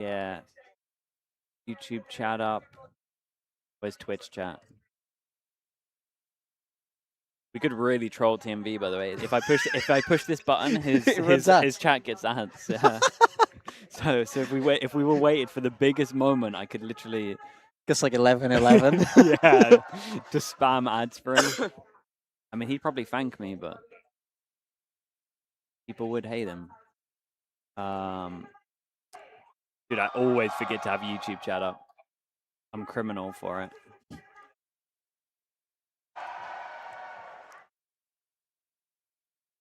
Yeah. YouTube chat up. Where's Twitch chat? We could really troll TMV, by the way. If I push this button, his chat gets ads. Yeah. so if we were waited for the biggest moment, I could literally just like 11-11. Yeah, just spam ads for him. I mean, he'd probably thank me, but people would hate him. Dude, I always forget to have YouTube chat up. I'm criminal for it.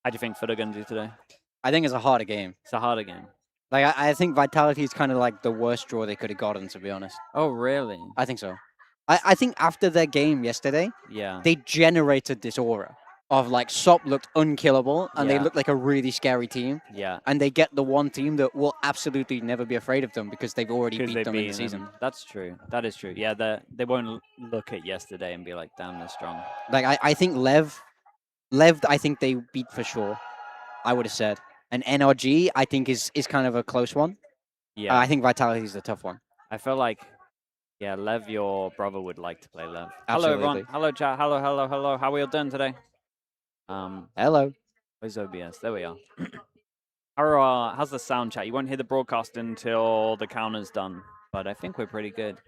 How do you think FUT are going to do today? I think it's a harder game. It's a harder game. Like, I think Vitality is kind of like the worst draw they could have gotten, to be honest. Oh, really? I think so. I think after their game yesterday, they generated this aura of like SOP looked unkillable and they looked like a really scary team. Yeah. And they get the one team that will absolutely never be afraid of them because they've already beat them in the season. That's true. That is true. Yeah, they won't look at yesterday and be like, damn, they're strong. Like, I think LEV, I think they beat for sure, I would have said. And NRG, I think, is kind of a close one. Yeah. I think Vitality is the tough one. I feel like, yeah, Lev, your brother would like to play Lev. Absolutely. Hello, everyone. Hello, chat. Hello, hello, hello. How are we all doing today? Hello. Where's OBS? There we are. How's the sound, chat? You won't hear the broadcast until the counter's done, but I think we're pretty good.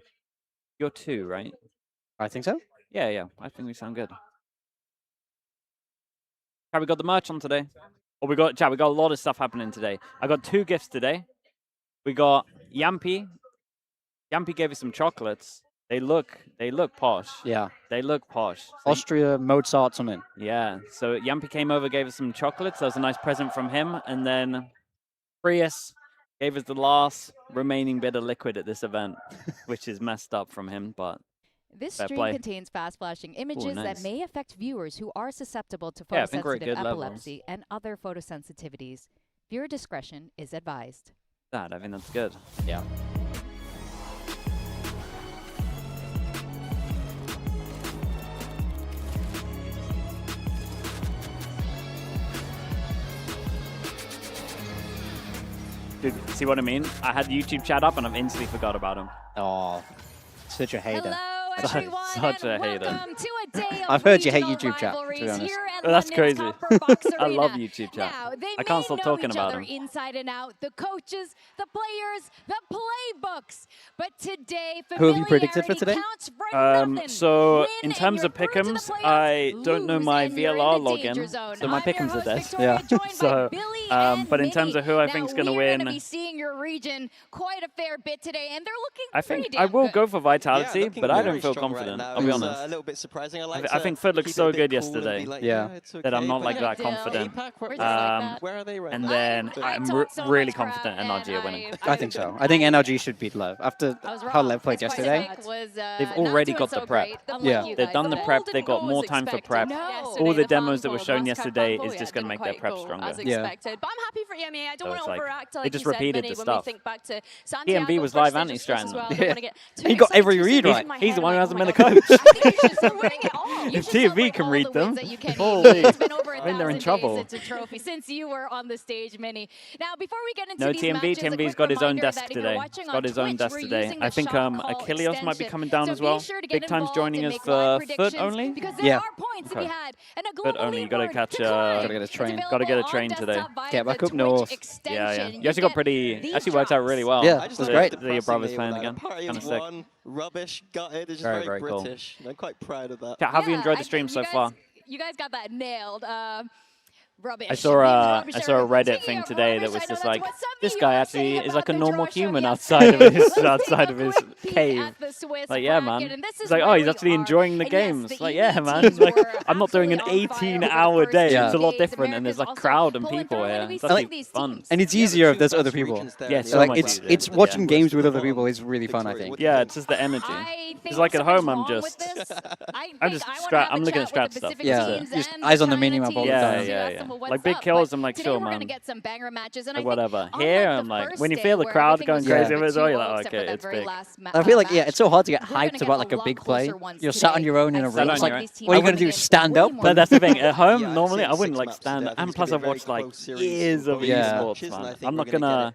You're 2, right? I think so. Yeah. I think we sound good. Have we got the merch on today? Or we got a lot of stuff happening today. I got 2 gifts today. We got Yampy. Yampy gave us some chocolates. They look posh. Yeah. They look posh. So Austria, Mozart, something. Yeah. So Yampy came over, gave us some chocolates. That was a nice present from him. And then Prius gave us the last remaining bit of liquid at this event, which is messed up from him, but this stream contains fast-flashing images that may affect viewers who are susceptible to photosensitive epilepsy and other photosensitivities. Viewer discretion is advised. I think that's good. Yeah. Dude, see what I mean? I had YouTube chat up and I've instantly forgot about him. Oh, such a hater. Hello, everyone, such a hater. Welcome to a day of I've heard you hate YouTube chat, to be honest. That's crazy. I love YouTube chat. I can't stop talking about them. Inside and out, the coaches, the players, the playbooks. But today, who have you predicted for today? So in terms of pick'ems, I don't know my VLR login, so my pick'ems are dead. Yeah. So, but in terms of who I think is going to win, we're going to be seeing your region quite a fair bit today, and they're looking. I think I will go for Vitality, but I don't feel confident. Right, I'll be honest. A little bit surprising. I think FUT looked so good yesterday. Like, okay, that I'm not like that confident. Where are they right and now? then I'm really confident NRG are winning. I think so. I think NRG should beat LEV. After how LEV played yesterday, they've already got the prep. Yeah. They've done the prep. They've got more time for prep. All the demos that were shown yesterday is just going to make their prep stronger. Yeah. But I'm happy for EMEA. I don't want to overact. They just repeated the stuff. TMV TMV was live anti-stratting them. He got every read right. He's the one who hasn't been a coach. If TMV can read them, holy, I mean, they're in trouble. It's a trophy since you were on the stage, Minnie. Now, before we get into no, these TMV, matches, TMV's got his own desk today. He's got his own desk today. I think Achilles might be coming down as well. Big Time's joining us for FUT only. Yeah. Okay. FUT only. You got to catch. Got to get a train. Got to get a train today. Get back up north. Yeah. You actually got pretty. Actually worked out really well. Yeah, it was great. Your brother's playing again. Kind of sick. Rubbish, gutted. It's just very British. Cool. I'm quite proud of that. How have you enjoyed the stream so far? You guys got that nailed. Rubbish. I saw a Reddit thing today that was just like, this guy actually is like a normal human outside of his cave. Like, yeah, man. It's like, oh, he's actually enjoying the games. Like, yeah, man. It's like, I'm not doing an 18-hour day. Yeah. It's a lot different, and there's like crowd and people here. It's actually fun. And it's easier if there's other people. Yeah, so like much easier. it's watching games with other people is really fun, I think. Yeah, it's just the energy. It's like at home, I'm looking at strat stuff. Yeah, just eyes on the minimap all the time. Yeah. Like big kills, I'm like, sure, man. Like whatever. Here, I'm like, when you feel the crowd going crazy over it, you're like, okay, it's big. I feel like, yeah, it's so hard to get hyped about like a big play. You're sat on your own in a room. It's like, what are you going to do, stand up? But that's the thing. At home, normally, I wouldn't like stand up. And plus, I've watched like years of esports, man. I'm not going to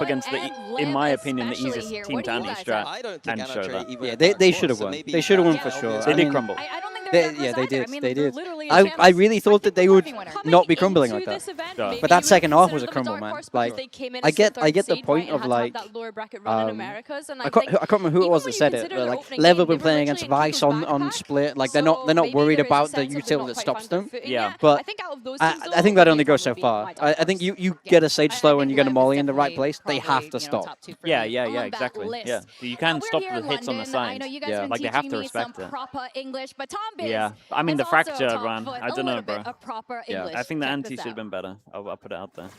up against in my opinion, the easiest team to anti-strat I don't think and show that. Yeah, they should have won. They should have won for sure. They did crumble. Yeah, they did. They did. I really thought that they would not be crumbling like that. But that second half was a crumble, man. Like, I get the point of like, I can't remember who it was that said it, but like, LEV have been playing against VICE on split. Like, they're not worried about the util that stops them. Yeah. But I think that only goes so far. I think you get a Sage Slow and you get a Molly in the right place, they have to stop. Yeah, exactly. Yeah, you can stop the hits on the side. Yeah, like they have to respect it. Yeah, I mean the fracture run. I don't know, bro. Yeah, I think the anti should have been better. I'll put it out there.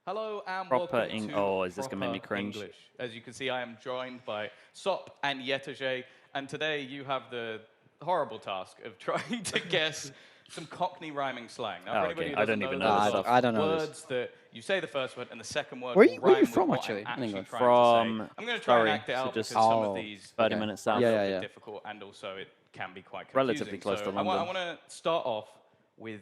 Hello and Proper welcome to Oh, is this gonna make me cringe? English. As you can see, I am joined by Sop and Yetoje, and today you have the horrible task of trying to guess some Cockney ryming slang. Now, for anybody who I don't doesn't even know know this, I don't know words that you say the first word and the second word Where will are rhyme you with from, what actually? I'm actually trying From to say. I'm going to try and act it out because some of these 30 minutes south. are a little bit difficult, and also it can be quite confusing. Relatively close to I London. want to start off with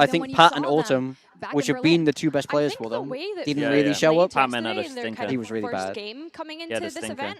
I think Pat and Autumn, which have been the 2 best players for them, didn't really show up. Pat Men had a stinker. He was really bad. Game coming Yeah, into the this stinker. event,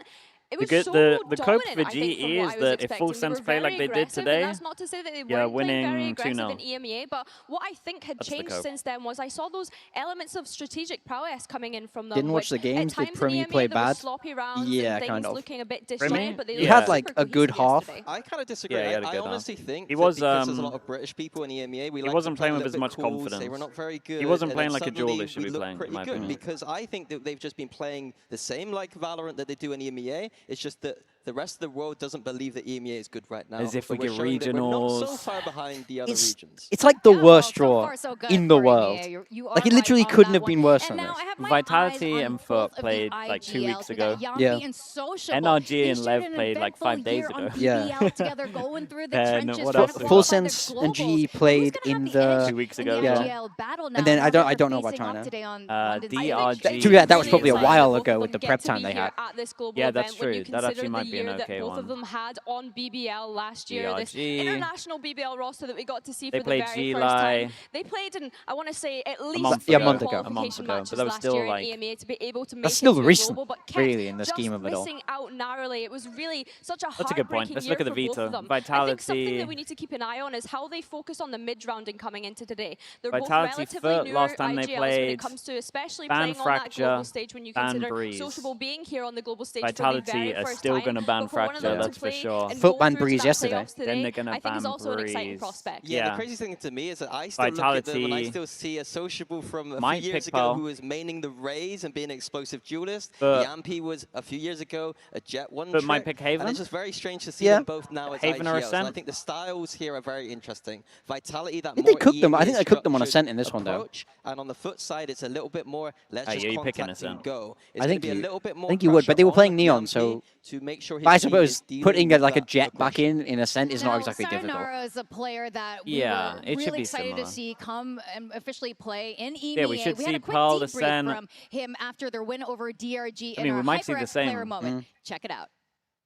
it was the cope for dominant, I think, GE from what is I was that if expecting. Full They Sense were play like very they did aggressive, today, and that's not to say that they yeah, weren't playing very winning aggressive 2-0. in EMEA, but what I think had That's the changed cope. since then was I saw those elements of strategic prowess coming in from them. Didn't watch the games. Did Primi play bad? Sloppy rounds Yeah, and kind things of. looking a bit Primi? disjointed, but they He looked had super like a good cohesive half. yesterday. I kind of disagree. Yeah, he had a I good honestly half. think He that was, because there's a lot of British people in EMEA, we he like wasn't to play playing a with as little much bit cool, confidence. They were not very good. He wasn't and playing then like a suddenly duel he should we be look playing, in pretty my good opinion. because I think that they've just been playing the same like Valorant that they do in EMEA. It's just that the rest of the world doesn't believe that EMEA is good right now. As if but we we're get showing that we're not so regionals. far behind the other regions. It's like the Yeah, worst well, so draw far, so good in the for world. EMEA. You Like, are it literally right on couldn't that have been one. worse And than now this. I have my Vitality eyes and on FUT both of the played like 2 weeks IGLs. We ago. got Yeah. Yampi and Sociable. NRG They and shared LEV an played like 5 days eventful year ago. on Yeah. BBL together, going through the And trenches. what trying else to we Full got? qualify their Sense and globals. GE played Who's gonna in have the edge 2 weeks in ago. the Yeah. IGL battle now? And then Now I don't they're know about facing off China. today on DRG. London's Yeah, that was probably a Really while excited ago both with the of them prep get to time be they here had. at this global Yeah, that's event when you true. That actually consider might the be an year that okay both one. of them had on BBL last year. This DRG. international BBL roster that we got to see They for the played very first G-Lai. time. They played in, I want to say, at least month three ago. A month ago. qualification A month ago, matches but that was last still year like- in EMEA to be able to make That's it still to a recent, global, but kept really, in the just scheme of it all. missing out narrowly. It was really such a That's a good point. heartbreaking Let's year look at the for both Vita. of them. I think something Vitality. that we need to keep an eye on is how they focus on the mid-rounding coming into today. They're both Vitality relatively FUT newer last time they IGLs when it played. comes to especially Ban playing on that Fracture, global stage when you ban consider Breeze. Sociable being here on the global stage Vitality for the very are first still time. gonna ban But for one of Fracture, them to that's for play sure. and FUT go banned through to Breeze that yesterday. playoffs Then today, they're gonna I think is ban also an exciting Breeze. prospect. Yeah, the Yeah. crazy thing to me is that I still look at them and I Vitality still see a Sociable from a might few years pick ago Pearl. who was maining the Rays and being an explosive duelist. But- Yampi was a few years ago a Jet 1 But might trick, pick Haven? and it's just very strange to see Yeah. them both now as Haven or IGLs. And I Ascent? think the styles here are very interesting. Vitality, that I think they more cooked them. I EMEA think they cooked them on structured Ascent in this one, though. approach. And on the FUT side, it's a little bit more, let's Oh, just yeah, you're picking contact and Ascent. go. It's I going think to be a you- little bit more I think you would, but they were pressure playing on Neon, Yampi so to make sure his But I team suppose is dealing putting with like a that jet back aggression. in Ascent is not exactly difficult. Sayonara is a player that we Yeah, were it should really be excited similar. to see come and officially play in EMEA. Yeah, we should had see a quick Pearl, debrief Ascent. from him after their win over DRG I mean, in we our might see the HyperX same. player moment. Check it out.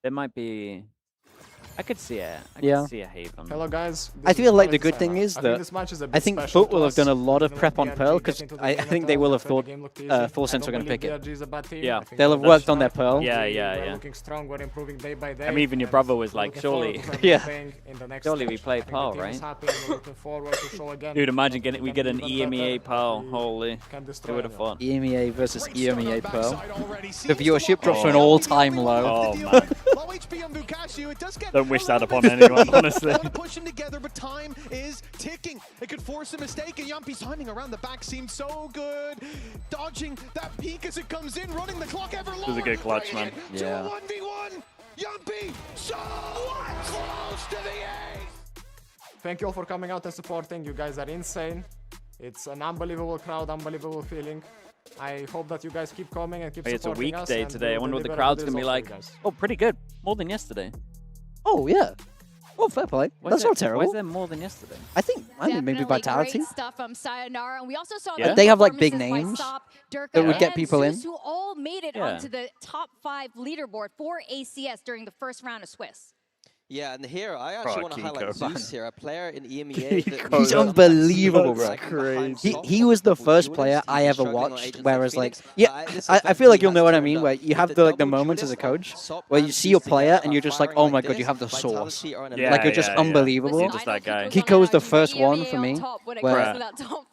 There might be. I could see it. I Yeah. could see a Haven. Hello guys. I feel like the good thing is that I think FUT will have done a lot of prep on Pearl because I think they will have thought Full Sense were going to pick it. Yeah. They'll have worked on their Pearl. Yeah, yeah, yeah. Looking strong, we're improving day by day. I mean, even your brother was like, surely, surely we play Pearl, right? Dude, imagine we get an EMEA Pearl. Holy, who would have thought? EMEA versus EMEA Pearl. The viewership drops to an all-time low. Oh man. Don't wish that upon anyone, honestly. Pushing together, but time is ticking. It could force a mistake, and Yampi's timing around the back seems so good. Dodging that peak as it comes in, running the clock ever lower. This is a good clutch, man. Yeah. To a 1v1. Yampi so close to the ace. Thank you all for coming out and supporting. You guys are insane. It's an unbelievable crowd, unbelievable feeling. I hope that you guys keep coming and keep Hey, it's a supporting us. weekday and today. I we'll wonder what the deliver crowd's good gonna be results for like. you guys. Oh, pretty good. More than yesterday. Oh, yeah. Oh, fair play. That's not Why terrible. is there more than yesterday? I think maybe Definitely Vitality. Great stuff from Sayonara. And we also saw Yeah. the They have, like, big performances names by Sop, Durka, that would get and people in. Zeus, who all made it Yeah. onto the top 5 leaderboard for ACS during the first round of Swiss. Yeah, and here I actually want to Kiko, highlight man. Zeus here, a player in EMEA. Kiko, He's that's unbelievable, bro. Like behind Soft, He was the Double first Duelist, player he's I been ever struggling on watched, Agents whereas of like, Phoenix, yeah, but this I event feel like he you'll know has what I turned mean, up. where you With have the the like the double moments as a duelist, coach Sop where you and see your Zeus player together and are you're just like, firing oh my god, this. you have the sauce. Vitality are in a Yeah, Like you're just yeah. unbelievable. Listen, just that guy. Kiko was the first one for me, where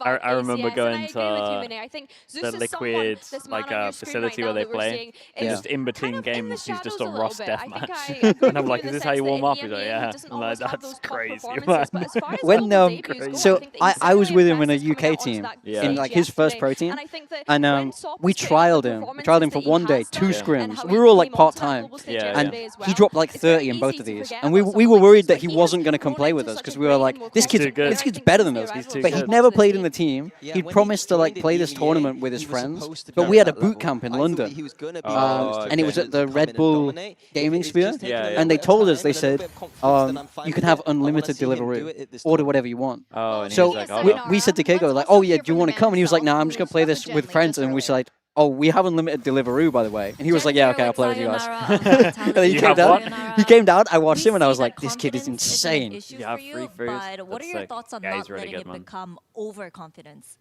I remember going to the Liquid facility where they play. And just in between games, he's just on Ross deathmatch. And I'm like, is this how you warm up? He's like, yeah. I'm like, that's crazy, man. When so I was with him in a UK team in like his first pro team, and we trialed him for one day, 2 scrims. We were all like part time, and he dropped like 30 in both of these, and we were worried that he wasn't going to come play with us because we were like, this kid's better than us. But he'd never played in the team. He'd promised to like play this tournament with his friends, but we had a boot camp in London, and it was at the Red Bull Gaming Sphere, and they told us, they said, you can have unlimited Deliveroo, order whatever you want. Oh, and So he's like, oh, we said to Keiko, like, oh yeah, do you want to come? And he was like, nah, I'm just going to play this with friends. And we said, like, oh, we have unlimited Deliveroo, by the way. And he was like, yeah, okay, I'll play with you guys. And then he came down, I watched him, and I was like, this kid is insane. Yeah, free food. But what are your thoughts on not letting it man. become overconfidence?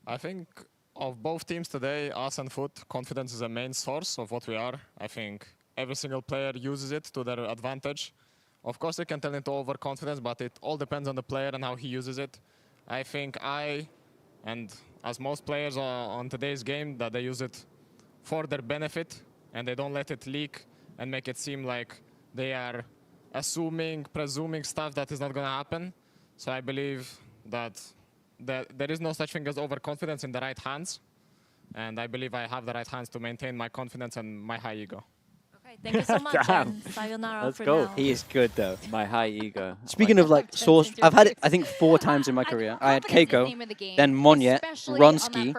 I think of both teams today, us and FUT, confidence is a main source of what we are. I think every single player uses it to their advantage. Of course, it can turn into overconfidence, but it all depends on the player and how he uses it. I think and as most players on today's game, that they use it for their benefit, and they don't let it leak and make it seem like they are presuming stuff that is not going to happen. So I believe that there is no such thing as overconfidence in the right hands. And I believe I have the right hands to maintain my confidence and my high ego. Thank you so much. And sayonara Let's for go. now. He is good, though. My high ego. Speaking of like source, I've had it, I think, 4 times in my career. I had Keiko, then Monyet, Ronsky.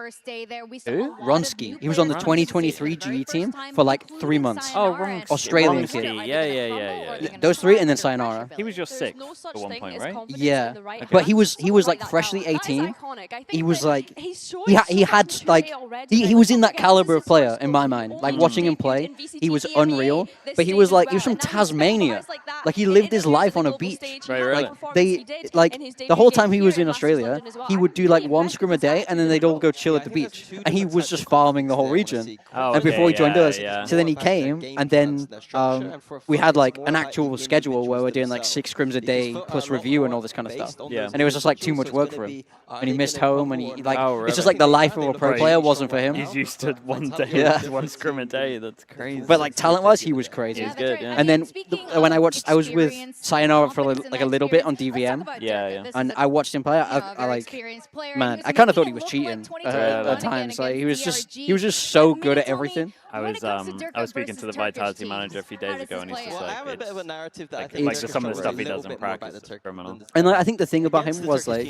Who? Ronsky. He was on the 2023 GE team for like 3 months. Oh, Ronsky. Australian kid. Yeah. Those 3, and then sayonara. He was your 6th at one point, right? Yeah, but he was like freshly 18. He was like he had like he was in that caliber of player in my mind. Like watching him play, he was unreal. But he was from Tasmania. Like he lived his life on a beach. Like the whole time he was in Australia, he would do like 1 scrim a day, and then they'd all go chill at the beach. And he was just farming the whole region. And before he joined us, so then he came, and then we had like an actual schedule where we're doing like 6 scrims a day plus review and all this kind of stuff. And it was just like too much work for him. And he missed home, and he like it's just like the life of a pro player wasn't for him. He's used to 1 day, 1 scrim a day. That's crazy. But like talent-wise, he was crazy. He's good, yeah. And then when I was with sayonara for like a little bit on DVM. Yeah. And I watched him play. I like, man, I kind of thought he was cheating at times. Like he was just so good at everything. I was speaking to the Vitality manager a few days ago, and he's just like, I have a bit of a narrative that like some of the stuff he does in practice is criminal. And like, I think the thing about him was like,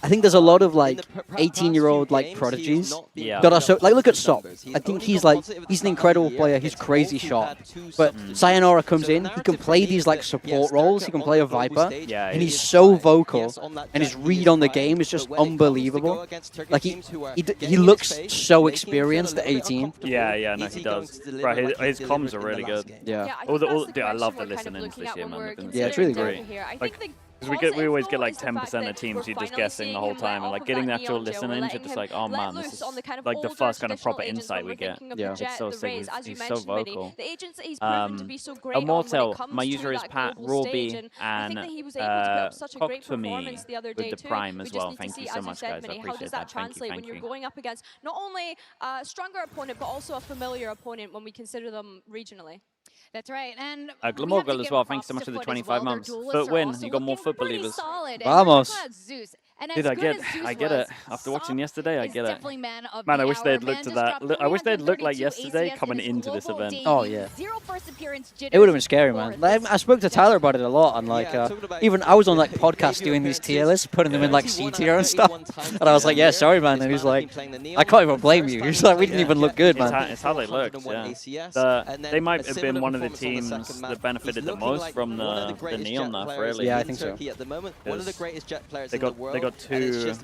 I think there's a lot of like 18-year-old like prodigies that are so like, look at Sop. I think he's an incredible player. He's crazy shot. But sayonara comes in, he can play these like support roles. He can play a Viper, and he's so vocal, and his read on the game is just unbelievable. Like he looks so experienced at 18. Yeah, no, he does. Right, his comms are really good. Yeah. Dude, I love the listen-ins this year, man. Yeah, it's really great. Like, we always get like 10% of teams you're just guessing the whole time, and like getting the actual listen-ins, you're just like, oh man, this is like the first kind of proper insight we get. Yeah, it's so sick. He's so vocal. Immortal, my user is Pat Rawby, and Cocked for me with the Prime as well. Thank you so much, guys. I appreciate that. Thank you. When you're going up against not only a stronger opponent, but also a familiar opponent when we consider them regionally? That's right. And Glamorgal as well. Thanks so much for the 25 months. FUT win. You got more FUT believers. Vamos. Dude, I get it. After watching yesterday, I get it. Man, I wish they'd looked at that. I wish they'd looked like yesterday coming into this event. Oh, yeah. It would have been scary, man. I spoke to Tyler about it a lot, and like, even I was on like podcasts doing these tier lists, putting them in like C tier and stuff. And I was like, yeah, sorry, man. And he's like, I can't even blame you. He's like, we didn't even look good, man. It's how they looked, yeah. They might have been one of the teams that benefited the most from the Neon nerf, really. Yeah, I think so. They got 2.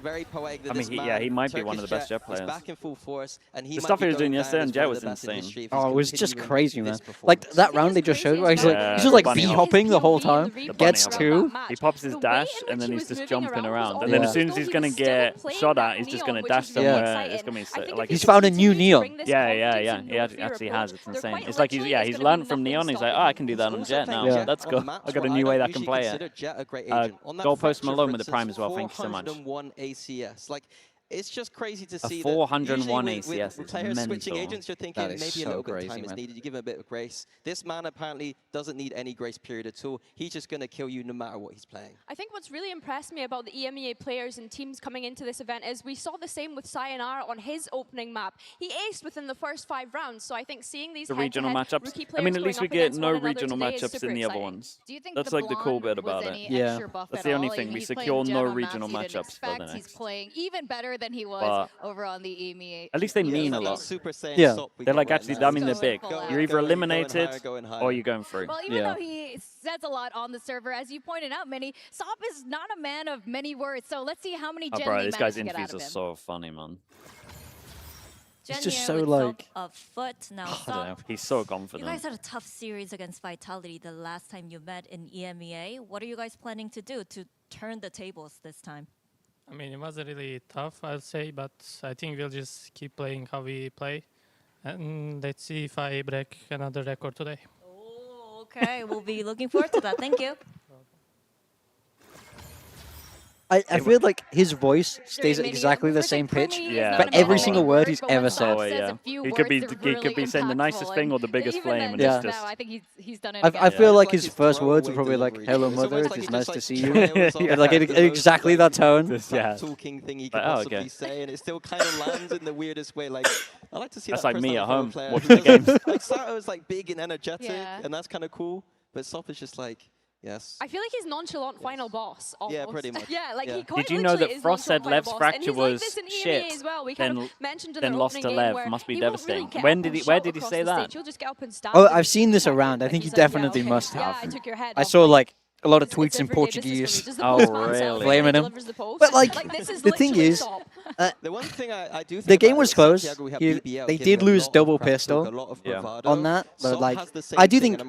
I mean, he might be one of the best Jet players. The stuff he was doing yesterday on Jet was insane. Oh, it was just crazy, man. Like that round they just showed, where he's just like B-hopping the whole time. Gets 2. He pops his dash, and then he's just jumping around. And then as soon as he's going to get shot at, he's just going to dash somewhere. It's going to be like he's found a new Neon. Yeah. He actually has. It's insane. It's like he's learned from Neon. He's like, oh, I can do that on Jet now. Yeah. Let's go. I got a new way that I can play it. Goalpost Malone with the Prime as well. Thank you so much. 401 ACS. Like, it's just crazy to see 401 that ACS. With players mental. switching agents, you're thinking maybe so a little bit of crazy, time is needed. You give him a bit of grace. This man apparently doesn't need any grace period at all. He's just going to kill you no matter what he's playing. I think what's really impressed me about the EMEA players and teams coming into this event is we saw the same with sayonara on his opening map. He aced within the first 5 rounds, so I think seeing these regional matchups. I mean, at least we get no regional matchups in the other ones. That's like the cool bit about it. Yeah. That's the only thing. We secure no regional matchups for the next. He's playing even better than he was over on the EMEA. At least they mean a lot. Yeah. They're like, actually, I mean, they're big. You're either eliminated or you're going through. Well, even though he says a lot on the server, as you pointed out, Minnie, Sop is not a man of many words. So let's see how many Gen bro, this guy's interviews are so funny, man. He's just so like FUT now. I don't know. He's so confident. You guys had a tough series against Vitality the last time you met in EMEA. What are you guys planning to do to turn the tables this time? I mean, it was really tough, I'll say, but I think we'll just keep playing how we play. And let's see if I break another record today. Okay, we'll be looking forward to that. Thank you. I feel like his voice stays at exactly the same pitch for every single word he's ever said. He could be saying the nicest thing or the biggest flame, and it's just. I think he's done it. I feel like his first words were probably like, "Hello, mother. It is nice to see you." Like exactly that tone. Talking thing he could possibly say, and it still kind of lands in the weirdest way. Like I like to see that's that like me at home player. watching the games. Like Sato's like big and energetic, and that's kind of cool. But Sop is just like. Yes. I feel like he's nonchalant final boss. Almost. Yeah, pretty much. Yeah, like he quite Did you know that is Frost said Lev's boss, fracture was like shit, as well. We then lost to Lev? Must be devastating. Where did he say that? Just get up and stand Oh, I've seen this around. I think he definitely must have. I took your head I saw like a lot of tweets in Portuguese. Oh, really? Blaming him. But like, the thing is, the one thing I do think the game was close. BBL, They did lose double pistol on that, but like, I do think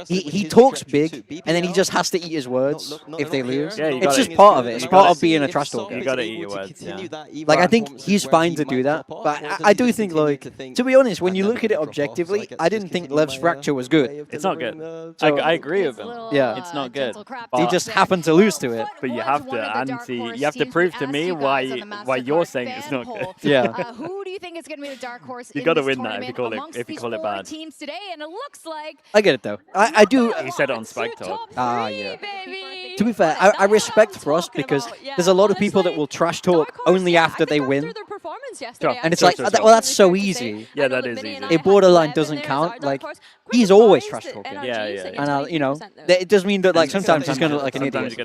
he talks big, and then he just has to eat his words if they lose. Yeah, it's just part of it. It's part of being a trash talker. You gotta eat your words. Like, I think he's fine to do that, but I do think, like, to be honest, when you look at it objectively, I didn't think Lev's fracture was good. It's not good. I agree with him. Yeah, it's not good. He just happened to lose to it. But you have to prove to me why you're saying it's not good. Yeah. Who do you think is going to be the dark horse? You got to win that if you call it bad. Teams today, and it looks like I get it though. I do. He said it on Spike Talk. Yeah. To be fair, I respect Frost because there's a lot of people that will trash talk only after they win. And it's like, well, that's so easy. Yeah, that is easy. It borderline doesn't count. Like, he's always trash talking. Yeah. And you know, it does mean that like sometimes he's gonna look like an idiot.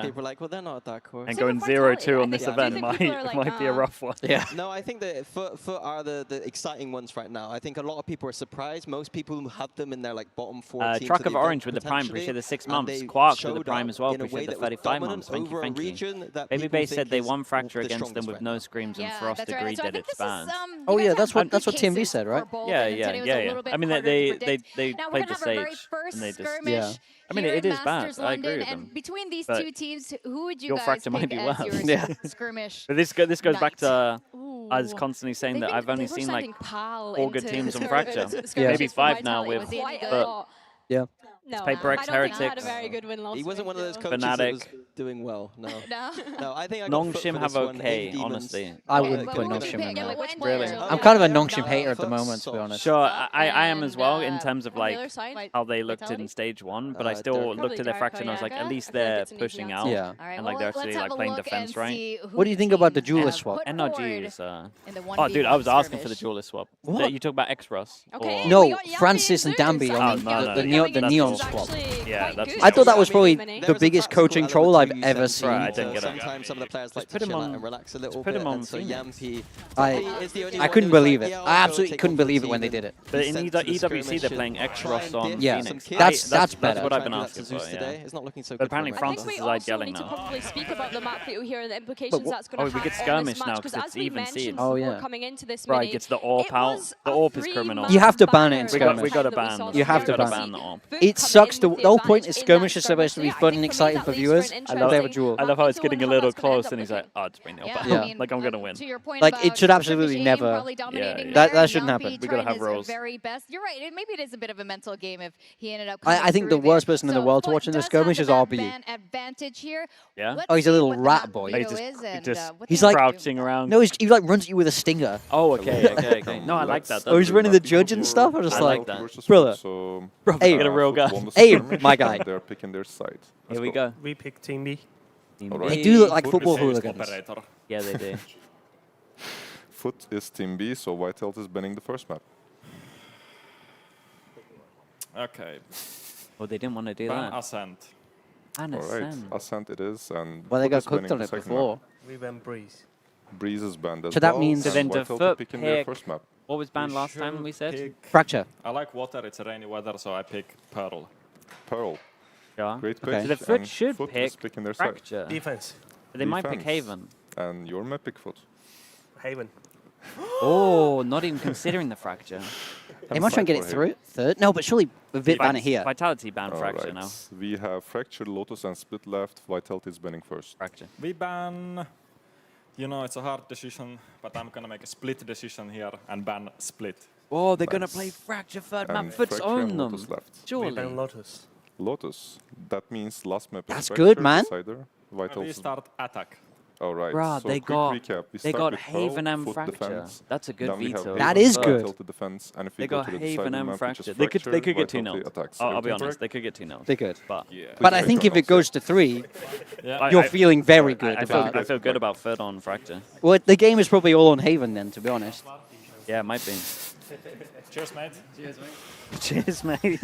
People are like, well, they're not a dark horse. And going 0-2 on this event might be a rough one. Yeah. No, I think that FUT are the exciting ones right now. I think a lot of people are surprised. Most people have them in their like bottom 4 teams. Truck of Orange with the Prime, appreciate the 6 months. Quark with the Prime as well, appreciate the 35 months. Thank you. Baby Base said they won Fracture against them with no screams, and Frost agreed that it's banned. Oh yeah, that's what TMV said, right? Yeah. I mean, they played the stage, and they just I mean, it is bad. I agree with them. Between these two teams, who would you guys Fracture might pick be as worse. your skirmish? But this goes back to us constantly saying that I've only seen like 4 good teams on Fracture. Maybe 5 now with. Yeah. No, Paper X, Heretics. Had a very good win last he wasn't one of those coaches Fnatic. that was doing well. No. No, I think I got Nongshim have okay, honestly. I wouldn't put Nongshim in there. Really? I'm kind of a Nongshim hater at the moment, to be honest. Sure, I am as well in terms of like how they looked in stage 1, but I still looked at their Fracture and I was like, at least they're pushing out. Yeah. And like they're actually like playing defense right. What do you think about the Duelist swap? NRG is oh dude, I was asking for the Duelist swap. What? You talk about X-Ross? No, Francis and Danby on the Neon swap. Yeah, that's I thought that was probably the biggest coaching troll I've ever seen. Right, I didn't get it. Sometimes some of the players like put to him chill out on. and relax a little Put bit. him on. So Yampy, I couldn't believe it. I absolutely couldn't believe it when they did it. But in EWC, they're playing X-Ross on Yeah, Phoenix. that's better. That's what I've been asking for. Today. Yeah. It's not looking so But good. apparently Francis is like yelling need to now. probably speak about the map here and the implications that's going to have we get on this skirmish match, now because it's even seed. Oh yeah. Coming into this Right, mini, gets the AWP out. The AWP is criminal. You have to ban it in skirmish. We got to ban. You have to ban the AWP. It sucks. The whole point is skirmish is supposed to be fun and exciting for viewers. I love they have a duel. I love how it's getting a little close, and he's like, "Oh, just bring the AWP Yeah. out." Like I'm gonna win. Like it should absolutely never. That shouldn't happen. We gotta have roles. Very best. You're right. Maybe it is a bit of a mental game if he ended up. I think the worst person in the world to watch in the skirmish is RBU. Advantage here. Yeah. Oh, he's a little rat boy. He's like crouching around. No, he like runs at you with a stinger. Oh, okay. No, I like that. Oh, he's running the judge and stuff. I was just like, brother. Hey, get a real guy. Hey, my guy. They're picking their side. Here we go. We pick Team B. They do look like football hooligans. Yeah, they do. FUT is Team B, so Whitehelt is banning the first map. Okay. Well, they didn't want to do that. Ascent. And Ascent. Ascent it is, and well, they got FUT is cooked on banning it the second before. map. We went Breeze. Breeze is banned as So that well, means- So then and the Whitehelt are FUT picking their pick- first map. What was banned last time? We said Fracture. I like water. It's a rainy weather, so I pick Pearl. Pearl. Yeah. Great pick. Okay. So the FUT and should FUT is pick picking their side. Fracture. Defense. But they might pick Defense. Haven. And your map pick FUT. Haven. Oh, not even considering the Fracture. They might try and get it through. Third? No, but surely VIT ban it here. Vitality ban Fracture now. We have Fracture, Lotus, and Split left. Vitality is banning first. Fracture. We ban. You know, it's a hard decision, but I'm gonna make a split decision here and ban Split. Oh, they're gonna play Fracture third map. FUT's own them. Surely. Lotus. Lotus. That means last map is That's Fracture, good, man. Decider, We start attack. All right. Bruh, so they quick got recap. We they start got with Haven Pearl, and FUT Fracture. defense. That's a good Then we have veto. That is Haven, good. Tilted defense, and if we They go got to the Haven decider and map, Fracture. which is They could Fracture, get 2 Vitality 0 attacks. I'll be Everything. honest, they could get 2 0 They could. But But I think if it goes to 3, Yeah. you're feeling very good I about it. feel good about FUT on Fracture. Well, the game is probably all on Haven then, to be honest. Yeah, it might be. Cheers, mate. Cheers, mate. Haven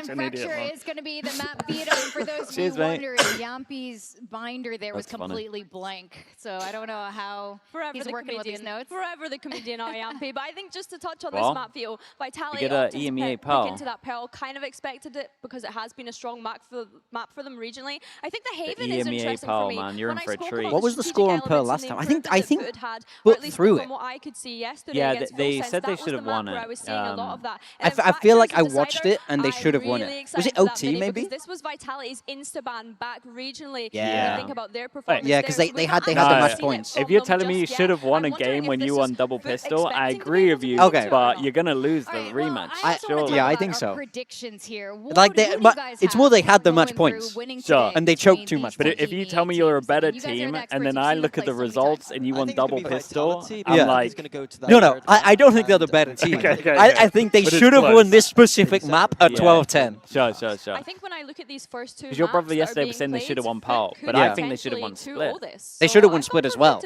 Fracture is going to be the map veto. For those who are wondering, Yampi's binder there was completely blank. So I don't know how he's working with these notes. Forever the comedian are Yampi. But I think just to touch on this map veto, Vitality you get a EMEA Pearl. into that Pearl. Kind of expected it because it has been a strong map for them regionally. I think the Haven is interesting Pearl, for me. man, you're in for a treat. What was the score on Pearl last time? I think FUT through it. From what I could see yesterday, Yeah, they said they should have won it. I was seeing a lot of that. I feel like I watched it and they should have won it. Was it OT maybe? This was Vitality's Instaban back regionally. Yeah. Think about their performance. Yeah, because they had the match points. If you're telling me you should have won a game when you won double pistol, I agree with you. Okay. But you're gonna lose the rematch. Yeah, I think so. Predictions here. Like it's more they had the match points. Sure. And they choked too much. But if you tell me you're a better team and then I look at the results and you won double pistol, I'm like, no, I don't think they're the better team. I think they should have won this specific map at 12-10. Sure. I think when I look at these first 2 Because your brother yesterday was saying they should have won Pearl, but I think they should have won Split. They should have won Split as well.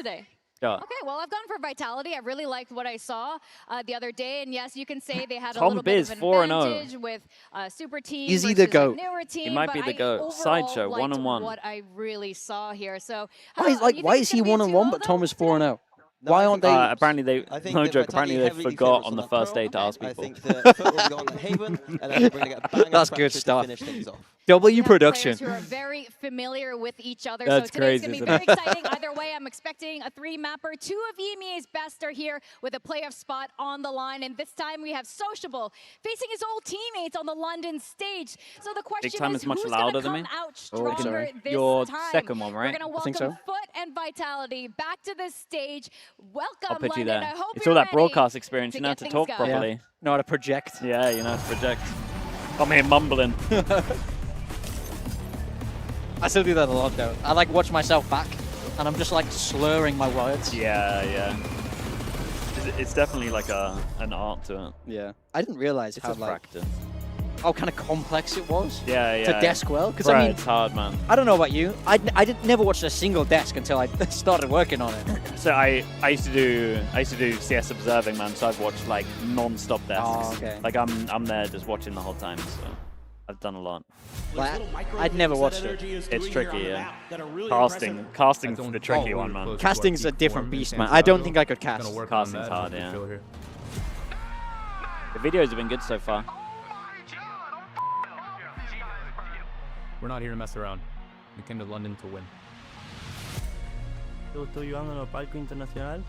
Yeah. Okay, well, I've gone for Vitality. I really liked what I saw the other day. And yes, you can say they had a Tom little Biz, bit of 4-0. an advantage with Super Team Is he versus the GOAT? a newer team. He might be the GOAT. Sideshow, 1-on-1. What I really saw here. So, Why is he 1-1 but Tom is 4-0? Why aren't they? Apparently they, no joke, apparently they forgot on the first day to ask people. I think that FUT will go on Haven, and then we're going to get a bang That's on good Fracture stuff. to finish things off. W production. Who are very familiar with each other. That's so today's crazy, going to be very exciting. Either way, I'm expecting a 3-mapper. 2 of EMEA's best are here with a playoff spot on the line. And this time we have Sociable facing his old teammates on the London stage. So the question is, much who's louder going to than come me? out stronger this Your time? second one, right? We're going to I think welcome so. FUT and Vitality back to the stage. Welcome, I'll put you London. there. I hope It's you're all that ready broadcast experience. You know how get to things talk going. properly. Know how to project. Yeah, you know how to project. I'm here mumbling. I still do that a lot though. I like watch myself back and I'm just like slurring my words. Yeah. It's definitely like an art to it. Yeah. I didn't realize It's how a practice. how kind of complex it was. Yeah. To desk well, because Right, I mean, it's hard, man. I don't know about you. I never watched a single desk until I started working on it. So I used to do CS observing, man. So I've watched like non-stop desks. Oh, okay. Like I'm there just watching the whole time. So I've done a lot. Like, I'd never watched it. It's tricky, yeah. Casting's the tricky one, man. Casting's a different beast, man. I don't think I could cast. Casting's hard, yeah. The videos have been good so far. We're not here to mess around. We came to London to win. Eu estou jogando no palco internacional.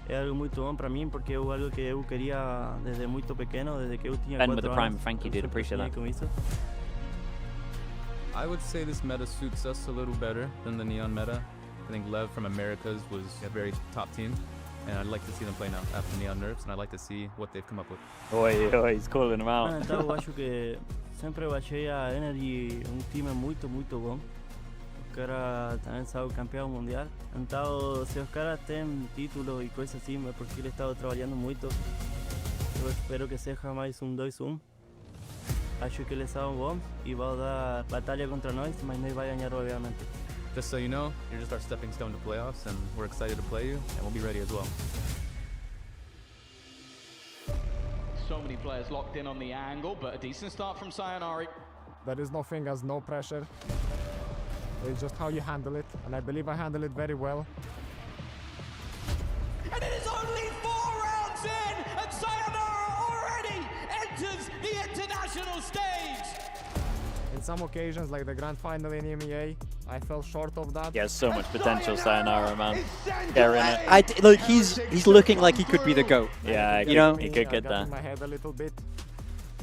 É algo muito bom para mim porque é algo que eu queria desde muito pequeno, desde que eu tinha 4 Ben anos. with the prime, thank you, dude. Appreciate that. Com isso. I would say this meta suits us a little better than the Neon meta. I think LEV from Americas was a very top team, and I'd like to see them play now after Neon nerfs, and I'd like to see what they've come up with. Oi, he's calling him out. Então eu acho que sempre eu achei a Energy time muito bom. O cara também sabe campeão mundial. Então se os caras têm títulos e coisas assim é porque ele está trabalhando muito. Eu espero que seja mais 2-1. Acho que eles são bons e vão dar batalha contra nós, mas nós vai ganhar obviamente. Just so you know, you're just our stepping stone to playoffs, and we're excited to play you, and we'll be ready as well. So many players locked in on the angle, but a decent start from Sayonari. There is nothing as no pressure. It's just how you handle it, and I believe I handle it very well. And it is only 4 rounds in, and Sayonara already enters the international stage. In some occasions, like the grand final in EMEA, I fell short of that. He has so much potential, Sayonara, man. They're in it. Look, he's looking like he could be the GOAT. Yeah, you know, he could get got there. in my head a little bit.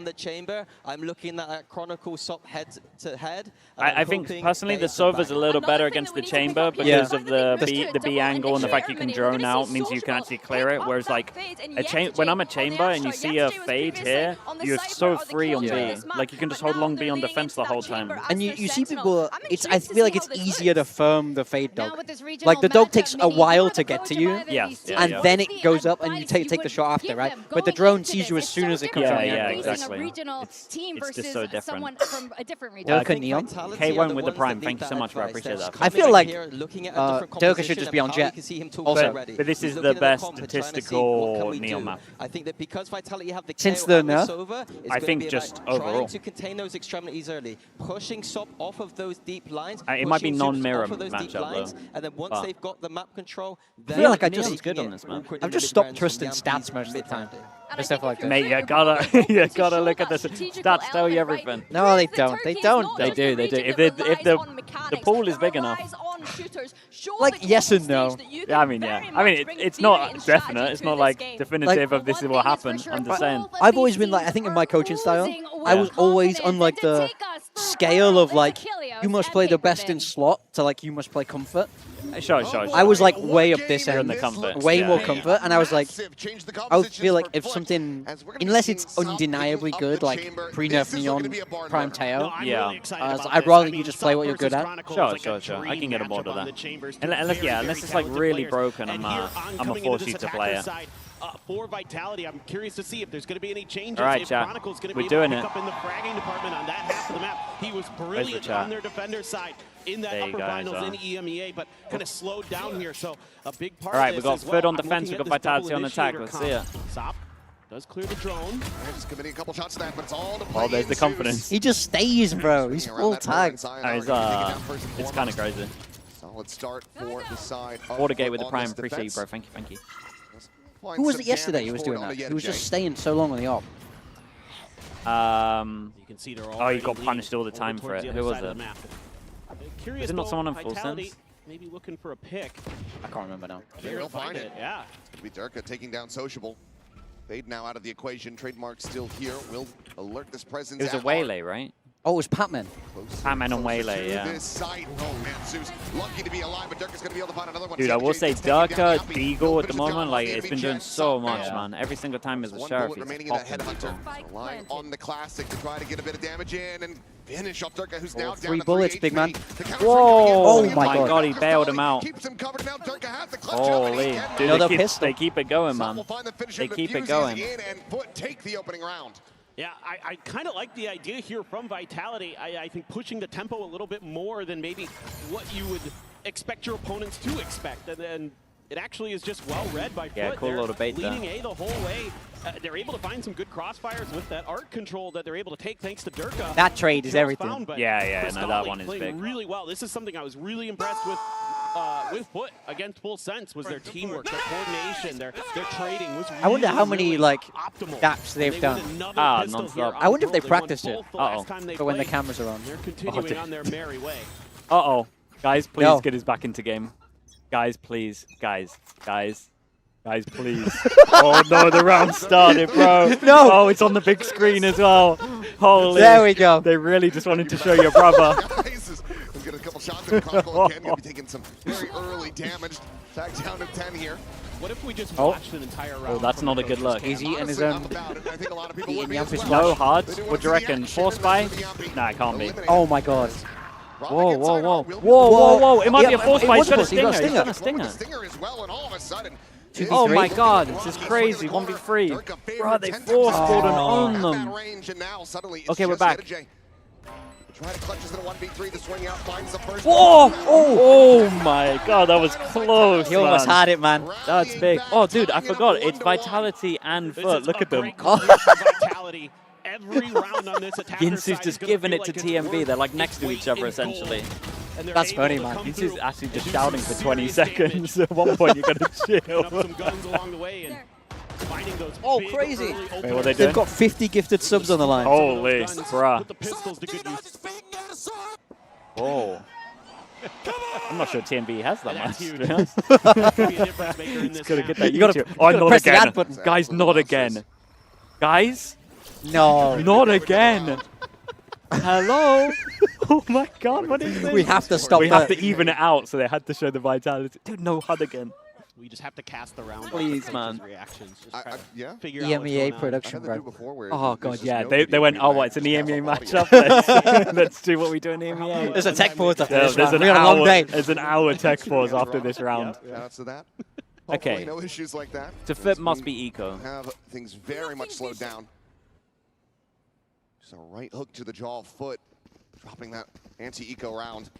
on the chamber. I'm looking at Chronicle SOP head to head. ahead. I think personally the Sova's a little better against the chamber because of the B angle and the fact you can drone out means you can actually clear it. Whereas like when I'm a chamber and you see a fade here, you're so free on B. Like you can just hold long B on defense the whole time. And you see people. I feel like it's easier to firm the fade dog. Like the dog takes a while to get to you, and then it goes up and you take the shot after, right? But the drone sees you as soon as it comes on. Yeah, exactly. It's just so different. Neon. K1 with the Prime. Thank you so much, bro. I appreciate that. I feel like Durka should just be on Jet. Also, but this is the best statistical Neon map. I think that because Vitality have the since the nerf, I think just overall. Trying to contain those extremities early, pushing SOP off of those deep lines. It might be non-mirror matchup though. And then once they've got the map control, I feel like good on this map. I've just stopped trusting stats most of the time. Stuff like that. Mate, you gotta look at this. Stats tell you everything. No, they don't. They don't. They do. They do. If the pool is big enough. Like yes and no. Yeah, I mean, it's not definite. It's not like definitive of this is what happened. I'm just saying. I've always been like, I think in my coaching style, I was always on like the scale of like, you must play the best in slot to like, you must play comfort. Sure. I was like way up this end, in the comfort, way more comfort, and I was like, I would feel like if something, unless it's undeniably good, like pre-nerf Neon, Prime Teo, I'd rather you just play what you're good at. Sure. I can get on board with that. Unless it's like really broken, I'm gonna force you to play it. For Vitality, I'm curious to see if there's going to be any changes. All right, chat. We're doing it. Up in the fragging department on that half of the map. He was brilliant on their defender side in that upper finals in EMEA, but kind of slowed down here. So a big part. All right, we got FUT on defense. We got Vitality on attack. Let's see it. Sop does clear the drone. Just committing a couple shots to that, but it's all to play. Oh, there's the confidence. He just stays, bro. He's full tagged. It's kind of crazy. Solid start for the side. Watergate with the Prime. Appreciate you, bro. Thank you. Who was it yesterday who was doing that? He was just staying so long on the op. You can see he got punished all the time for it. Who was it? Curious is it not someone on full sense? Maybe looking for a pick. I can't remember now. They'll find it. Yeah. It's going to be Durka taking down Sociable. Fade now out of the equation. Trademark still here. Will alert this presence. It was a Waylay, right? Oh, it was Patman. Patman on Waylay, yeah. This side. Oh man, Zeus lucky to be alive, but Durka's going to be able to find another one. Dude, I will say Durka, Deagle at the moment, like it's been doing so much, man. Every single time as a sheriff, he's popping people. Line on the classic to try to get a bit of damage in and finish off Durka, who's now down 3 to bullets, 3 big man. Whoa! Oh my god, he bailed him out. Keeps him covered now. Durka has the clutch holy, dude, they keep it going, man. They keep it going. And FUT take the opening round. Yeah, I kind of like the idea here from Vitality. I think pushing the tempo a little bit more than maybe what you would expect your opponents to expect. And then it actually is just well read by FUT. Yeah, cool little bait there. Leading A the whole way. They're able to find some good crossfires with that arc control that they're able to take thanks to Durka. That trade is everything. Yeah, no, that one is big. Really well. This is something I was really impressed with FUT against Full Sense was their teamwork, their coordination, their trading was really, I wonder how many like optimal. daps they've done. Non-stop. I wonder if they practiced it. For when the cameras are on. They're continuing on their merry way. Guys, please get us back into game. Guys, please. Guys, please. Oh no, the round started, bro. No. Oh, it's on the big screen as well. Holy. There we go. They really just wanted to show your brother. We've got a couple shots in the Chronicle again. Going to be taking some very early damage. Tag down to 10 here. What if we just watched an entire round? Oh, that's not a good look. He's eating his own. No, hard. What do you reckon? Force buy? Nah, it can't be. Oh my god. Whoa. It might be a force buy. He's got a stinger. Stinger as well, and all of a sudden. Oh my god, this is crazy. 1v3. Bro, they force pulled on them. Okay, we're back. Whoa! Oh my god, that was close. He almost had it, man. That's big. Oh, dude, I forgot. It's Vitality and FUT. Look at them. Every round on this Ginsu's just giving it to TMV. They're like next to each other, essentially. That's funny, man. Ginsu's actually just shouting for 20 seconds. At one point, you got to chill. Oh, crazy. Wait, what are they doing? They've got 50 gifted subs on the line. Holy, bruh. Oh. I'm not sure TMV has that much, to be honest. It's got to get that. You got to not press the again. ad button. Guys, not again. Guys? No. Not again. Hello? Oh my god, what is this? We have to stop We that. have to even it out, so they had to show the vitality. Dude, no HUD again. We just have to cast the round. Please, man. Reactions. Yeah. Figure out what's EMEA going on. production, bro. Oh god, yeah. They went, oh, what? It's an EMEA matchup. Let's do what we do in EMEA. There's a tech pause after Yeah, this round. We got a long day. There's an hour tech pause after this round. Shout to that. Okay. No issues like that. So FUT must be eco. Have things very much slowed down. Just a right hook to the jaw of FUT, dropping that anti-eco round.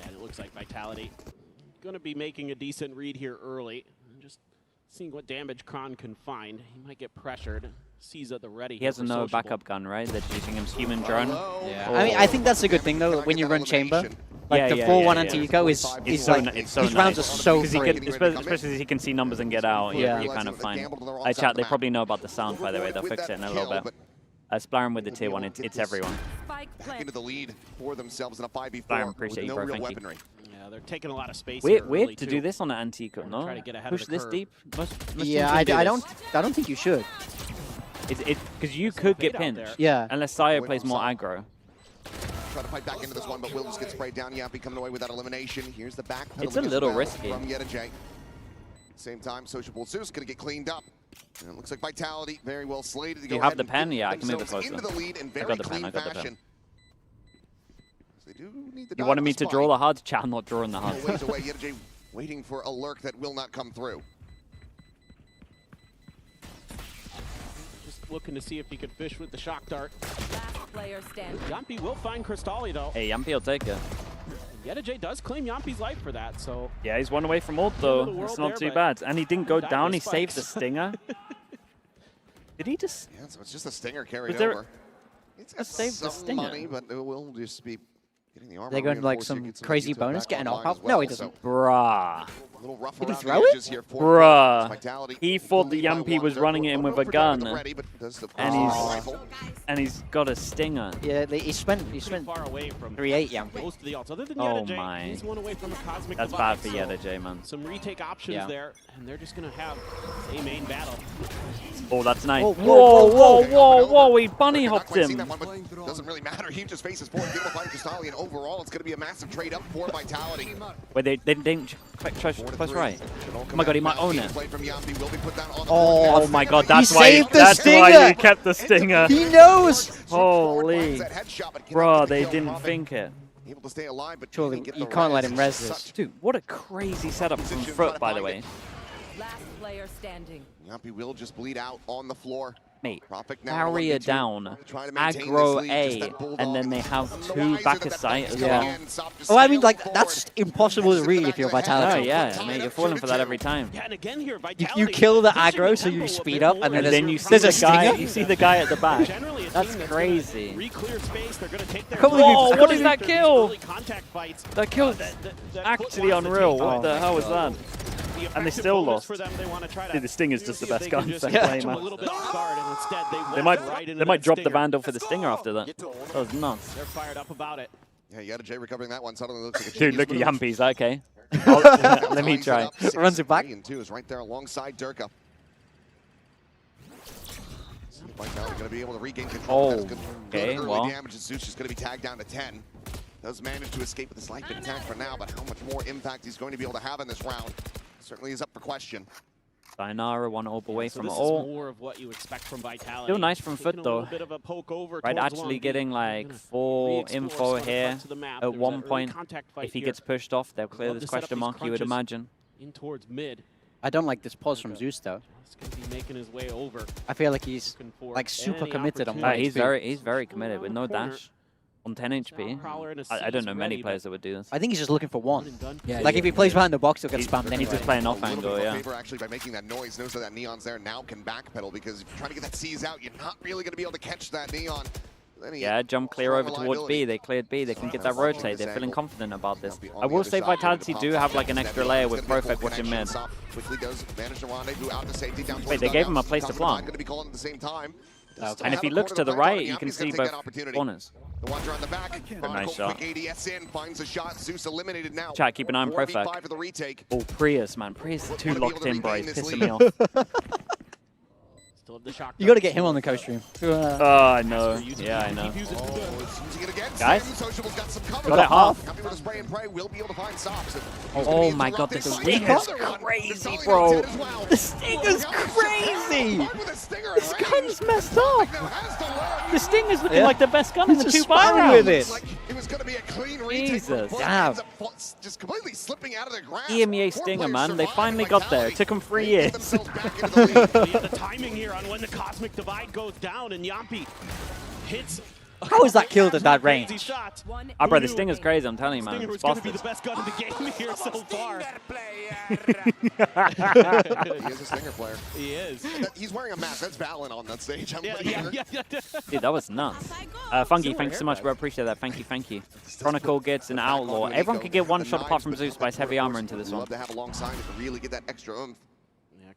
And it looks like Vitality going to be making a decent read here early. Just seeing what damage Kron can find. He might get pressured. Sees at the ready. He has no backup gun, right? They're using him human drone. Yeah. I mean, I think that's a good thing though. When you run chamber, like the 4-1 anti-eco is like it's so these nice. rounds are so free. Especially as he can see numbers and get out. Yeah. You're kind of fine. Chat. They probably know about the sound, by the way. They'll fix it in a little bit. Splarum with the tier 1. It's everyone. Back into the lead for themselves in a 5v4 Splarum, appreciate with you, no bro. real Thank weaponry. Yeah, they're taking a lot of space. Weird to do this on the anti-eco, no? Try to get ahead Push of the this curve. deep. Yeah, I don't think you should. Because you could get pinched. Yeah. Unless Saya plays more aggro. Try to fight back into this one, but will just get sprayed down. Yappy coming away with that elimination. Here's the back pedal. It's a little risky. From YetaJ. Same time, Sociable Zeus going to get cleaned up. And it looks like Vitality very well slated to go You ahead have the and pen? get Yeah, I can move it themselves closer. into the lead in I very got the pen, clean I got the pen. fashion. They do need the You wanted me to draw the spike. HUD? Chat, I'm not drawing the HUD. Ways away, YetaJ waiting for a lurk that will not come through. Just looking to see if he could fish with the shock dart. Last player standing. Yampi will find Crystalli though. Hey, Yampi will take it. YetaJ does claim Yampi's life for that, so. Yeah, he's one away from ult though. It's not too bad. And he didn't go down, he saved the stinger. Did he just... Yeah, so it's just a stinger carried there- over. It's got saved the some stinger. money, but it will just be getting the armor. They're going to like reinforced. some crazy detail bonus, back get an online off. as well, No, he so doesn't. Bruh. a little rough Did he around throw the it? edges here for Bruh. Vitality. He thought the Lead by Yampi one. was running it in with a gun. Ready, but does the And he's got a stinger. Yeah, he spent far away from 3-8 Yampi. most of the ults. Other than Oh YetaJ, my. he's one away from a cosmic That's divide, bad for so YetaJ, man. Some retake options Yeah. there, and they're just gonna have a main battle. Oh, that's nice. Oh, Whoa, he bunny Not hopped quite seen him. that one, but doesn't really matter. He just faces forward. People find Crystalli, and overall, it's going to be a massive trade up for Vitality. Wait, they didn't close right. Oh my god, he might own it. Play from Yampi will be put down on the Oh my god, that's He why saved the that's why stinger. he kept the stinger. He knows. Holy. Bro, they didn't think it. Able to stay alive, but Surely didn't get you the can't let res. him res this. Dude, what a crazy setup from FUT, by the way. Last player standing. Yampi will just bleed out on the floor. Mate, Profit now barrier 1v2. down, Trying to maintain aggro this lead, just A, that bulldog. and then they have The two wiser back that of sight as is well. coming in, Sop just Oh, I mean, sailed like, forward. that's impossible to read if you're Oh, Vitality. yeah, mate, you're falling for that every time. Yeah, and again here, You Vitality kill the pushing aggro, so tempo you a speed bit up, more. and And then then you see there's a the guy, stinger. you see the guy at the back. Generally, a That's team that's crazy. gonna re-clear space. They're going to take their can't believe Whoa, you- what is that kill? early contact fights. That kill is actually unreal. What the hell was that? The And they effective still bonus lost. for them, they want to try to Dude, the Stinger's see just the if best they gun can just to catch play, them a man. little bit off guard, and instead They walk right into might that drop the stinger. Vandal for the Stinger after that. That was nuts. They're fired up about it. Yeah, YetaJ recovering that one. Suddenly looks like a Dude, look at genius move. Yampi's. Okay. Let me Lines try. up, 6, Runs it back. 3, and 2 is right there alongside Durka. Vitality going to be able to regain control. Oh, That's good okay, early well. damage. And Zeus is going to be tagged down to 10. Does manage to escape with his life intact for now, but how much more impact he's going to be able to have in this round certainly is up for question. Sayonara, one ult away So from this all. is more of what you expect from Vitality. Still nice from Taking FUT a though. little bit of a poke over Right, towards actually long getting B. like Gonna 4 re-explore info some of the here. parts of the map. At There was one that early point, contact fight if he here. gets pushed off, they'll clear Love this to set up question these mark, you would crunches imagine. in towards mid. I don't like this pause from Zeus though. He's going to be making his way over. I feel like he's Looking for like super any committed on opportunity. one He's HP. very committed with no Corner. dash on 10 HP. Prowler and a I don't C's know many ready, players that would do this. I think he's just looking for one. and done. Yeah, like if he plays behind the box, he'll get spammed He's anyway. just playing off A little angle, bit of a yeah. favor actually by making that noise. Knows that Neon's there now, can backpedal because if you're trying to get that C's out, you're not really going to be able to catch that Neon. Then he Yeah, jump clear strong over towards reliability. B. They cleared B. They can get that rotate. They're feeling confident about this. On I the will other say side, able to Vitality pump do have like an that extra Neon layer is with gonna be a Perfect full watching connection. mid. Sop quickly does manage to rendezvous out to safety down Wait, towards they gave him a dugouts. place to Top of the line plant. Going to be calling at the same time. And if he looks to the right, you can see both corners. The Watcher on the back. nice shot. Quick ADS in, finds a shot. Zeus eliminated now. Chat, keep an eye on 4v5 Perfect. for the retake. Oh, Prius, man. Prius is too Wanna be able locked to in, bro. regain He's this pissing lead. me off. Still have the shock. You got to get him on the co-stream. Oh, I know. Yeah, I know. Guys, got it half. Oh my god, the Stinger's crazy, bro. The Stinger's crazy. This gun's messed up. The Stinger's looking like the best gun in the 2 rounds. With it. It was going to be a clean retake. Jesus. Damn. Just completely slipping out of the ground. EMEA Stinger, man. They finally got there. It took them 3 years. We have the timing here on when the Cosmic Divide goes down, and Yampi hits. How is that killed at that range? Oh, bro, the Stinger's crazy, I'm telling you, man. Stinger It's was going to be bosses. the best gun in the game here so far. He is a Stinger player. He is. He's wearing a mask. That's Valen on that stage. Dude, that was nuts. Funky, thanks so much, bro. Appreciate that. Thank you, thank you. Chronicle gets an Outlaw. Everyone could get one shot apart from Zeus, but it's heavy armor into this one. Love to have alongside it to really get that extra oomph.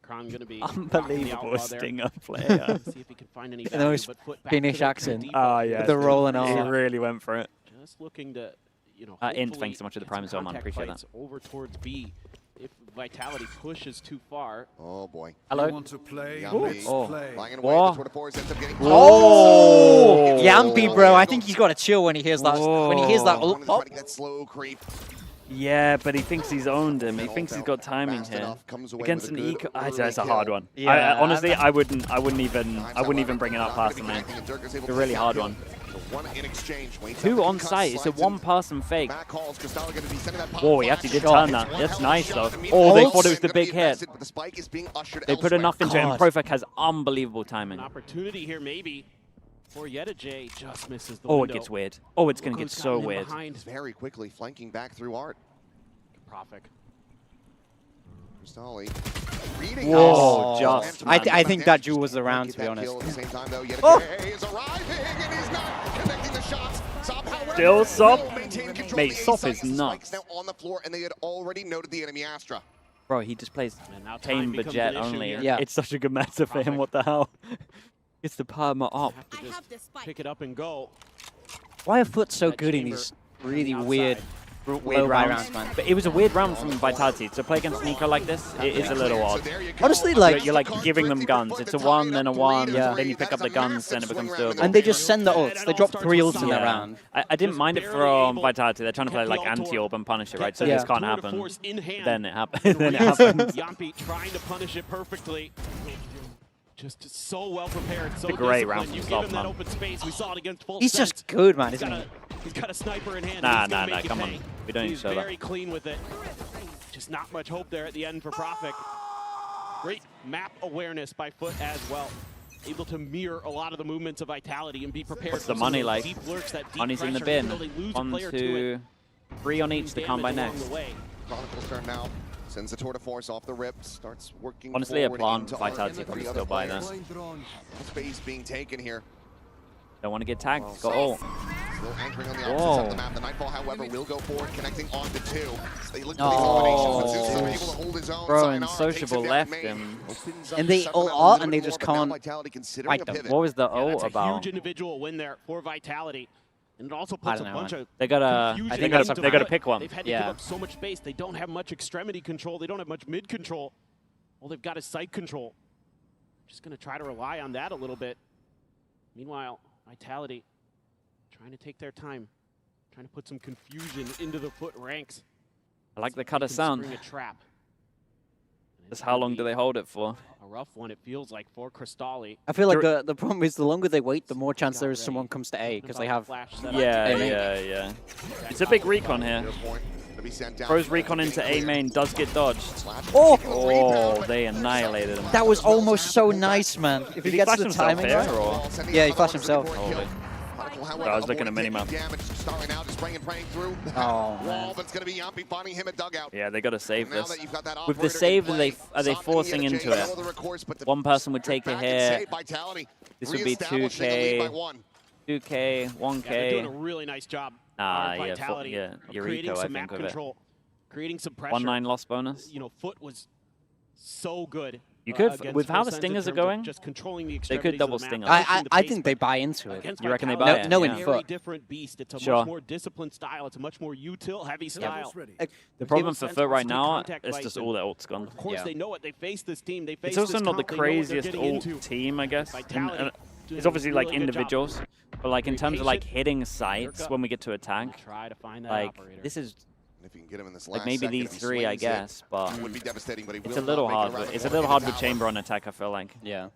Kron gonna be unbelievable Stinger player. See if he can find any The most Finnish accent. Oh, yeah. With the roll and all. He really went for it. Just looking to, you know, Int, thanks so much for the Prime as well, man. Appreciate that. Over towards B. If Vitality pushes too far. Oh boy. Hello. Want to play? Oh. Oh. Yampi, bro. I think he's got to chill when he hears that. When he hears that. Oh. That slow creep. Yeah, but he thinks he's owned him. He thinks he's got timing here. Against an eco, that's a hard one. Yeah, honestly, I wouldn't even bring it up personally. It's a really hard one. 2 on site. It's a 1-person fake. Whoa, he actually did turn that. That's nice though. Oh, they thought it was the big hit. They put enough into it, and Profec has unbelievable timing. An opportunity here, maybe. For Yettage just misses the window. window. It gets weird. Oh, it's going to get so weird. Very quickly flanking back through Art. Profec. Cristali. Whoa, just. I think that duel was the round, to be honest. Still Sop. Mate, Sop is nuts. Now on the floor, and they had already noted the enemy Astra. Bro, he just plays Chamber Jet only. Yeah. It's such a good meta for him. What the hell? It's the perma up. Pick it up and go. Why are FUT so good in these really weird rounds, man? But it was a weird round from Vitality. To play against Nico like this, it is a little odd. Honestly, like you're like giving them guns. It's a 1, then a 1. Yeah. Then you pick up the guns, then it becomes doable. And they just send the ults. They drop 3 ults in that round. I didn't mind it from Vitality. They're trying to play like anti-orb and punish it, right? So this can't happen. Then it happens. Then it happens. Yampi trying to punish it perfectly. Just so well prepared. So it's a great round from you Sop, give him that man. open space. We saw it against full He's just good, man, isn't he? He's got a sniper in hand. Nah, come on. We don't need He's to show that. very clean with it. Just not much hope there at the end for Profec. Great map awareness by FUT as well. Able to mirror a lot of the movements of Vitality and be prepared. What's the money like? Deep lurks, that deep Money's in the pressure bin. until they lose a 1, player to 2, 3 on each to come by damage along next. the way. Chronicle's turn now. Sends the tour de force off the rip. Starts working. Honestly, a forward plan into Vitality Art. probably The still other buy that. players. Space being taken here. Don't want to get tagged. Got ult. Still anchoring on the opposite side of the map. The Nightfall, however, will go forward, connecting on to 2. They look for these eliminations, but Zeus is able to hold his own. Bro, and Sociable left him. And they all are, and they just can't fight them. What was the Yeah, ult that's a about? huge individual win there for Vitality. And it also puts a bunch of They gotta. confusion I think into they gotta FUT. pick one. They've had to give up so much space. They don't have much extremity control. They don't have much mid control. All they've got is site control. Just gonna try to rely on that a little bit. Meanwhile, Vitality trying to take their time, trying to put some confusion into the FUT ranks. I like the cutter sound. Spring a trap. Just how long do they hold it for? A rough one, it feels like, for Cristali. I feel like the problem is the longer they wait, the more chance there is someone comes to A, because they have... Yeah. It's a big recon here. Throws recon into A main, does get dodged. Oh, they annihilated him. That was almost so nice, man. If he gets flash the himself timing here, right. or? Yeah, he flashed himself. Holy. I was looking at minimap. Oh, man. But it's going to be Yampi finding him a dugout. Yeah, they got to save Now this. that you've got that With the operator save, in are they play, forcing Sop and into Yettage it? the recourse, but the One person would take a back and hit. save Vitality. This would be Reestablishing the lead by 2K, one. 2K, 1K. Yeah, they're doing a really nice job. Vitality Eureka, creating I some think, map of it. control, creating some pressure. 1-9 loss bonus. You know, FUT was so good You could, with how the stingers are going, they could double stinger. I think they buy into it. You reckon they buy it? No, yeah. in FUT. Different beast. It's a Sure. much more disciplined style. It's a much more util heavy style. The problem for FUT right now is just all their ult's gone. Of course, they know it. They face this team. They face It's also this not the comp. They know what they're craziest getting ult into. team, I guess. Vitality It's obviously like really good job. individuals, but like in terms of like patient. hitting sites when we get to attack, Try to find that like operator. this is If you can get him in this like last maybe second, these if he three, I swings it, guess, but it would be devastating, but he it's will a not little make it hard. around the It's a corner little with hard the with tower. chamber on attack. I feel like. Yeah.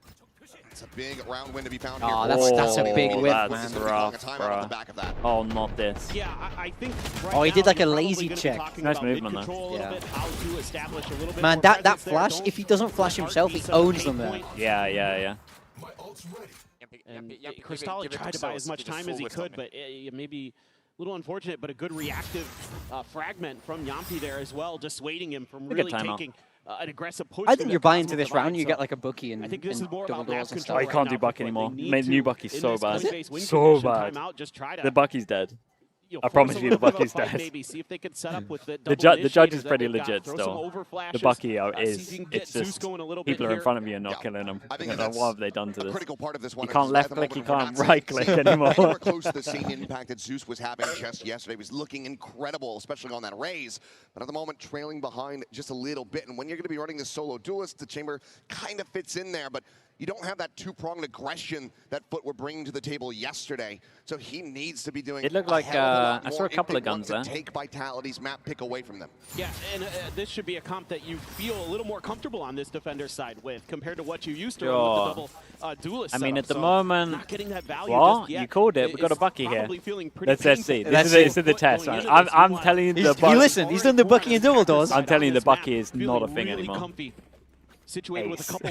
It's a big round win to be found Oh, here. that's a big whip, That's man. rough, Time out on the bro. back of that. Oh, not this. Yeah, I think right Oh, he did now like a you're probably lazy gonna be check. talking Nice about movement, though. mid-control a little Yeah. bit, how to establish a little bit Man, more that presence there. flash, Don't if he doesn't flash let himself, he heartbeat set the owns pain them there. point. Yeah. And Cristalli tried to buy as much time as he could, but maybe a little unfortunate, but a good reactive fragment from Yampi there as well, dissuading him from really taking an aggressive push. I think you're buying into this round. You get like a Bucky and, I think this is more double about map doors and control. Oh, stuff. you can't do Bucky anymore. New Bucky's so bad. So bad. The Bucky's dead. I promise you, the Bucky's dead. Maybe see if they could set up with The judge is pretty legit still. The Bucky is. It's just people are in front of you and not killing them. What have they done to this? Critical part of this one. You can't left click, you can't right click Anywhere anymore. close to the same impact that Zeus was having just yesterday. He was looking incredible, especially on that raise. But at the moment, trailing behind just a little bit. And when you're going to be running this solo duelist, the chamber kind of fits in there. But you don't have that two-pronged aggression that FUT were bringing to the table yesterday. So he needs to be doing. It looked like I saw a couple of guns there. Take Vitality's map pick away from them. Yeah, and this should be a comp that you feel a little more comfortable on this defender side with compared to what you used to run with the double duelist. I mean, setup. at the So moment, not getting that value what? just yet You called it. We've got a Bucky here. probably feeling pretty Let's see. painful. This is the test. Right? I'm telling you, the Bucky. Listen, he's done the Bucky and double doors. I'm telling you, the Bucky is not a thing really anymore. comfy, situated with a couple.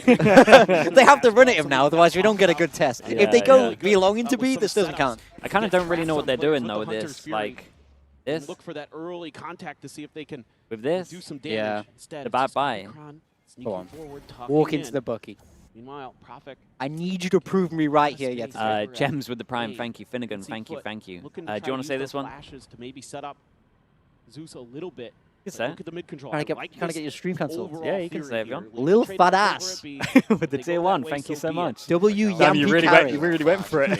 They have to run at him now, otherwise we don't get a good test. If they go belong into B, this doesn't count. I kind of don't really know what they're doing though with this. Like this. Look for that early contact to see if they can with this. do some damage. Yeah. Instead, The bad buy. Go on. Forward, Walk into the Bucky. Meanwhile, Profik. I need you to prove me right here, yet. Gems with the prime. Thank you, Finnegan. Thank you. Do you want to say this one? Flashes to maybe set up Zeus a little bit. Say Look at the mid control. Trying to get your stream cancelled. Yeah, you can say it, John. Lil fat ass. With the tier 1, thank you so much. W Damn, you Yampi really went for it.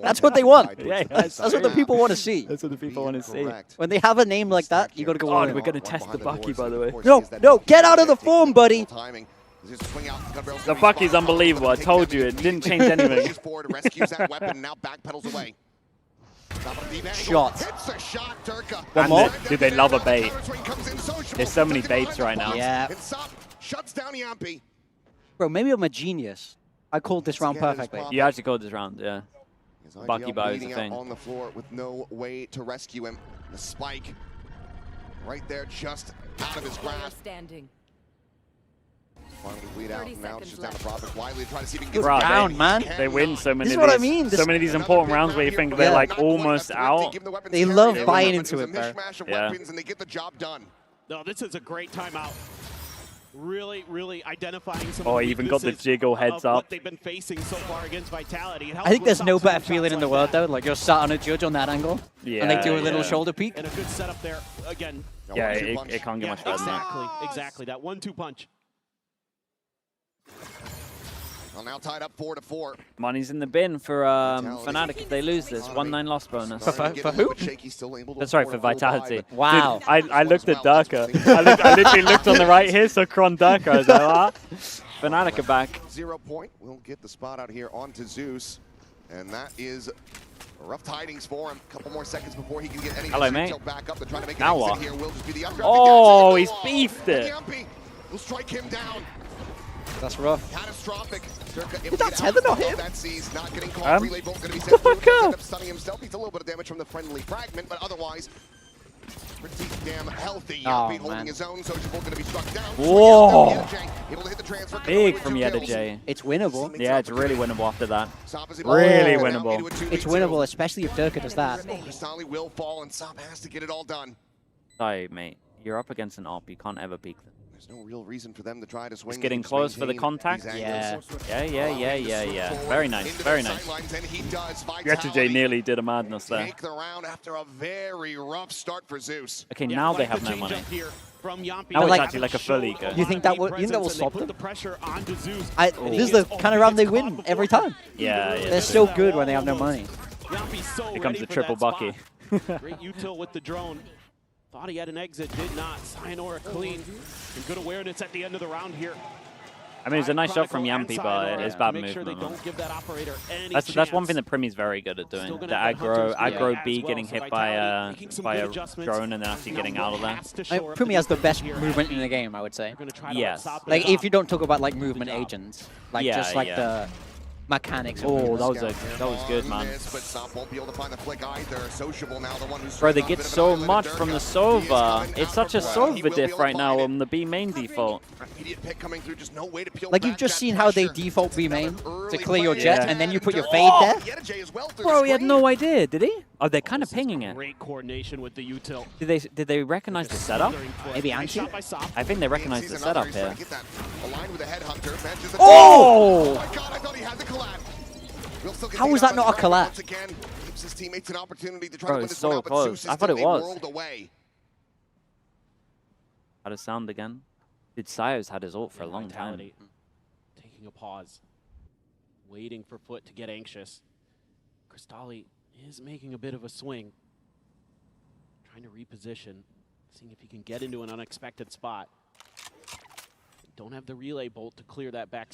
That's what they want. Yeah, That's what the people want to see. That's what the people want to see. When they have a name like that, you got to go on. We're going to test the Bucky, by the way. No, get out of the form, buddy. The Bucky's unbelievable. I told you, it didn't change anything. Shot. One more. Dude, they love a bait. There's so many baits right now. Yeah. Shuts down Yampi. Bro, maybe I'm a genius. I called this round perfectly. You actually called this round, yeah. Bucky bow is the bleeding thing. out on the floor with no way to rescue him. The spike right there, just out of his grasp. Standing. Finally bleed out. Now it's just down to Profik. Wiley trying to see if he can get Bro, round, man. They win so many This is of what I these. mean. So many of these important rounds where you think they're like almost out. They love buying into it, bro. Yeah. And they get the job done. No, this is a great timeout. Really identifying some. Oh, he even got the jiggle heads up. What they've been facing so far against Vitality. I think there's no better feeling in the world, though. Like you're sat on a judge on that angle, and they do a little shoulder peek. And a good setup there again. Yeah, it can't get much better than that. Exactly. That 1-2 punch. Well, now tied up 4-4. Money's in the bin for Fnatic if they lose this. 1-9 loss bonus. For who? Sorry, for Vitality. Wow. Dude, I looked at Durka. I literally looked on the right here, so Kron Durka. I was like, ah. Fnatic are back. 0 point. We'll get the spot out here onto Zeus. And that is rough tidings for him. Couple more seconds before he can get any back up. They're trying to make now an what? here. Will just be the Oh, he's beefed it. We'll strike him down. That's rough. Catastrophic. Did that tether not hit him? That sees not getting caught. Relay bolt going to be sent through. End up stunning himself. He's a little bit of damage from the friendly fragment, but otherwise pretty damn healthy. Yampi holding his own. Social Bolt going to be struck down. Whoa. Able to hit the transfer. Big from Yedajay. It's winnable. Yeah, it's really winnable after that. Really winnable. It's winnable, especially if Durka does that. Cristalli will fall, and Sop has to get it all done. Sorry, mate. You're up against an AWP. You can't ever peek them. There's no real reason for them to try to swing. It's getting close for the contact. Yeah. Very nice. Very nice. Yedajay nearly did a madness there. Take the round after a very rough start for Zeus. Okay, now they have no money. from Yampi. Now it's actually like a full eco. You think that will stop them? The pressure onto Zeus. This is the kind of round they win every time. Yeah, yeah. They're so good when they have no money. Here comes the triple bucky. Great util with the drone. Thought he had an exit, did not. Sayonara clean. And good awareness at the end of the round here. I mean, it's a nice shot from Yampi, but it's bad movement. That's one thing that Primy's very good at doing. The aggro B getting hit by a drone and then actually getting out of there. Primy has the best movement in the game, I would say. Yes. Like, if you don't talk about, like, movement agents. Like, just like the mechanics. Oh, that was good, man. Bro, they get so much from the Sova. It's such a Sova diff right now on the B main default. Like, you've just seen how they default B main to clear your jet, and then you put your fade there. Bro, he had no idea, did he? Oh, they're kind of pinging it. Great coordination with the util. Did they recognize the setup? Maybe anti? I think they recognize the setup here. Oh! How was that not a collapse? Bro, it's so close. I thought it was. Had a sound again. Dude, Sayo's had his ult for a long time. Taking a pause. Waiting for Foot to get anxious. Cristalli is making a bit of a swing. Trying to reposition. Seeing if he can get into an unexpected spot. Don't have the relay bolt to clear that back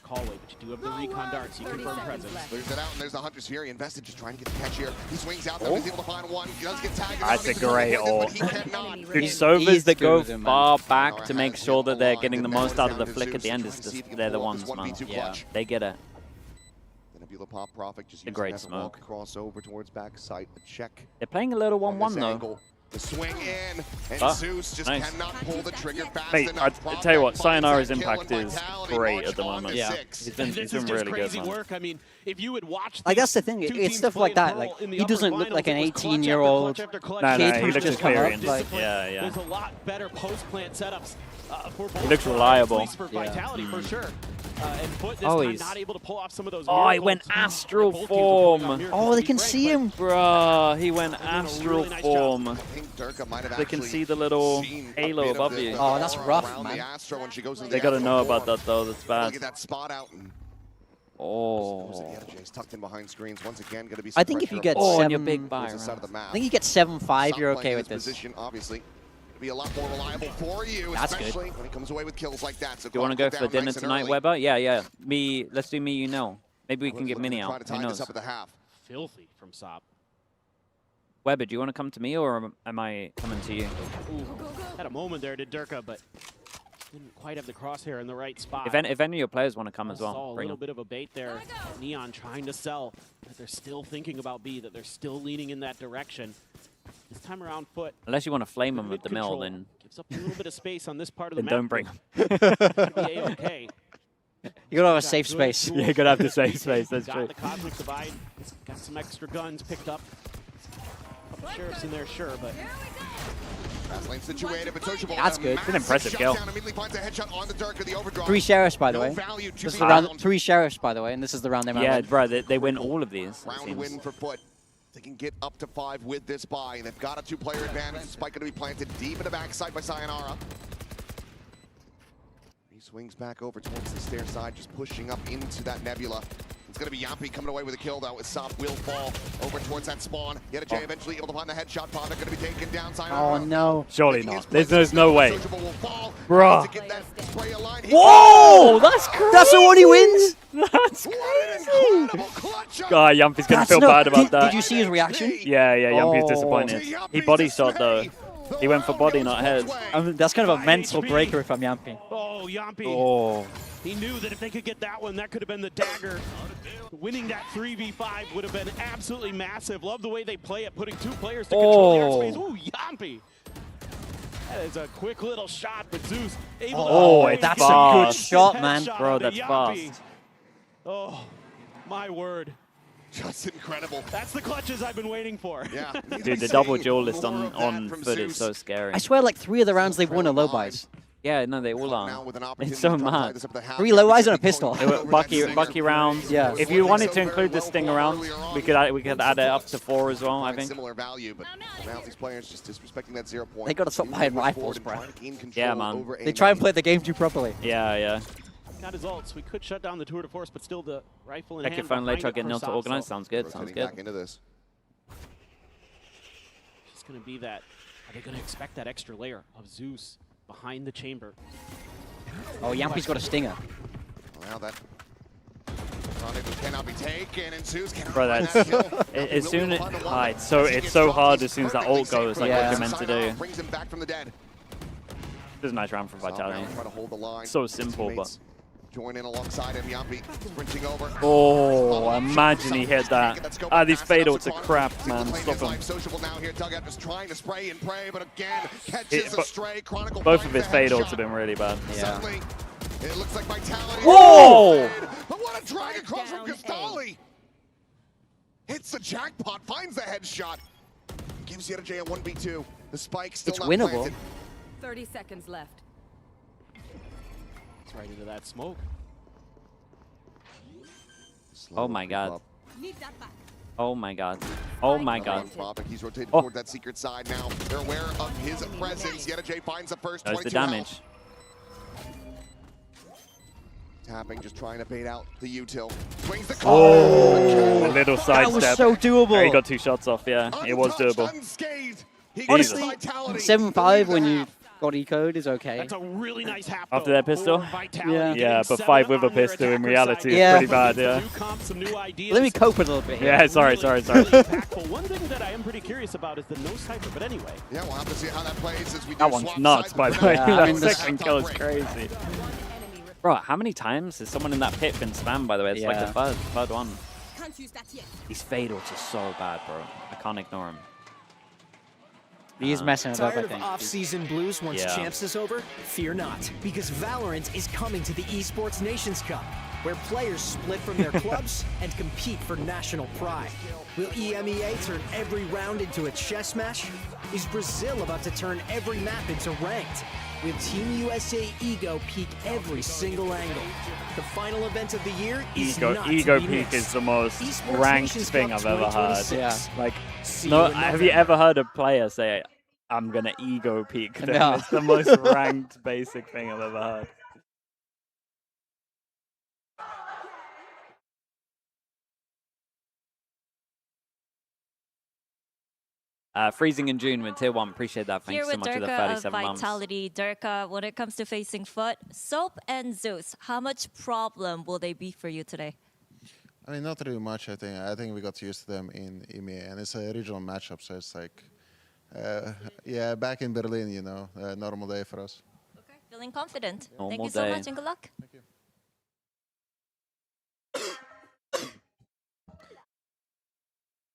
hallway, but you do have the recon darts. You confirm presence. There's it out, and there's the Hunter's Fury. Invested just trying to get the catch here. He swings out there, he's able to find one. He does get tagged. That's a great ult. Dude, Sovas that go far back to make sure that they're getting the most out of the flick at the end, is just, they're the ones, man. Yeah, they get it. Pop Profit just a great smoke. Cross over towards backside. Check. They're playing a little 1-1 though. The swing in, and Zeus just cannot pull the trigger fast enough. I tell you what, Sayonara's impact is great at the moment. Yeah, he's been really good, man. Work. I mean, if you would watch like, that's the thing, it's stuff like that. Like, he doesn't look like an 18-year-old kid he looks experienced. Like, yeah. There's a lot better post-plant setups for both. He looks reliable. For Vitality, for sure. And Foot this time not able to pull off some of those. Oh, he went astral form. Oh, they can see him. Bruh, he went astral form. They can see the little halo above you. Oh, that's rough, man. They gotta know about that though. That's bad. Get that spot out. Oh. Tucked in behind screens once again. Going to be. I think if you get your big buy, I think you get 7-5, you're okay with this. Obviously. Be a lot more reliable for you, especially when he comes away with kills like that. So do you want to go for dinner tonight, Weber? Yeah. Let's do me, you know. Maybe we can get Mini out. Who knows? Filthy from Sop. Weber, do you want to come to me or am I coming to you? Ooh, had a moment there, did Durka, but didn't quite have the crosshair in the right spot. If any of your players want to come as well, saw a little bit of a bait there. Neon trying to sell that they're still thinking about B, that they're still leaning in that direction. This time around, Foot. Unless you want to flame them with the mill, then gives up a little bit of space on this part of the map. Don't bring them. Okay. You gotta have a safe space. Yeah, you gotta have the safe space. That's true. Got the Cosmic Divide. Got some extra guns picked up. Sheriff's in there, sure, but. That's good. It's an impressive kill. 3 sheriffs, by the way. This is the round, 3 sheriffs, by the way, and this is the round they win. Yeah, bro, they win all of these. Round win for Foot. They can get up to 5 with this buy, and they've got a 2-player advantage. The spike going to be planted deep in the backside by Sayonara. He swings back over towards the stair side, just pushing up into that nebula. It's going to be Yampi coming away with a kill, though, as Sop will fall over towards that spawn. YetaJ eventually able to find the headshot pod. They're going to be taken down. Sayonara. Oh, no. Surely not. There's no way. Bruh. Whoa! That's crazy! That's the one he wins? That's crazy! God, Yampi's going to feel bad about that. Did you see his reaction? Yeah, Yampi's disappointed. He body shot, though. He went for body, not head. That's kind of a mental breaker if I'm Yampi. Oh, Yampi. Oh. He knew that if they could get that one, that could have been the dagger. Winning that 3v5 would have been absolutely massive. Love the way they play it, putting 2 players to control the airspace. Ooh, Yampi. That is a quick little shot, but Zeus able to that's a good shot, man. Bro, that's fast. Oh, my word. Just incredible. That's the clutches I've been waiting for. Yeah. Dude, the double duelist on foot is so scary. I swear, like 3 of the rounds they've won are low buys. Yeah, no, they all are. It's so mad. 3 low eyes and a pistol. Bucky rounds. Yeah. If you wanted to include the stinger rounds, we could add it up to 4 as well, I think. Similar value, but now these players just disrespecting that 0 point. They got to stop buying rifles, bro. Yeah, man. They try and play the game too properly. Yeah, yeah. Got his ults. We could shut down the tour de force, but still the rifle in Check hand. your phone later, get for nil to Sop, organize. so Sounds good, sounds good. Back into this. It's going to be that. Are they going to expect that extra layer of Zeus behind the chamber? Oh, Yampy's got a stinger. Well, that cannot be taken, and Zeus cannot. Bro, that's as soon as it's so hard as soon as that ult goes, like what you're meant to do. Brings him back from the dead. This is a nice round for Vitality. Try to hold the line. So simple, but. Join in alongside him, Yampy sprinting over. Oh, imagine he hit that. Ah, these fade ults are crap, man. Stop him. Sociable now here. Dugout just trying to spray and pray, but again catches a stray. Chronicle both of his fade ults have been really bad. Yeah. Suddenly, it looks like Vitality. Whoa! What a drag across from Castali. Hits the jackpot, finds the headshot. Gives YetaJ a 1v2. The spike still not winnable. planted. 30 seconds left. It's right into that smoke. Oh my god. Oh my god. Oh my god. He's rotated toward that secret side now. They're aware of his presence. YetaJ finds the first. That's the damage. Tapping, just trying to bait out the util. Swings the a little sidestep. That was so doable. He got 2 shots off, yeah. It was doable. Honestly, 7-5 when you got E-code is okay. That's a really nice half after that pistol? Yeah, but 5 with a pistol in reality is pretty bad, yeah. Let me cope a little bit here. Yeah, sorry. One thing that I am pretty curious about is the no cipher, but anyway. Yeah, we'll have to see how that plays as we do that one's nuts, by the way. Yeah, That second kill is crazy. Bro, how many times has someone in that pit been spammed, by the way? It's like the third one. These fade ults are so bad, bro. I can't ignore him. He is messing it up, I Tired think. of off-season blues once Champs is over? Fear not, because Valorant is coming to the Esports Nations Cup, where players split from their clubs and compete for national pride. Will EMEA turn every round into a chess match? Is Brazil about to turn every map into ranked? Will Team USA Ego peak every single angle? The final event of the year is Ego peak is the most ranked thing I've ever heard. Yeah. Like, have you ever heard a player say, I'm gonna ego peak them? No. It's the most ranked basic thing I've ever heard. Freezing in June with tier 1. Appreciate that. Thank you so much for the 37 months. Vitality, Durka, when it comes to facing FUT, Soap and Zeus, how much problem will they be for you today? I mean, not really much, I think. I think we got used to them in EMEA, and it's a regional matchup, so it's like, yeah, back in Berlin, you know, normal day for us. Okay, feeling confident. Normal Thank you so day. much and good luck. Thank you.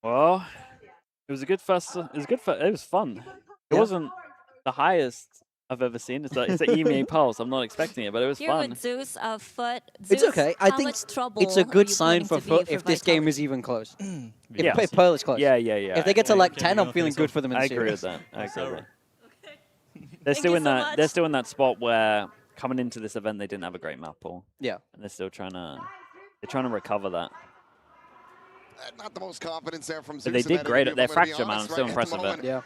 Well, it was a good first. It was fun. It wasn't the highest I've ever seen. It's an EMEA pulse. I'm not expecting it, but it was Here fun. with Zeus, FUT. Zeus, It's okay. I think much trouble it's a good are you sign planning for to be FUT if this game Vitality? is even close. Yeah. If Pearl is close. Yeah. If they get to like 10, I'm feeling good for them in the I agree with series. that. I agree with that. They're Thank still you in so that. much. They're still in that spot where coming into this event they didn't have a great map pool. Yeah. And they're still trying to. They're trying to recover that. Not the most confidence there from Zeus. But they did great at their fracture, man. I'm still impressed with it. Yeah.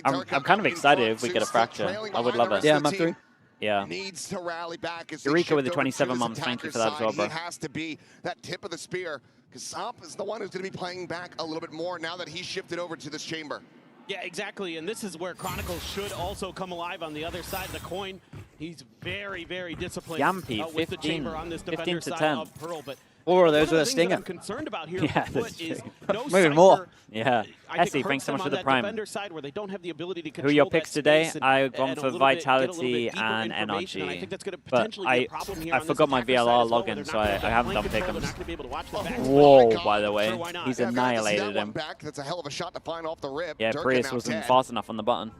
I'm kind of excited if we get a fracture. I would love it. Yeah, map 3. Yeah. Needs to rally back as Eureka with the 27 months. Thank you for that as well, bro. He has to be that tip of the spear because Sop is the one who's going to be playing back a little bit more now that he's shifted over to this chamber. Yeah, exactly, and this is where Chronicles should also come alive on the other side of the coin. He's very, very disciplined Yampy, with the chamber on this 15 defender to side 10. of Pearl, but 4 of those one with a the things that stinger. I'm concerned about here Yeah, for that's FUT is true. no Maybe Cypher, Yeah. I think Essie, hurts thanks so them much for on the that prime. defender side where they don't have the ability to Who are control your that picks today? space I've gone and for a little bit- Vitality get a little bit and deeper information, and I think that's NRG. gonna But potentially be a problem here I on this forgot my attacker side VLR as well, where login, they're so not gonna I have that haven't done flank control, they're pick'ems. not gonna be able to watch the back. Whoa, by the way. Sure, why not? He's Yeah, glad to see annihilated that one him. back. That's a hell of a shot to find off the rip. Yeah, Durka Prius now wasn't dead. fast enough on the button.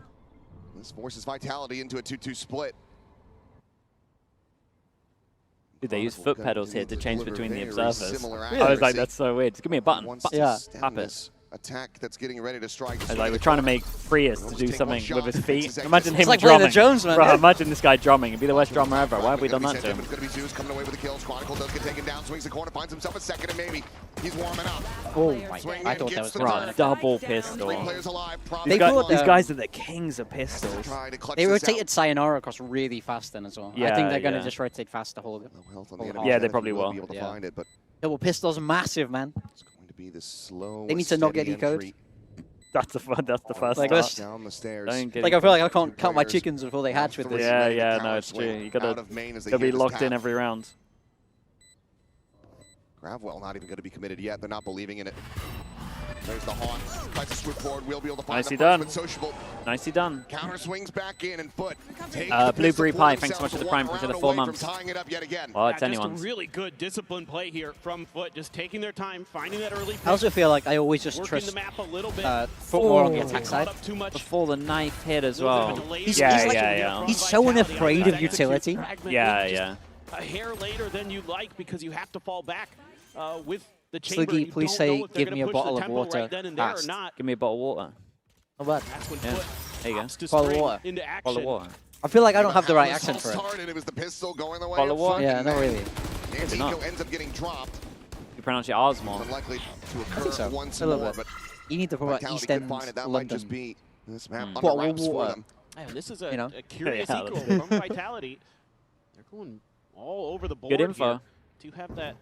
This forces Vitality into a 2-2 split. Dude, they use foot pedals here to change between the observers. similar I was like, accuracy. that's so weird. Just give me a button. Wants to Yeah, stem tap it. this attack that's getting ready to strike. It's like we're trying to make Freas to do something with his feet. Imagine him like drumming. playing the Jones, man. Bro, imagine this guy drumming. It'd be the worst drummer ever. Why have we done that to him? It's going to be Zeus coming away with the kills. Chronicle does get taken down, swings the corner, finds himself a second, and maybe he's warming up. Oh my god, I thought that was wrong. Double pistol. These guys are the kings of pistols. They rotated Sayonara across really fast then as well. Yeah, I think they're going to just rotate fast the whole. Yeah, they probably will. Double pistol's massive, man. It's going to be the slow. They need to not get ecoed. That's the first like start. Down the stairs. Like I feel like I can't count my chickens before they hatch with this. Yeah, no, it's true. You gotta be locked in every round. Gravwell not even going to be committed yet. They're not believing in it. There's the haunt. Tries to swoop forward. We'll be able to find Nicely the done. first, but Sociable. Nicely done. Counter swings back in and Foot. Blueberry Pie, thanks so much for the prime for the 4 months. Tying it up yet again. Well, it's Just anyone's. a really good disciplined play here from Foot, just taking their time, finding that early pick, I also feel like I always just trust the map a little bit. Foot more on the attack side. Before the knife hit as well. He's so unafraid of utility. Yeah. A hair later than you like because you have to fall back with the chamber. Sliggy, please say, give me a bottle of water. Right then and there or not. Give me a bottle of water. How about? That's when Yeah. Foot There you go. opts to Bottle of spring water. into action. Bottle of water. I feel like I don't have the right accent for it. It was the pistol going the way Bottle of water? Yeah, not really. Nantico ends up getting dropped. You pronounce your R's more. Unlikely to I occur think so. once A little more, bit. but You need to promote Vitality East could End, find it. That might London. just be this map under Bottle of wraps for water. them. Man, this is a, You know? a curious Yeah. eco from Vitality. They're going all over the board. Good info. Here to have that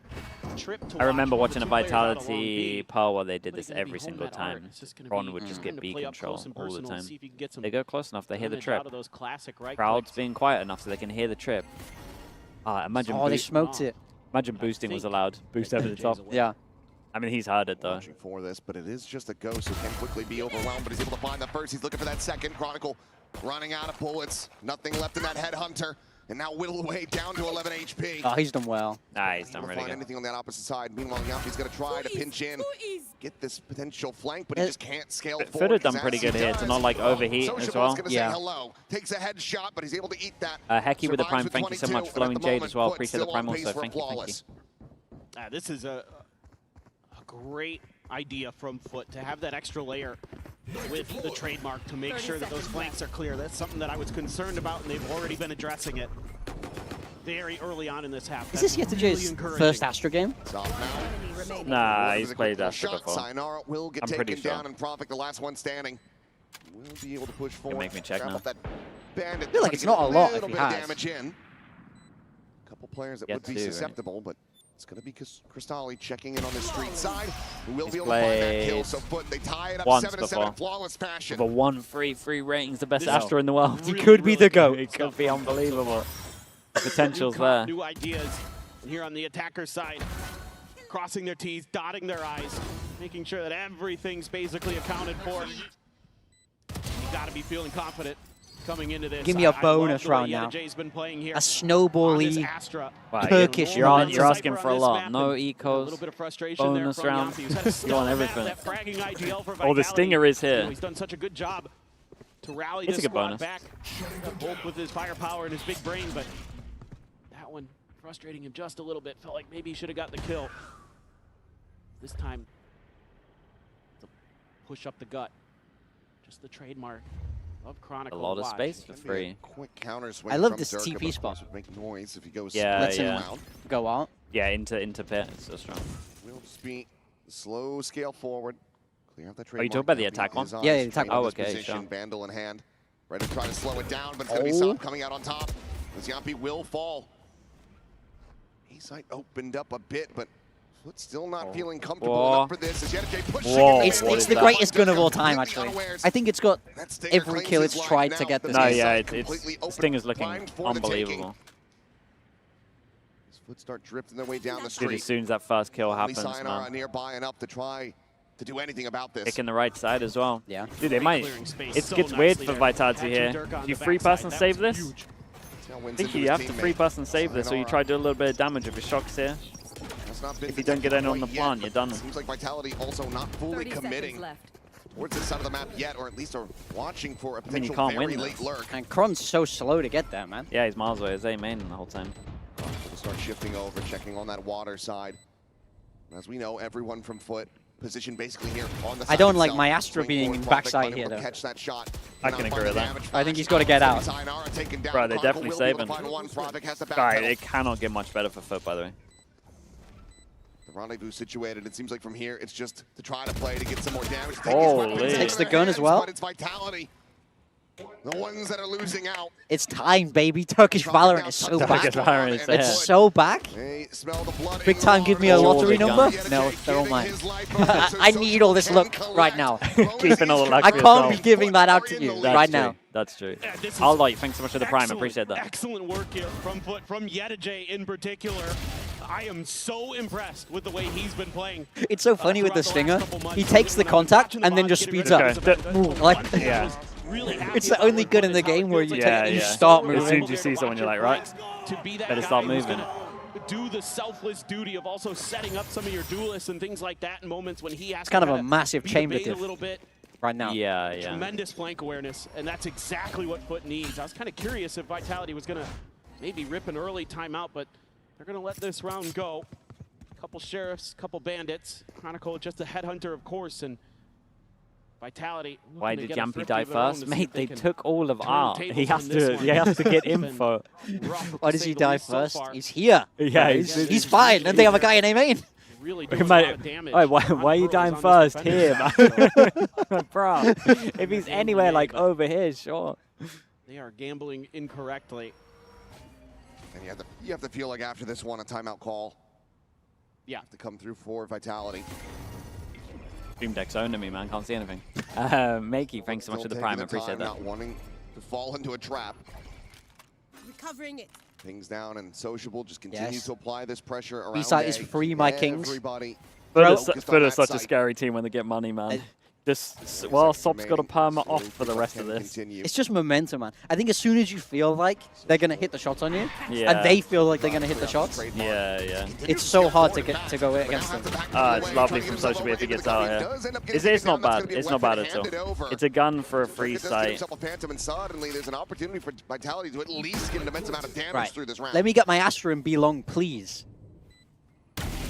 trip to I remember watch watching a the two players out along Vitality B. Pearl where they did this Somebody gonna every be single holding that art. time. It's just gonna Ron be would just trying get to B play up control close and all the personal and time. see if you can get some They go close enough, they hear the damage trip. out of those classic right Crowd's clicks. being quiet enough so they can hear the trip. Imagine Oh, they smoked it. Imagine boosting was allowed. Boost over the top. Yeah. I mean, he's heard it though. Watching for this, but it is just a ghost who can quickly be overwhelmed, but he's able to find the first. He's looking for that second. Chronicle running out of bullets. Nothing left in that headhunter. And now whittle away down to 11 HP. Oh, he's done well. Nah, he's done really find good. anything on that opposite side. Meanwhile, Yampi's going to try to pinch in, get this potential flank, but he just can't scale forward. Foot have done pretty good here to not like overheat as well. Yeah. Say hello. Takes a headshot, but he's able to eat that. Hecky with the prime, thank you so much. Flowing Jade as well. Foot Appreciate the still prime on pace also. for Thank you, thank you. This is a great idea from Foot to have that extra layer with the trademark to make sure that those flanks are clear. That's something that I was concerned about, and they've already been addressing it very early on in this half. Is this Yetaje's first Astra game? Nah, he's played Astra before. Sayonara will get I'm pretty taken sure. down and Profit, the last one standing. Will be able to push forward. make me check grab now. up that bandit. I feel like Try it's to not get a lot if little he bit of has. damage in. A couple players that Yeah, would be two, right? susceptible, but it's going to be Cristali checking in on the street side. Who will He's be able to find that kill. played So Foot, they tie it up once 7-7 before. in flawless fashion. With a 1-3-3 rating's the best This is Astra in the world. He really, could be really the GOAT. good It could stuff be from unbelievable. The potential's new there. New ideas. And here on the attacker side, crossing their T's, dotting their I's, making sure that everything's basically accounted for. You got to be feeling confident coming into this. Give me a I love bonus the way round now. Yetaje's been playing here A snowball-y on this Astra. Wow, Turkish you're momentum. asking for a lot. map No and a ecos, little bit of frustration bonus there from round. Yampi, who's had a You stellar want map, everything. that fragging IGL for Oh, the Vitality. stinger is You know, here. he's done such a good job to rally It's this a good squad bonus. back. Both with his firepower and his big brain, but that one frustrating him just a little bit. Felt like maybe he should have got the kill. This time, to push up the gut. Just the trademark of Chronicle. A lot of Watch. space for free. Quick counter swing. I love from this Durka, TP but of spot. course would make noise if he goes Yeah, splitting yeah. around. Go out. Yeah, into pit. It's so strong. Will just be slow scale forward. Clear out that Oh, you talking about the attack one? Yeah, the attack one. Oh, this okay, position, sure. Vandal in hand. Ready to try to slow it down, but it's going to be Saab coming out on top. As Yampi will fall. A-side opened up a bit, but Foot still not feeling comfortable enough for this. As Yetaje pushing in the It's the greatest gun of all time, actually. I think it's got every kill it's tried to get this. No, game. yeah, Stinger's looking unbelievable. Foot start drifting their way down the Dude, street. as soon as that first kill happens, Sayonara man. nearby enough to try to do anything about this. Picking the right side as well. Yeah. Dude, they might. It gets weird for Vitality here. Do you three-person save this? I think you have to three-person save this, or you try to do a little bit of damage with your shocks here. If you don't get any on the plant, you're done. Seems like Vitality also not fully committing towards this side of the map yet, or at least are watching for a I mean, you potential can't very win late this. lurk. And Kron's so slow to get there, man. Yeah, he's miles away. He's A main the whole time. We'll start shifting over, checking on that water side. As we know, everyone from Foot position basically here on the I side don't like itself. my Astra being in backside here, though. Catch that shot. I can agree with that. I think he's got to get out. Bro, they're definitely saving. Guy, it cannot get much better for FUT, by the way. The rendezvous situated. It seems like from here, it's just to try to play to get some more damage. Holy. Takes the gun as well. But it's Vitality. The ones that are losing out. It's time, baby. Turkish Valorant is so back. It's so back. Big time, give me a lottery number? No, they're all mine. I need all this luck right now. Keeping all the luck I for can't be yourself. giving that out to you right true. now. That's true. I'll like, thanks so much for the prime. I appreciate that. Excellent work here from FUT, from Yetajay in particular. I am so impressed with the way he's been playing. It's so funny with the Stinger. He takes the contact and then just speeds up. Like, yeah. It's the only good in the game where you, you start moving. As soon as you see someone, you're like, right, better start moving. Do the selfless duty of also setting up some of your duelists and things like that in moments when he has it's kind of a massive chamber diff a little bit. Right now. Yeah. Tremendous flank awareness, and that's exactly what FUT needs. I was kind of curious if Vitality was going to maybe rip an early timeout, but they're going to let this round go. Couple sheriffs, couple bandits. Chronicle just a headhunter, of course, and Vitality. Why did Jumpy die first? Mate, they took all of art. He has to get info. Why does he die first? He's here. Yeah, he's fine. And they have a guy in A-main. Really mate, why are you dying first here, man? Bro, if he's anywhere like over here, sure. They are gambling incorrectly. And you have to feel like after this one, a timeout call. Yeah. To come through for Vitality. Stream Deck's owning me, man. Can't see anything. Makey, thanks so much for the prime. I appreciate that. Not wanting to fall into a trap. Recovering it. Things down, and Sociable just continues to apply this pressure around. B-side is free, my kings. Everybody. FUT is such a scary team when they get money, man. Just, well, Sop's got a perma off for the rest of this. It's just momentum, man. I think as soon as you feel like they're going to hit the shots on you, yeah. and they feel like they're going to hit the shots, yeah. It's so hard to go against them. It's lovely from Social if he gets out here. It's not bad. It's not bad at all. It's a gun for a free site. And suddenly there's an opportunity for Vitality to at least get an immense amount of damage through this round. Let me get my Astra and be long, please.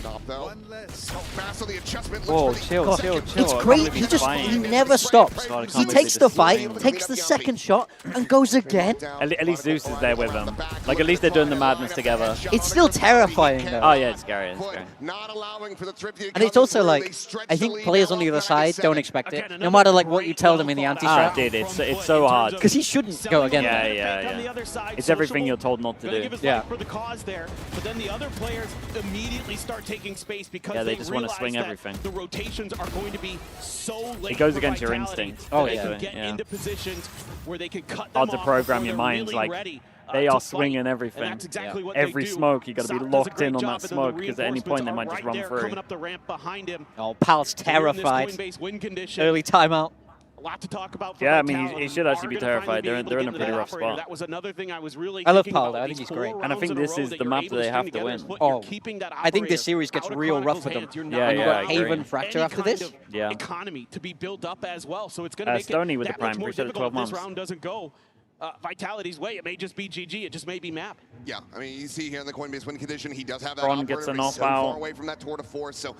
Stop though. So fast the adjustment. Whoa, chill. It's great. He never stops. He takes the fight, takes the second shot, and goes again. At least Zeus is there with him. Like, at least they're doing the madness together. It's still terrifying, though. Oh, yeah, it's scary. Not allowing for the trip to and it's also like, I think players on the other side don't expect it. No matter like what you tell them in the anti-strat. Ah, dude, it's so hard. Because he shouldn't go again. Yeah. It's everything you're told not to do. Yeah. For the cause there, but then the other players immediately start taking space because they just want to swing everything. The rotations are going to be so late. It goes against your instinct. Oh yeah. They can get into positions where they can cut them off. Hard to program your minds like they are swinging everything. Exactly every smoke, you got to be locked in on that smoke because at any point they might just run through. Coming up the ramp behind him. Oh, Pal's terrified. Early timeout. A lot to talk about. Yeah, I mean, he should actually be terrified. They're in a pretty rough spot. That was another thing I was really. I love Paul, though. I think he's great. And I think this is the map that they have to win. Oh, I think this series gets real rough for them. Yeah, you've got Haven Fracture after this. Yeah. Economy to be built up as well, so it's going to make Stoney it with the that prime much more reset at difficult 12 if months. this round doesn't go Vitality's way. It may just be GG. It just may be map. Yeah, I mean, you see here in the Coinbase win condition, he does have that Ron operator, gets an but he's so off-out. far away from that tour de force, so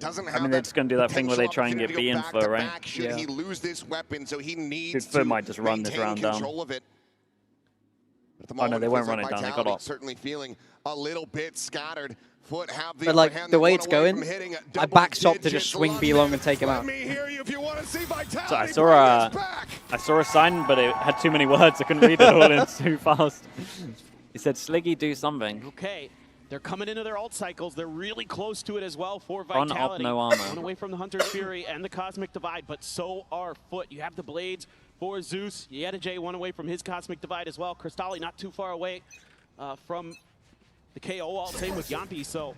doesn't have I mean, they're just going to do that thing where they try and get B info, right? Should he lose this weapon, so he needs FUT to might just run this round down. control of it. But at the Oh, no, moment, they won't feels run like it down. They got Vitality off. certainly feeling a little bit scattered. FUT have the But like the way it's going, I back stop to just swing B long and take him out. So I saw a sign, but it had too many words. I couldn't read it all. It's too fast. He said, "Sliggy, do something." Okay. They're coming into their alt cycles. They're really close to it as well for On Vitality. up, no armor. One away from the Hunter's Fury and the Cosmic Divide, but so are FUT. You have the Blades for Zeus. Yetajay one away from his Cosmic Divide as well. Crystalli not too far away from the KO alt. Same with Yampi, so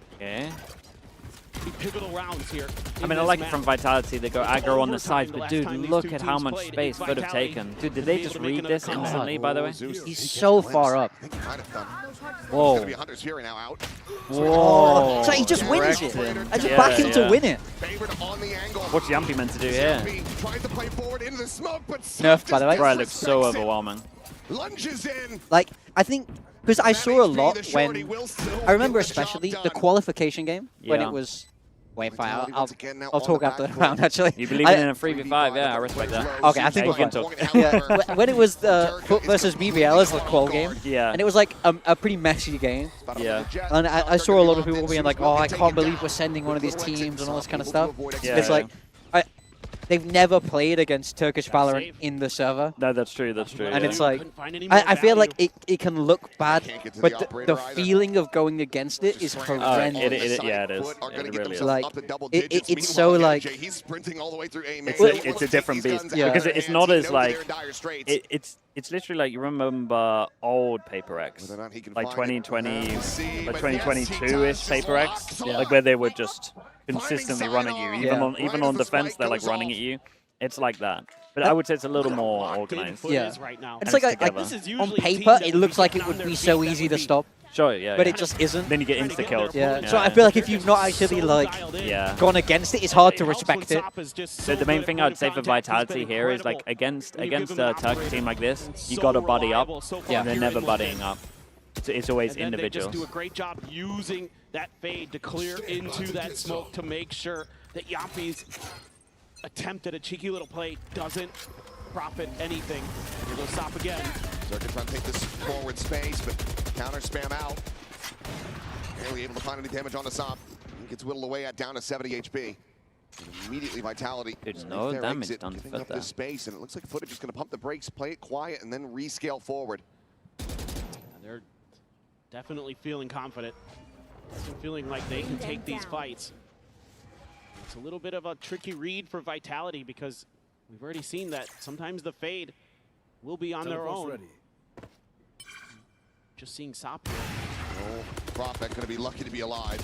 pivotal rounds here. I mean, I like it from Vitality. They go aggro on the sides, but dude, look at how much space FUT have taken. Dude, did they just read this instantly, by the way? He's so far up. Whoa. Whoa. So he just wins it. I just back him to win it. What's Yampi meant to do here? Nerfed, by the way. Bro, it looks so overwhelming. Like, I think, because I saw a lot when, I remember especially the qualification game, when it was Wait, fine. I'll talk after the round, actually. You believe in a 3v5? Yeah, I respect that. Okay, I think we can talk. Yeah. When it was the FUT versus BBL as the qual game, and it was like a pretty messy game. Yeah. And I saw a lot of people being like, oh, I can't believe we're sending one of these teams and all this kind of stuff. Yeah, it's like, they've never played against Turkish Valorant in the server. No, that's true, that's true. And it's like, I feel like it can look bad, but the feeling of going against it is horrendous. Yeah, it is. It really is. Like, it's so like... It's a different beast. Yeah. Because it's not as like... It's literally like, you remember old Paper X, like 2020, like 2022-ish Paper X, like where they were just consistently running you. Even on defense, they're like running at you. It's like that. But I would say it's a little more organized. Yeah. It's like on paper, it looks like it would be so easy to stop. Sure, yeah. But it just isn't. Then you get insta-killed. Yeah. So I feel like if you've not actually like gone against it, it's hard to respect it. So the main thing I'd say for Vitality here is like against a Turkish team like this, you got to buddy up. Yeah. And they're never buddying up. It's always individuals. They just do a great job using that fade to clear into that smoke to make sure that Yampi's attempt at a cheeky little play doesn't profit anything. Here goes Sop again. Zerka trying to take this forward space, but counter spam out. Barely able to find any damage on the Sop. He gets whittled away at down to 70 HP. And immediately Vitality. There's no damage done giving up this space, and it looks like Footage is going to pump the brakes, play it quiet, and then rescale forward. They're definitely feeling confident. Feeling like they can take these fights. It's a little bit of a tricky read for Vitality because we've already seen that sometimes the fade will be on their own. Just seeing Sop here. Oh, Prophet going to be lucky to be alive.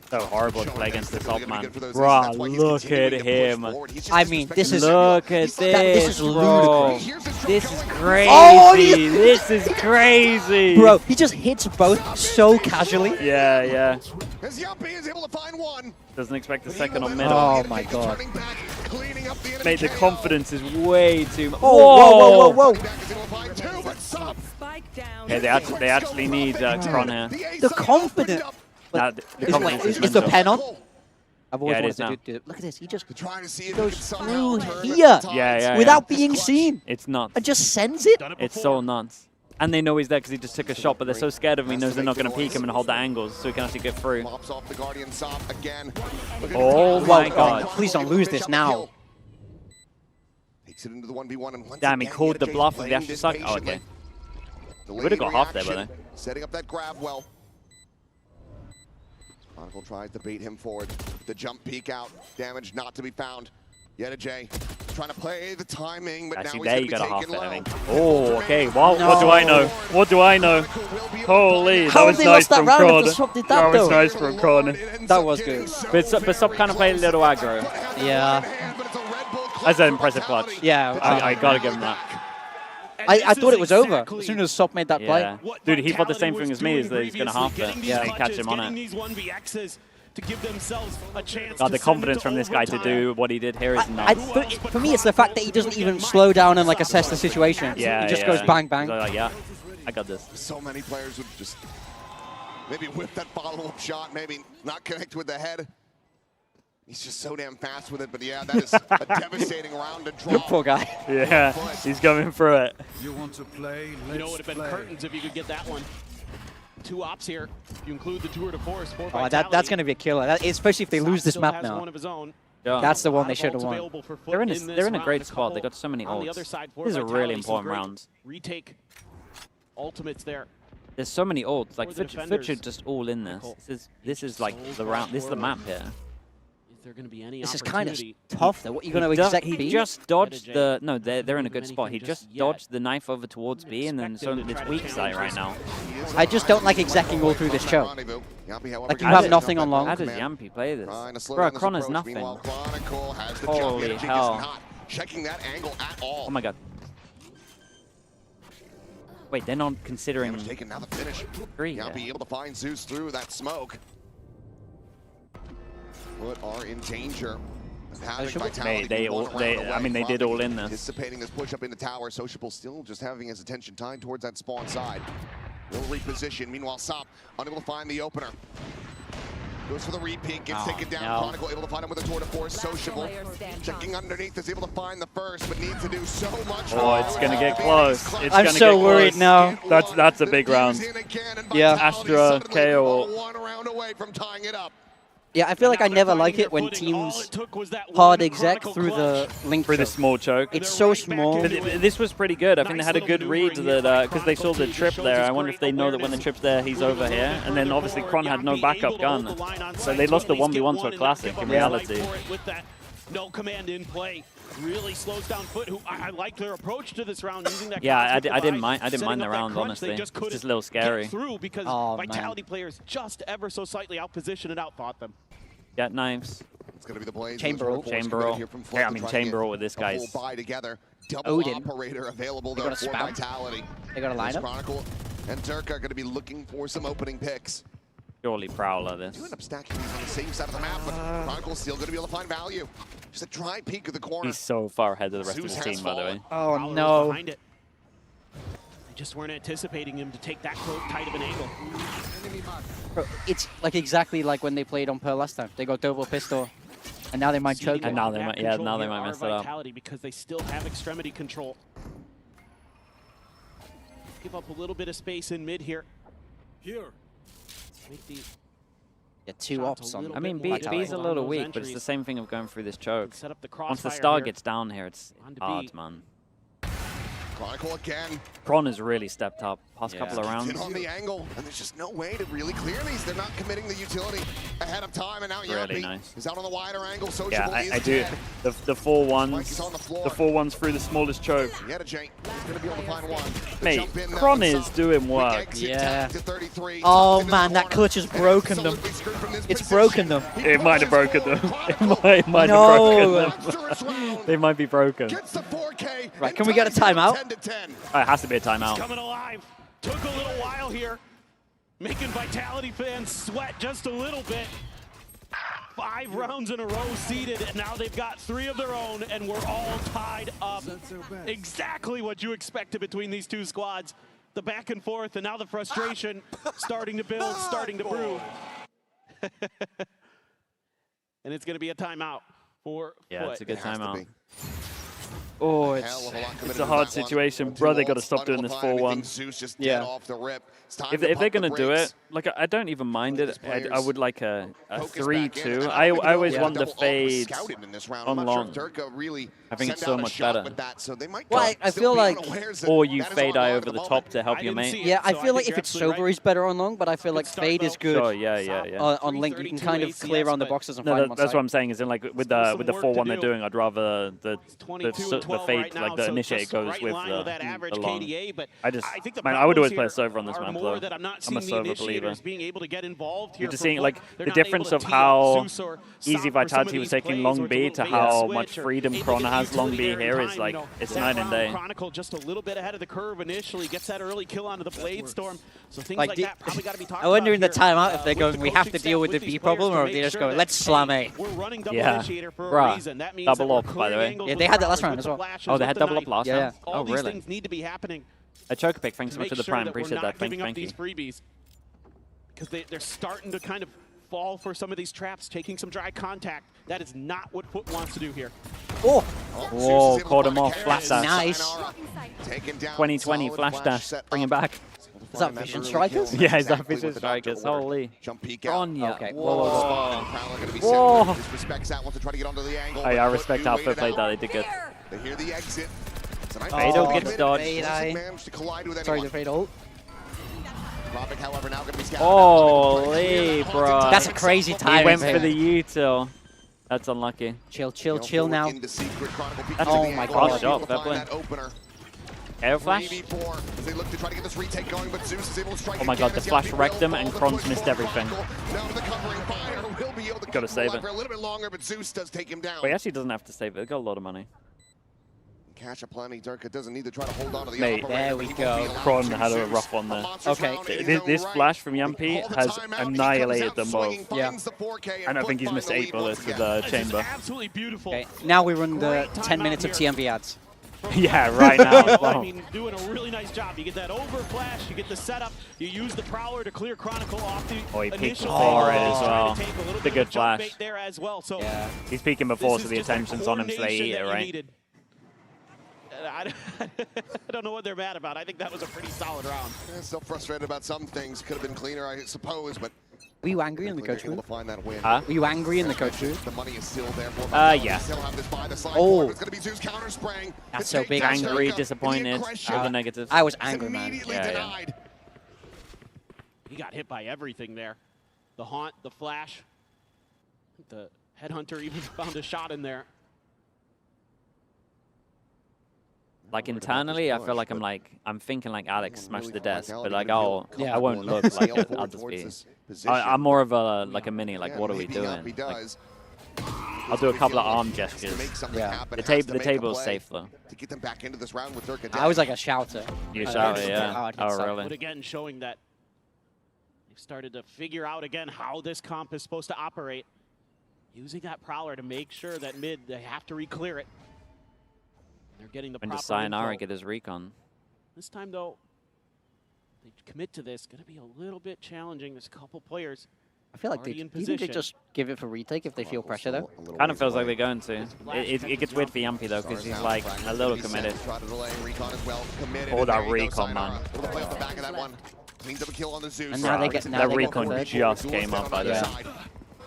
So horrible to play against this old man. Bruh, look at him. I mean, this is... Look at this, this is ludicrous. This is crazy. This is crazy. Bro, he just hits both so casually. Yeah, yeah. As Yampy is able to find one. Doesn't expect the second on middle. Oh my god. Mate, the confidence is way too much. Oh, whoa, whoa, whoa. Yeah, they actually need Kron here. The confidence. Nah, the confidence is the pen on? I've always wanted to do. Look at this. He just goes through here without being seen. It's nuts. And just sends it. It's so nuts. And they know he's there because he just took a shot, but they're so scared of him, he knows they're not going to peek him and hold the angles, so he can actually get through. Oh my god. Please don't lose this now. Takes it into the 1v1 and damn, he called the bluff of the after suck. Oh, okay. He would have got half there, by the way. Setting up that grab well. Chronicle tries to bait him forward. The jump peek out. Damage not to be found. Yet Jay trying to play the timing, but actually, now there he's you got a half taken there, I low. think. Oh, okay. Well, what do I know? What do I know? Holy, How that was they nice lost that from round Kron. if the swap did that, was though? nice from Kron. That was good. But Sop kind of played a little aggro. Yeah. That's an impressive clutch. Yeah. I got to give him that. I thought it was over as soon as Sop made that play. Dude, he thought the same thing as me, is that he's going to half it. Yeah, he catch him on it. To give themselves a chance. God, the confidence from this guy to do what he did here is nuts. For me, it's the fact that he doesn't even slow down and like assess the situation. Yeah, he just goes bang, bang. So, yeah, I got this. So many players would just maybe whip that follow-up shot, maybe not connect with the head. He's just so damn fast with it, but yeah, that is a devastating round to draw. Poor guy. Yeah, he's coming through it. You want to play? You know, it would have been curtains if you could get that one. 2 ops here. If you include the tour de force. Oh, that's going to be a killer, especially if they lose this map now. Yeah. That's the one they should have won. They're in a great spot. They got so many ults. This is a really important round. Retake ultimates there. There's so many ults. Like FUT should just all in this. This is like the round. This is the map here. Is there going to be any This is kind of tough, though. What are you going to expect? He just dodged the... No, they're in a good spot. He just dodged the knife over towards B, and then so it's weak side right now. I just don't like execing all through this choke. Like, you have nothing on long. How does Yampy play this? Bro, Kron has nothing. Holy hell. Checking that angle at all. Oh my god. Wait, they're not considering... Taken now the finish. Yampy able to find Zeus through that smoke. FUT are in danger. They did all in this. Anticipating this push up in the tower. Sociable still just having his attention tied towards that spawn side. Will reposition. Meanwhile, Sop unable to find the opener. Goes for the repeat, gets taken down. Chronicle able to find him with a tour de force. Sociable. Checking underneath, is able to find the first, but needs to do so much. Oh, it's going to get close. It's I'm so worried now. That's a big round. Yeah. Astra, KO. One round away from tying it up. Yeah, I feel like I never like it when teams hard exec through the link through the small choke. It's so small. But this was pretty good. I think they had a good read that because they saw the trip there. I wonder if they know that when the trip's there, he's over here. And then obviously Kron had no backup gun, so they lost the 1v1 to a classic in reality. No command in play. Really slows down FUT, who I like their approach to this round using that. Yeah, I didn't mind the round, honestly. It's just a little scary. Through because Vitality players just ever so slightly outpositioned and outthought them. Yeah, knives. It's going to be the Blaze. Chamber ult. Yeah, I mean Chamber ult with this guy's. Buy together. Double operator available there for Vitality. They got a lineup. Chronicle and Dirk are going to be looking for some opening picks. Surely Prowler this. You end up stacking these on the same side of the map, but Chronicle's still going to be able to find value. Just a dry peek of the corner. He's so far ahead of the rest of his team, by the way. Oh no. They just weren't anticipating him to take that tight of an angle. Bro, it's like exactly like when they played on Pearl last time. They got double pistol, and now they might choke. And now they might, now they might mess it up. Because they still have extremity control. Give up a little bit of space in mid here. Yeah, 2 ops on. I mean, B's a little weak, but it's the same thing of going through this choke. Once the star gets down here, it's hard, man. Chronicle again. Kron has really stepped up past couple of rounds. On the angle, and there's just no way to really clear these. They're not committing the utility ahead of time, and now really nice. He's out on the wider angle. Sociable I do. The 4-1s, the 4-1s through the smallest choke. Jay, gonna be able to find one. Mate, Kron is doing work. Yeah. Oh man, that clutch has broken them. It's broken them. It might have broken them. It might have broken them. They might be broken. Right, can we get a timeout? Oh, it has to be a timeout. Coming alive. Took a little while here. Making Vitality fans sweat just a little bit. 5 rounds in a row seeded, and now they've got 3 of their own, and we're all tied up. Exactly what you expected between these two squads. The back and forth, and now the frustration starting to build, starting to brew. And it's going to be a timeout for FUT. It's a good timeout. Oh, it's a hard situation. Bro, they got to stop doing this 4-1. Yeah. If they're going to do it, like, I don't even mind it. I would like a 3-2. I always want the fade on long. I think it's so much better. Well, I feel like... Or you fade eye over the top to help your mate. Yeah, I feel like if it's Sober, he's better on long, but I feel like fade is good on link. You can kind of clear around the boxes and find one That's what I'm saying, is in like with the 4-1 they're doing, I'd rather the fade, like the initiate goes with the long. I would always play a Sober on this map though. I'm a Sober believer. You're just seeing like the difference of how easy Vitality was taking long B to how much freedom Kron has long B here is like, it's night and day. Chronicle just a little bit ahead of the curve initially, gets that early kill onto the Blade Storm. So things like that probably got to be talked about. I wonder in the timeout if they're going, we have to deal with the B problem, or if they just go, let's slam A. We're running double initiator for a reason. That means double up, by the way. Yeah, they had that last round as well. Oh, they had double up last round? All these things need to be happening. A choke pick, thanks so much for the prime. Appreciate that. Thank you. These freebies, because they're starting to kind of fall for some of these traps, taking some dry contact. That is not what FUT wants to do here. Oh! Whoa, caught him off. Flash dash. Nice. 2020 flash dash. Bring him back. Is that Vision Strikers? Yeah, is that Vision Strikers? Holy. Jump peek out. Okay. Whoa. Whoa. Disrespects out, wants to try to get onto the angle. I respect how FUT played that. They did good. They hear the exit. Fado gets dodged. Sorry, the fade ult. However, now going to be Holy, bro. That's a crazy time. He went for the util. That's unlucky. Chill now. Oh my god. Shot, fair play. Air flash. Oh my god, the flash wrecked them and Kron's missed everything. Gotta save it. But he actually doesn't have to save it. They've got a lot of money. Cash aplenty. Durka doesn't need to try to hold on to the Mate, there we go. Kron had a rough one there. Okay. This flash from Yampi has annihilated them both. Yeah. And I think he's missed 8 bullets with the chamber. Absolutely beautiful. Okay, now we run the 10 minutes of TMV ads. Yeah, right now. I mean, doing a really nice job. You get that over flash, you get the setup, you use the Prowler to clear Chronicle off the he peeked initial before it as well. It's a good flash. There as well. So yeah. He's peeking before, so the attention's on him, so they eat it, right? I don't know what they're mad about. I think that was a pretty solid round. Still frustrated about some things. Could have been cleaner, I suppose, but... Were you angry in the coach room? Huh? Were you angry in the coach room? The money is still there for yeah. Oh. It's going to be Zeus counter spraying. That's so big. Angry, disappointed, all the negatives. I was angry, man. Yeah. He got hit by everything there. The haunt, the flash. The headhunter even found a shot in there. Like internally, I feel like I'm thinking like Alex smashed the desk, but like I won't look like it. I'll just be. I'm more of a a mini. Like, what are we doing? Like, I'll do a couple of arm gestures. Yeah. The table's safe though. To get them back into this round with I was like a shouter. You shouted, yeah. Oh, really? But again, showing that they've started to figure out again how this comp is supposed to operate. Using that Prowler to make sure that mid, they have to re-clear it. They're getting the when proper does Sayonara info. get his recon? This time, though, they commit to this. Going to be a little bit challenging. There's a couple players. I feel like they just give it for retake if they feel pressure, though. Kind of feels like they're going to. It gets weird for Yampy, though, because he's like a little committed. Oh, that recon, man. And now they get that recon just came up by the way.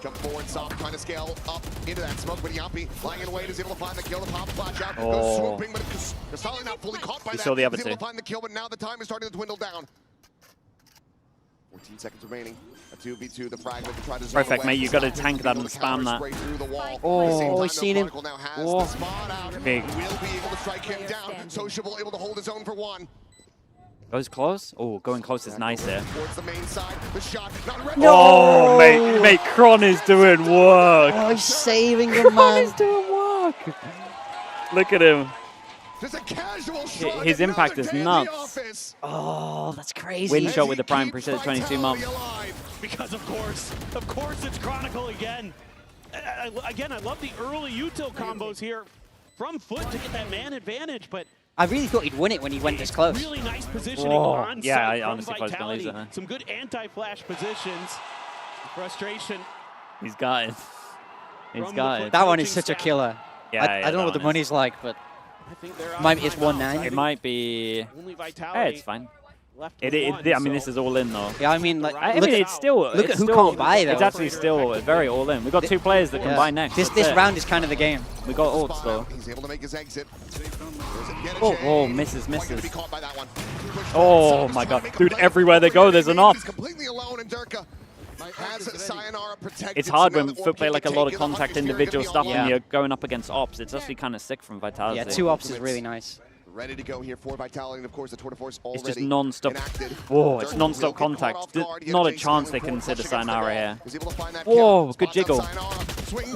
Jump forward, soft, trying to scale up into that smoke, but Yampy lying in wait is able to find the kill. The pop flash out, goes swooping, but Casali not fully caught by that. Saw the other He's able two. to find the kill, but now the time is starting to dwindle down. 14 seconds remaining. A 2v2, the fragment to try to zone Perfect, away. mate. You got to tank that and spam that. Oh, he's seen him. Oh, big. Will be able to strike him down. Sociable able to hold his own for one. Goes close? Oh, going close is nice there. Towards the main side, the shot, not ready. Oh, mate, Kron is doing work. Oh, he's saving him, man. He's doing work. Look at him. Just a casual shrug. His impact is nuts. Oh, that's crazy. Win shot with the prime preset 22 months. Because of course, it's Chronicle again. Again, I love the early util combos here from FUT to get that man advantage, but I really thought he'd win it when he went this close. Really nice positioning on yeah, site I from honestly thought he was going to lose it. Some good anti-flash positions. Frustration. He's got it. He's got it. That one is such a killer. Yeah, I don't know what the money's like, but I think they're it's 1-9. It might be. Only Hey, it's fine. I mean, this is all in though. Yeah, I mean, like, I mean, it's still. Look at who can't buy though. It's actually still very all in. We've got two players that can buy next. This round is kind of the game. We got ults though. He's able to make his exit. Oh, misses. Oh my god. Dude, everywhere they go, there's an off. Completely alone, and Durka has Sayonara protected. It's hard when FUT play like a lot of contact individual stuff and you're going up against ops. It's actually kind of sick from Vitality. Yeah, 2 ops is really nice. Ready to go here for Vitality, and of course the Tour de Force already It's just non-stop. Whoa, it's non-stop contact. Not a chance they consider Sayonara here. Whoa, good jiggle.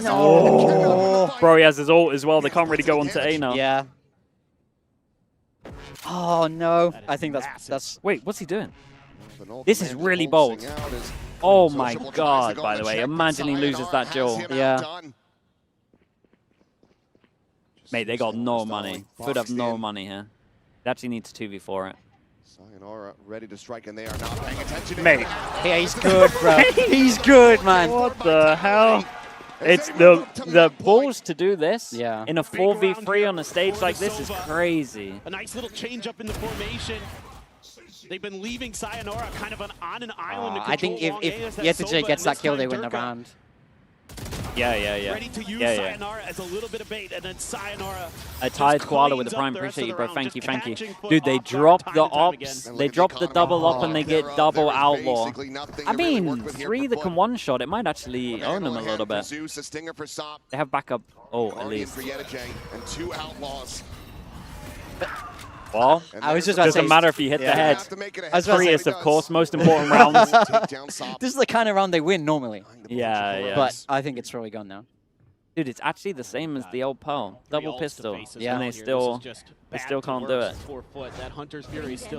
No. Bro, he has his ult as well. They can't really go onto A now. Yeah. Oh no. I think that's. Wait, what's he doing? This is really bold. Oh my god, by the way. Imagine he loses that duel. Yeah. Mate, they got no money. FUT have no money here. They actually need to 2v4 it. Sayonara ready to strike, and they are not paying attention. Mate. Yeah, he's good, bro. He's good, man. What the hell? It's the balls to do this in a 4v3 on a stage like this is crazy. A nice little change up in the formation. They've been leaving Sayonara kind of on an island to control. I think if Yetuje gets that kill, they win the round. Yeah. Ready to use Sayonara as a little bit of bait, and then Sayonara. I tied Koala with the prime. Appreciate you, bro. Thank you. Dude, they drop the ops. They drop the double up and they get double outlaw. I mean, 3 that can one-shot. It might actually own them a little bit. They have backup. Oh, at least. And 2 outlaws. Well, I was just about to say, doesn't matter if you hit the head. Freest, of course, most important rounds. This is the kind of round they win normally. Yeah. But I think it's really gone now. Dude, it's actually the same as the old Pearl. Double pistol. Yeah. And they still can't do it. You're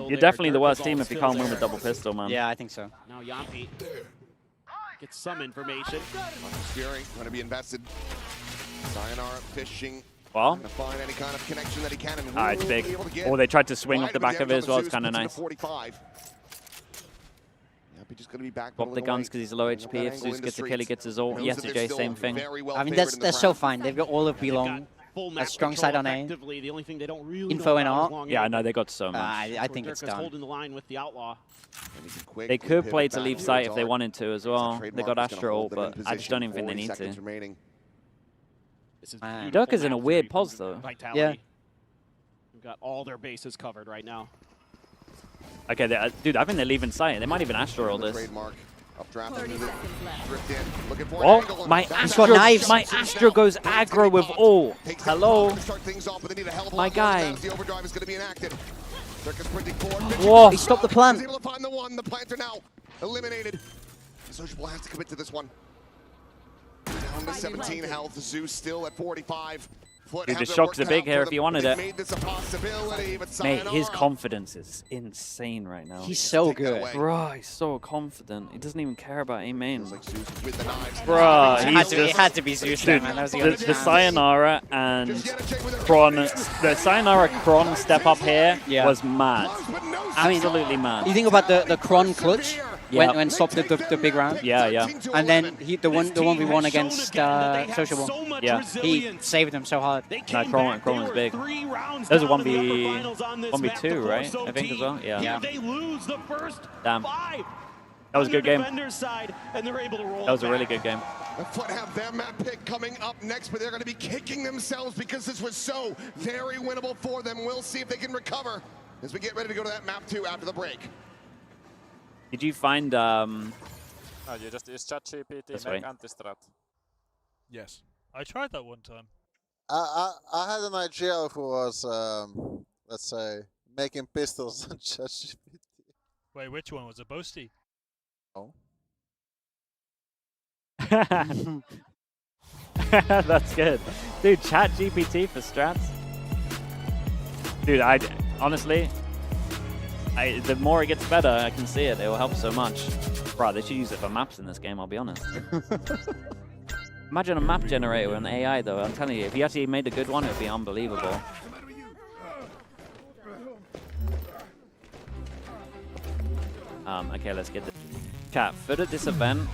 You're definitely the worst team if you can't win with double pistol, man. Yeah, I think so. Now Yampy gets some information. Fury going to be invested. Sayonara fishing Well, find any kind of connection that he can, and it's big. Or they tried to swing off the back of it as well. It's kind of nice. 45. Yep, just going to be back. Swap the guns because he's low HP. If Zeus gets a kill, he gets his ult. Yetterjay, same thing. I mean, they're so fine. They've got all of Belong. A strong side on A. The only thing they don't really Info and art. Yeah, I know they got so much. I think it's done. Holding the line with the Outlaw. They could play to leave site if they wanted to as well. They got Astra ult, but I just don't even think they need to. Durka's in a weird pose though. Yeah. We've got all their bases covered right now. Okay, dude, I think they're leaving site. They might even Astra ult this. Oh, my Astra goes aggro with ult. Hello, my guy. Whoa, he stopped the plant. Able to find the one. The plants are now eliminated. Sociable has to commit to this one. Down to 17 health. Zeus still at 45. Dude, the shocks are big here if you wanted it. Made this a possibility, but Mate, his confidence is insane right now. He's so good. Bro, he's so confident. He doesn't even care about aim main. Bro, it had to be Zeus, man. That was the Sayonara and Kron, the Sayonara Kron step up here was mad. Absolutely mad. You think about the Kron clutch when Sop did the big round? Yeah. And then the 1v1 against Sociable. Yeah. He saved him so hard. No, Kron was big. There's a 1v2, right? I think as well. Yeah. Damn. That was a good game. That was a really good game. The FUT have their map pick coming up next, but they're going to be kicking themselves because this was so very winnable for them. We'll see if they can recover as we get ready to go to that map 2 after the break. Did you find No, you just use ChatGPT, make anti-strat. Yes. I tried that one time. I had an idea of who was, let's say, making pistols on ChatGPT. Wait, which one? Was it Boasty? Oh. That's good. Dude, ChatGPT for strats. Dude, honestly, the more it gets better, I can see it. It will help so much. Bro, they should use it for maps in this game, I'll be honest. Imagine a map generator with an AI, though. I'm telling you, if he actually made a good one, it would be unbelievable. Okay, let's get the chat. FUT at this event,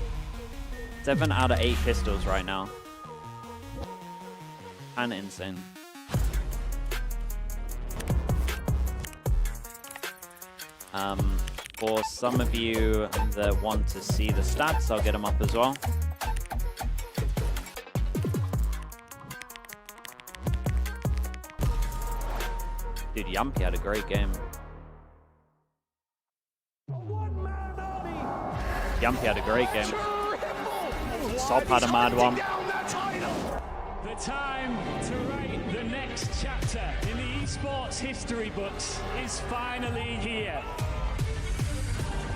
7 out of 8 pistols right now. And insane. For some of you that want to see the stats, I'll get them up as well. Dude, Yumpy had a great game. Yumpy had a great game. Sop had a mad one. The time to write the next chapter in the esports history books is finally here.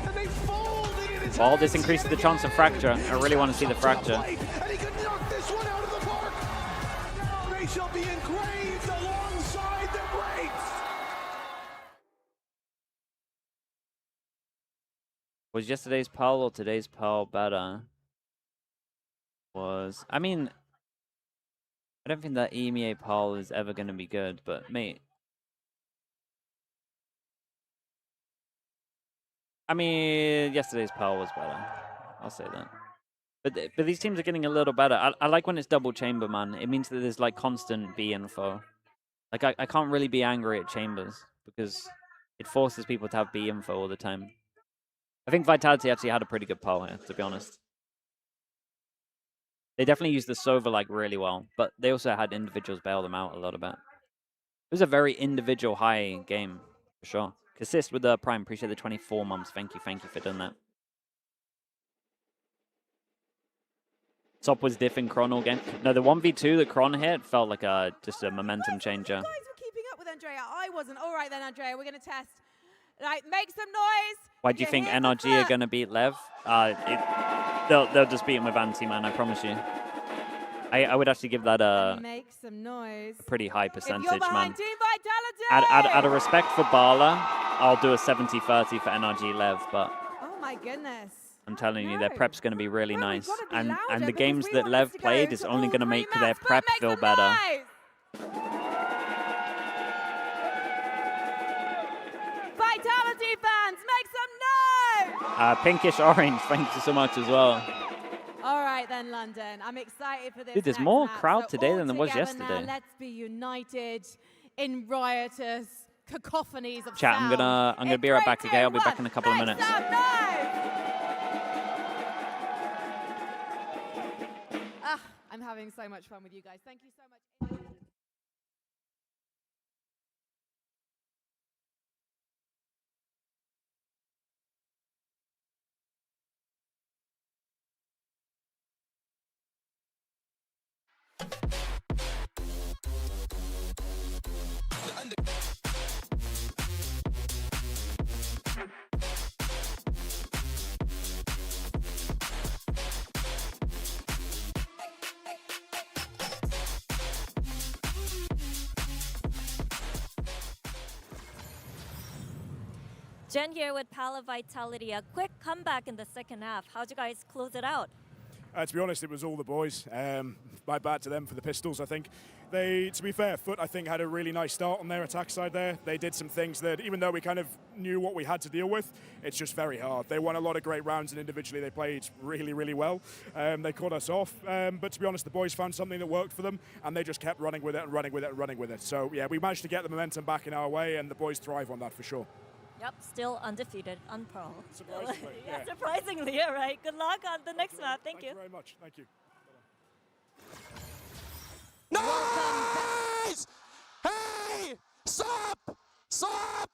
And they folded in Well, this increases the chance of fracture. I really want to see the fracture. And he could knock this one out of the park. Now they shall be engraved alongside the greats. Was yesterday's Pearl or today's Pearl better? I mean, I don't think that EMEA Pearl is ever going to be good, but mate. I mean, yesterday's Pearl was better. I'll say that. But these teams are getting a little better. I like when it's double chamber, man. It means that there's like constant B info. Like I can't really be angry at chambers because it forces people to have B info all the time. I think Vitality actually had a pretty good Pearl here, to be honest. They definitely used the Sova like really well, but they also had individuals bail them out a little bit. It was a very individual high game, for sure. Assist with the Prime, appreciate the 24 months. Thank you for doing that. Sop was diffing Kron all game. No, the 1v2 that Kron hit felt like just a momentum changer. You guys were keeping up with Andrea. I wasn't. All right then, Andrea, we're going to test. Right, make some noise. Why do you think NRG are going to beat LEV? They'll just beat him with anti, man, I promise you. I would actually give that a pretty high percentage, man. Out of respect for Bala, I'll do a 70-30 for NRG LEV, but oh my goodness. I'm telling you, their prep's going to be really nice. And the games that LEV played is only going to make their prep feel better. Pinkish orange, thank you so much as well. All right then, London. I'm excited for this. Dude, there's next more map. crowd So today than there was all together yesterday. Now, let's be united in riotous cacophonies of Chat, sound. I'm gonna be right back, okay? I'll be back in a couple of minutes. I'm having so much fun with you guys. Thank you so much. Jen here with Pala Vitality. A quick comeback in the second half. How'd you guys close it out? To be honest, it was all the boys. My bad to them for the pistols, I think. To be fair, FUT, I think, had a really nice start on their attack side there. They did some things that, even though we kind of knew what we had to deal with, it's just very hard. They won a lot of great rounds, and individually they played really, really well. They caught us off. But to be honest, the boys found something that worked for them, and they just kept running with it and running with it and running with it. So, yeah, we managed to get the momentum back in our way, and the boys thrive on that for sure. Yep, still undefeated, unpearled. Surprisingly, yeah, surprisingly, yeah, right. Good luck on the next map. Thank you. Thank you very much. Thank you. Nice! Hey! Stop! Stop!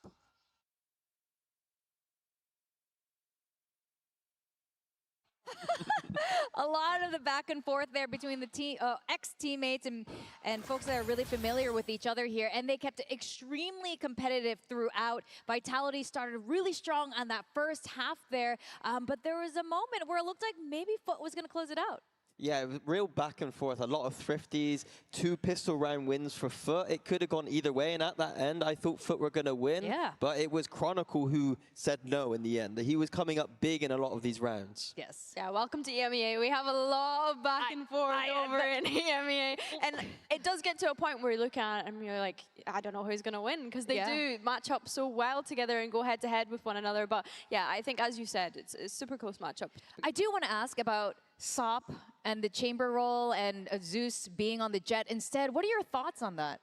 A lot of the back and forth there between the ex-teammates and folks that are really familiar with each other here, and they kept it extremely competitive throughout. Vitality started really strong on that first half there, but there was a moment where it looked like maybe FUT was going to close it out. Yeah, it was real back and forth, a lot of thrifties, 2 pistol round wins for FUT. It could have gone either way, and at that end, I thought FUT were going to win. Yeah. But it was Chronicle who said no in the end. He was coming up big in a lot of these rounds. Yes. Yeah, welcome to EMEA. We have a lot of back and forth over in EMEA. And it does get to a point where you look at it and you're like, I don't know who's going to win, because they do match up so well together and go head-to-head with one another. But yeah, I think, as you said, it's a super close matchup. I do want to ask about SOP and the chamber role and Zeus being on the jet instead. What are your thoughts on that?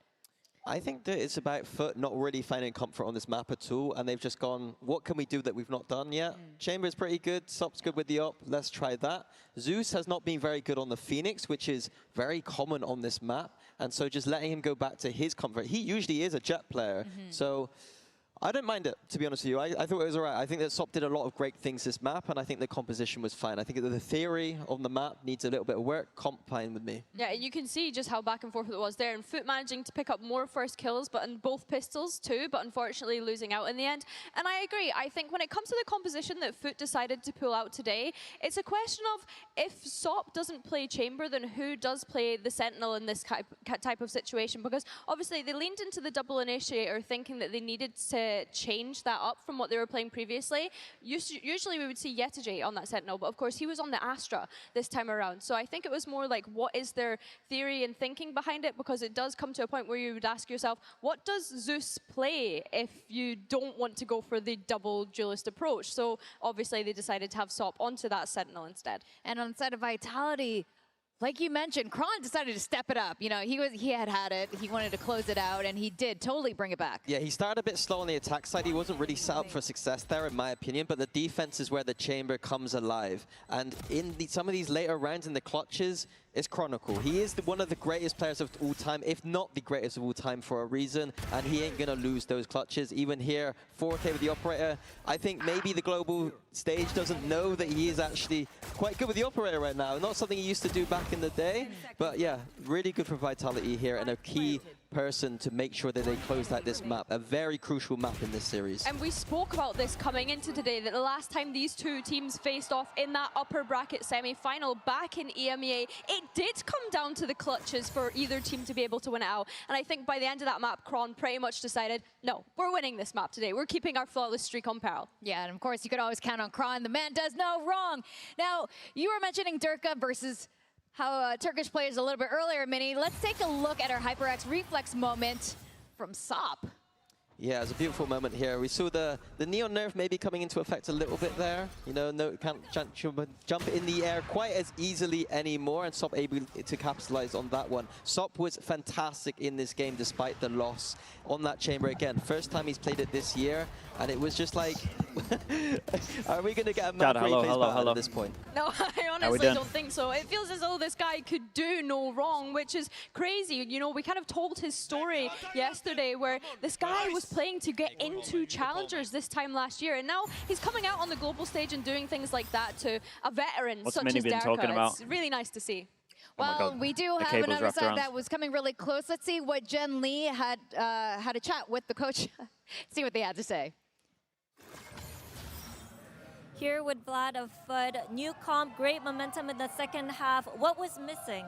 I think that it's about FUT not really finding comfort on this map at all, and they've just gone, what can we do that we've not done yet? Chamber's pretty good, SOP's good with the op, let's try that. Zeus has not been very good on the Phoenix, which is very common on this map, and so just letting him go back to his comfort. He usually is a jet player, so I don't mind it, to be honest with you. I thought it was all right. I think that SOP did a lot of great things this map, and I think the composition was fine. I think that the theory on the map needs a little bit of work. Comp fine with me. Yeah, you can see just how back and forth it was there. And FUT managing to pick up more first kills, but in both pistols too, but unfortunately losing out in the end. And I agree. I think when it comes to the composition that FUT decided to pull out today, it's a question of if SOP doesn't play chamber, then who does play the sentinel in this type of situation? Because obviously they leaned into the double initiator thinking that they needed to change that up from what they were playing previously. Usually we would see YetaJ on that sentinel, but of course he was on the Astra this time around. So I think it was more like, what is their theory and thinking behind it? Because it does come to a point where you would ask yourself, what does Zeus play if you don't want to go for the double duelist approach? So obviously they decided to have SOP onto that sentinel instead. And on the side of Vitality, like you mentioned, Kron decided to step it up. You know, he had it. He wanted to close it out, and he did totally bring it back. Yeah, he started a bit slow on the attack side. He wasn't really set up for success there, in my opinion, but the defense is where the chamber comes alive. And in some of these later rounds in the clutches, it's Chronicle. He is one of the greatest players of all time, if not the greatest of all time, for a reason, and he ain't gonna lose those clutches. Even here, 4K with the operator. I think maybe the global stage doesn't know that he is actually quite good with the operator right now. Not something he used to do back in the day, but yeah, really good for Vitality here, and a key person to make sure that they close out this map. A very crucial map in this series. And we spoke about this coming into today, that the last time these two teams faced off in that upper bracket semi-final back in EMEA, it did come down to the clutches for either team to be able to win it out. And I think by the end of that map, Kron pretty much decided, no, we're winning this map today. We're keeping our flawless streak on Pearl. Yeah, and of course, you could always count on Kron. The man does no wrong. Now, you were mentioning Durka versus how Turkish players a little bit earlier, Minnie. Let's take a look at our HyperX reflex moment from SOP. Yeah, it's a beautiful moment here. We saw the Neon nerf maybe coming into effect a little bit there. You know, no, can't jump in the air quite as easily anymore, and Sop able to capitalize on that one. Sop was fantastic in this game despite the loss on that chamber again. First time he's played it this year, and it was just like, are we going to get a map replays at this point? No, I honestly don't think so. It feels as though this guy could do no wrong, which is crazy. You know, we kind of told his story yesterday where this guy was playing to get into challengers this time last year, and now he's coming out on the global stage and doing things like that to a veteran such as Derka. It's really nice to see. Well, we do have another side that was coming really close. Let's see what Jen Lee had a chat with the coach. See what they had to say. Here with Vlad of FUT, new comp, great momentum in the second half. What was missing?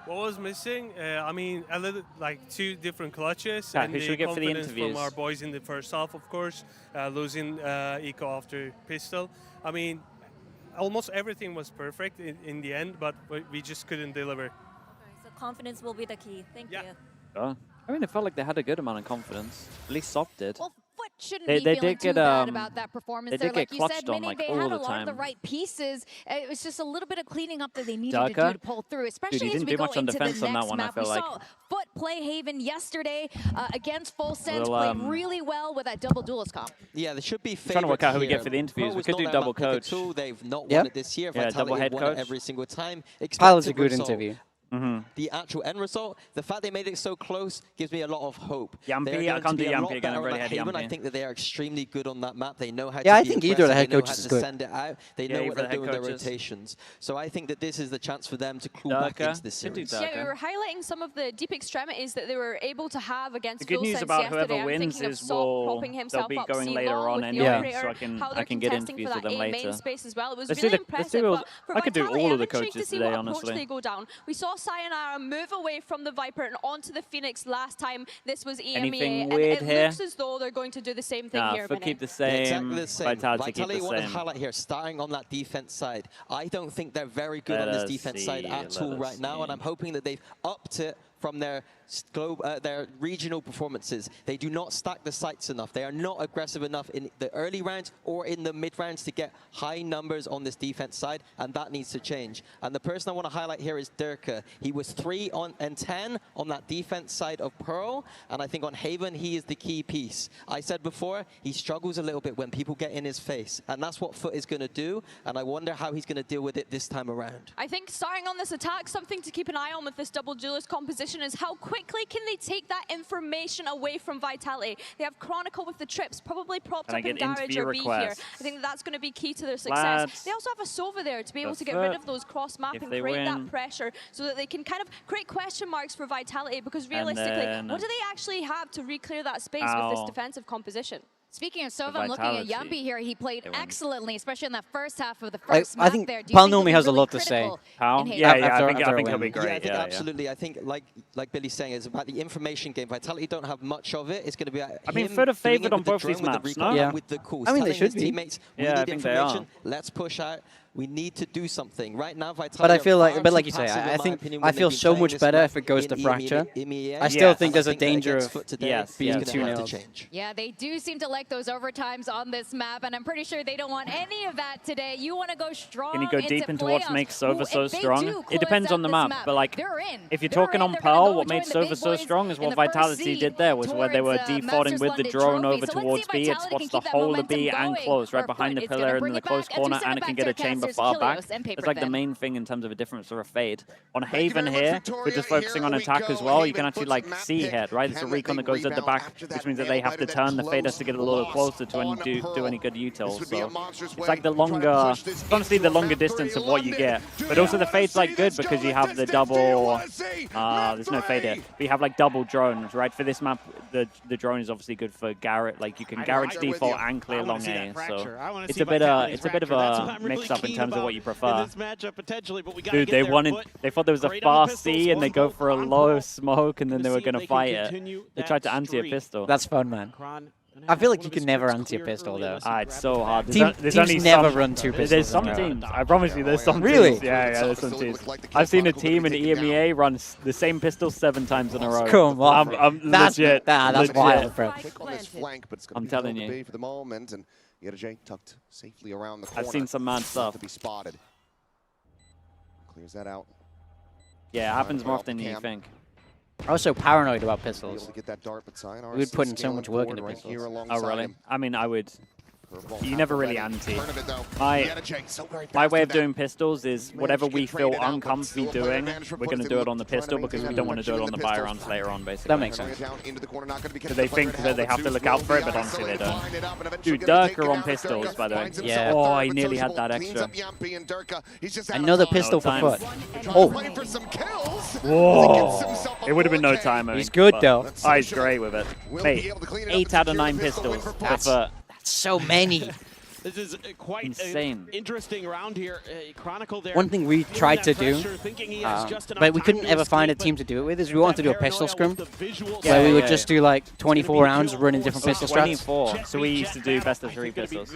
What was missing? I mean, a little like 2 different clutches, Yeah, and who should the we get for the confidence interviews? from our boys in the first half, of course, losing Eco after pistol. I mean, almost everything was perfect in the end, but we just couldn't deliver. Okay, so confidence will be the key. Thank you. I mean, it felt like they had a good amount of confidence. At least Sop did. Well, FUT shouldn't be feeling too bad about that performance there. Like you said, Mini, they had a lot of the right pieces. It was just a little bit of cleaning up that they needed to do to pull through, especially as we go into the next map. We saw FUT play Haven yesterday against Full Sense, played really well with that double duelist comp. Yeah, there should be favorites. Trying to work out who we here. get for the interviews. Pro We could do double coach. They've not won it this year. Yeah, double head won coach. It every single time. Pilot's a Expected good result. interview. The actual end result, the fact they made it so close gives me a lot of hope. Yampy, I can't do Yampy again. I've already had Haven. Yampy. I think that they are extremely good on that map. They know how to I be think either of the head aggressive, coaches is they know good. how to send it out. They know what they're doing with their rotations. So I think that this is the chance for them to claw back into this series. Yeah, we were highlighting some of the deep extremities that they were able to have against The good news about whoever wins is they'll be going later on anyway, so I can get interviews with them later. As well. It was Let's really do impressive. I could do all of the coaches to see today, what honestly. they go down. We saw Sayonara move away from the Viper and onto the Phoenix last time. This was EMEA. Anything and weird it here? looks as though they're going to do the same thing here. FUT keep the same. Exactly the same. Vitality keep the want to same. highlight here, starting on that defense side. I don't think they're very good on this defense side at all right now, and I'm hoping that they've upped it from their regional performances. They do not stack the sites enough. They are not aggressive enough in the early rounds or in the mid rounds to get high numbers on this defense side, and that needs to change. And the person I want to highlight here is Derka. He was 3 and 10 on that defense side of Pearl, and I think on Haven he is the key piece. I said before, he struggles a little bit when people get in his face, and that's what FUT is going to do, and I wonder how he's going to deal with it this time around. I think starting on this attack, something to keep an eye on with this double duelist composition is how quickly can they take that information away from Vitality. They have Chronicle with the trips, probably propped up in Garage or B here. I think that's going to be key to their success. They also have a Sova there to be able to get rid of those cross-map and create that pressure so that they can kind of create question marks for Vitality, because realistically, what do they actually have to re-clear that space with this defensive composition? Speaking of Sova, I'm looking at Yampy here. He played excellently, especially in that first half of the first map. I think there. Pal normally has a lot to say. How? Yeah, I think he'll be great. Yeah, absolutely. I think, like Billy's saying, it's about the information game. Vitality don't have much of it. It's going to be. I mean, FUT are favored on both these maps, no? Yeah. With the calls, I mean, they should be. Teammates, we need information. Let's push out. We need to do something right now. Vitality. But I feel like, but like you say, I feel so much better if it goes to Fracture. I still think there's a danger of being 2-0. Yeah, they do seem to like those overtimes on this map, and I'm pretty sure they don't want any of that today. You want to go strong. Can you go deep into what makes Sova so strong? It depends on the map, but like, if you're They're talking on Pearl, what made Sova so strong is what Vitality did there, was where they were defaulting with the drone over towards B. It spots the whole of B and close, right behind the pillar in the close corner, and it can get a chamber far back. It's like the main thing in terms of a difference or a fade. On Haven here, we're just focusing on attack as well. You can actually like see head, right? It's a recon that goes at the back, which means that they have to turn the fade to get a little closer to do any good utils. So it's like the longer, honestly, the longer distance of what you get. But also the fade's like good because you have the double, there's no fade here. But you have like double drones, right? For this map, the drone is obviously good for Garrett. Like you can Garrett's default and clear long A. So it's a bit of a mix up in terms of what you prefer. Dude, they thought there was a fast C and they go for a low smoke and then they were going to fight it. They tried to anti a pistol. That's fun, man. I feel like you can never anti a pistol though. It's so hard. Teams never run 2 pistols. There's some teams. I promise you, there's some really? teams. Yeah, there's some teams. I've seen a team in EMEA run the same pistol 7 times in a row. Come on. I'm legit. That's wild, bro. I'm telling you. For the moment, and J tucked safely around the corner. I've seen some mad stuff. To be spotted. Clears that out. Yeah, it happens more often than you think. I was so paranoid about pistols. Get that dart, but we would put in so much work into pistols. Oh, really? I mean, I would. You never really anti. My way of doing pistols is whatever we feel uncomfortable doing, we're going to do it on the pistol because we don't want to do it on the buy rounds later on, basically. That makes sense. So they think that they have to look out for it, but honestly they don't. Dude, Durka on pistols, by the way. Yeah. Oh, I nearly had that extra. Another pistol for FUT. Oh. Whoa. It would have been no timer. He's good, though. Oh, he's great with it. Mate, 8 out of 9 pistols for FUT. So many. This is quite insane. An interesting round here. Chronicle there. One thing we tried to do, but we couldn't ever find a team to do it with, is we wanted to do a pistol scrim, where we would just do like 24 rounds running different pistol strats. 24. So we used to do best of 3 pistols.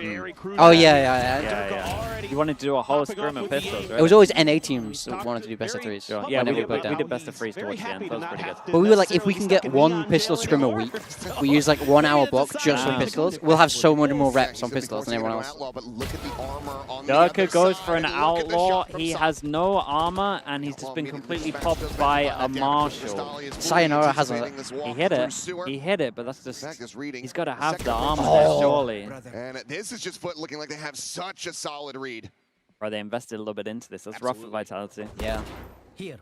Oh yeah. You wanted to do a whole scrim of pistols, right? It was always NA teams that wanted to do best of 3s. Sure. Yeah, we did best of 3s towards the end. That was pretty good. But we were like, if we can get 1 pistol scrim a week, we use like 1 hour block just for pistols, we'll have so much more reps on pistols than everyone else. Durka goes for an outlaw. He has no armor, and he's just been completely popped by a marshal. Sayonara has a... He hit it. He hit it, but that's just... He's got to have the armor there, surely. And this is just FUT looking like they have such a solid read. Bro, they invested a little bit into this. That's rough for Vitality. Yeah. Here.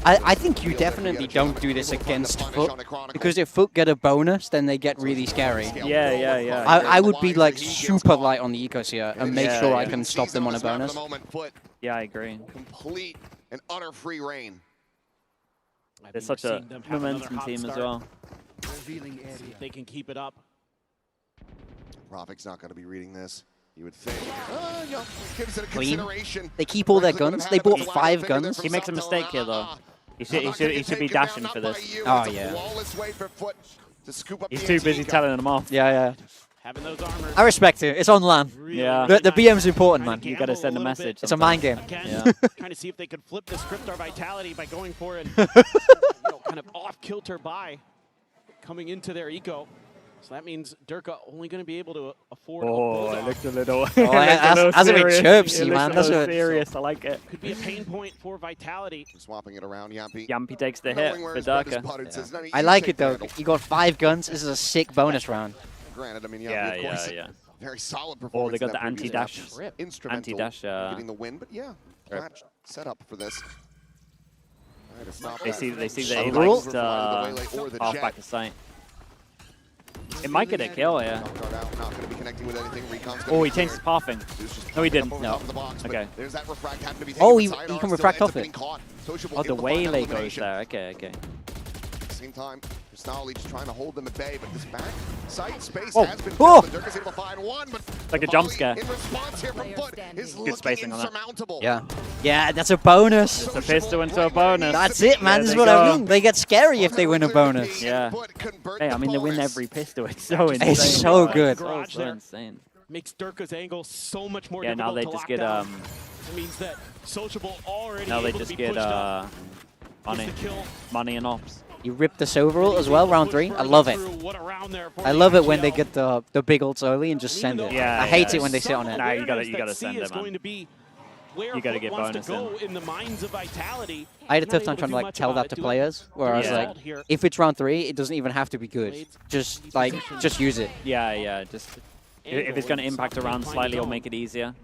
I think you definitely don't do this against FUT, because if FUT get a bonus, then they get really scary. Yeah. I would be like super light on the ecos here and make sure I can stop them on a bonus. Yeah, I agree. Complete and utter free reign. They're such a momentum team as well. See if they can keep it up. Profic's not going to be reading this. You would think. Gives it a consideration. They keep all their guns. They bought 5 guns. He makes a mistake here, though. He should be dashing for this. Oh, yeah. He's too busy telling them off. Yeah. Having those armors. I respect it. It's on LAN. Yeah. The BM's important, man. You got to send a message. It's a mind game. Yeah. Trying to see if they could flip the script or Vitality by going for it. Kind of off-kilter buy coming into their eco. So that means Durka only going to be able to afford. It looked a little. That's a bit chirpsy, man. That's serious. I like it. Could be a pain point for Vitality. Swapping it around, Yampy. Yampy takes the hit for Durka. I like it though. You got 5 guns. This is a sick bonus round. Granted, I mean, yeah. Very solid performance. Oh, they got the anti-dash. Anti-dash. Getting the win, but yeah, set up for this. They see that he likes to half back of sight. It might get a kill, yeah. Oh, he changed his pathing. No, he didn't. No. Okay. Oh, he can refract off it. Oh, the waylay goes there. Okay. Same time, Snarly just trying to hold them at bay, but this back side space has been filled. Durka's able to find one, but like a jump scare. In response here from FUT is good spacing on that. Yeah, that's a bonus. It's a pistol into a bonus. That's it, man. This is what I mean. They get scary if they win a bonus. Yeah. Hey, I mean, they win every pistol. It's so insane. It's so good. So insane. Makes Durka's angle so much more difficult. Yeah, now they just get It means that Sociable already. Now they just get money and ops. You rip this overall as well, round 3. I love it. I love it when they get the big ults early and just send it. Yeah, I hate it when they sit on it. Nah, you gotta send it, man. You gotta get bonus in. I had a tough time trying to like tell that to players, where I was like, if it's round 3, it doesn't even have to be good. Just use it. Yeah. Just if it's gonna impact a round slightly, or make it easier.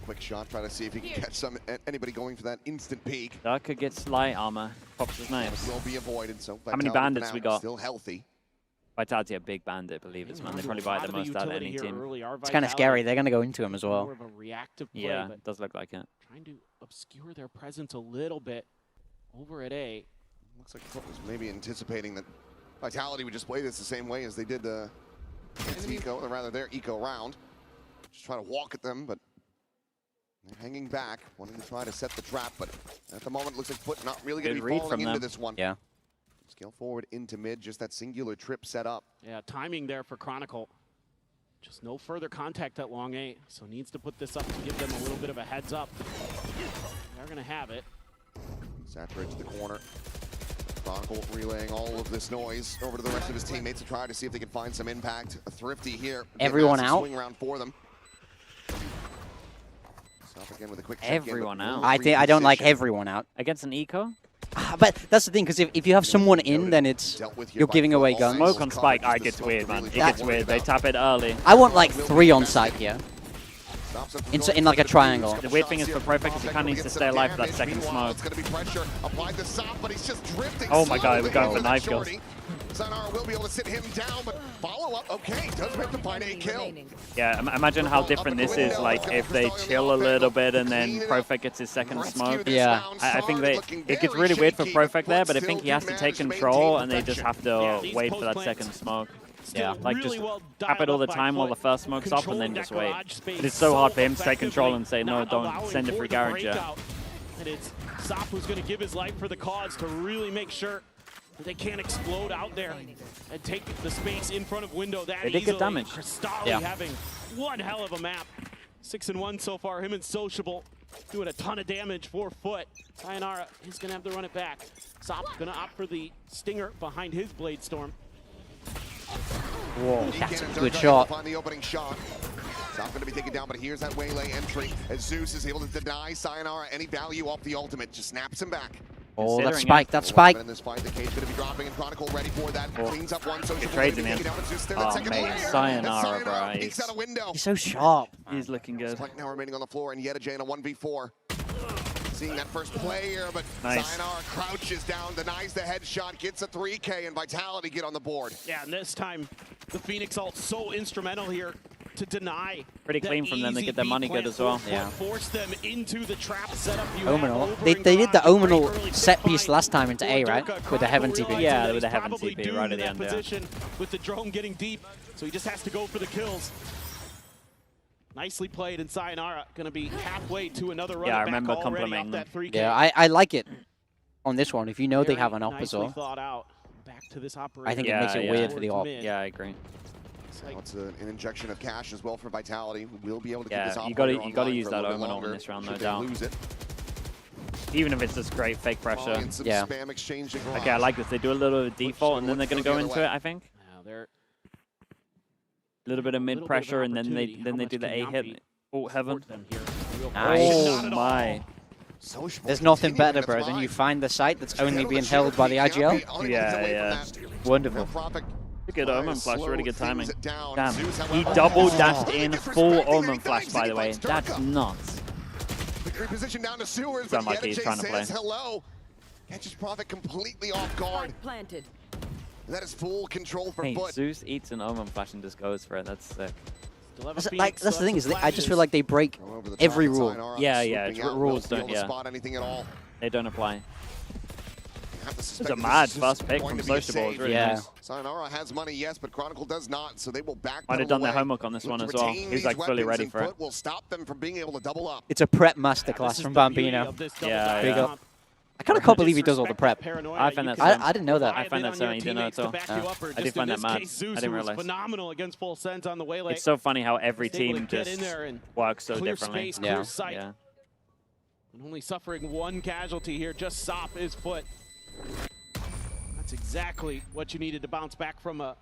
Quick shot, trying to see if he can catch anybody going for that instant peek. Durka gets light armor, pops his knives. Will be avoided. So how many bandits we got? Still healthy. Vitality a big bandit, believe it, man. They probably buy the most out of any team. It's kind of scary. They're gonna go into him as well. Yeah, it does look like it. Trying to obscure their presence a little bit over at A. Looks like FUT was maybe anticipating that Vitality would just play this the same way as they did the eco, or rather their eco round. Just try to walk at them, but hanging back, wanting to try to set the trap, but at the moment it looks like FUT not really going to be falling into this one. Yeah. Scale forward into mid, just that singular trip set up. Yeah, timing there for Chronicle. Just no further contact at long A, so needs to put this up to give them a little bit of a heads up. They're gonna have it. Saturate to the corner. Chronicle relaying all of this noise over to the rest of his teammates to try to see if they can find some impact. A Thrifty here. Everyone out? Swing round for them. Stop again with a quick Everyone out. I don't like everyone out. Against an eco? But that's the thing, because if you have someone in, then it's you're giving away guns. Smoke on Spike, it gets weird, man. It gets weird. They tap it early. I want like 3 on site here. In like a triangle. The weird thing is for Profect is he kind of needs to stay alive for that second smoke. Oh my god, we're going for knife kills. Sayonara will be able to sit him down, but follow up, okay, does have to find a kill. Yeah, imagine how different this is, like, if they chill a little bit and then Profect gets his second smoke. Yeah. I think it gets really weird for Profect there, but I think he has to take control and they just have to wait for that second smoke. Yeah, like just tap it all the time while the first smoke's up and then just wait. But it's so hard for him to take control and say, no, don't send it for garage yet. And it's Sop who's going to give his life for the cause to really make sure that they can't explode out there and take the space in front of window that easily. They did good damage. Crystalli having one hell of a map. 6-1 so far, him and Sociable doing a ton of damage for FUT. Sayonara is going to have to run it back. Sop's going to opt for the stinger behind his Blade Storm. Whoa, that's a good shot. Find the opening shot. Not going to be taken down, but here's that waylay entry as Zeus is able to deny Sayonara any value off the ultimate. Just snaps him back. Oh, that's Spike, that's Spike. In this fight, the cage going to be dropping, and Chronicle ready for that. Cleans up one, so he trades him in. Oh, man, Sayonara, bro. He's so sharp. He's looking good. Spike now remaining on the floor, and Yeta J in a 1v4. Seeing that first play here, but Sayonara crouches down, denies the headshot, gets a 3K, and Vitality get on the board. Yeah, and this time, the Phoenix ult so instrumental here to deny. Pretty clean from them. They get their money good as well. Yeah. Force them into the trap setup. Omenal. They did the Omenal set piece last time into A, right? With the Heaven TP. Yeah, with the Heaven TP right at the end. Position with the drone getting deep, so he just has to go for the kills. Nicely played, and Sayonara going to be halfway to another run. Yeah, I remember complimenting them. Yeah, I like it on this one. If you know they have an op as well, Back to this I think it makes it weird for the op. Yeah, I agree. It's an injection of cash as well for Vitality. We'll be able to keep this op. You gotta use that Omenal in this round, no doubt. Even if it's just great fake pressure. Yeah. Okay, I like this. They do a little bit of default, and then they're gonna go into it. I think. A little bit of mid pressure, and then they do the A hit. Oh, Heaven. Nice. Oh my. There's nothing better, bro, than you find the site that's only being held by the IGL. Yeah. Wonderful. Good Omen Flash, really good timing. Damn, he double dashed in full Omen Flash, by the way. That's nuts. Reposition down to Sewers, Sound like he's trying to play. Hello. Catches Prophet completely off guard. Planted. And that is full control for Hey, FUT. Zeus eats an Omen Flash and just goes for it. That's sick. That's the thing, is I just feel like they break every rule. Yeah, rules don't, they don't apply. It's a mad first pick from Sociable. It's really nice. Sayonara has money, yes, but Chronicle does not, so they will back. Might have done their homework on this one as well. He's like fully ready for it. Will stop them from being able to double up. It's a prep masterclass from Bambino. Yeah, Big up. I kind of can't believe he does all the prep. I find that. I didn't know that. I find that so you didn't know at all. I did find that mad. I didn't realize. Phenomenal against full send on the waylay. It's so funny how every team just works so differently. Yeah. And only suffering one casualty here. Just Sop is FUT. That's exactly what you needed to bounce back from a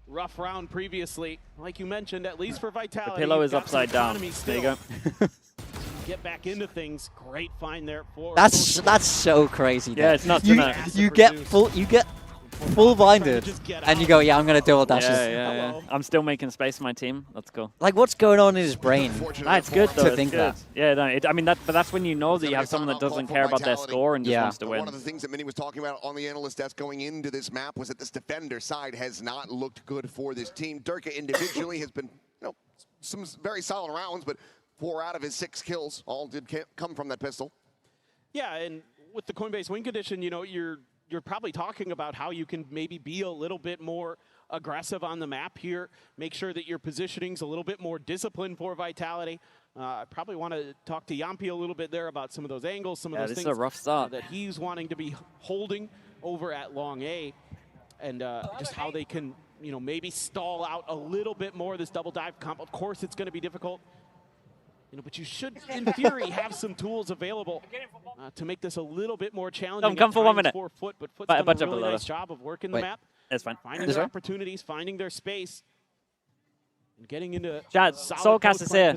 rough round previously. Like you mentioned, at least for Vitality. The pillow is upside down. There you go. Get back into things. Great find there for. That's so crazy. Yeah, it's nuts. You get full blinded, and you go, yeah, I'm gonna double dashes. Yeah. I'm still making space for my team. That's cool. Like, what's going on in his brain? That's good though. To think that. Yeah, no, I mean but that's when you know that you have someone that doesn't care about their score and just wants to win. One of the things that Minnie was talking about on the analyst desk going into this map was that this defender side has not looked good for this team. Durka individually has been, some very solid rounds, but 4 out of his 6 kills all did come from that pistol. Yeah, and with the Coinbase win condition, you're probably talking about how you can maybe be a little bit more aggressive on the map here. Make sure that your positioning's a little bit more disciplined for Vitality. I probably want to talk to Yampi a little bit there about some of those angles, some of those things this is a rough start. That he's wanting to be holding over at long A. and just how they can, you know, maybe stall out a little bit more of this double dive comp. Of course, it's going to be difficult, you know, but you should, in theory, have some tools available to make this a little bit more challenging. Come for 1 minute. For FUT, but FUT's done a really nice job of working the map. That's fine. Finding their opportunities, finding their space, and getting into Soulcast is here.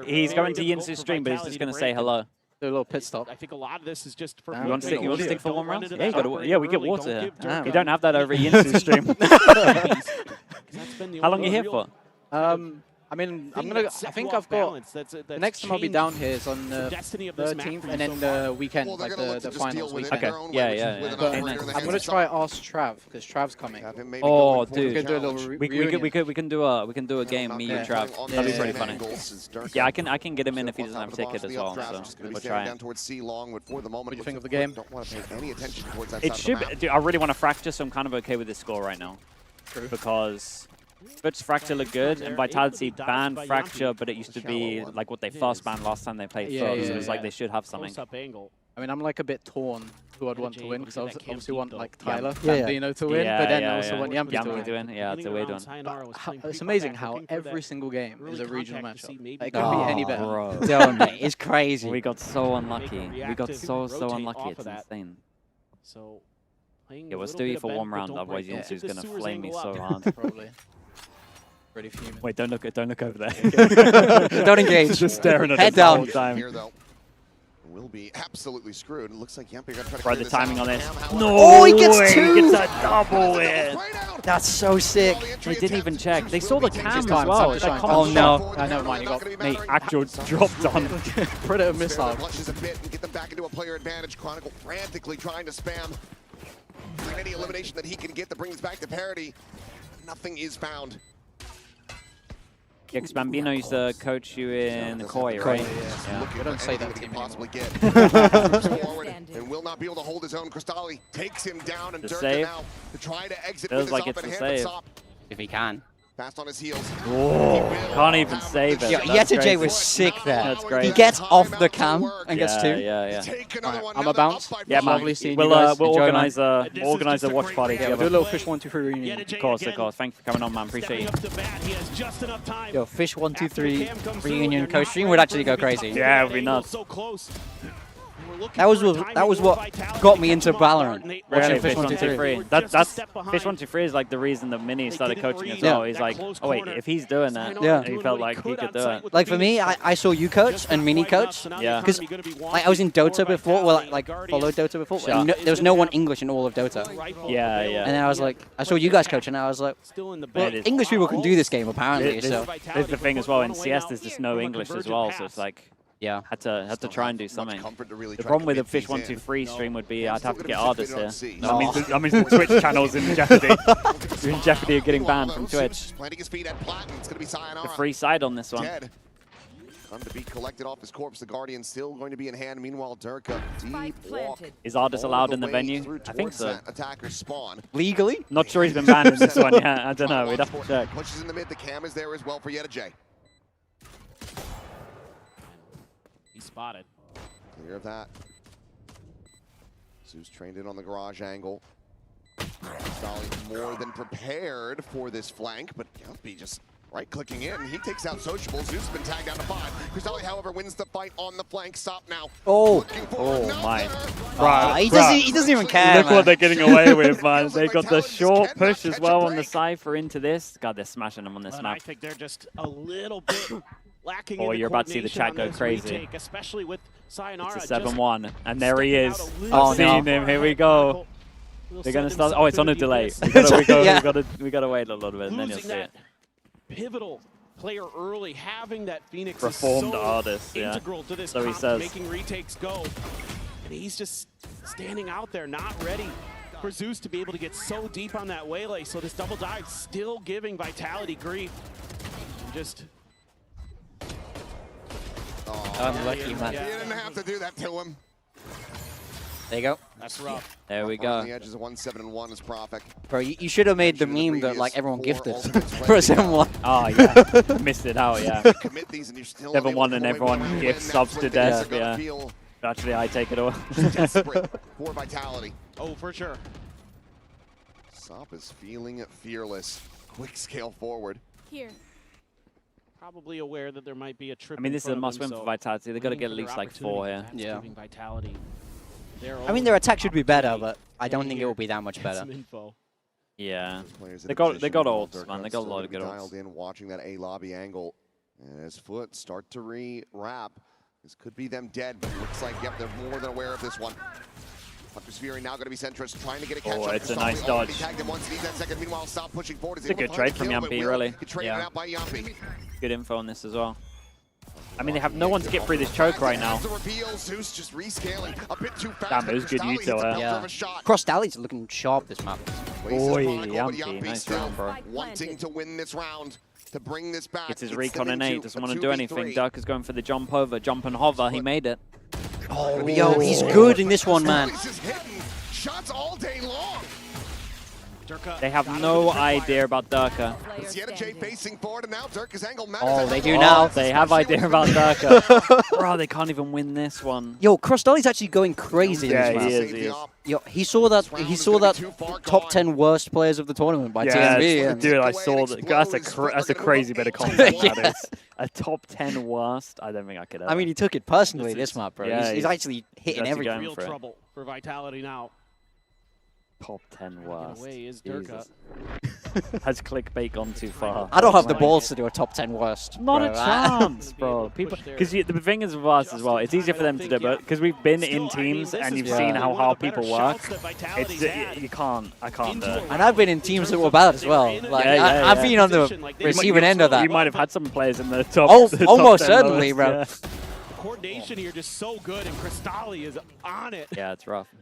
He's going to Yinsu's stream, but he's just going to say hello. Do a little pit stop. I think a lot of this is just for. You want to stick for 1 round? Yeah, we get water here. You don't have that over at Yinsu's stream. How long are you here for? I mean, I think I've got, the next time I'll be down here is on the 13th, and then the weekend, like the finals weekend. Okay, yeah. But I'm going to try ask Trav, because Trav's coming. Oh, dude. We can do a game, me and Trav. That'd be pretty funny. Yeah, I can get him in if he doesn't have a ticket as well, so we'll try it. What do you think of the game? It should be, dude, I really want to fracture, so I'm kind of okay with this score right now. True. Because FUT's Fracture look good, and Vitality banned Fracture, but it used to be like what they first banned last time they played FUT, so it's like they should have something. I mean, I'm like a bit torn who I'd want to win, because I obviously want like Tyler, Bambino to win, but then I also want Yampi to win. Yeah, it's a weird one. It's amazing how every single game is a regional matchup. It couldn't be any better. Bro. It's crazy. We got so unlucky. We got so unlucky. It's insane. Yeah, we'll still eat for 1 round, otherwise Yinsu's going to flame me so hard. Probably. Pretty fuming. Wait, don't look over there. Don't engage. Just staring at Head us down. the whole time. Here, though, will be absolutely screwed. It looks like Yampi got to try Right, to the timing on this. No, he gets 2! He gets a double hit. That's so sick. They didn't even check. They saw the cam as time, well. Oh no. Never mind, you got Mate, actual dropped on. Predator missile. Flushes a bit and get them back into a player advantage. Chronicle frantically trying to spam. Any elimination that he can get that brings back to parity. Nothing is found. Yeah, because Bambino used to coach you in the Koi, right? Yeah. We don't say that team possibly get. Forward and will not be able to hold his own. Cristalli takes him down, and Durka now to try to exit with his like up it's and the hand save. Sop. If he can. Fast on his heels. Whoa, can't even save it. Yetterjay was sick there. That's great. He gets off the cam and gets 2. Yeah. Right, I'm a bounce. Yeah, man. We'll organize a watch party together. Do a little Fish 1, 2, 3 reunion. Of course. Thanks for coming on, man. Appreciate you. Yo, Fish 1, 2, 3 reunion co-stream would actually go crazy. Yeah, it would be nuts. That was what got me into Valorant. Watching Fish 1, 2, 3. That's Fish 1, 2, 3 is like the reason that Mini started coaching as well. He's like, oh wait, if he's doing that, he felt like he could do it. Like for me, I saw you coach and Mini coach. Yeah. Because I was in Dota before, like followed Dota before. And there was no one English in all of Dota. Yeah. And then I was like, I saw you guys coach, and I was like, well, English people can do this game apparently. So there's the thing as well. In CS, there's just no English as well, so it's like. Yeah, had to try and do something. The problem with a Fish 1, 2, 3 stream would be I'd have to get artists here. I mean, the Twitch channel's in jeopardy. You're in jeopardy of getting banned from Twitch. The free side on this one. Time to be collected off his corpse. The Guardian still going to be in hand. Meanwhile, Durka deep walk. Is artists allowed in the venue? I think so. Attacker spawn. Legally? Not sure he's been banned in this one. Yeah, I don't know. We'd have to check. Pushes in the mid. The cam is there as well for Yetterjay. Spotted. Clear of that. Zeus trained in on the garage angle. Cristalli more than prepared for this flank, but Yampi just right-clicking in. He takes out Sociable. Zeus has been tagged down to 5. Cristalli, however, wins the fight on the flank. Stop now. Oh my. He doesn't even care. Look what they're getting away with, man. They got the short push as well on the Cypher into this. God, they're smashing them on this map. I think they're just a little bit lacking. Oh, you're about to see the chat go crazy. Retake, especially with Sayonara. It's a 7-1, and there he is. Oh, seeing him. Here we go. They're gonna start. Oh, it's on a delay. We gotta wait a little bit, and then you'll see it. Pivotal player early, having that Phoenix reformed is so artist, integral to this so he says. Making retakes go, and he's just standing out there, not ready for Zeus to be able to get so deep on that waylay. So this double dive still giving Vitality grief. Just. Unlucky, man. You didn't have to do that to him. There you go. That's rough. There we go. On the edges of 1-7-1 is Profik. Bro, you should have made the meme that like everyone gifted for a 7-1. Oh yeah, missed it out. Yeah. Commit these and you're still 7-1 and everyone gifts subs to death. Yeah. Actually, I take it all. Desperate for Vitality. Oh, for sure. Sop is feeling fearless. Quick scale forward. Here. Probably aware that there might be a trip. I mean, this is a must-win for Vitality. They've got to get at least like 4 here. Yeah. Vitality. I mean, their attack should be better, but I don't think it will be that much better. Yeah. They got ults, man. They got a lot of good dialed ults. in, watching that A lobby angle. And as FUT start to re-wrap, this could be them dead, but looks like, yep, they're more than aware of this one. Hunter's Fury now going to be Centrist, trying to get a catch up. It's a nice dodge. Tagged him once, needs that second. Meanwhile, Stop pushing forward. It's a good trade from Yumpy, really. Yeah. Out by Yumpy. Good info on this as well. I mean, they have no one to get through this choke right now. Zeus just rescaling a bit too fast. Damn, it was good util there. Yeah. Cross Dali's looking sharp this map. Boy, Yumpy, nice round, bro. Wanting to win this round, to bring this back. Gets his recon in 8, doesn't want to do anything. Dirk is going for the jump over, jump and hover. He made it. Oh, yo, he's good in this one, man. Shots all day long. They have no idea about Durka. Sienna J facing forward, and now Durka's angle matters. Oh, they do now. They have idea about Durka. Bro, they can't even win this one. Yo, Cross Dali's actually going crazy in this map. He is. Yo, he saw that top 10 worst players of the tournament by TNB. Dude, I saw that. That's a crazy bit of content. That is. A top 10 worst. I don't think I could. I mean, he took it personally this map, bro. Yeah, he's actually hitting everything. Real trouble for Vitality now. Top 10 worst. Away is Durka. Has clickbait gone too far? I don't have the balls to do a top 10 worst. Not a chance, bro. People, because the thing is with us as well, it's easier for them to do, but because we've been in teams and you've seen how hard people work, it's you can't. I can't do it. And I've been in teams that were bad as well. Like I've been on the receiving end of that. You might have had some players in the top. Almost certainly, bro. The coordination here just so good, and Cristali is on it. Yeah, it's rough.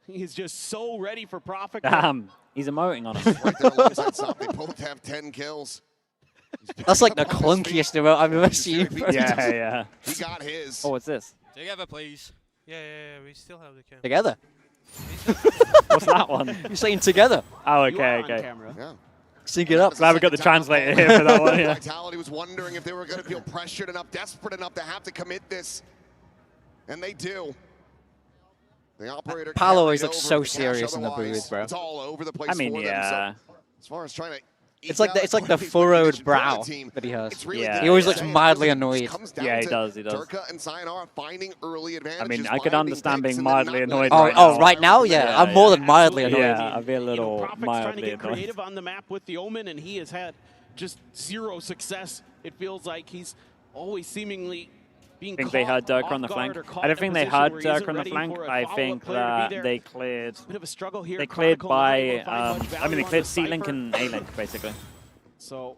He's just so ready for profit. Damn, he's emoting on us. Right there alongside Sop, they both have 10 kills. That's like the clunkiest emote I've ever seen. Yeah. He got his. Oh, what's this? Together, please. Yeah, we still have the camera. Together. What's that one? You're saying together. Oh, okay. Yeah. Sync it up. Glad we got the translator here for that one. Yeah. Vitality was wondering if they were going to feel pressured enough, desperate enough to have to commit this. And they do. The operator Palo always looks so serious in the booth, bro. It's all over the place. I mean, yeah. So, as far as trying to, it's like the furrowed brow that he has. Yeah. He always looks mildly annoyed. Yeah, he does. Durka and Sayonara finding early advantages. I mean, I could understand being mildly annoyed. Right now, yeah. I'm more than mildly annoyed. Yeah, I'd be a little mildly trying to get annoyed. creative on the map with the Omen, and he has had just zero success. It feels like he's always seemingly I think they had Durka on the flank. I don't think they had Durka on the flank. I think that they cleared. They cleared by. I mean, they cleared C-Link and A-Link, basically. So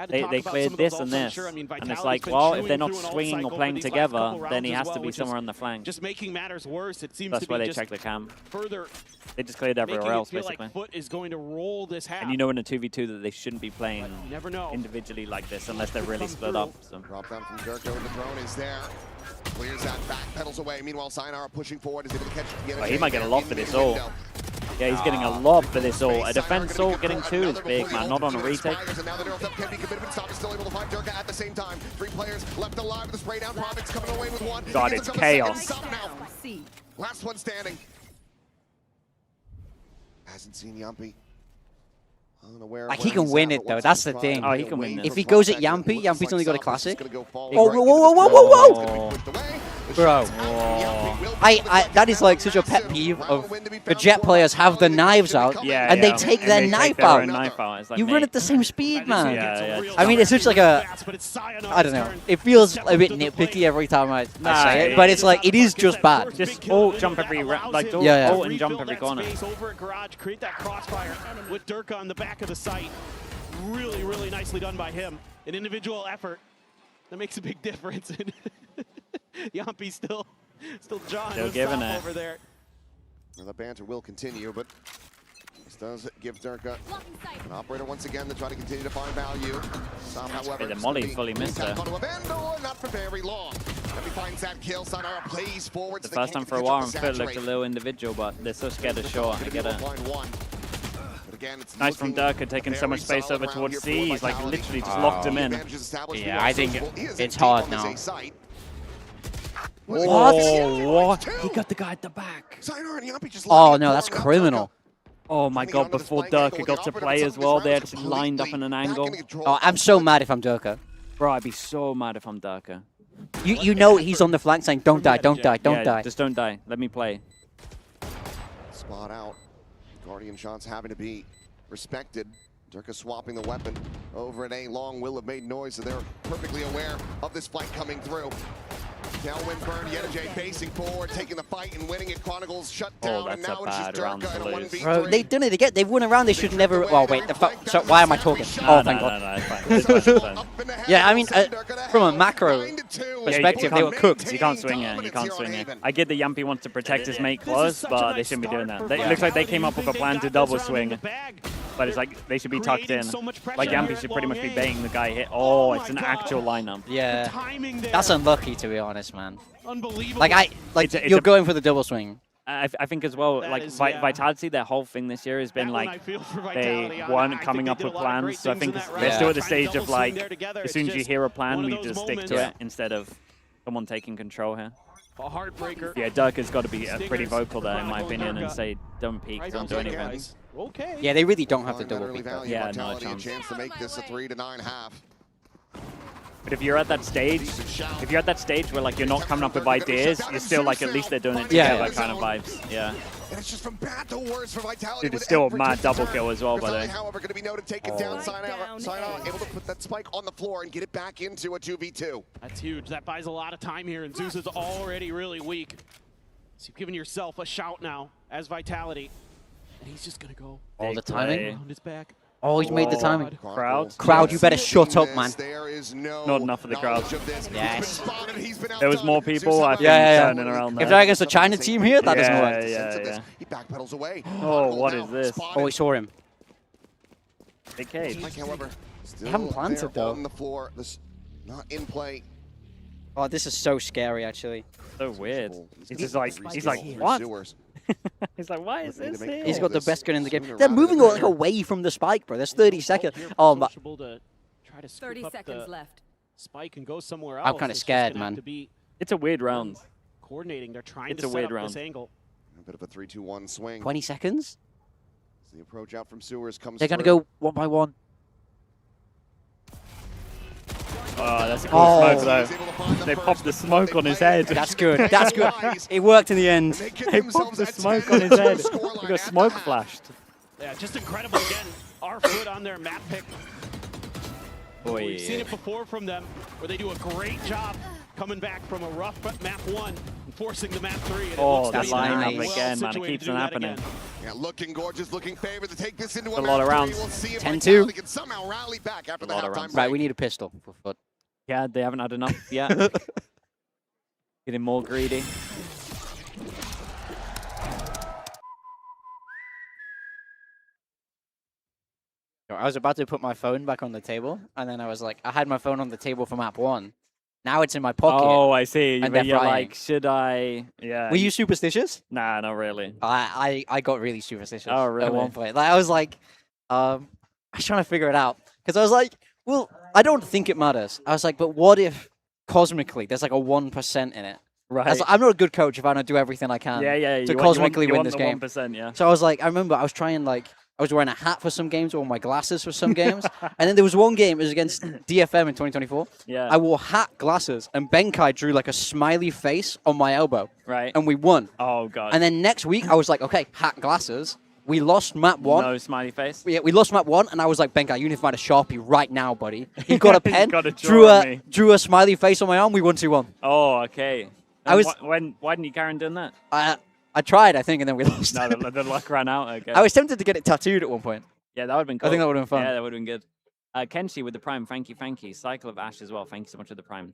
they cleared this and this. And it's like, well, if they're not swinging or playing together, then he has to be somewhere on the flank. Just making matters worse, it seems That's to be why they just check the cam. Further they just cleared everywhere else, basically. Like FUT is going to roll this half. And you know in a 2v2 that they shouldn't be playing never know. individually like this unless they're really split up. So. Drop down from Durka, and the drone is there. Clears that back, pedals away. Meanwhile, Sayonara pushing forward is able to catch it. He might get a lot for this ult. Yeah, he's getting a lot for this ult. A defense ult getting 2 is big, man. Not on a retake. And now the neural can be committed, but Stop is still able to find Durka at the same time. 3 players left alive with the spray down. Province coming away with 1. God, it's chaos. Last one standing. Hasn't seen Yumpy. Like, he can win it, though. That's the thing. Oh, he can win this. If he goes at Yumpy, Yumpy's only got a classic. Whoa. Bro. That is like such a pet peeve of the Jet players have the knives out and they take their knife out. Like you run at the same speed, man. Yeah. I mean, it's such like a, I don't know. It feels a bit nitpicky every time I say it, but it's like, it is just bad. Just ult jump every round, like ult and jump every corner. Over at Garage, create that crossfire with Durka on the back of the site. Really, really nicely done by him. An individual effort that makes a big difference. Yumpy still John giving it over there. And the banter will continue, but this does give Durka an operator once again to try to continue to find value. Some, however, the molly fully missed her. Not for very long. Let me find that kill. Sayonara plays forward. The first time for a while, and FUT looked a little individual, but they're so scared of short. I get it. Nice from Durka, taking so much space over towards C. He's like literally just locked him in. Yeah, I think it's hard now. What? He got the guy at the back. Oh no, that's criminal. Oh my god, before Durka got to play as well, they actually lined up in an angle. Oh, I'm so mad if I'm Durka. Bro, I'd be so mad if I'm Durka. You know he's on the flank saying, don't die, don't die, don't die. Just don't die. Let me play. Spot out. Guardian shots having to be respected. Durka swapping the weapon over at A. Long will have made noise, so they're perfectly aware of this fight coming through. Tailwind burn, Yenajay facing forward, taking the fight and winning it. Chronicles shut down, and now it's just Durka in a 1v3. Bro, they've done it. They've won a round they should never. Oh wait, so why am I talking? Oh, thank God. No, it's fine. Yeah, I mean, from a macro perspective, they were cooked. You can't swing it. You can't swing it. I get that Yampy wants to protect his mate close, but they shouldn't be doing that. It looks like they came up with a plan to double swing, but it's like they should be tucked in. Like Yampy should pretty much be baiting the guy hit. Oh, it's an actual lineup. Yeah, that's unlucky to be honest, man. Unbelievable. You're going for the double swing. I think as well, like Vitality, their whole thing this year has been like they weren't coming up with plans. So I think they're still at the stage of like, as soon as you hear a plan, we just stick to it instead of someone taking control here. A heartbreaker. Yeah, Durka's got to be pretty vocal there, in my opinion, and say, don't peek, don't do anything. Okay. Yeah, they really don't have to double peek. Yeah, no chance. To make this a 3-9 half. But if you're at that stage, where like you're not coming up with ideas, you're still like at least they're doing it together kind of vibes. Yeah. And it's just from bad to worse for Vitality. Dude, it's still a mad double kill as well, by the way. However, going to be noted, take it down, sign out, able to put that spike on the floor and get it back into a 2v2. That's huge. That buys a lot of time here, and Zeus is already really weak. So you've given yourself a shout now as Vitality. And he's just going to go. All the timing. On his back. Oh, he's made the timing. Crowd, you better shut up, man. Not enough of the crowd. Yes. There was more people, I think, turning around there. If they're against the China team here, that doesn't work. Yeah. He backpedals away. Oh, what is this? Oh, we saw him. Big cage. However, they haven't planted, though. On the floor, this not in play. Oh, this is so scary, actually. So weird. He's like, what? He's like, why is this here? He's got the best gun in the game. They're moving like away from the spike, bro. There's 30 seconds. Oh, my. 30 seconds left. Spike and go somewhere else. I'm kind of scared, man. It's a weird round. Coordinating. They're trying to set up this angle. A bit of a 3-2-1 swing. 20 seconds. So the approach out from Sewers comes. They're going to go one by one. Oh, that's a cool smoke, though. They popped the smoke on his head. That's good. That's good. It worked in the end. They popped the smoke on his head. He got smoke flashed. Yeah, just incredible again. Our foot on their map pick. Boy. We've seen it before from them, where they do a great job coming back from a rough map 1 and forcing the map 3. And oh, that lineup again, man. It keeps on happening. Yeah, looking gorgeous, looking favored to take this into a lot of rounds. 10-2. Can somehow rally back after the halftime break. Right, we need a pistol for FUT. Yeah, they haven't had enough yet. Getting more greedy. I was about to put my phone back on the table, and then I was like, I had my phone on the table for map 1. Now it's in my pocket. Oh, I see. And but you're like, should I? Yeah. Were you superstitious? Nah, not really. I got really superstitious. Oh, really? At one point. Like, I was like, I was trying to figure it out. Because I was like, well, I don't think it matters. I was like, but what if cosmically there's like a 1% in it? Right. I'm not a good coach if I don't do everything I can to cosmically win this game. 1%, yeah. So I was like, I remember I was trying like, I was wearing a hat for some games or my glasses for some games. And then there was one game, it was against DFM in 2024. Yeah. I wore hat, glasses, and Benkai drew like a smiley face on my elbow. Right. And we won. Oh, God. And then next week, I was like, okay, hat, glasses. We lost map 1. No smiley face? Yeah, we lost map 1, and I was like, Benkai, you need to find a Sharpie right now, buddy. He got a pen, drew a smiley face on my arm, we won 2-1. Oh, okay. Why didn't you carry on doing that? I tried, I think, and then we lost. No, the luck ran out, okay. I was tempted to get it tattooed at one point. Yeah, that would have been cool. I think that would have been fun. Yeah, that would have been good. Kenshi with the Prime, thank you. Cycle of Ash as well, thank you so much for the Prime.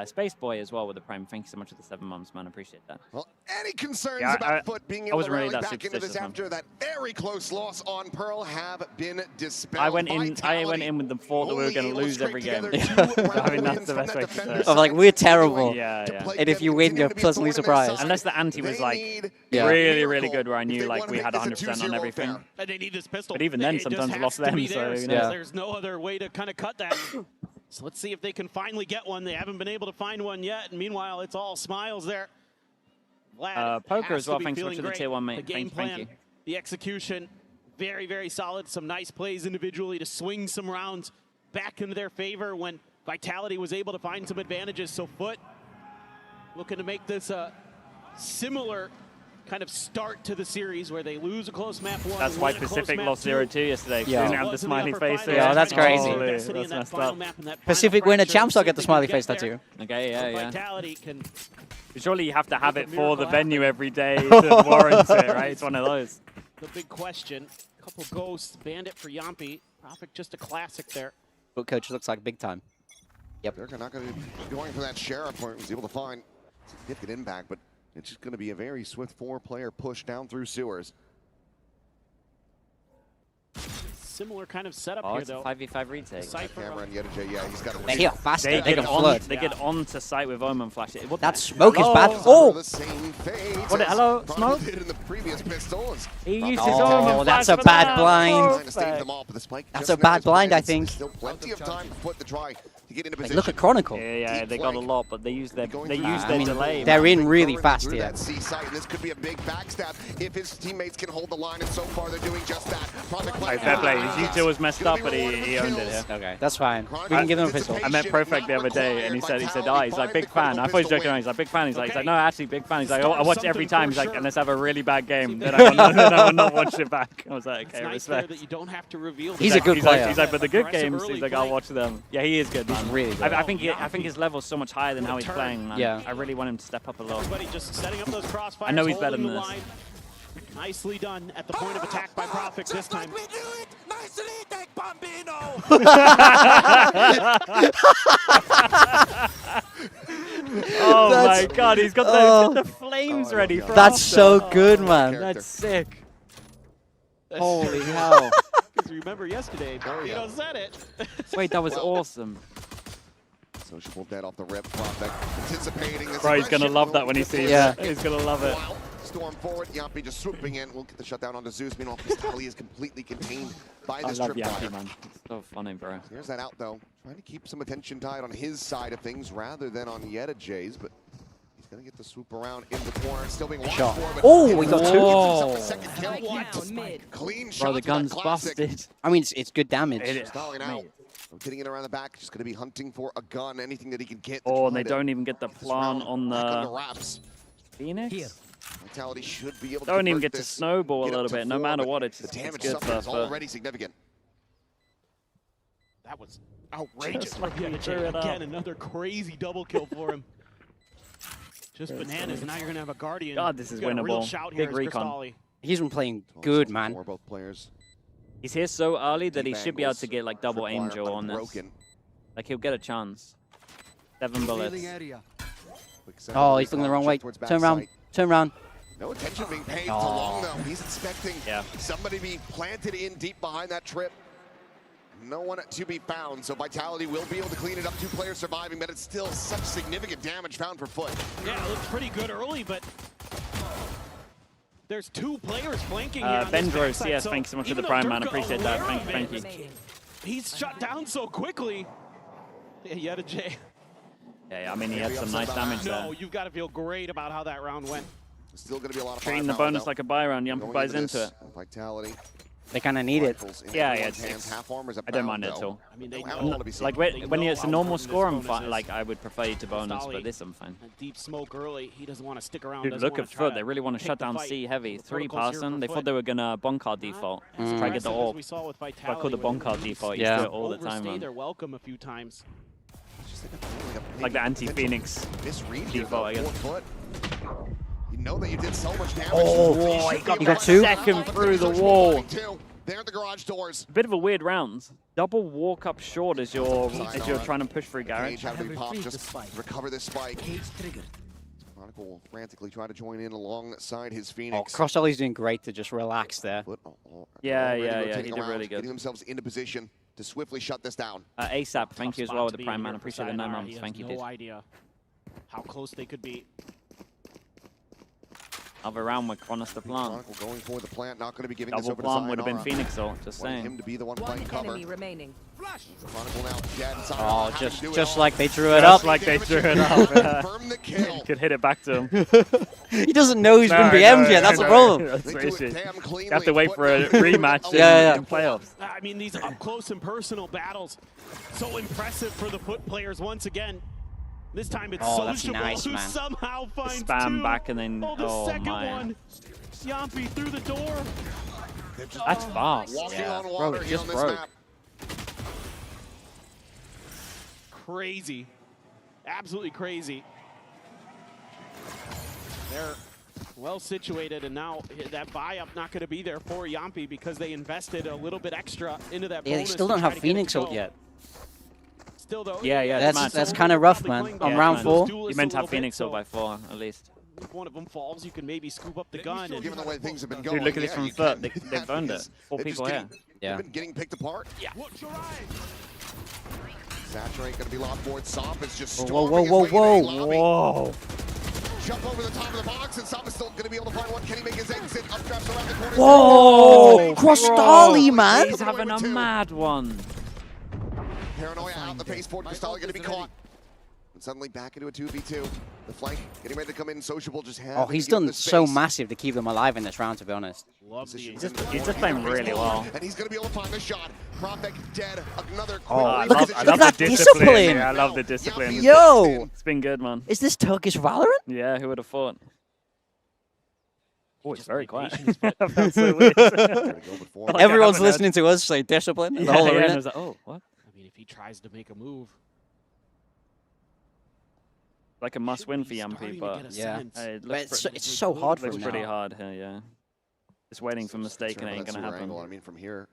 Space Boy as well with the Prime, thank you so much for the 7 months, man, appreciate that. Well, any concerns about FUT being able to rally back into this after that very close loss on Pearl have been dispelled. I went in with the thought that we were going to lose every game. I mean, that's the best way to say it. I'm like, we're terrible. Yeah. And if you win, you're pleasantly surprised. Unless the ante was like really, really good, where I knew like we had 100% on everything. And they need this pistol. But even then, sometimes we lost them. So there's no other way to kind of cut that. So let's see if they can finally get one. They haven't been able to find one yet. And meanwhile, it's all smiles there. Poker as well. Thanks so much for the tier 1, mate. Thank you. The execution, very, very solid. Some nice plays individually to swing some rounds back into their favor when Vitality was able to find some advantages. So FUT looking to make this a similar kind of start to the series where they lose a close map 1. That's why Pacific lost 0-2 yesterday. Yeah. Didn't have the smiley face. Yeah, that's crazy. That's messed up. Pacific winner champs, I'll get the smiley face tattoo. Okay, yeah. Vitality can. Surely you have to have it for the venue every day to warrant it, right? It's one of those. The big question. Couple ghosts, Bandit for Yampi. Profit just a classic there. But coach looks like big time. Yep. They're not going to be going for that Sheriff where he was able to find significant impact, but it's just going to be a very swift 4-player push down through sewers. Similar kind of setup here, though. 5v5 retake. Camera and Yettage, yeah, he's got a They get faster. They get flood. They get onto site with Omen Flash. That smoke is bad. Oh! What? Hello, smoke? Did in the previous pistols. He used his Omen Flash. That's a bad blind. That's That's a bad blind, I think. Still plenty of time for FUT to try to get into Like, position. look at Chronicle. Yeah, they got a lot, but they use their delay. They're in really fast Through here. that C site, and this could be a big backstab if his teammates can hold the line, and so far they're doing just that. Fair play. His U2 was messed up, but he owned it here. Okay, that's fine. We can give them a pistol. I met Profect the other day, and he said, oh, he's like, big fan. I thought he was joking around. He's like, big fan. He's like, no, actually, big fan. He's like, oh, I watch it every time. He's like, unless I have a really bad game, then I will not watch it back. I was like, okay, respect. That you don't have to reveal. He's a good player. He's like, but the good games, he's like, I'll watch them. Yeah, he is good, man. He's really good. I think his level's so much higher than how he's playing, man. Yeah. I really want him to step up a lot. Everybody just setting up those crossfires. I know he's better than this. Nicely done at the point of attack by Profit this time. Oh my god, he's got the flames ready for That's after. so good, man. That's sick. Holy hell. Because remember yesterday, Burrito said it. Wait, that was awesome. Sociable dead off the rip. Profit anticipating this. Bro, he's gonna love that when he sees it. He's gonna love it. Storm forward, Yampi just swooping in. We'll get the shutdown onto Zeus. Meanwhile, Pistali is completely contained by this I love trip. Yampi, man. It's so funny, bro. Here's that out, though. Trying to keep some attention tied on his side of things rather than on Yettage's, but he's going to get the swoop around in the corner. Still being watched for, but oh, we got two. Clean shot. Bro, the gun's busted. I mean, it's good damage. It is. Stalling out. Getting it around the back, just going to be hunting for a gun, anything that he can get. Oh, and they don't even get the plant on the wraps. Phoenix? Here. Vitality should be able to don't even convert get to this, snowball a little bit. No matter what, it's the damage good suffered is for already significant. That was outrageous. Just like he threw it Again, up. another crazy double kill for him. Just bananas, and now you're going to have a Guardian. God, this is Got a real winnable. shout Big here recon. Cristalli. He's been playing good, man. For both players. He's here so early that he should be able to get like double Tripwire angel on this. unbroken. Like he'll get a chance. 7 bullets. Oh, he's looking the wrong way. Turn around. Turn around. No attention being paid to long, though. He's expecting Yeah. somebody being planted in deep behind that trip. No one to be found, so Vitality will be able to clean it up. 2 players surviving, but it's still such significant damage found for FUT. Yeah, it looked pretty good early, but there's 2 players flanking here on this Bendros, backside, yes, so thanks so much for the even prime, though man. Durka Appreciate that. aware Thank of you. He's shut down so quickly. Yeah, Yettage. Yeah, I mean, he had some nice damage there. No, you've got to feel great about how that round went. Still going to be a lot of Treating the firepower, bonus though. like a buy round. Yampi Going buys into into it. this, Vitality. They kind of need it. Rifles in Yeah, everyone's it's hands. Half armor's a I don't pound, mind it at though. all. I mean, they No, know, all to be seen. Like when it's a normal score, I'm fine. Like I would prefer you to bonus, but this I'm fine. A deep smoke early. He doesn't want to stick around. Dude, doesn't look wanna at try FUT. They really want to pick shut the down fight. C heavy. The 3 protocols here person. for They FUT. thought they were gonna bonkard default. Try to get the Aggressive, as orb. we saw with I Vitality, call the where bonkard they default. You Yeah. do it all the time, overstay man. their welcome a few times. Like the anti-Phoenix Misread default, I guess. FUT. You know that you did so much damage. Oh, he got that second through the wall. There at the garage doors. Bit of a weird round. Double walk up short as you're trying to push through Cage garage. had to be popped. Just recover this spike. Chronicle will frantically try to join in alongside his Oh, Phoenix. Crossolly's doing great to just relax there. Yeah, Already yeah, rotating he did around, really good. Getting themselves into position to swiftly shut this down. ASAP, thank you as Spot well to with the be prime in man. here for Appreciate the 9 Sayonara. months. He Thank you, has dude. no idea how close they could be. Other round with Cronus the plant. Chronicle going for the plant, not going to be giving Double this over to plant would have been Sayonara. Phoenix ult, just saying. Him to be the one playing cover. remaining. Chronicle now dead. Oh, Sayonara just like they drew it up. Just like they drew it up. Confirm the kill. Could hit it back to him. He doesn't know he's been BM'd yet. That's the problem. That's the issue. You have to wait for a rematch in playoffs. I mean, these up close and personal battles, so impressive for the FUT players once again. This time it's Sociable who somehow finds Spam two. back and then the second one. Yampi through the door. That's fast. Yeah. Bro, it just broke. Crazy. Absolutely crazy. They're well situated, and now that buy-up not going to be there for Yampi because they invested a little bit extra into that bonus. They still don't have Phoenix ult yet. Still though, Yeah, that's kind of rough, man. On round 4, you meant to have Phoenix ult by 4 at least. If one of them falls, you can maybe scoop up the gun. And given the way things have been going, dude, look at this from FUT. They've owned it. 4 people here. They've been getting picked apart. Yeah. Saturate gonna be locked board. Sop is just Whoa. Jump over the top of the box, and Sop is still gonna be able to find one. Can he make his exit? Updrafts around the corner. Whoa! Crostali, man! He's having a mad one. Paranoia out the pace forward. Crostali gonna be caught. And suddenly back into a 2v2. The flank getting ready to come in. Sociable just has. Oh, he's done so massive to keep them alive in this round, to be honest. He's just playing really well. And he's going to be able to find the shot. Prophet dead. Another look at that discipline. Yeah, I love the discipline. Yo! It's been good, man. Is this Turkish Valorant? Yeah, who would have thought? Oh, it's very quiet. That's so weird. Everyone's listening to us say discipline. The whole arena. And I was like, oh, what? I mean, if he tries to make a move. Like a must-win for Yampi, but yeah, it's so hard for him. It's pretty hard here, yeah. Just waiting for mistake and it ain't gonna happen. Angle. I mean, from here,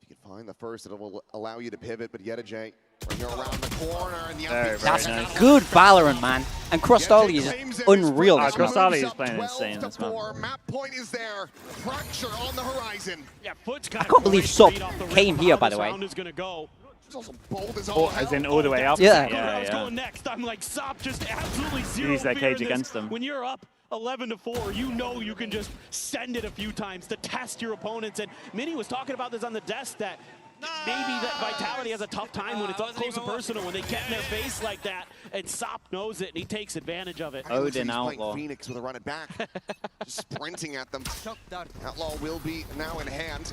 if you can find the first, it will allow you to pivot. But Yedajay, when you're around the corner, and the that's nice. Good Valorant, man. And Crostali is unreal. Crostali is playing insane this map. Map point is there. Fracture on the horizon. Yeah, I can't believe Sop came here, by the way. As in all the way up? Yeah. Going next. I'm like, Sop just absolutely zero. Use that cage against them. When you're up 11-4, you know you can just send it a few times to test your opponents. And Minnie was talking about this on the desk that maybe that Vitality has a tough time when it's up close and personal, when they get in their face like that, and Sop knows it, and he takes advantage of it. Odin Outlaw. Phoenix with a run it back. Just sprinting at them. Outlaw will be now in hand.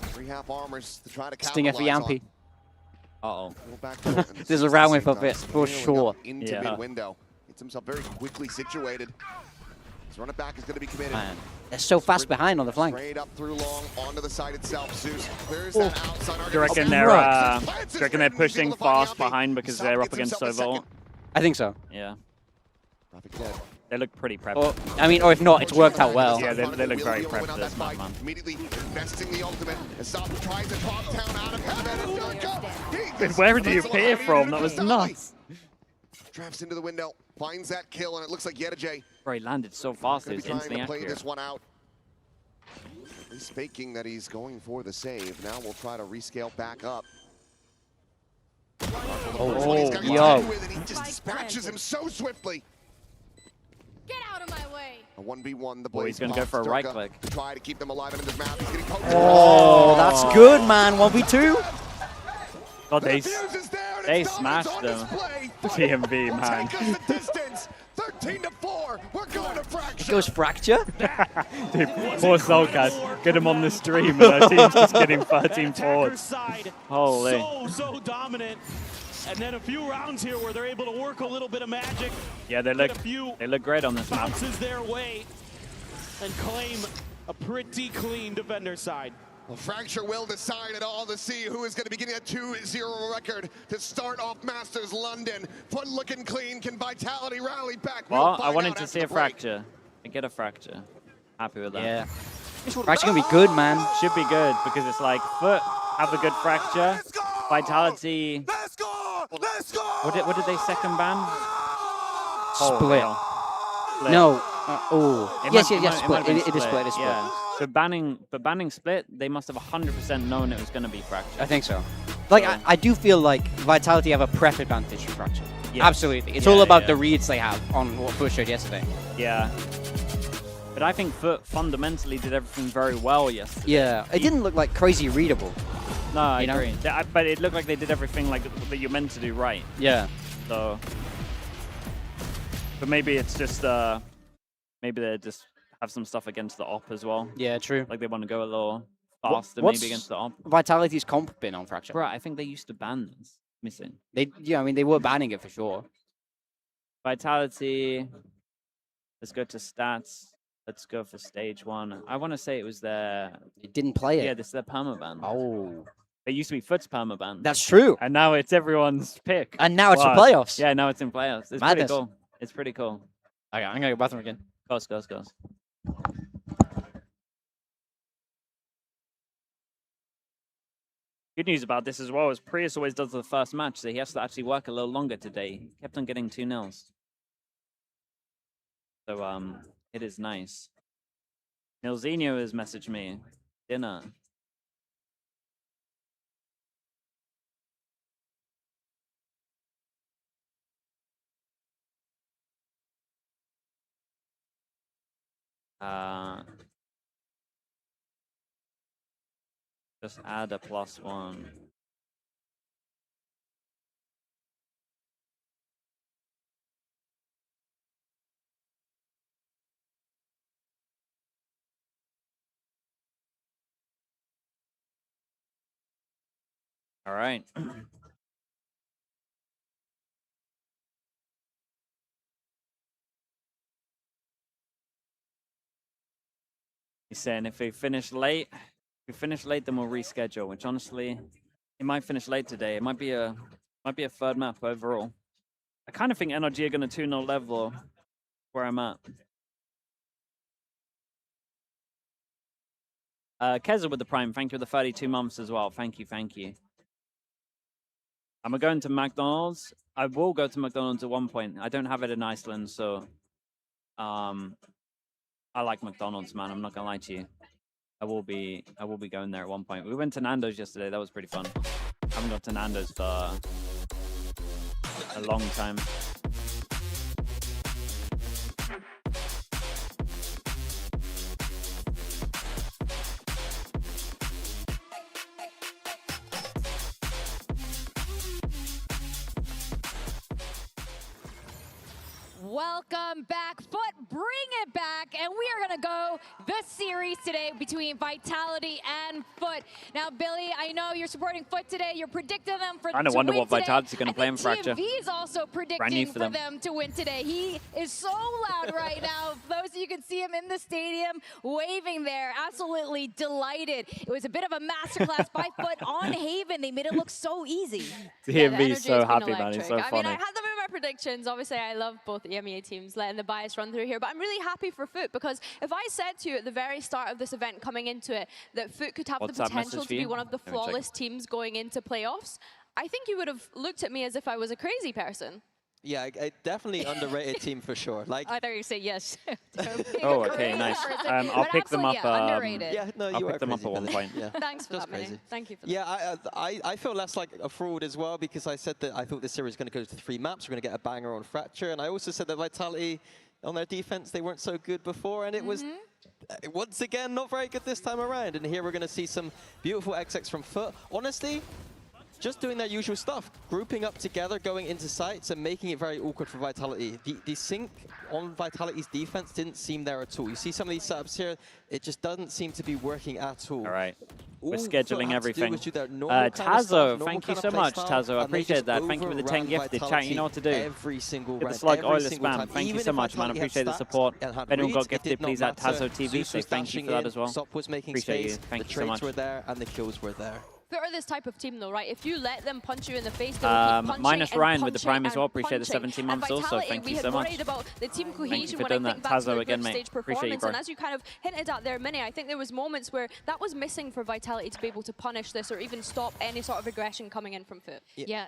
3 half armors to try to Stinger for Yampi. Uh-oh. There's a round with a bit, for sure. Into mid-window. Gets himself very quickly situated. His run it back is going to be committed. Man, they're so fast behind on the flank. Straight up through long, onto the side itself. Zeus clears that outside. Do you reckon they're pushing fast behind because they're up against Sovolt? I think so. Yeah. They look pretty prepped. Or if not, it's worked out well. Yeah, they look very prepped for this map, man. Immediately investing the ultimate. As Sop tries to drop down out of heaven. Where did you appear from? That was nuts. Drafts into the window, finds that kill, and it looks like Yedajay. Bro, he landed so fast, it was instantly play accurate. this one out. He's faking that he's going for the save. Now we'll try to rescale back up. Yo. He just dispatches him so swiftly. Get out of my way. A 1v1, the Boy, boys he's going to go for a right click. To try to keep them alive in this map. He's getting poked. Oh, that's good, man. 1v2. God, they smashed them. TMV, man. Take us the distance. 13-4. We're going to Fracture. It goes Fracture? Dude, poor Soulcast. Get him on the stream and our team's just getting 13 forwards. Holy. So dominant. And then a few rounds here where they're able to work a little bit of magic. Yeah, they look great on this map. Bounces their way and claim a pretty clean defender side. Well, Fracture will decide it all to see who is going to be getting a 2-0 record to start off Masters London. FUT looking clean. Can Vitality rally back? Well, I wanted to see a Fracture. I get a Fracture. Happy with that. Yeah. Fracture going to be good, man. Should be good because it's like FUT have a good Fracture. Vitality. Let's go! Let's go! What did they second ban? Split. Split. No. Yes, split. It is split. Yeah. So banning split, they must have 100% known it was going to be Fracture. I think so. Like, I do feel like Vitality have a prep advantage for Fracture. Yeah. Absolutely. It's all about the reads they have on what Bush showed yesterday. Yeah. But I think FUT fundamentally did everything very well yesterday. Yeah, it didn't look like crazy readable. No, I agree. But it looked like they did everything like that you're meant to do right. Yeah. So, but maybe it's just maybe they just have some stuff against the op as well. Yeah, true. Like they want to go a little faster maybe against the op. Vitality's comp been on Fracture? Bro, I think they used to ban this. Missing. Yeah, I mean they were banning it for sure. Vitality. Let's go to stats. Let's go for stage 1. I want to say it was their... It didn't play it. Yeah, this is their permaban. Oh. It used to be FUT's permaban. That's true. And now it's everyone's pick. And now it's for playoffs. Yeah, now it's in playoffs. It's pretty cool. It's pretty cool. Okay, I'm going to go bathroom again. Goes. Good news about this as well is Prius always does the first match, so he has to actually work a little longer today. He kept on getting 2-0s. So, it is nice. Nilzinho has messaged me. Dinner. Just add a +1. All right. He's saying if we finish late, then we'll reschedule. Which honestly, it might finish late today. It might be a third map overall. I kind of think NRG are going to 2-0 level where I'm at. Keza with the Prime, thank you for the 32 months as well. Thank you. Am I going to McDonald's? I will go to McDonald's at one point. I don't have it in Iceland, so I like McDonald's, man. I'm not gonna lie to you. I will be going there at one point. We went to Nando's yesterday. That was pretty fun. I haven't got to Nando's for a long time. Welcome back, FUT, bring it back, and we are gonna go the series today between Vitality and FUT. Now, Billy, I know you're supporting FUT today. You're predicting them for. I don't wonder what Vitality's gonna play in Fracture. TMV is also predicting for them to win today. He is so loud right now. For those of you can see him in the stadium waving there, absolutely delighted. It was a bit of a masterclass by FUT on Haven. They made it look so easy. TMV is so happy, man. He's so funny. I mean, I had them in my predictions. Obviously, I love both EMEA teams, letting the bias run through here. But I'm really happy for FUT because if I said to you at the very start of this event coming into it that FUT could have the potential to be one of the flawless teams going into playoffs, I think you would have looked at me as if I was a crazy person. Yeah, definitely underrated team for sure. Like I thought you say yes. Oh, okay, nice. I'll pick them up. Underrated. Yeah, no, I'll pick them up at one point. Yeah. Thanks for that, crazy. Thank you for that. Yeah, I feel less like a fraud as well because I said that I thought this series was going to go to 3 maps. We're going to get a banger on Fracture, and I also said that Vitality on their defense, they weren't so good before, and it was once again not very good this time around. And here we're going to see some beautiful XX from FUT. Honestly, just doing their usual stuff, grouping up together, going into sites, and making it very awkward for Vitality. The sync on Vitality's defense didn't seem there at all. You see some of these setups here, it just doesn't seem to be working at all. All right. We're scheduling everything. Tazo, thank you so much, Tazo. I appreciate that. Thank you for the 10 gifted. Chat, you know what to do. Every single Get the slug oiler spam. Thank you so much, man. I appreciate the support. If anyone got gifted, please add Tazo TV. Say thank you for that as well. Sop was making appreciate space, you. Thank the you so much. trades were there, and the kills were there. FUT are this type of team though, right? If you let them punch you in the face, they will keep punching minus and Ryan with the punching Prime as well. and Appreciate the punching. 17 months and also. Thank you so much. We had worried about the team cohesion Thank you for when doing I think that. back to Tazo the again, group mate. stage Appreciate you, performance. bro. And as you kind of hinted at there, Minnie, I think there was moments where that was missing for Vitality to be able to punish this or even stop any sort of aggression coming in from FUT. Yeah.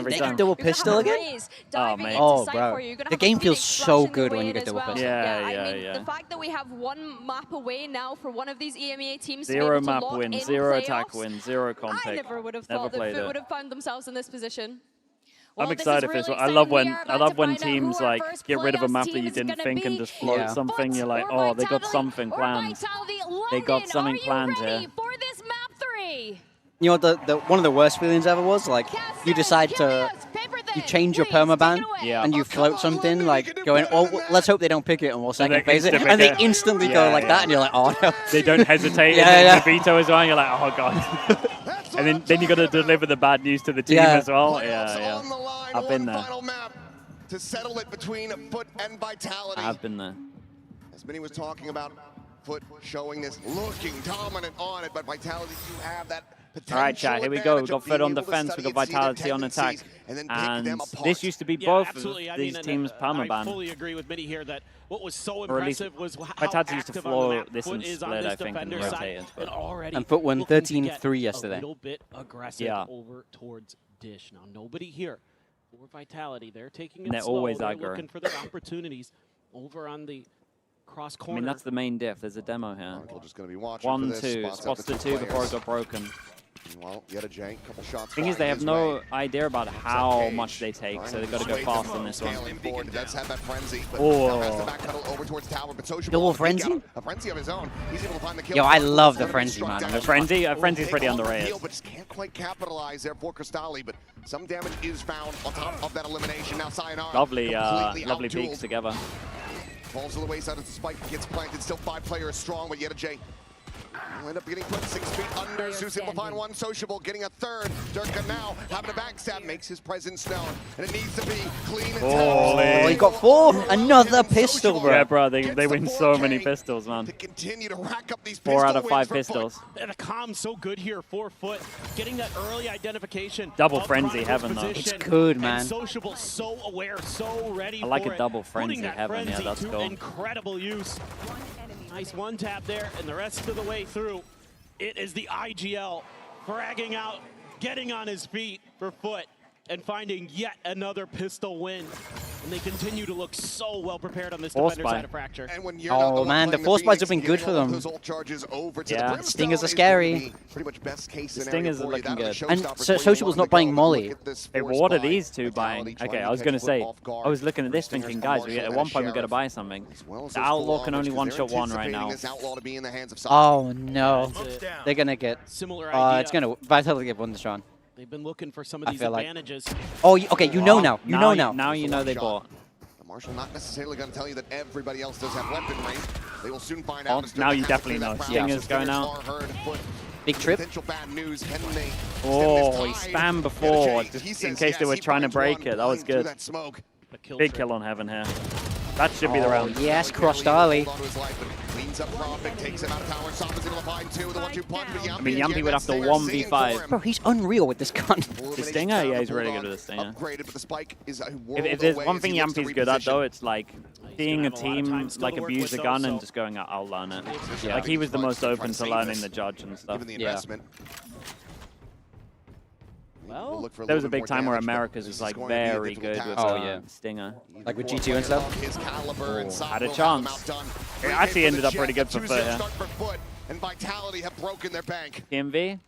every time. Double pistol again? Oh, man. Oh, bro. The game feels so good when you get double pistol. Yeah. The fact that we have one map away now for one of these EMEA teams to be Zero able to map lock win, in zero playoffs, attack win, zero comp pick. I never would have thought that FUT would have found themselves in this position. I'm excited for this one. I love when teams like get rid of a map that you didn't think and just float something. You're like, oh, they got something planned. They got something planned here. For this map 3. You know what one of the worst feelings ever was? Like, you decide to, you change your permaban, and you float something, like, going, oh, let's hope they don't pick it, and we'll second phase it. And they instantly go like that, and you're like, oh, no. They don't hesitate, and then the veto as well, and you're like, oh, God. And then you got to deliver the bad news to the team as well. Yeah. I've been there. To settle it between FUT and Vitality. I have been there. As Minnie was talking about, FUT showing this, looking dominant on it, but Vitality do have that potential. All right, chat, here we go. We've got FUT on defense, we've got Vitality on attack. And this used to be both of these teams permaban. I fully agree with Minnie here that what was so Or at least impressive was how Vitality used to active on floor the map this FUT and is on split, this I think, and defender rotate side. it. And already And FUT won looking to get 13-3 yesterday. A little bit aggressive over towards Dish. Now, nobody here for Vitality. They're taking it They're slow. always They're aggro. looking for their opportunities over on the cross I corner. mean, that's the main diff. There's a demo here. Just going to be watching 1-2. Spots the 2 before it got broken. Meanwhile, yet a jank, couple shots. Thing is, they have no idea about how much they take, so they've got to go fast on this one. Does have that frenzy, but Oh. now has to backpedal over towards tower, but Social Double frenzy? A frenzy of his own. He's able to find the kill. Yo, I love the frenzy, man. The frenzy's pretty underrated. But just can't quite capitalize there for Cristalli, but some damage is found on top of that elimination. Now Sayonara. Lovely completely peaks outdueled. together. Falls to the wayside as the spike gets planted. Still 5 players strong, but yet a J. Will end up getting put 6 feet under. Zeus able to find one sociable, getting a third. Durka now having a backstab, makes his presence known, and it needs to be clean and Oh, he got 4. Another pistol, bro. Yeah, bro, they win so many pistols, man. Continue to rack up these 4 out of pistol 5 wins for FUT. pistols. And the comm so good here for FUT, getting that early identification. Double of frenzy Rival's heaven, though. position. It's good, man. And Sociable so aware, so ready I like for a double it. frenzy Putting that heaven, yeah, frenzy that's to cool. incredible use. Nice one tap there, and the rest of the way through, it is the IGL fragging out, getting on his feet for FUT, and finding yet another pistol win. And they continue to look so well prepared on this Force defender buy. side of Fracture. And when you're not Oh, man, the playing force buys Phoenix, have been good giving for all them. those ult charges over to Yeah. the Brimstone Stingers are is scary. going to be pretty much best case The scenario Stingers are for you. looking That'll good. be And showstoppers so where you Sociable's want not to go. buying Look Molly. at this Hey, force what are buy. these two buying? Vitality trying Okay, to I was catch going to FUT say, off guard. I was looking at this Stingers thinking, and guys, Marshall at and one point we've got to Sheriff. buy something. As well as The those Outlaw can kilometers, only 'cause one-shot they're one right anticipating now. this Outlaw to be in the hands of Oh, no. They're going to get... Similar It's idea. going to... Vitality get one shot. They've been looking for some of I these feel like- advantages. Oh, okay, you know now. You know now. Now you know they bought. Marshall not necessarily going to tell you that everybody else does have weaponry. They will soon find Oh, out. as now Durka you has to definitely clear know. that Stingers ground. going out. Are heard, FUT. Big trip. Potential bad news. Can they stem Oh, he this tide? spammed before, He just in says case they yes, were he trying to finds break one, it. That was blind through good. that smoke. Big kill on Heaven here. That should be the round. Yes, crushed Ali. Cleans up Profit, takes him out of tower. Sombers able to find 2. The 1-2 punch, but I mean, Yampy would have to 1v5. Bro, he's unreal with this gun. The Stinger? Yeah, he's really good with the Stinger. Upgraded, but the spike is a world If there's away one as thing he looks to Yampy's good at, though, reposition. it's like seeing a team like abuse a gun and just going, I'll learn it. Yeah. Like he was the most open to learning the judge and stuff. Given the investment. Well, There was a big time where Americas was like very good with Stinger. Like with G2 and stuff? His caliber and Had a Soft will have him chance. outdone. It actually ended up pretty good for A 2-0 FUT here. start for FUT, and Vitality have broken their bank. TMV?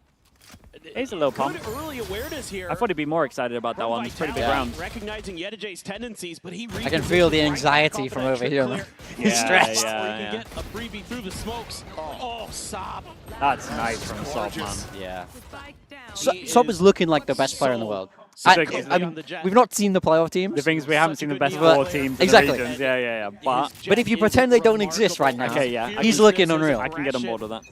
He's a little Good pumped. early awareness here. I thought he'd be more excited about that one. It's pretty big round. Recognizing Yedijay's tendencies, but he I can feel the anxiety from over here. He's stressed. Yeah. Get a freebie through the smokes. Oh, Sob. That's nice from Sob, man. Yeah. Sob is looking like the best player in the world. So I mean, we've not seen the playoff teams. The thing is, we haven't seen the best But- 4 teams in exactly. the regions. Yeah. But if you pretend they don't exist right now, Okay, yeah. he's looking unreal. I can get on board with that.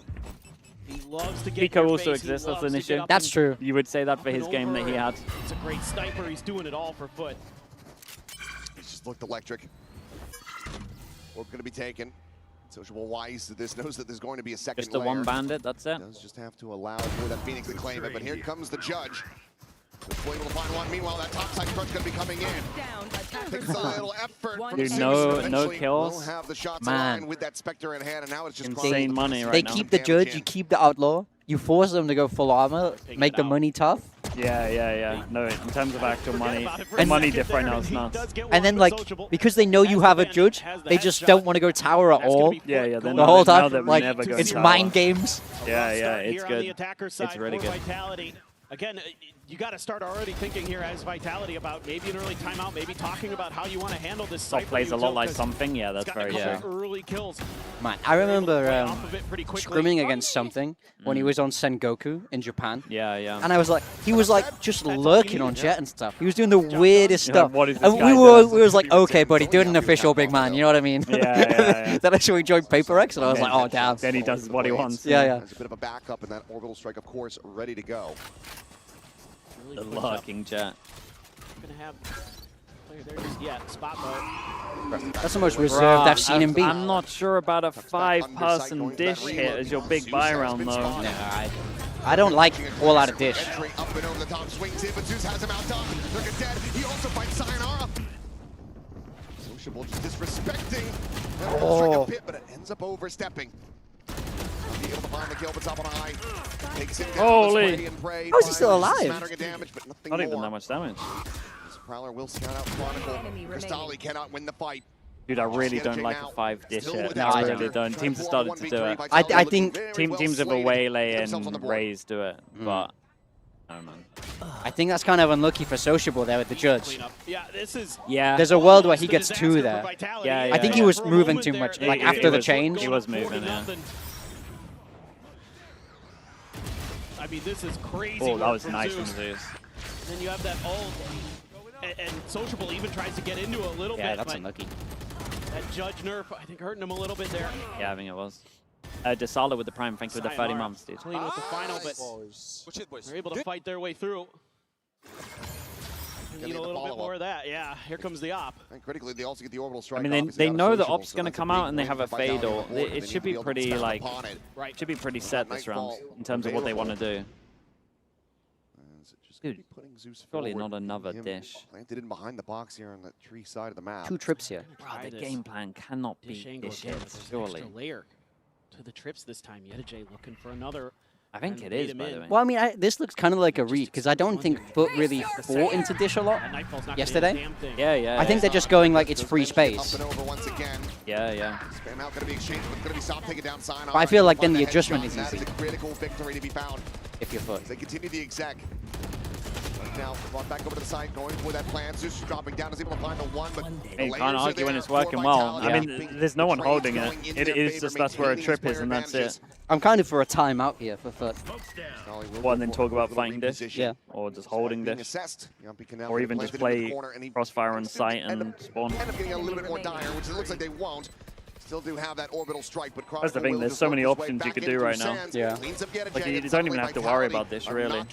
He loves to get Pico your also face. He exists, that's loves an to get issue. up That's and true. You would say that for his game that he had. He's a great sniper. He's doing it all for FUT. He's just looked electric. We're going to be taken. Sociable wise to this, knows that there's going to be a second Just the layer. one bandit, that's it. Does just have to allow for that Phoenix to claim it, but here comes the judge. Just able to find one. Meanwhile, that topside crunch going to be coming in. Takes a little effort from Dude, Zeus. no Eventually, kills. We'll have the shots Man. aligned with that Spectre in hand, and now it's just Insane money right They now. keep the judge, you keep the outlaw, you force them to go full armor, make the money tough. Yeah. No, in terms of actual money, the And- money diff right now is nuts. And then, like, because they know you have a judge, they just don't want to go tower at all. Yeah, they're The not- whole now time, they're like, never going it's tower. mind games. Yeah, it's Here on the good. attacker It's side really for good. Vitality. Again, you got to start already thinking here as Vitality about maybe an early timeout, maybe talking about how you want to handle this. Top plays a lot like something. Yeah, that's very true. Early kills. Man, I remember scrimming against something when he was on Sengoku in Japan. Yeah, yeah. And I was like, he was like just lurking on Jet and stuff. He was doing the weirdest stuff. What is this and guy we was like, okay, buddy, do an official big man. You know what I mean? Yeah. Then I saw he joined Paper X, and I was like, oh damn. Then he does what he wants. Yeah. There's a bit of a backup, and that orbital strike, of course, ready to go. The lurking Jet. Gonna have player there. Spot mode. That's the most reserved I've seen him be. I'm not sure about a 5-person dish hit as your big buy round though. Nah, I don't like all out of dish. Up and over the top, swings in, but Zeus has him outdone. They're dead. He also fights Sayonara. Sociable just disrespecting that orbital strike a bit, but it ends up overstepping. Be able to find the kill, but top on a high. Takes it down. Holy! How is he still alive? Not even that much damage. This Prowler will scout out Chronicle. Crystalli cannot win the fight. Dude, I really don't like a 5-dish hit. No, I really don't. Teams have started to do it. I think teams of Waylay and Raze do it, but I don't know. I think that's kind of unlucky for Sociable there with the judge. Yeah, this is. Yeah. There's a world where he gets 2 there. Yeah. I think he was moving too much, like after the change. He was moving, yeah. I mean, this is crazy. Oh, that was nice from Zeus. Then you have that ult, and Sociable even tries to get into a little bit. Yeah, that's unlucky. That judge nerf, I think, hurting him a little bit there. Yeah, I think it was. Desala with the prime, thank you with the 30 months, dude. Clean with the final, but they're able to fight their way through. Need a little bit more of that. Yeah, here comes the op. And critically, they also get the orbital strike. I mean, they know the op's going to come out and they have a fade, or it should be pretty like, should be pretty set this round in terms of what they want to do. Dude, surely not another dish. Planted in behind the box here on the tree side of the map. 2 trips here. Wow, the game plan cannot be dish hits, surely. Layer to the trips this time. Yedijay looking for another. I think it is, by the way. Well, I mean, this looks kind of like a read, because I don't think FUT really fought into dish a lot yesterday. Yeah. I think they're just going like it's free space. Yeah. Spam out, gonna be exchanged, but gonna be stopped, taking down Sayonara. But I feel like then the adjustment is That easy. is a critical victory to be found. If you're FUT. They continue the exec. Now, brought back over to the side, going for that plan. Zeus is dropping down, is able to find the one, but Hey, you can't argue when it's working well. I mean, there's no one holding it. It is just that's where a trip is, and that's it. I'm kind of for a timeout here for FUT. What, and then talk about fighting dish? Yeah. Or just holding dish? Or even just play Crossfire on site and spawn? End up getting a little bit more dire, which it looks like they won't. Still do have that orbital strike, but that's the thing, there's so many options you could do right now. Yeah. Like, you don't even have to worry about this, really.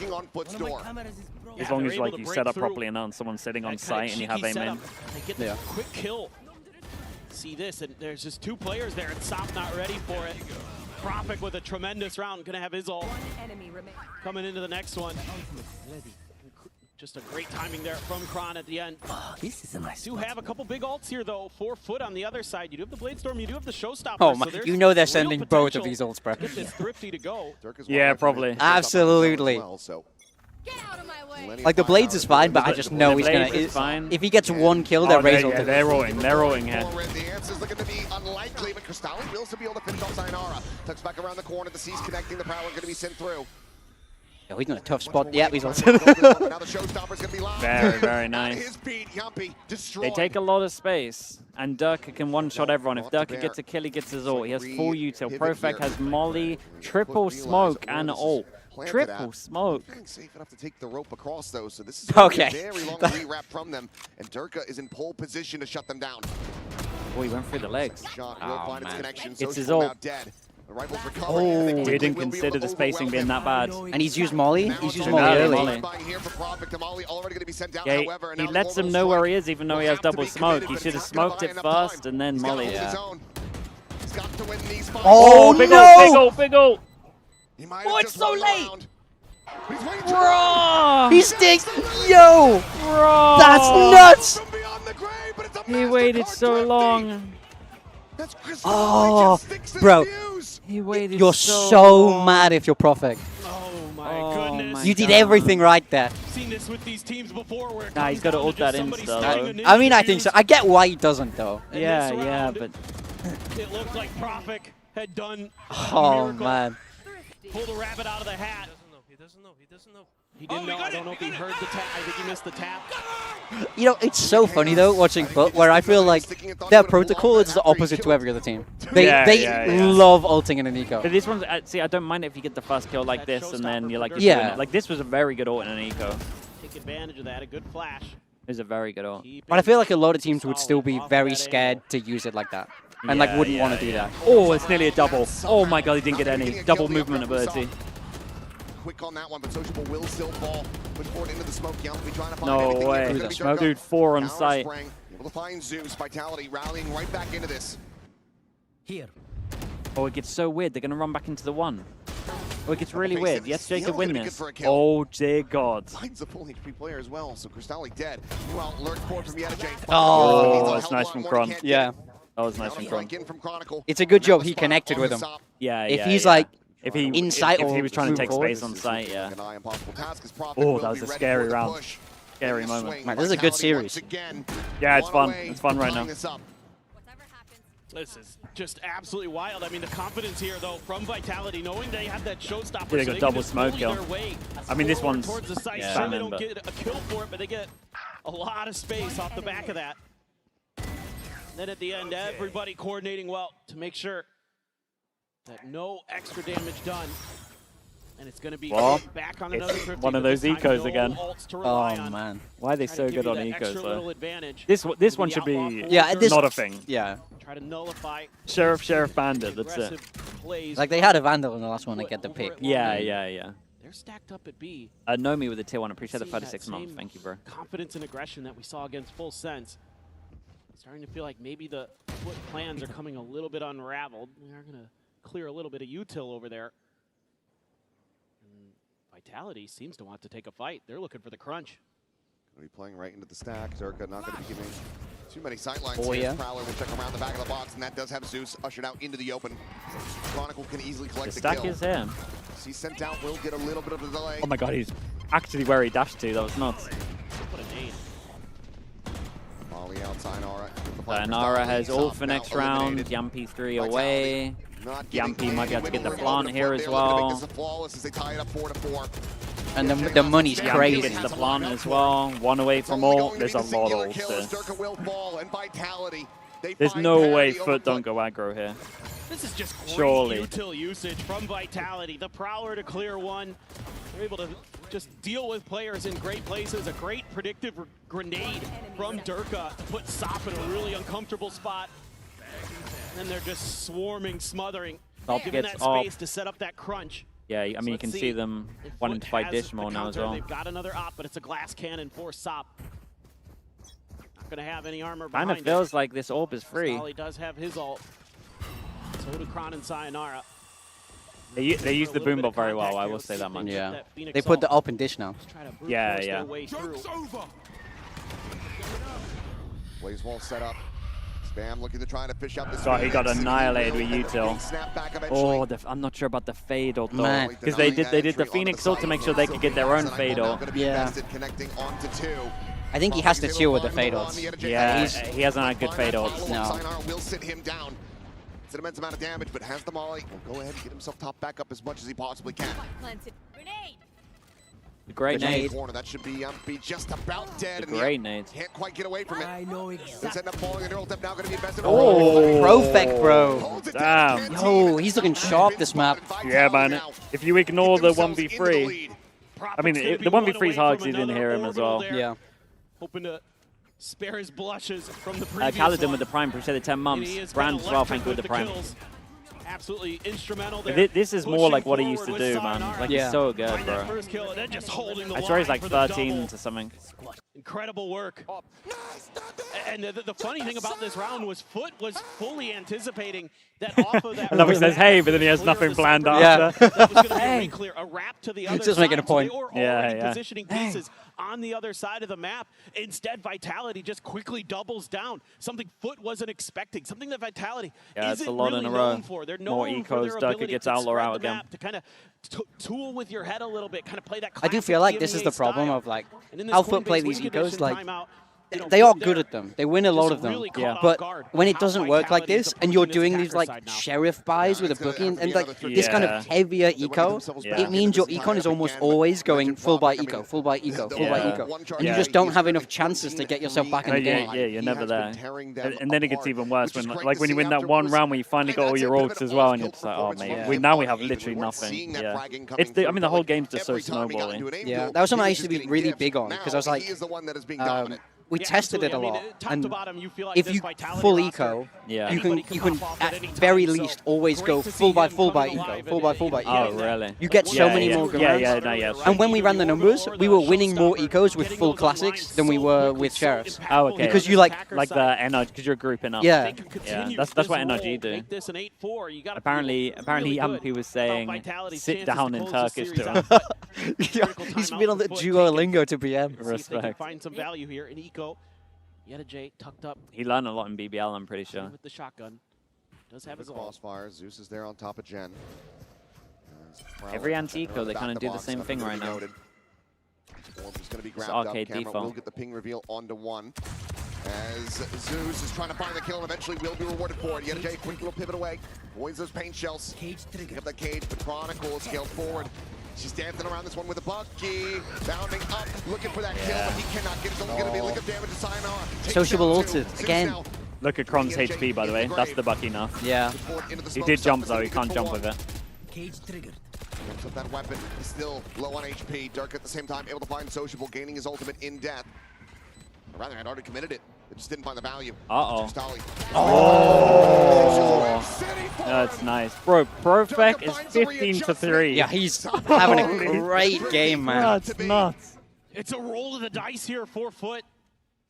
As long as like you set up properly and then someone's sitting on site and you have aim in. Yeah. Quick kill. See this, and there's just 2 players there, and Sop not ready for it. Prophet with a tremendous round, gonna have his ult. Coming into the next one. Just a great timing there from Kron at the end. Oh, this is a nice do have a couple big ults here, though. 4 FUT on the other side. You do have the Blade Storm, you do have the Showstopper. Oh my, so you know they're sending both of these ults, bro. Get this Thrifty to go. Yeah, probably. Absolutely. Like the Blades is fine, but I just know he's gonna. If he gets 1 kill, they're Raze ulted. They're rolling here. The answer's looking to be unlikely, but Crystalli will still be able to finish off Sayonara. Tucks back around the corner, the C's connecting, the Prowler gonna be sent through. Oh, he's in a tough spot. Yeah, he's ulted. Now the Showstopper's gonna be live. Very nice. They take a lot of space, and Durka can one-shot everyone. If Durka gets a kill, he gets his ult. He has full util. Profec has Molly, triple smoke, and ult. Triple smoke. Safe enough to take the rope across those, so this is okay. A very long rewrap from them, and Durka is in pole position to shut them down. Oh, he went through the legs. Shot will find its connection. It's his ult. Dead. Oh, he didn't consider the spacing being that bad. And he's used Molly. He's used Molly early. Yeah, he lets him know where he is, even though he has double smoke. He should have smoked it first and then Molly. Yeah. Oh, big ult. Oh, it's so late! Bro! He stinks! Yo! Bro! That's nuts! He waited so long. Oh, bro. He waited You're so mad if you're Prophet. Oh my goodness. You did everything right there. Seen this with these teams before where nah, he's got to ult that insta, though. I mean, I think so. I get why he doesn't, though. Yeah, but... It looked like Prophet had done oh, man. Pulled a rabbit out of the hat. doesn't know. He doesn't know. He didn't know. I don't know if he heard the tap. I think he missed the tap. You know, it's so funny though watching FUT, where I feel like their protocol is the opposite to every other team. They love ulting in an eco. But this one's see, I don't mind if you get the first kill like this and then you're like, like this was a very good ult in an eco. Take advantage of that. A good flash. It was a very good ult. But I feel like a lot of teams would still be very scared to use it like that, and like wouldn't want to do that. Oh, it's nearly a double. Oh my god, he didn't get any double movement ability. Quick on that one, but Sociable will still fall. Push forward into the smoke. Yump, trying to find No way. Dude, 4 on site. Able to find Zeus. Vitality rallying right back into this. Here. Oh, it gets so weird. They're going to run back into the 1. Oh, it gets really weird. Yes, Jake could win this. Oh, dear God. Finds a full HP player as well, so Cristalli dead. Well, lurk forward from Yeta Jake. Oh, that's nice from Kron. Yeah. That was nice from Kron. It's a good job he connected with him. Yeah, if he's like, if he inside if he was trying to take space on site, yeah. Oh, that was a scary round. Scary moment. Man, this is a good series. Yeah, it's fun. It's fun right now. This is just absolutely wild. I mean, the confidence here, though, from Vitality, knowing they have that showstopper. They got double smoke kill. I mean, this one's towards the site. Sure, they don't get a kill for it, but they get a lot of space off the back of that. Then at the end, everybody coordinating well to make sure that no extra damage done. And it's going to be back on another trip. One of those ecos again. Oh, man. Why are they so good on ecos, though? This one should be not a thing. Yeah. Try to nullify. Sheriff Bandit, that's it. Like, they had a Vandal in the last one to get the pick. Yeah. They're stacked up at B. Nomi with a tier 1. Appreciate the 36 months. Thank you, bro. Confidence and aggression that we saw against Full Sense. Starting to feel like maybe the FUT plans are coming a little bit unraveled. We are going to clear a little bit of util over there. And Vitality seems to want to take a fight. They're looking for the crunch. Going to be playing right into the stack. Zerka not going to be giving too many sightlines here. Prowler will check around the back of the box, and that does have Zeus ushered out into the open. Chronicle can easily collect the kill. The stack is him. He's sent out, will get a little bit of a delay. Oh my god, he's actually where he dashed to. That was nuts. What a nade. Molly out, Sayonara. Sayonara has ult for next round. Yampy 3 away. Yampy might be able to get the plant here as well. And the money's crazy. Gets the plant as well. 1 away from ult. There's a lot of ults there. There's no way FUT don't go aggro here. This is just great Surely. util usage from Vitality. The Prowler to clear 1. They're able to just deal with players in great places. A great predictive grenade from Durka to put Sop in a really uncomfortable spot. And then they're just swarming, smothering, giving that space to set up that crunch. Yeah, I mean, you can see them wanting to fight Dishmo now as well. They've got another op, but it's a glass cannon for Sop. Not going to have any armor behind it. Kind of feels like this orb is free. He does have his ult. So do Kron and Sayonara. They use the boom bot very well, I will say that much. Yeah. They put the up in dish now. Yeah. Blaze wall set up. Spam looking to try to fish out this. So he got annihilated with util. Oh, I'm not sure about the fade ult though, because they did the Phoenix ult to make sure they could get their own fade ult. Yeah. I think he has to chill with the fade ults. Yeah, he hasn't had good fade ults. No. Will sit him down. It's an immense amount of damage, but has the molly. Will go ahead and get himself top back up as much as he possibly can. Great nade. Corner. That should be just about dead. Great nade. Can't quite get away from it. I know exactly. It's ended up falling. The neural depth now going to be invested. Oh, Profect, bro. Damn. Yo, he's looking sharp this map. Yeah, man. If you ignore the 1v3, I mean, the 1v3 is hard because you didn't hear him as well. Yeah. Hoping to spare his blushes from the previous Kaladin with the Prime, appreciate the 10 months. Brand as well, thank you with the Prime. Absolutely instrumental there. This is more like what he used to do, man. Like, he's so good, bro. I swear he's like 13 to something. Incredible work. And the funny thing about this round was FUT was fully anticipating that off of that. I love he says, hey, but then he has nothing planned after. That was going to be a wrap to the other just making a point. So they were already positioning pieces on the other side of the map. Instead, Vitality just quickly doubles down. Something FUT wasn't expecting. Something that Vitality isn't a lot really in a known row. for. They're More known for their ecos, Durka ability gets to Outlaw spread out the again. map, to kind of tool with your head a little bit, kind of play that I do feel like this is the problem of like how FUT play these ecos. Like they are good at them. They win a lot of them. Really But when it doesn't work like this, and you're doing these like sheriff buys with a bookie and like this kind of heavier eco, it means your econ is almost always going full buy eco, full buy eco, full buy eco, and you just don't have enough chances to get yourself back in the game. Yeah, you're never there. And then it gets even worse when, like, when you win that one round where you finally got all your ults as well, and you're just like, oh mate, now we have literally nothing. Yeah, it's I mean the whole game's just so snowballing. Yeah, that was something I used to be really big on because I was like. We tested it a lot, and if you full eco, you can at very least always go full by eco, full by eco. Oh really? You get so many more good rounds. And when we ran the numbers, we were winning more ecos with full classics than we were with sheriffs. Oh okay. Because you like the NRG, because you're grouping up. Yeah. Yeah. That's what NRG do. Apparently Yampy was saying, sit down in Turkish to him. He's been on the Duolingo to BM. Respect. Find some value here in eco. J tucked up. He learned a lot in BBL, I'm pretty sure. With the shotgun. Does have his crossfire. Zeus is there on top of Jen. Every anti-eco, they kind of do the same thing right now. It's arcade default. We'll get the ping reveal onto one. As Zeus is trying to find the kill and eventually will be rewarded for it. J, quick little pivot away. Avoids those paint shells. Pick up that cage, but Chronicle scales forward. She's dancing around this one with a Bucky. Bounding up, looking for that kill, but he cannot get it. It's only going to be a lick of damage to Sayonara. Sociable ulted again. Look at Kron's HP, by the way. That's the Bucky now. Yeah. He did jump, though. He can't jump with it. Cage triggered. Picks up that weapon. He's still low on HP. Dirk at the same time able to find Sociable, gaining his ultimate in death. Or rather, had already committed it. It just didn't find the value. Uh-oh. Oh! That's nice. Bro, Profec is 15-3. Yeah, he's having a great game, man. That's nuts. It's a roll of the dice here for FUT.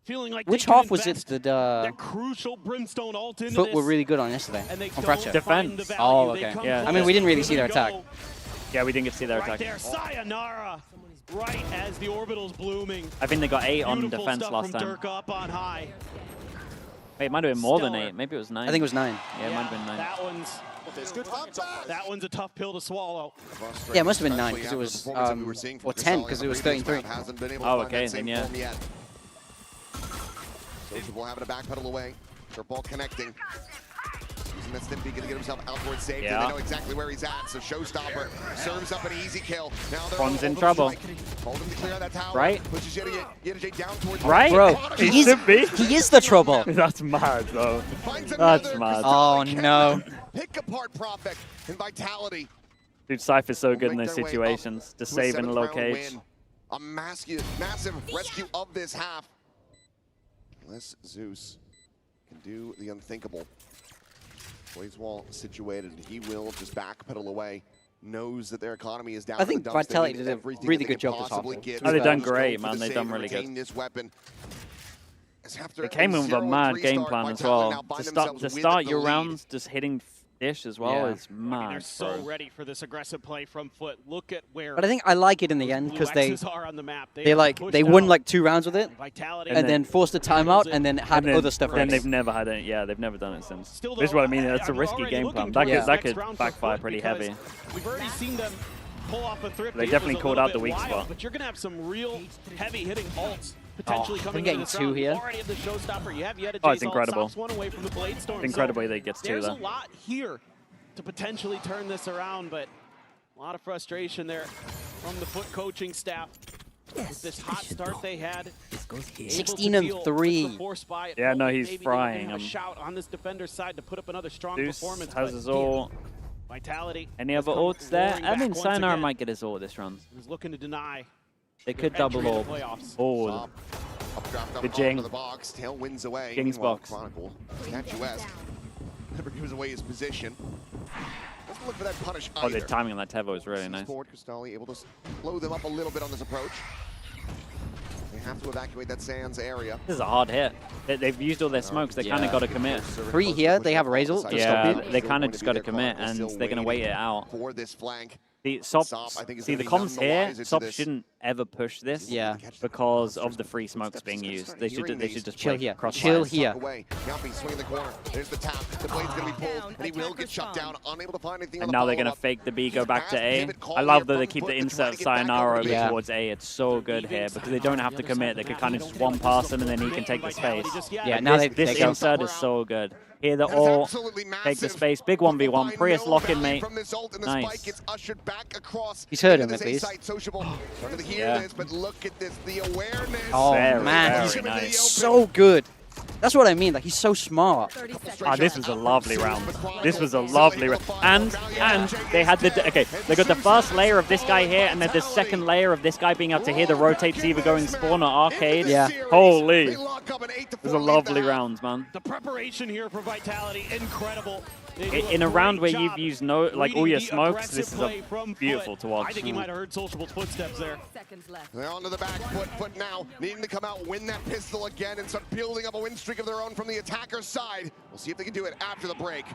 Feeling like which half was it that that crucial Brimstone ult into FUT were really good on yesterday? On Fracture? Defense. Oh, okay. Yeah. I mean, we didn't really see their attack. Yeah, we didn't get to see their attack. There, Sayonara, right as the orbital's blooming. I think they got 8 on defense last time. Dirk up on high. Wait, it might have been more than 8. Maybe it was 9. I think it was 9. Yeah, it might have been 9. That one's a tough pill to swallow. Yeah, it must have been 9 because it was, or 10 because it was 33. Oh, okay, then yeah. Sociable having to backpedal away. They're ball connecting. Using that Stimpy, gonna get himself out towards safety. Yeah. They know exactly where he's at, so Showstopper serves up an easy kill. Now they're Kron's in trouble. Hold him to clear that tower. Right? Pushes J down towards right? Bro, he is the trouble. That's mad, though. That's mad. Oh, no. Pick apart Profec and Vitality. Dude, Cypher's so good in those situations. Just saving a low cage. A massive rescue of this half. Unless Zeus can do the unthinkable. Blaze wall situated. He will just backpedal away. Knows that their economy is down. I think Vitality did a really good job this half. Oh, they've done great, man. They've done really good. This weapon. They came in with a mad game plan as well. To start your rounds, just hitting dish as well is mad. They're so ready for this aggressive play from FUT. Look at where. But I think I like it in the end because they they won like 2 rounds with it, Vitality. and then forced a timeout, and then had other stuff. Then they've never had it. Yeah, they've never done it since. This is what I mean. It's a risky game plan. That could backfire pretty heavy. We've already seen them pull off a Thrifty. They definitely called out the weak spot. But you're gonna have some real heavy hitting ults potentially coming getting into this 2 round. here. Already have the Showstopper. You have Oh, it's incredible. One away from the Bladestorm. Incredibly, they gets 2 There's there. a lot here to potentially turn this around, but a lot of frustration there from the FUT coaching staff. With this hot start they had. 16-3. Yeah, no, he's frying. A shout on this defender's side to put up another strong Deuce performance. has his ult. Vitality. Any other ults there? I mean, Sayonara might get his ult this run. He's looking to deny. They could double ult. Oh, the Jing. The box. Tail wins away. Jing's box. Chronicle. Statuesque. Never gives away his position. Let's look for that punish. Oh, the timing on that Tevo is really nice. Cristalli able to slow them up a little bit on this approach. They have to evacuate that Sands area. This is a hard hit. They've used all their smokes. They kind of got to commit. 3 here. They have a Razor. Yeah, they kind of just got to commit, and they're going to wait it out. For this flank. The comms here, Sop shouldn't ever push this because of the free smokes being used. They should just chill play here. crossfire. Chill here. Swinging the corner. There's the tap. The blade's going to be pulled, and he will get shut down, unable to find anything. And now they're going to fake the B, go back to A. I love that they keep the insert of Sayonara over towards A. It's so good here because they don't have to commit. They could kind of just one pass him and then he can take the space. Yeah, now this insert is so good. Here they're all take the space. Big 1v1. Prius lock in, mate. Nice. He's heard him at least. Yeah. Oh very, man, very nice. So good. That's what I mean. Like, he's so smart. This was a lovely round. This was a lovely round. And they had the they got the first layer of this guy here, and then the second layer of this guy being able to hear the rotates either going spawn or arcade. Yeah. Holy. It was a lovely round, man. The preparation here for Vitality, incredible. In a round where you've used all your smokes, this is a beautiful to watch. I think he might have heard Sociable's footsteps there. They're onto the back foot now, needing to come out, win that pistol again, and start building up a win streak of their own from the attacker's side. We'll see if they can do it after the break.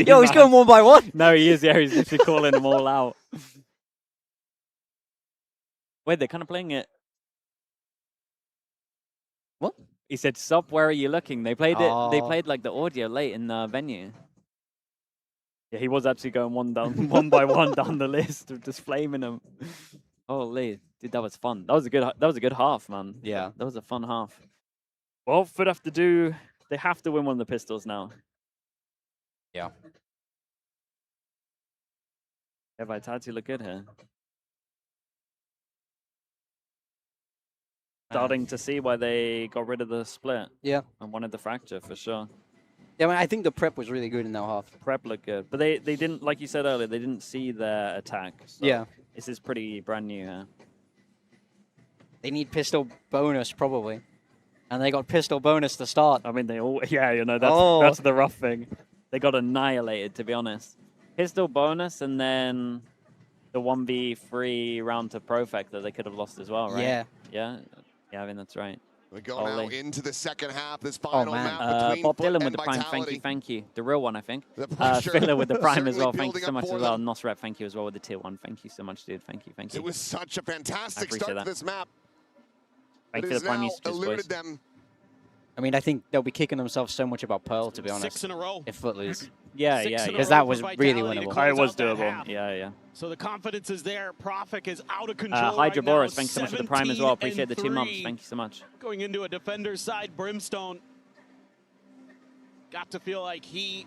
Yo, he's going one by one. No, he is. Yeah, he's literally calling them all out. Wait, they're kind of playing it. What? He said, "Stop. Where are you looking?" They played it. They played like the audio late in the venue. Yeah, he was actually going one by one down the list of just flaming them. Holy, dude, that was fun. That was a good half, man. Yeah, that was a fun half. Well, FUT have to do. They have to win one of the pistols now. Yeah. Yeah, Vitality look good here. Starting to see why they got rid of the split. Yeah. And wanted the fracture for sure. Yeah, I think the prep was really good in that half. Prep looked good. But they didn't, like you said earlier, they didn't see their attack. So yeah. This is pretty brand new here. They need pistol bonus, probably. And they got pistol bonus to start. I mean, they all, yeah, you know, that's the rough thing. They got annihilated, to be honest. Pistol bonus and then the 1v3 round to Profect that they could have lost as well, right? Yeah. Yeah. Yeah, I mean, that's right. We go now into the second half. This final map between Bob Dylan FUT with the and prime, thank you. The real one, I think. The Filler with the prime as well, certainly thank you so much as well. them. Nosrep, thank you as well with the tier 1. Thank you so much, dude. Thank you. It was such a fantastic start to this map. Thank you for the prime usages, boys. Them. I mean, I think they'll be kicking themselves so much about Pearl, to be honest. 6 in a row. If FUT lose. Yeah. Because that was really winnable. It was doable. Yeah. So the confidence is there. Profik is out of control. Hydra right Boris, now, thanks so much for the prime as well. Appreciate the 2 months. Thank you so much. Going into a defender's side, Brimstone. Got to feel like he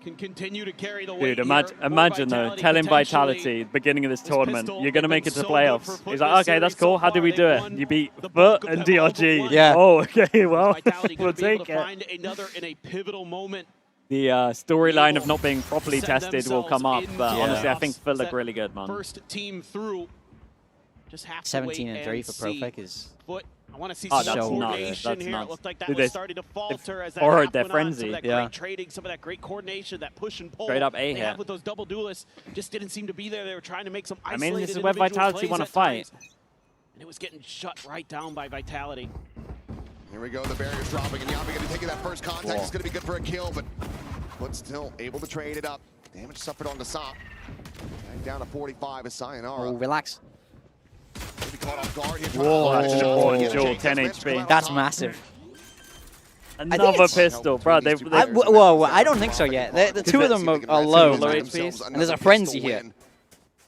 can continue to carry the weight. Dude, imagine though, telling Vitality beginning of this tournament, you're going to make it to playoffs. He's like, okay, that's cool. How did we do it? You beat FUT and DRG. Yeah. Oh, okay, well, we'll take it. Find another in a pivotal moment. The storyline of not being properly tested will come up, but honestly, I think FUT look really good, man. First team through. Just have to 17 wait and 3 for Profek is. FUT. I want to see that's some nuts. coordination That's here. nuts. It looked like that Dude, was starting to falter as that borrowed their went on. frenzy. Some of that great trading, some of that great coordination, that push and pull. Straight up A they here. had with those double duelists just didn't seem to be there. They were trying to make some I isolated mean, this is where individual Vitality plays want to at fight. times. And it was getting shut right down by Vitality. Here we go, the barrier's dropping, and Yavi going to take that first contact. It's going to be good for a kill, but still able to trade it up. Damage suffered on the Sop. Back down to 45 is Sayonara. Oh, relax. Maybe caught off guard here. Whoa, Joel, 10 HP. That's massive. Another pistol, bro. Whoa, I don't think so yet. The two of them are low. And there's a frenzy here.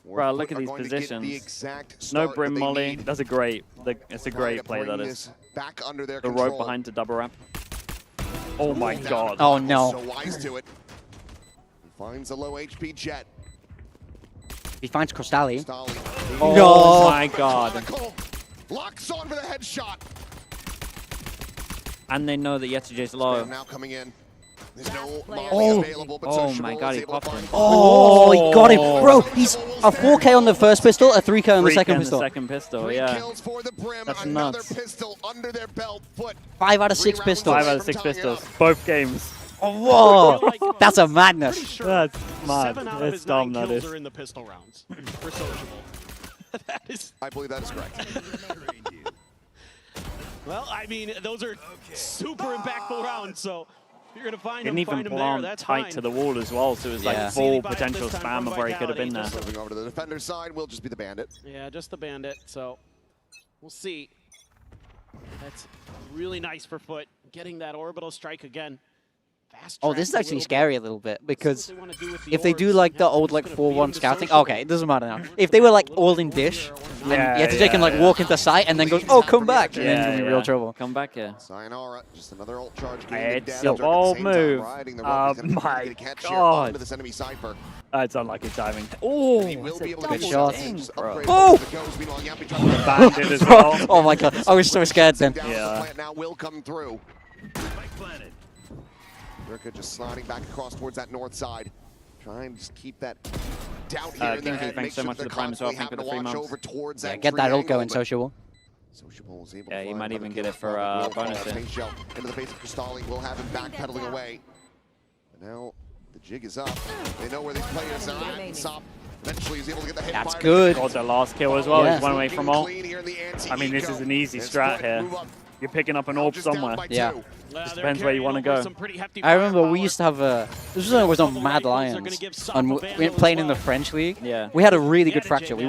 Bro, look at these positions. No Brim Molly. That's a great. It's a great play, that is. Back under their the rope behind to double wrap. Oh my god. Oh no. So wise to it. He finds a low HP Jet. He finds Crostalli. Oh my god. Locks on for the headshot. And they know that Yetsuji's low. Now coming in. There's no Molly available, but oh my god, he popped him. Oh, he got him. Bro, he's a 4K on the first pistol, a 3K on the second pistol. Yeah. That's nuts. Pistol under their belt. FUT. 5 out of 6 pistols. 5 out of 6 pistols. Both games. Oh, whoa. That's a madness. Sure That's mad. 7 out of It's his 9 dumb, that kills is. are in the pistol rounds for Sociable. That is. I believe that is correct. Well, I mean, those are super impactful rounds, so Didn't even plant tight to the wall as well, so it was like full potential spam of where he could have been there. Moving over to the defender side will just be the Bandit. Yeah, just the Bandit, so we'll see. That's really nice for FUT, getting that orbital strike again. Oh, this is actually scary a little bit, because if they do like the old like 4-1 scouting, okay, it doesn't matter now. If they were like all in dish, and Yetijay can like walk into sight and then goes, oh, come back, and then you're in real trouble. Come back here. Sayonara, just another ult charge. It's a bold move. Oh my god. It's unlucky timing. Oh, good shot. Oh! Bandit as well. Oh my god, I was so scared then. Yeah. Now will come through. Durka just sliding back across towards that north side. Trying to just keep that doubt here in their head. Thanks so much for the prime as well. Thank you for the 3 months. Yeah, get that ult going, Sociable. Yeah, he might even get it for bonus here. Into the face of Cristalli, will have him backpedaling away. But now the jig is up. They know where these players are at. And Sop eventually is able to get the hit. That's good. Got the last kill as well. He's 1 away from ult. I mean, this is an easy strat here. You're picking up an orb somewhere. Yeah. Just depends where you want to go. I remember we used to have a... This was on Mad Lions. And we were playing in the French League. Yeah. We had a really good fracture. We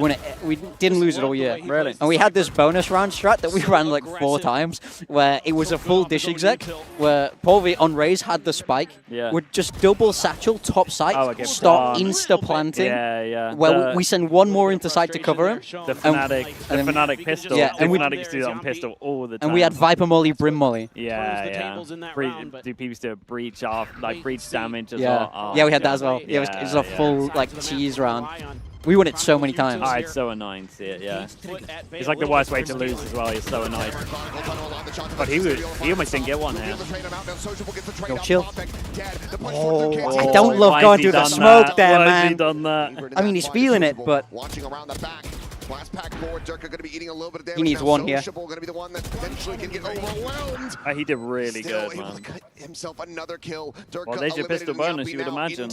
didn't lose it all year. Really? And we had this bonus round strat that we ran like 4 times, where it was a full dish exec, where Polvi on Raze had the spike, would just double satchel top site, start insta-planting. Yeah. Where we send 1 more into site to cover him. The Fnatic pistol. Yeah, and Fnatic used to do that on pistol all the time. And we had Viper Molly, Brim Molly. Yeah. Do people still breach off, like breach damage as well? Oh, yeah, we had that as well. Yeah, it was a full like cheese round. We won it so many times. Oh, it's so annoying to see it, yeah. It's like the worst way to lose as well. He's so annoyed. But he almost didn't get one here. No, chill. Oh, I don't love going through the smoke there, man. Why has he done that? I mean, he's feeling it, but... Watching around the back. Last pack forward, Durka going to be eating a little bit of damage. He needs now. 1 here. Sociable going to be the one that eventually can get overwhelmed. He did really Still good, able man. to cut himself another kill. Durka Well, there's your pistol bonus, you would imagine.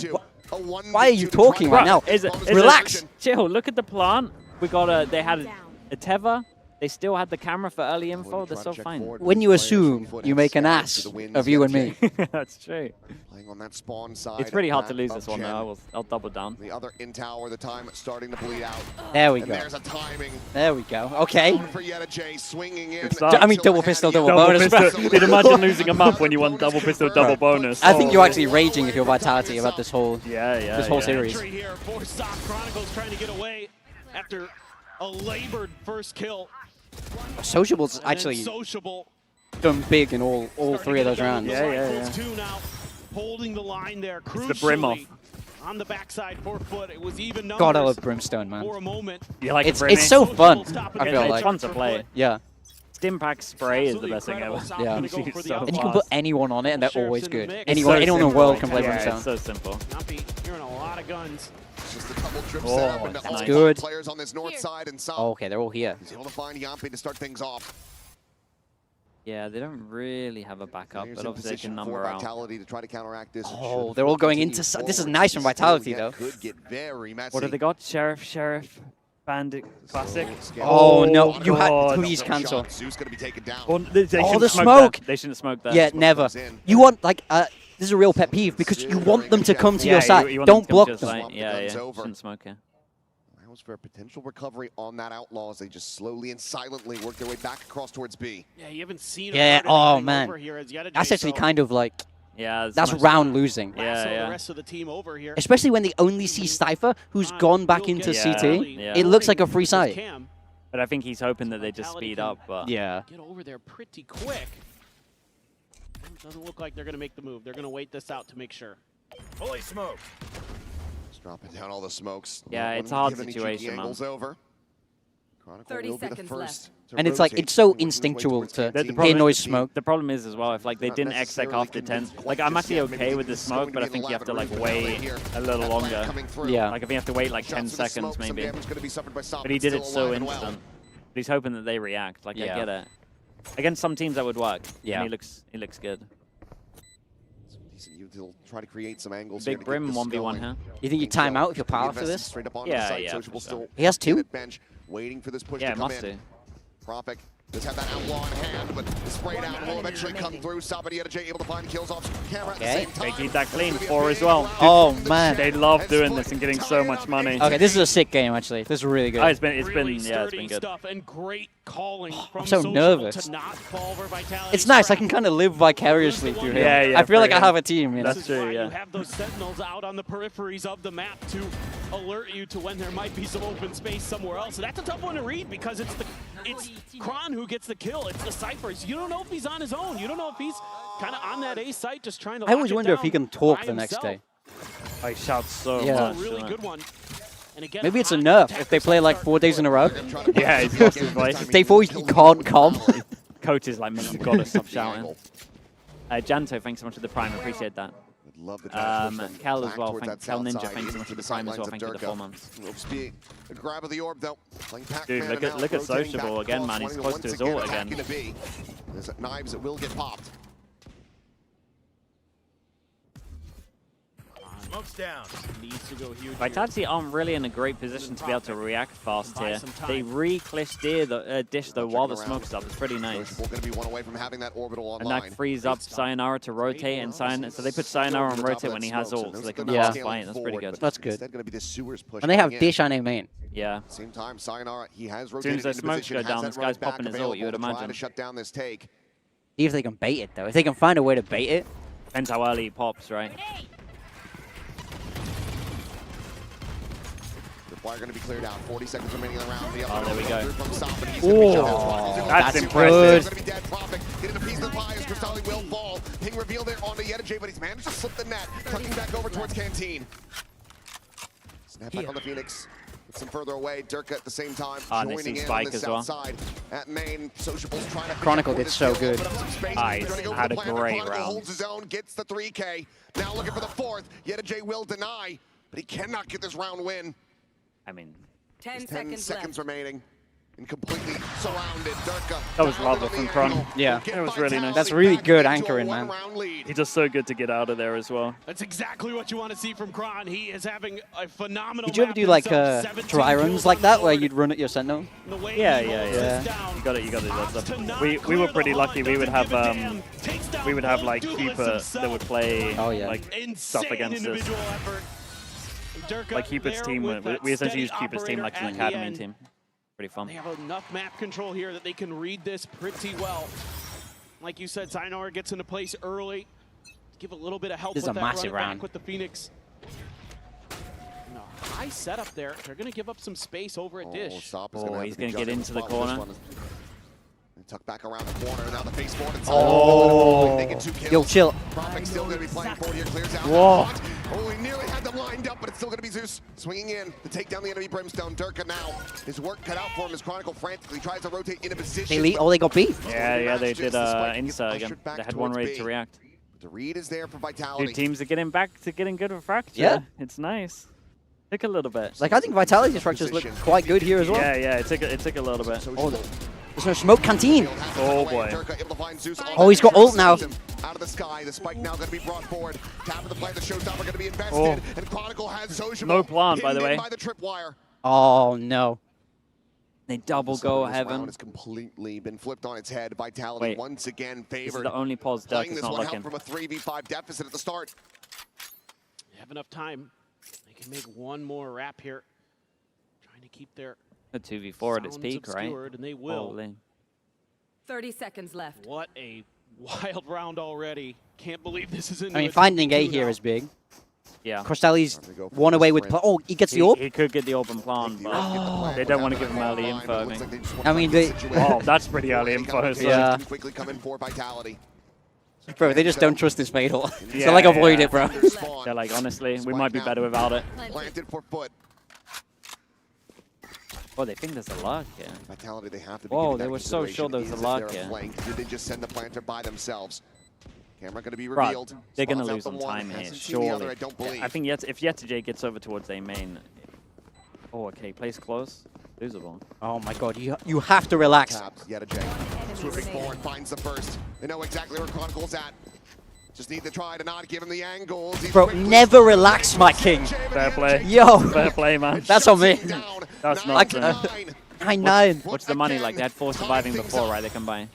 Why are you talking right now? Relax. Chill, look at the plant. We got they had a Teva. They still had the camera for early info. They're so fine. When you assume, you make an ass of you and me. That's true. Playing on that spawn side. It's pretty hard to lose this one, though. I'll double down. The other in tower, the time starting to bleed out. There we and go. There's a timing. There we go. Okay. For Yetijay, swinging in. I mean, double pistol, double bonus. You'd imagine losing a map when you won double pistol, double bonus. I think you're actually raging if you're Vitality about this whole this whole series. Here for Stop Chronicles trying to get away after a labored first kill. Sociable's actually done big in all 3 of those rounds. Yeah. Now, holding the line there. It's the brim off. On the backside for FUT, it was even numbers. God, I love Brimstone, man. For a moment. You like it's so fun. I feel it's like fun to play. Yeah. Stimpack spray is the best thing ever. Yeah. And you can put anyone on it, and they're always good. Anyone in the world can play Brimstone. It's so simple. You're in a lot of guns. Just a double trip setup into that's all good. Players on this north side and Oh, okay, they're all here. He's able to find Yampi to start things off. Yeah, they don't really have a backup, but obviously they can number out. Vitality to try to counteract this. Oh, they're all going into... This is nice from Vitality, though. Could get very messy. What have they got? Sheriff, Bandit, Classic? Oh, no. You had... Please cancel. Zeus going to be taken down. Oh, the smoke! They shouldn't smoke that. Yeah, never. You want, like... this is a real pet peeve, because you want them to come to your side. Don't block them. Yeah. Shouldn't smoke here. For a potential recovery on that outlaw as they just slowly and silently work their way back across towards B. Yeah, you haven't seen. Yeah. Oh man, that's actually kind of like. Yeah, that's round losing. Yeah. The rest of the team over here. Especially when they only see Cypher, who's gone back into CT. Yeah. It looks like a free site. But I think he's hoping that they just speed up. But yeah. Get over there pretty quick. Doesn't look like they're going to make the move. They're going to wait this out to make sure. Holy smoke! Dropping down all the smokes. Yeah, it's a hard situation, man. Over. 30 seconds left. And it's like, it's so instinctual to hear noise smoke. The problem is as well, if like they didn't exec after 10, like I'm actually okay with the smoke, but I think you have to like wait a little longer. Yeah. Like I think you have to wait like 10 seconds maybe. But he did it so instant. But he's hoping that they react, like I get it. Against some teams that would work. Yeah. And he looks good. He'll try to create some angles. Big Brim 1v1 here. You think you time out if you're power for this? Yeah. He has 2? Waiting for this push to come must in. do. Profik Does have that outlaw in hand, but the spray down will eventually come through. Sabadi able to find kills off camera at the same time. They keep that clean. 4 as well. Oh man, they love doing this and getting so much money. Okay, this is a sick game actually. This is really good. Oh, it's been good. And great calling from I'm so Sociable nervous. to not fall for Vitality. It's nice. I can kind of live vicariously through him. Yeah, I feel like I have a team. You know? That's true. You have those sentinels out on the peripheries of the map to alert you to when there might be some open space somewhere else. So that's a tough one to read because it's Kron who gets the kill. It's the Cyphers. You don't know if he's on his own. You don't know if he's kind of on that A site just trying to I always wonder if he can talk the next day. I shout so Yeah. much. Really good one. And again, Maybe it's a nerf if they play like 4 days in a row. Yeah, he's lost his voice. Day 4, he can't come. Coach is like, you gotta stop shouting. Janto, thanks so much for the prime. Appreciate that. Love the Cal as well. Cal Ninja, thanks so much for the prime as well. Thank you for the 4 months. A grab of the orb though. Dude, look at Sociable again, man. He's close to his ult again. There's knives that will get popped. Smoke's down. Needs to go huge. Vitality aren't really in a great position to be able to react fast here. They re-clear the dish though while the smoke's up. It's pretty nice. We're going to be one away from having that orbital online. And that frees up Sayonara to rotate and so they put Sayonara on rotate when he has ult, so they can fast fight. That's pretty good. That's good. Going to be the sewers push. And they have dish on A main. Yeah. Same time, Sayonara, he has as soon rotated as the smokes go down, this guy's popping his ult, you would imagine. To shut down this take. See if they can bait it though. If they can find a way to bait it. Depends how early he pops, right? Fire going to be cleared out. 40 seconds remaining in the round. Oh, there we go. Oh, that's impressive. Going to be dead. Profit getting a piece of the pie as Cristalli will fall. Ping revealed there onto Yedajay, but he's managed to slip the net, tucking back over towards Canteen. Snap back on the Phoenix. Gets him further away. Durka at the same time joining in on the south side. At main, Sociable's trying to Chronicle did so good. Had a great round. Holds his own, gets the 3K. Now looking for the 4th. Yedajay will deny, but he cannot get this round win. I mean, 10 seconds remaining and completely surrounded. Durka. That was lovely from Kron. Yeah, it was really nice. That's really good anchoring, man. He's just so good to get out of there as well. That's exactly what you want to see from Kron. He is having a phenomenal. Did you ever do like dry runs like that where you'd run at your sentinel? Yeah. You got to do that stuff. We were pretty lucky. We would have like Keeper that would play like stuff against us. Like Cupid's team, we essentially use Cupid's team like an academy team. Pretty fun. They have enough map control here that they can read this pretty well. Like you said, Sayonara gets into place early. Give a little bit of help with that run back with the Phoenix. No, high setup there. They're going to give up some space over at Dish. He's going to get into the corner. Tuck back around the corner, now the face forward. Yo, chill. Profit still going to be playing forward here, clears out. Whoa. Oh, he nearly had them lined up, but it's still going to be Zeus swinging in to take down the enemy Brimstone. Durka now, his work cut out for him as Chronicle frantically tries to rotate into position. They got beat. Yeah, they did Insta again. They had one ready to react. The read is there for Vitality. 2 teams are getting back to getting good with Fracture. Yeah. It's nice. Took a little bit. Like, I think Vitality's Fractures look quite good here as well. Yeah, it took a little bit. There's no smoke. Canteen. Oh boy. Oh, he's got ult now. Out of the sky, the spike now going to be brought forward. Tap of the play, the showstopper going to be invested, and Chronicle has Sociable. No plant, by the way. By the tripwire. Oh no. They double go heaven. Has completely been flipped on its head. Vitality once again favored. This is the only pause Duck is not looking. From a 3v5 deficit at the start. They have enough time. They can make one more wrap here. Trying to keep their a 2v4 at its peak, right? And they will. Holy. 30 seconds left. What a wild round already. Can't believe this is in. I mean, finding A here is big. Yeah. Cristalli's one away with... Oh, he gets the orb? He could get the orb and plant, but they don't want to give him early info, I mean. I mean, they... Oh, that's pretty early info. So. Yeah. Quickly come in for Vitality. Bro, they just don't trust this Fatal. So, like, avoid it, bro. They're like, honestly, we might be better without it. Planted for foot. Oh, they think there's a lark here. Vitality, they have to be. Whoa, they were so sure there was a lark here. Did they just send the planter by themselves? Camera going to be revealed. Right. They're going to lose on time here, surely. I don't believe. I think if Yetijay gets over towards A main. Oh, okay, plays close. Losable. Oh my god, you have to relax. Yetijay swooping forward, finds the first. They know exactly where Chronicle's at. Just need to try to not give him the angles. Bro, never relax, my king. Fair play. Yo. Fair play, man. That's on me. That's not. 9-9. What's the money like? They had 4 surviving before, right? They can buy.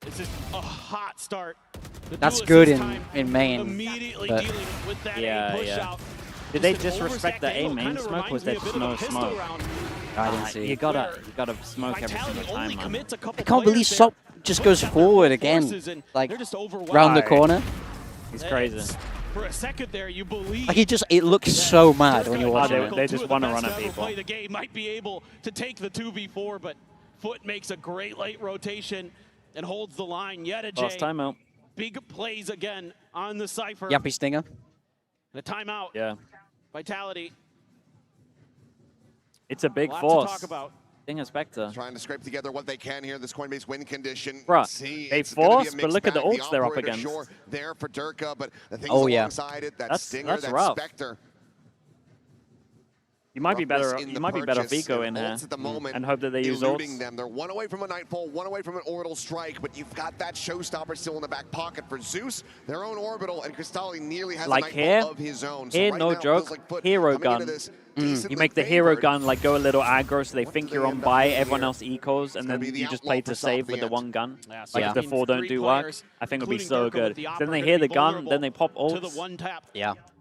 It's just a hot start. That's good in main. Immediately but dealing with that Yeah. out. Did they disrespect the A main smoke? Was there just no smoke? I didn't see. You gotta smoke every single time, man. I can't believe Sop just goes forward again, like round the corner. He's crazy. For a second there, you believe Like it looks so mad when you watch it. They just want to run at people. Play the game might be able to take the 2v4, but FUT makes a great late rotation and holds the line yet again. Last timeout. Big plays again on the Cypher. Yappy Stinger. The timeout. Yeah. Vitality. It's a big Lot force. to talk about. Stinger Spectre. Trying to scrape together what they can here in this Coinbase win condition. Bruh, they force, but look at the ults they're up against. Sure, there for Durka, but the things alongside it, that Stinger, that rough. Spectre. You might be better. You might be better off Eco in here and hope that they use ults. Them. They're 1 away from a Nightfall, 1 away from an orbital strike, but you've got that showstopper still in the back pocket for Zeus, their own orbital, and Cristalli nearly has a Nightfall of his own. So Here, right no now, joke, like hero gun. You make the hero gun like go a little aggro so they think you're on buy, everyone else ecos, and then you just play to save with the one gun. Like if the 4 don't do work, I think it would be so good. Then they hear the gun, then they pop ults. To the one tap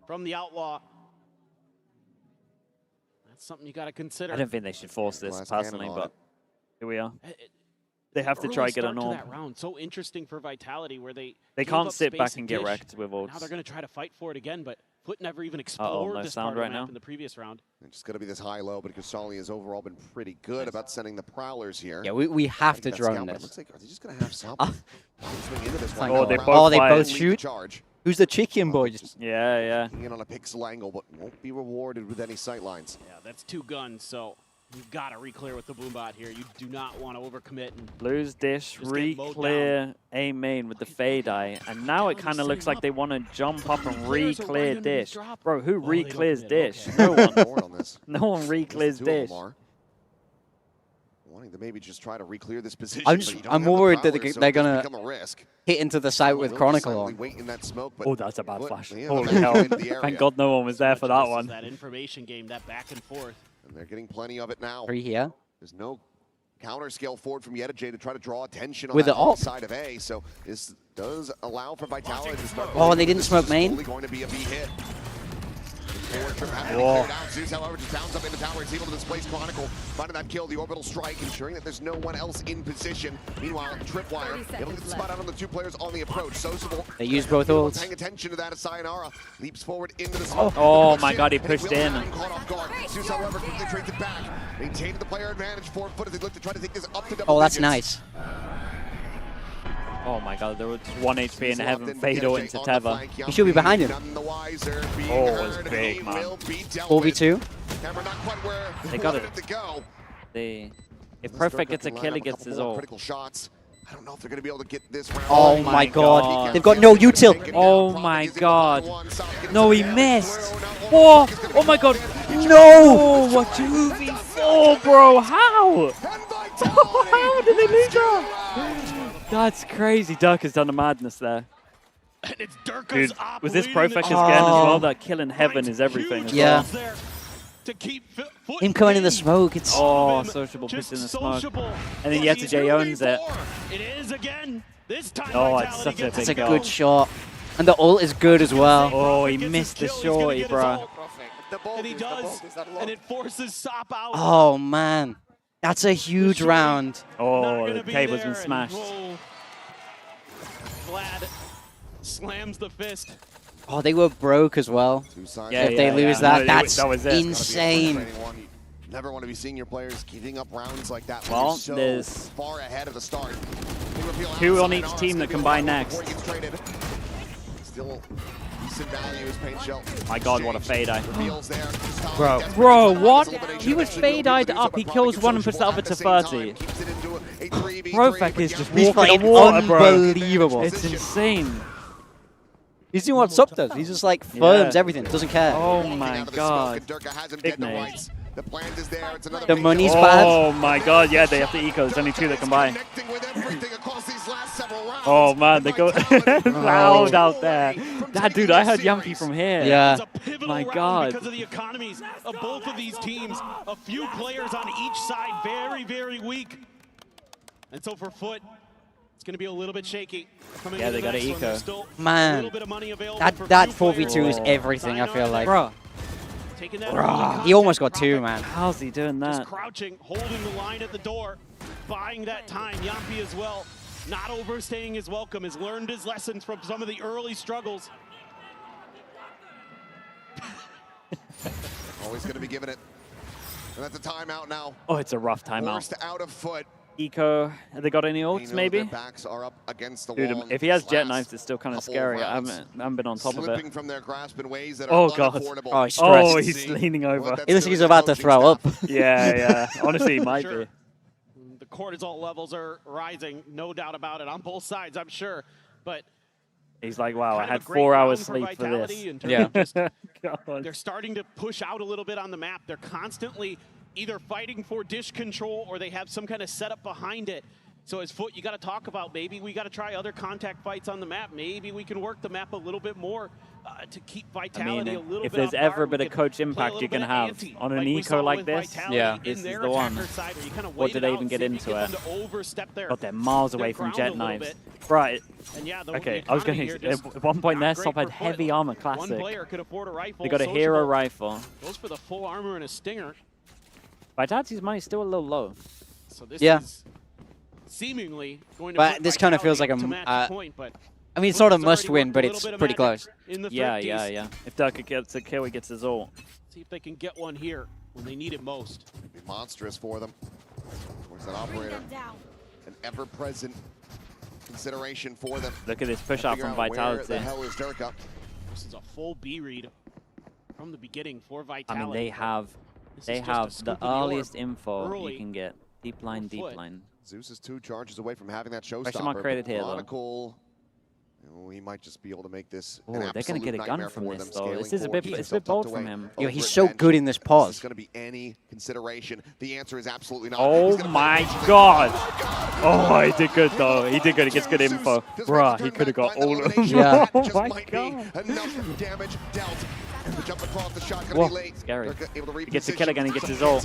from the Outlaw. That's something you got to consider. I don't think they should force this personally, but here we are. They have to try to get an orb. That round. So interesting for Vitality where they can't sit back and get wrecked with ults. Now they're going to try to fight for it again, but FUT never even explored this part of the map in the previous round. It's just going to be this high-low, but Cristalli has overall been pretty good about sending the Prowlers here. Yeah, we have to drone this. Looks like, are they just going to have Sop swing into this one? Oh, they both shoot? Who's the chicken boy? Yeah. In on a pixel angle, but won't be rewarded with any sightlines. Yeah, that's 2 guns, so you've got to re-clear with the Boombot here. You do not want to overcommit. And lose dish, re-clear A main with the Fade Eye, and now it kind of looks like they want to jump up and re-clear dish. Bro, who re-clears dish? No one. No one re-clears dish. Wanting to maybe just try to re-clear this position. I'm more worried that they're going to hit into the site with Chronicle on. Oh, that's a bad flash. Holy hell. Thank God no one was there for that one. That information game, that back and forth. And they're getting plenty of it now. 3 here. There's no counter scale forward from Yedajay to try to draw attention on with that the ult side of A. So this does allow for Vitality to start. Oh, and they didn't smoke main. Going to be a B hit. Whoa. Zeus, however, just bounds up in the tower. It's able to displace Chronicle. Finding that kill, the orbital strike, ensuring that there's no one else in position. Meanwhile, Tripwire able to get the spot out on the 2 players on the approach. Sociable. They use both ults. Paying attention to that as Sayonara leaps forward into the smoke. Oh my God, he pushed in. Caught off guard. Zeus, however, quickly trades it back. Maintained the player advantage for FUT as they look to try to take this up to double Oh, that's digits. nice. Oh my God, there was 1 HP in heaven. Fatal into Tether. He should be behind him. Oh, it's big, man. 4v2. They got it. If Perfect gets a kill, he gets his ult. I don't know if they're going to be able to get this round. Oh my God. They've got no util. Oh my God. No, he missed. Whoa. Oh my God. No. What 2v4, bro? How? How did they lose that? That's crazy. Dirk has done a madness there. And it's Dude, was this Perfect again as well? That kill in heaven is everything as well. To keep him coming in the smoke. It's Sociable puts in the smoke. And then Yedajay owns it. It is again. This time it's such a big That's a goal. good shot. And the ult is good as well. Oh, he missed the shorty, bro. And he does. And it forces Sop out. Oh, man. That's a huge round. Oh, the cable's been smashed. Vlad slams the fist. Oh, they were broke as well. If they lose that, that's insane. Never want to be seeing your players giving up rounds like that. Well, so there's far ahead of the start. 2 on each team that can buy next. Still decent value as Paint Shell. My God, what a Fade Eye. Bro, what? He was Fade Eyed up. He kills 1 and puts the other to 30. Profek is just walking on water, bro. Unbelievable. It's insane. He's doing what Sop does. He just like firms everything, doesn't care. Oh my God. Big nade. The plant is there. It's another the money's bad. Oh my god, yeah, they have to eco. There's only 2 that can buy. Oh man, they go loud out there. That dude, I heard Yumpy from here. Yeah. My god. Because of the economies of both of these teams, a few players on each side very, very weak. And so for FUT, it's going to be a little bit shaky. Yeah, they got to eco. Man, that 4v2 is everything, I feel like. Bro. He almost got 2, man. How's he doing that? Just crouching, holding the line at the door, buying that time. Yumpy as well, not overstaying his welcome, has learned his lessons from some of the early struggles. Always going to be giving it. And that's a timeout now. Oh, it's a rough timeout. Forced out of FUT. Eco, have they got any ults, maybe? Backs are up against the Dude, wall. if he has jet knives, it's still kind of scary. I haven't been on top of Slipping it. from their grasp in ways that Oh, are God. unaffordable. Oh, he's stressed. Oh, he's leaning over. It looks like he's about to throw up. Yeah, yeah. Honestly, he might be. The cortisol levels are rising, no doubt about it, on both sides, I'm sure. But he's like, wow, I had 4 hours sleep for this. Yeah. They're starting to push out a little bit on the map. They're constantly either fighting for dish control or they have some kind of setup behind it. So as FUT, you got to talk about maybe we got to try other contact fights on the map. Maybe we can work the map a little bit more to keep vitality a little bit. If there's off ever guard, a bit of coach impact you can have on an eco like this, yeah, this is the one. What did they even get into it? God, they're miles away from jet knives. Right. Okay, I was going to at one point there, Sop had heavy armor, classic. They got a hero rifle. Goes for the full armor and a stinger. Vitality's money's still a little low. So this is seemingly going to but this kind of feels like a point, but I mean, it's not a must-win, but it's pretty close. Yeah. If Durka gets a kill, he gets his ult. See if they can get one here when they need it most. It'd be monstrous for them. Where's that operator? An ever-present consideration for them. Look at this push out from Vitality. Where the hell is Durka? This is a full B read from the beginning for Vitality. I mean, they have the earliest info you can get. Deep line. Zeus is 2 charges away from having that showstopper. Question mark created here, though. Chronicle, he might just be able to make this an they're going to get a gun from this, though. This is a bit bold from him. Yo, he's so good in this pause. Is going to be any consideration? The answer is absolutely not. Oh my god! Oh, he did good, though. He did good. He gets good info. Bruh, he could have got all of them. Yeah. Oh my god. Enough damage dealt. The jump across the shot Whoa, be late. scary. He gets the kill again, he gets his ult.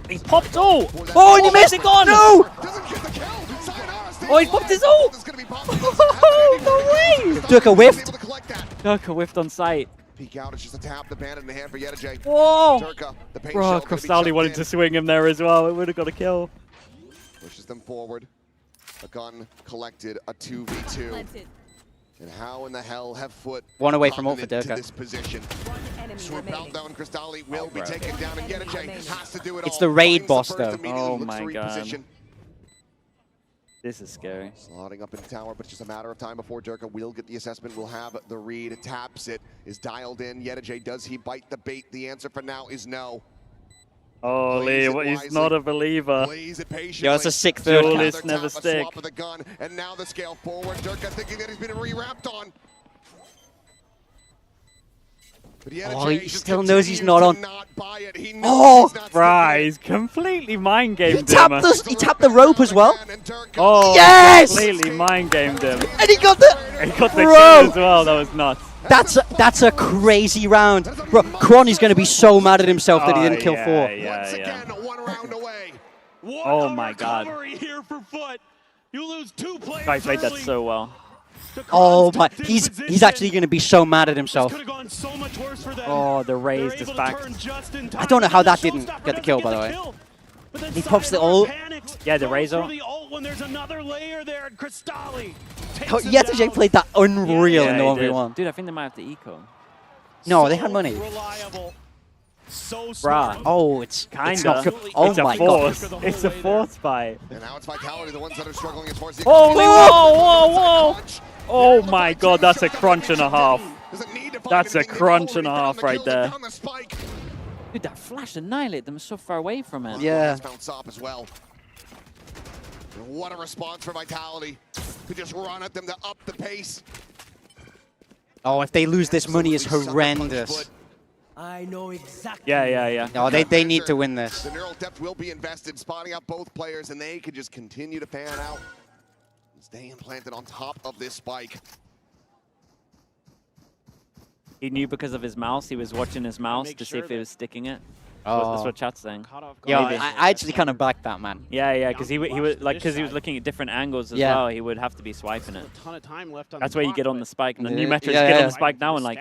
He popped ult! Oh, and he missed it! Gone! No! Oh, he popped his ult! No way! Durka whiffed. Durka whiffed on sight. Peek out, it's just a tap, the bandit in the hand for YetaJ. Whoa! Durka, the paint Bro, shell Crystalli wanted to swing him there as well. It would have got a kill. Pushes them forward. A gun collected, a 2v2. And how in the hell have FUT one away from ult for Durka. This position? Swoop out down, Crystalli will be taken down, and YetaJ has to do it all. It's the raid boss, though. Oh my god. This is scary. Slotting up in tower, but it's just a matter of time before Durka will get the assessment. Will have the read, taps it, is dialed in. YetaJ, does he bite the bait? The answer for now is no. Oh, Lee, he's not a believer. Yo, it's a sick third. Duelists never stick. The gun, and now the scale forward. Durka thinking that he's been re-wrapped on. Oh, he still knows he's not on. Oh, bruh, he's completely mind gamed him. He tapped the rope as well. Oh, yes! Completely mind gamed him. And he got the kill as well. That was nuts. That's a crazy round. Bro, Kwani's going to be so mad at himself that he didn't kill 4. Yeah. One round away. Oh my god. Here for FUT. You lose 2 players. Guy played that so well. Oh my, he's actually going to be so mad at himself. Oh, the raise just back. I don't know how that didn't get the kill, by the way. He pops the ult. Yeah, the raise ult. YetaJ played that unreal in the 1v1. Dude, I think they might have to eco. No, they had money. Bruh. Oh, it's kinda. Oh it's my a force. god. It's a force fight. And now it's Vitality, the ones that are struggling as far as the Holy whoa. Oh my god, that's a crunch and a half. That's a crunch and a half right there. Dude, that flash annihilated them so far away from it. Yeah. Bounce up as well. And what a response for Vitality to just run at them to up the pace. Oh, if they lose this money is horrendous. I know exactly. Yeah. No, they need to win this. The neural depth will be invested, spotting out both players, and they could just continue to fan out. Stay implanted on top of this spike. He knew because of his mouse. He was watching his mouse to see if he was sticking it. Oh. That's what chat's saying. Yeah, I actually kind of backed that, man. Yeah, because he was like, because he was looking at different angles as well. He would have to be swiping it. A ton of time left on That's the where you clock, get on but the spike, and the Yeah, new metrics yeah, get yeah. on the spike now, and like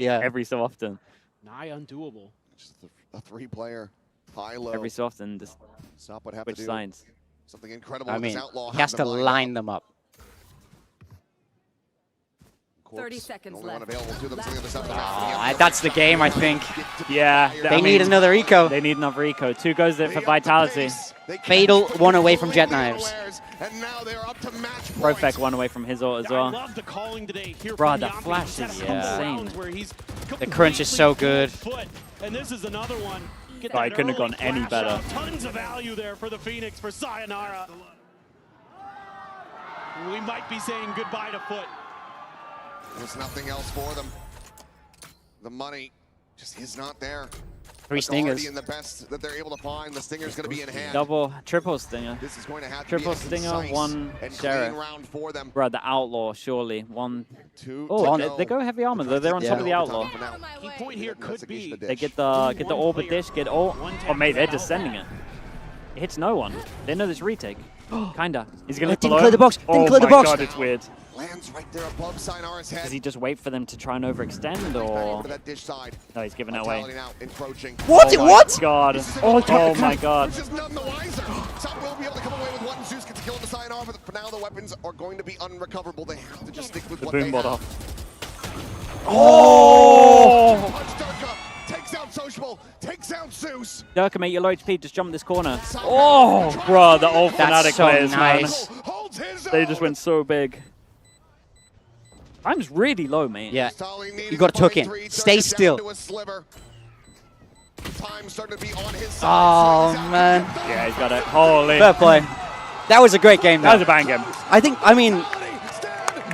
every so often. Nigh undoable. Just a three-player high-low. Every so often, just Stop would have switch to do sides. something incredible. I with mean, this outlaw he has have to them lined line them up. 30 seconds Only one left. available to them. Something on the side of the Oh, map. that's the game, I think. Yeah, They need another eco. They need another eco. 2 goes there for Vitality. Fatal 1 away from Jet Knives. And now they're up to match Profek 1 away from his ult as well. I love the calling today here Bruh, from the Yampi. flash He's is had a couple insane. rounds where he's The crunch is so good. foot, and this is another one. Get Oh, he that couldn't have early gone any flash better. out. Tons of value there for the Phoenix for Sayonara. We might be saying goodbye to Foot. There's nothing else for them. The money just is not there. 3 stingers. And the best that they're able to find, the stinger's going to be in hand. Triple stinger. This is going to have to Triple be a stinger, concise 1 and sheriff. clean round for them. Bro, the outlaw surely 1. 2. Oh, they go heavy armor though. They're on top of the outlaw. Key point here could be. They get the orbit dish, get all. Oh mate, they're just sending it. It hits no one. They know this retake. Kinda. He's gonna hit didn't below. clear the box. Didn't clear the box. Oh my god, it's weird. Lands right there above Sayonara's head. Does he just wait for them to try and overextend, or? To that dish side. No, he's giving it away. Vitality now encroaching. What? Oh What? my god. Oh my god. Which is none the wiser. Top will be able to come away with 1. Zeus gets a kill on the Sayonara, but for now the weapons are going to be unrecoverable. They have to just stick with The what they boom bot have. off. Oh! Punch Durka, takes out Sociable, takes out Zeus. Durka, mate, you're low HP. Just jump this corner. Oh, bro, the old Fnatic so players, nice. man. They just went so big. Time's really low, mate. Yeah. You got to tuck in. Stay still. Time starting to be on his side. Oh, man. Yeah, he's got it. Holy. Fair play. That was a great game, though. That was a bang game. I mean,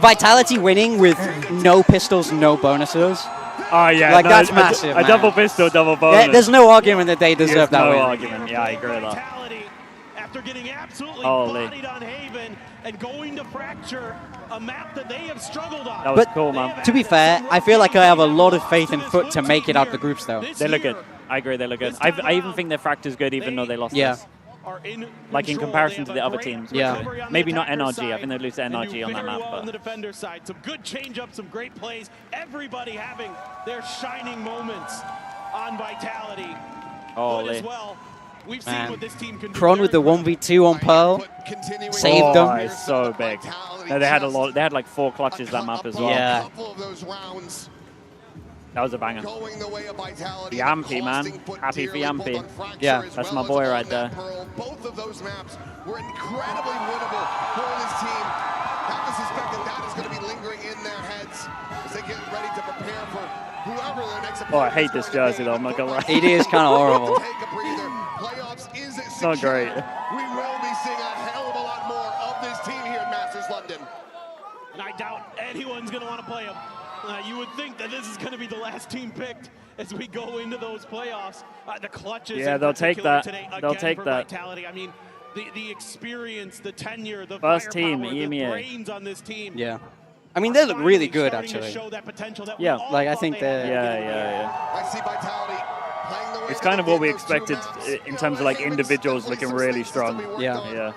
Vitality winning with no pistols, no bonuses. Oh, yeah. Like, no, that's massive, A man. double pistol, double bonus. There's no argument that they deserve that no win. argument. Yeah, I agree with that. After getting absolutely Holy. bodied on Haven and going to Fracture, a map that they have struggled on. That was cool, man. To be fair, I feel like I have a lot of faith in Foot to make it out the groups, though. They look good. I agree, they look good. I even think their Fracture's good, even though they lost this. Like in comparison to the other teams. Yeah. Maybe not NRG. I think they lose to NRG on that map. On the But defender side, some good change-ups, some great plays. Everybody having their shining moments on Vitality. Good as well. We've seen what this team can do. Kron with the 1v2 on Pearl. Saved them. It's so big. No, they had a lot. They had like 4 clutches that map as well. Yeah. That was a banger. Yampi, man. Happy for Yampi. Yeah. That's my boy right there. Both of those maps were incredibly winnable for this team. Have to suspect that that is going to be lingering in their heads as they get ready to prepare for whoever their next opponent. Oh, I hate this jersey though. I'm not gonna lie. It is kind of horrible. Take a breather. Playoffs is Not great. We will be seeing a hell of a lot more of this team here in Masters London. And I doubt anyone's going to want to play them. You would think that this is going to be the last team picked as we go into those playoffs. The clutches. Yeah, they'll take that. They'll take that. Vitality. I mean, the experience, the tenure, the First team, firepower, the EMEA. brains on this team. Yeah. I mean, they look really good, actually. Yeah. Like, I think they're... Yeah. I see Vitality playing the way It's kind of what we expected in terms of like individuals looking really strong. Yeah.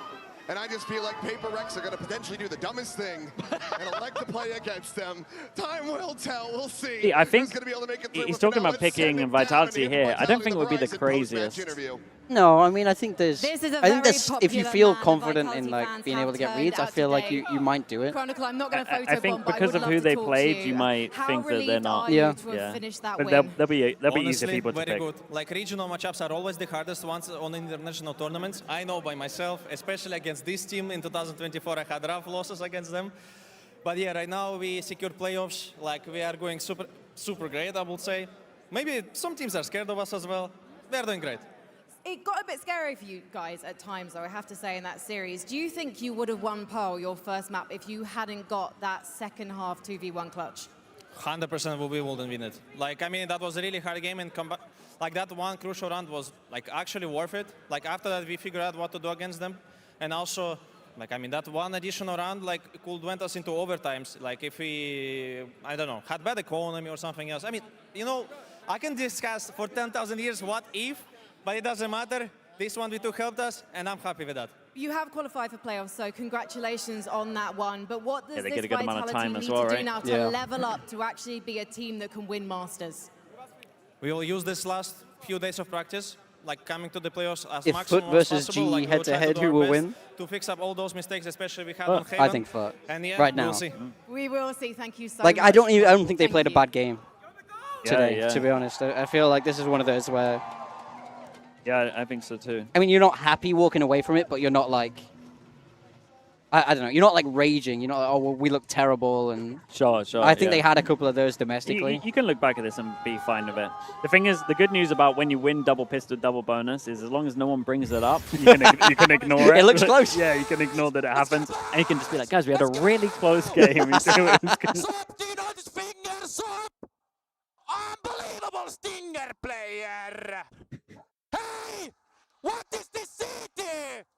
And I just feel like Paper Rex are going to potentially do the dumbest thing and elect to play against them. Time will tell. We'll see. See, I think Who's gonna be able to make it through, he's but talking now about let's picking send it Vitality down. here. I don't think it would be the Vitality on the craziest. horizon post-match interview. No, I mean, I think there's... This is a I think very there's, if you popular feel man, confident Vitality in like fans being have able to get turned reads, I out feel like today. you might do it. Chronicle, I'm not going to photo I think bomb, but I because would of love who to they talk played, to you might How think that they're relieved not. are you Yeah. to have finished that But win? they'll be Honestly, easy people to very pick. good. Like regional matchups are always the hardest ones on international tournaments. I know by myself, especially against this team in 2024, I had rough losses against them. But yeah, right now we secured playoffs. Like we are going super great, I would say. Maybe some teams are scared of us as well. We are doing great. It got a bit scary for you guys at times, though, I have to say, in that series. Do you think you would have won Pearl, your first map, if you hadn't got that second half 2v1 clutch? 100% we wouldn't win it. Like, I mean, that was a really hard game, and like that one crucial round was like actually worth it. Like after that, we figured out what to do against them, and also, like, I mean, that one additional round like could went us into overtimes. Like if we, I don't know, had bad economy or something else. I mean, you know, I can discuss for 10,000 years what if, but it doesn't matter. This one V2 helped us, and I'm happy with that. You have qualified for playoffs, so congratulations on that one. But what does this Vitality need to do now to level up to actually be a team that can win Masters? We will use this last few days of practice, like coming to the playoffs as if maximum FUT versus as possible. GE like head-to-head, who will win? To fix up all those mistakes, especially we had on Haven. I think FUT. And yeah, right now. We'll see. We will see. Thank you so much. I don't think they played a bad game today, to be honest. I feel like this is one of those where... Yeah, I think so too. I mean, you're not happy walking away from it, but you're not like... I don't know. You're not like raging. You're not like, oh, well, we look terrible. And Sure. I think they had a couple of those domestically. You can look back at this and be fine with it. The thing is, the good news about when you win double pistol, double bonus is as long as no one brings it up, you can ignore it. It looks close. Yeah, you can ignore that it happens. And you can just be like, guys, we had a really close game. Unbelievable Stinger player! Hey! What is this city?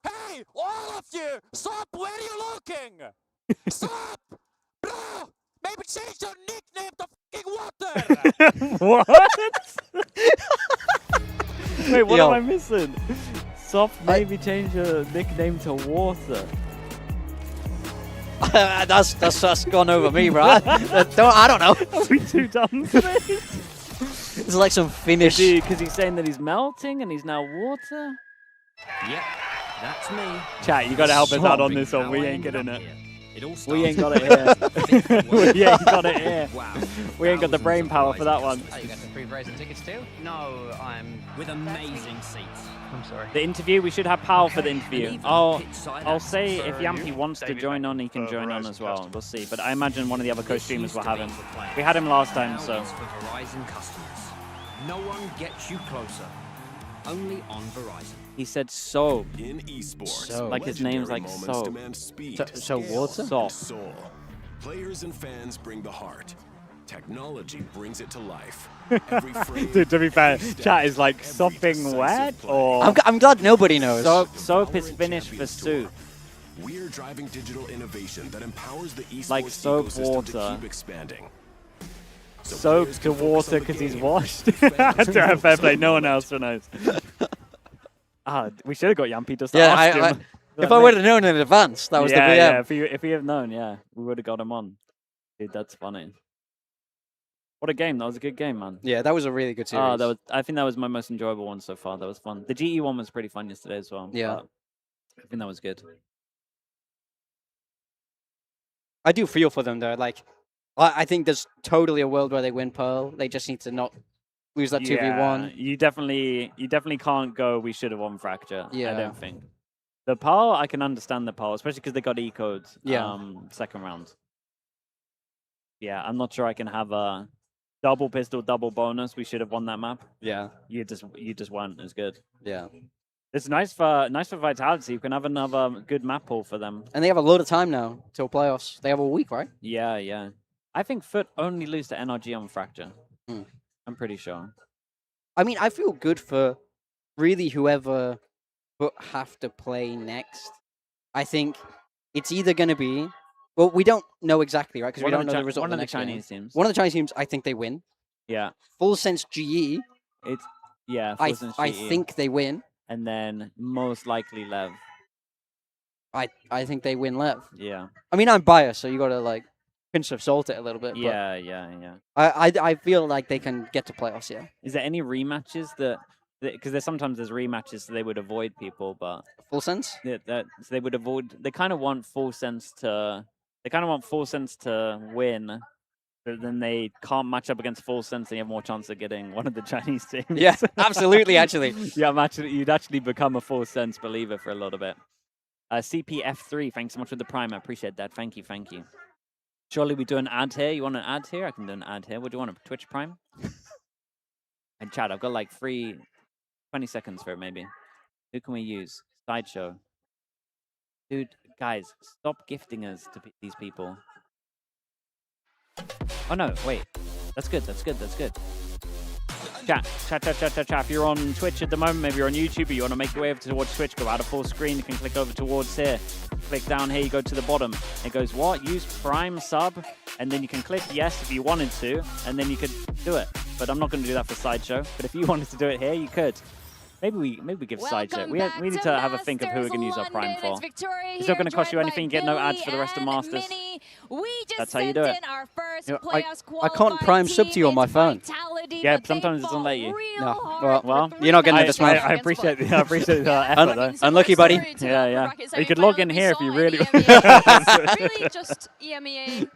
Hey, all of you! Stop, where are you looking? Stop! Bro! Maybe change your nickname to fucking water! What? Wait, what am I missing? Soft, maybe change your nickname to Water. that's gone over me, bro. I don't know. Are we too dumb for this? It's like some Finnish... Because he's saying that he's melting and he's now water? Yep, that's me. Chat, you got to help us out on this one. We ain't getting it. We ain't got it here. We ain't got it here. Wow. We ain't got the brain power for that one. Oh, you got some free Verizon tickets too? No, I'm with amazing seats. I'm sorry. The interview, we should have Powell for the interview. I'll say if Yampy wants to join on, he can join on as well. We'll see. But I imagine one of the other co-streamers will have him. We had him last time, so. For Verizon customers. No one gets you closer. Only on Verizon. He said so. In esports, so. Like his name's like so. So water? Soul. Players and fans bring the heart. Technology brings it to life. Dude, to be fair, chat is like something wet or... I'm glad nobody knows. Soap is Finnish for soup. We're driving digital innovation that empowers the esports like soap ecosystem water. to keep expanding. Soap to water because he's washed. Fair play, no one else knows. We should have got Yampy just to ask him. If I would have known in advance, that was the VM. Yeah, if we had known, yeah, we would have got him on. Dude, that's funny. What a game. That was a good game, man. Yeah, that was a really good series. I think that was my most enjoyable one so far. That was fun. The GE one was pretty fun yesterday as well. Yeah. I think that was good. I do feel for them, though. Like, I think there's totally a world where they win Pearl. They just need to not lose that 2v1. You definitely can't go, we should have won Fracture. Yeah. I don't think. The Pearl, I can understand the Pearl, especially because they got E-codes second round. Yeah, I'm not sure I can have a double pistol, double bonus. We should have won that map. Yeah. You just weren't as good. Yeah. It's nice for Vitality. You can have another good map pool for them. And they have a lot of time now till playoffs. They have a week, right? Yeah, yeah. I think FUT only lose to NRG on Fracture. Mm. I'm pretty sure. I mean, I feel good for really whoever FUT have to play next. I think it's either going to be... Well, we don't know exactly, right? Because we don't know the result one of the next Chinese teams. One of the Chinese teams, I think they win. Yeah. Full Sense GE. Full Sense I GE. think they win. And then most likely LEV. I think they win LEV. Yeah. I mean, I'm biased, so you got to like pinch of salt it a little bit. Yeah, yeah. I feel like they can get to playoffs. Yeah. Is there any rematches that? Because there's rematches they would avoid people, but Full Sense. That they would avoid. They kind of want Full Sense to. They kind of want Full Sense to win. But then they can't match up against Full Sense, and you have more chance of getting one of the Chinese teams. Yeah, absolutely, actually. You'd actually become a Full Sense believer for a little bit. CPF3, thanks so much for the Prime. I appreciate that. Thank you. Surely we do an ad here. You want an ad here? I can do an ad here. What do you want, a Twitch Prime? And chat, I've got like 20 seconds for it, maybe. Who can we use? Sideshow. Dude, guys, stop gifting us to these people. Oh no, wait. That's good. That's good. That's good. Chat. If you're on Twitch at the moment, maybe you're on YouTube, but you want to make your way over towards Twitch, go out of full screen, you can click over towards here. Click down here, you go to the bottom. It goes, what? Use Prime sub, and then you can click yes if you wanted to, and then you could do it. But I'm not going to do that for Sideshow. But if you wanted to do it here, you could. Maybe we give Sideshow. We need to have a think of who we're going to use our Prime for. It's not going to cost you anything. You get no ads for the rest of Masters. That's how you do it. I can't Prime sub to you on my phone. Yeah, sometimes it doesn't let you. No. Well, you're not getting this one. I appreciate the effort, though. Unlucky, buddy. Yeah. You could log in here if you really want. It's really just EMEA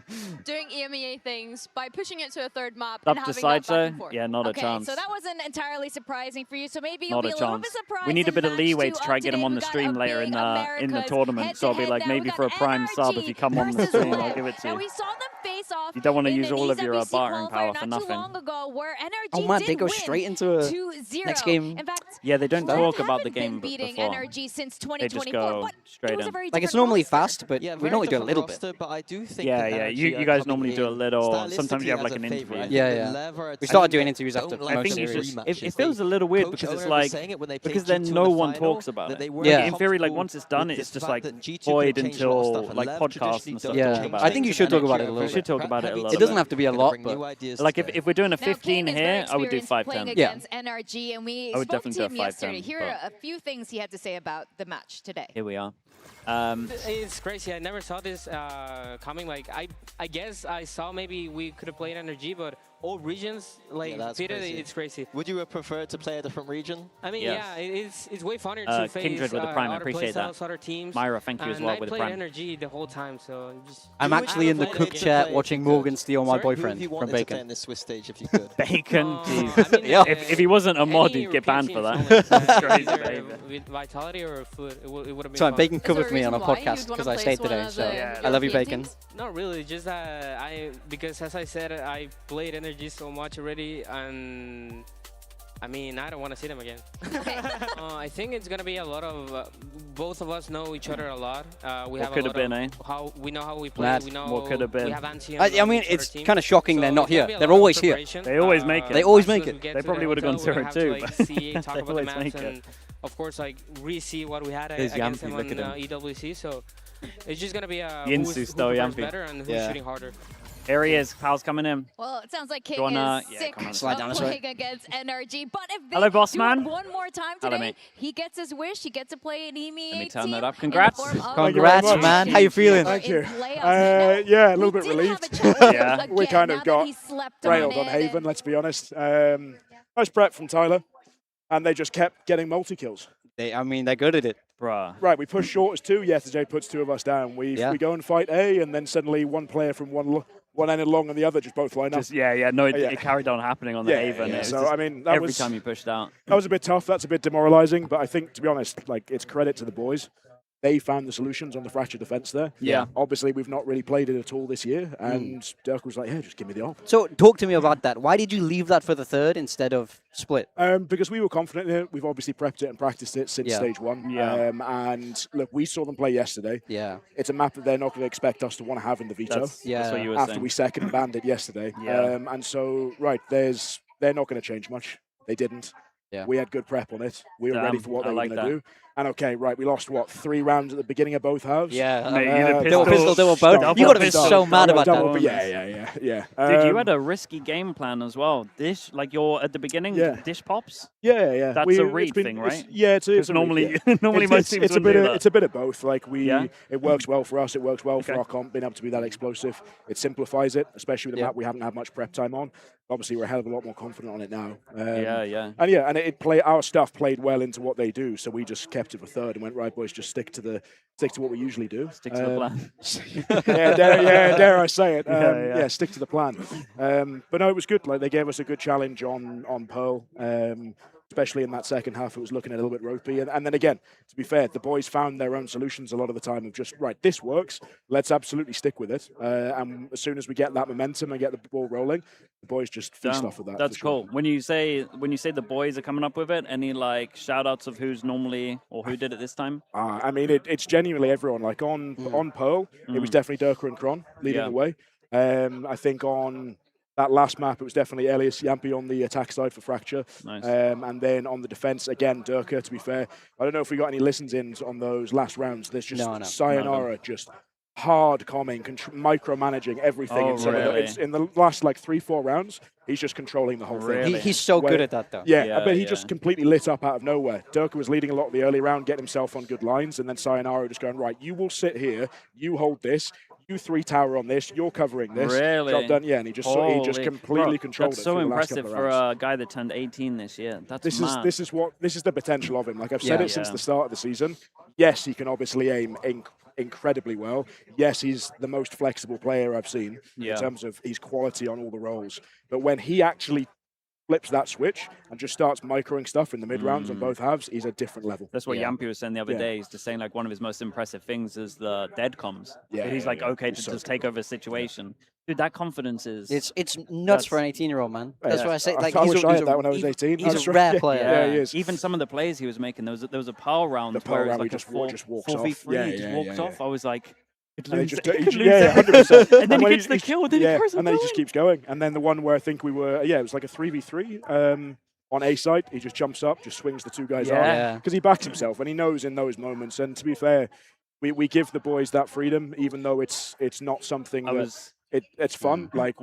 doing EMEA things by pushing it to a third map and having that back and forth. Yeah, not a chance. So that wasn't entirely surprising for you. So maybe you'll Not be a a little chance. bit surprised. We need a bit of leeway to try and get him on the stream later in the tournament. So I'll be like, maybe for a Prime sub, if you come on the stream, I'll give it to you. We saw them face off. You don't want to use all of your bartering power for nothing. Oh man, they go straight into a next game. In fact, yeah, they don't talk about the game before. NRG since 2024. They just go straight in. Like it's normally fast, but we normally do a little bit. But I do think You guys normally do a little. Sometimes you have like an interview. Yeah. We started doing interviews after I most think series. it feels a little weird because it's like then no one talks about it. Yeah. In theory, like once it's done, it's just like void until like podcasts and stuff. Yeah. Talk about I think you should talk about it a little bit. We should talk about it a little bit. It doesn't have to be a lot, but like if we're doing a 15 here, I would do 5-10. Yeah. NRG, and we I would spoke definitely to do him a 5-10. yesterday. Here are a few things he had to say about the match today. Here we are. It's crazy. I never saw this coming. Like I guess I saw maybe we could have played NRG, but all regions like it's crazy. Would you have preferred to play a different region? I mean, yeah, it's way funner to face Kindred with the Prime, I other appreciate that. playstyles, other teams. Myra, thank you as well with the Prime. I played NRG the whole time, so just. I'm actually in the cook chat watching Morgan steal my boyfriend from Bacon. To in this Swiss stage if you could. Bacon, I mean, yeah. If he wasn't a mod, he'd get banned for that. That's crazy, with Vitality or Foot, it would have been. Sorry, fun. Bacon covered me on a podcast because I stayed today, so I love you, Bacon. Not really, just because as I said, I played NRG so much already, and I mean, I don't want to see them again. I think it's gonna be a lot of both of us know each other a lot. We have could have been, how we know how we play. Mad. We know What could have been. We have anti I mean, it's kind of shocking they're not here. They're always here. They always make it. They always make it. They probably would have gone 0-2. Like, see, talk about the maps, and of course, like re-see what we had against them on EWC. So it's just gonna be who's better and who's shooting harder. Here he is. Pal's coming in. Well, it sounds like King is sick of playing against NRG. But if they do it one more time today, he gets his wish. He gets to play an EMEA Let me turn that up. Congrats. Congrats, man. How you feeling? Thank you. Yeah, a little bit relieved. Yeah. We kind of got railed on Haven, let's be honest. Nice prep from Tyler, and they just kept getting multi-kills. I mean, they're good at it. Bruh. Right, we push short as 2. Yesterday puts 2 of us down. We go and fight A, and then suddenly one player from one end along and the other just both line up. No, it carried on happening on the Haven. Yeah. So, I mean, that every time you pushed out. That was a bit tough. That's a bit demoralizing. But I think, to be honest, like it's credit to the boys. They found the solutions on the fracture defense there. Yeah. Obviously, we've not really played it at all this year. And Dirk was like, yeah, just give me the op. So talk to me about that. Why did you leave that for the third instead of split? Because we were confident in it. We've obviously prepped it and practiced it since stage 1. Yeah. And look, we saw them play yesterday. Yeah. It's a map that they're not going to expect us to want to have in the veto. That's what you were after saying. we second banned it yesterday. Yeah. And so, they're not going to change much. They didn't. Yeah. We had good prep on it. We were ready for what they were going to do. And we lost, 3 rounds at the beginning of both halves? Yeah. They were both. You got to be so mad about that. Yeah. Dude, you had a risky game plan as well. You're at the beginning, dish pops? Yeah. That's a read thing, right? It's normally most teams wouldn't do that. It's a bit of both. It works well for us. It works well for our comp, being able to be that explosive. It simplifies it, especially with the map we haven't had much prep time on. Obviously, we're a hell of a lot more confident on it now. And our stuff played well into what they do, so we just kept it for third and went, right, boys, just stick to what we usually do. Stick to the plan. Dare I say it? Stick to the plan. But no, it was good. They gave us a good challenge on Pearl. Especially in that second half, it was looking a little bit ropey. And then again, to be fair, the boys found their own solutions a lot of the time of just, right, this works, let's absolutely stick with it. And as soon as we get that momentum and get the ball rolling, the boys just feast off of that. That's cool. When you say the boys are coming up with it, any shout outs of who's normally or who did it this time? I mean, it's genuinely everyone. On Pearl, it was definitely Durka and Kron leading the way. I think on that last map, it was definitely Elias Yampi on the attack side for Fracture. Nice. And then on the defense, again, Durka, to be fair. I don't know if we got any listens-ins on those last rounds. There's just Sayonara just hard calming, micromanaging everything. In the last like 3-4 rounds, he's just controlling the whole thing. He's so good at that, though. Yeah, but he just completely lit up out of nowhere. Durka was leading a lot of the early round, getting himself on good lines, and then Sayonara just going, right, you will sit here, you hold this, you 3 tower on this, you're covering this. Really? Job done. Yeah, and he just completely controlled it. That's so impressive for a guy that turned 18 this year. That's mad. This is the potential of him. Like I've said it since the start of the season. Yes, he can obviously aim incredibly well. Yes, he's the most flexible player I've seen in terms of his quality on all the roles. But when he actually flips that switch and just starts microing stuff in the mid rounds on both halves, he's a different level. That's what Yampi was saying the other day. He's just saying like one of his most impressive things is the dead comms. He's like okay to just take over a situation. Dude, that confidence is... It's nuts for an 18-year-old, man. That's why I say... Like, I wish I had that when I was 18. He's a rare player. Yeah, he is. Even some of the plays he was making, there was a power round where it was like a 4v3, he just walks off. I was like... And 100%. And then he gets the kill, then he carries and then he just keeps going. And then the one where I think we were... it was like a 3v3 on A side. He just jumps up, just swings the 2 guys out. Because he backs himself, and he knows in those moments. And to be fair, we give the boys that freedom, even though it's not something it's fun. Like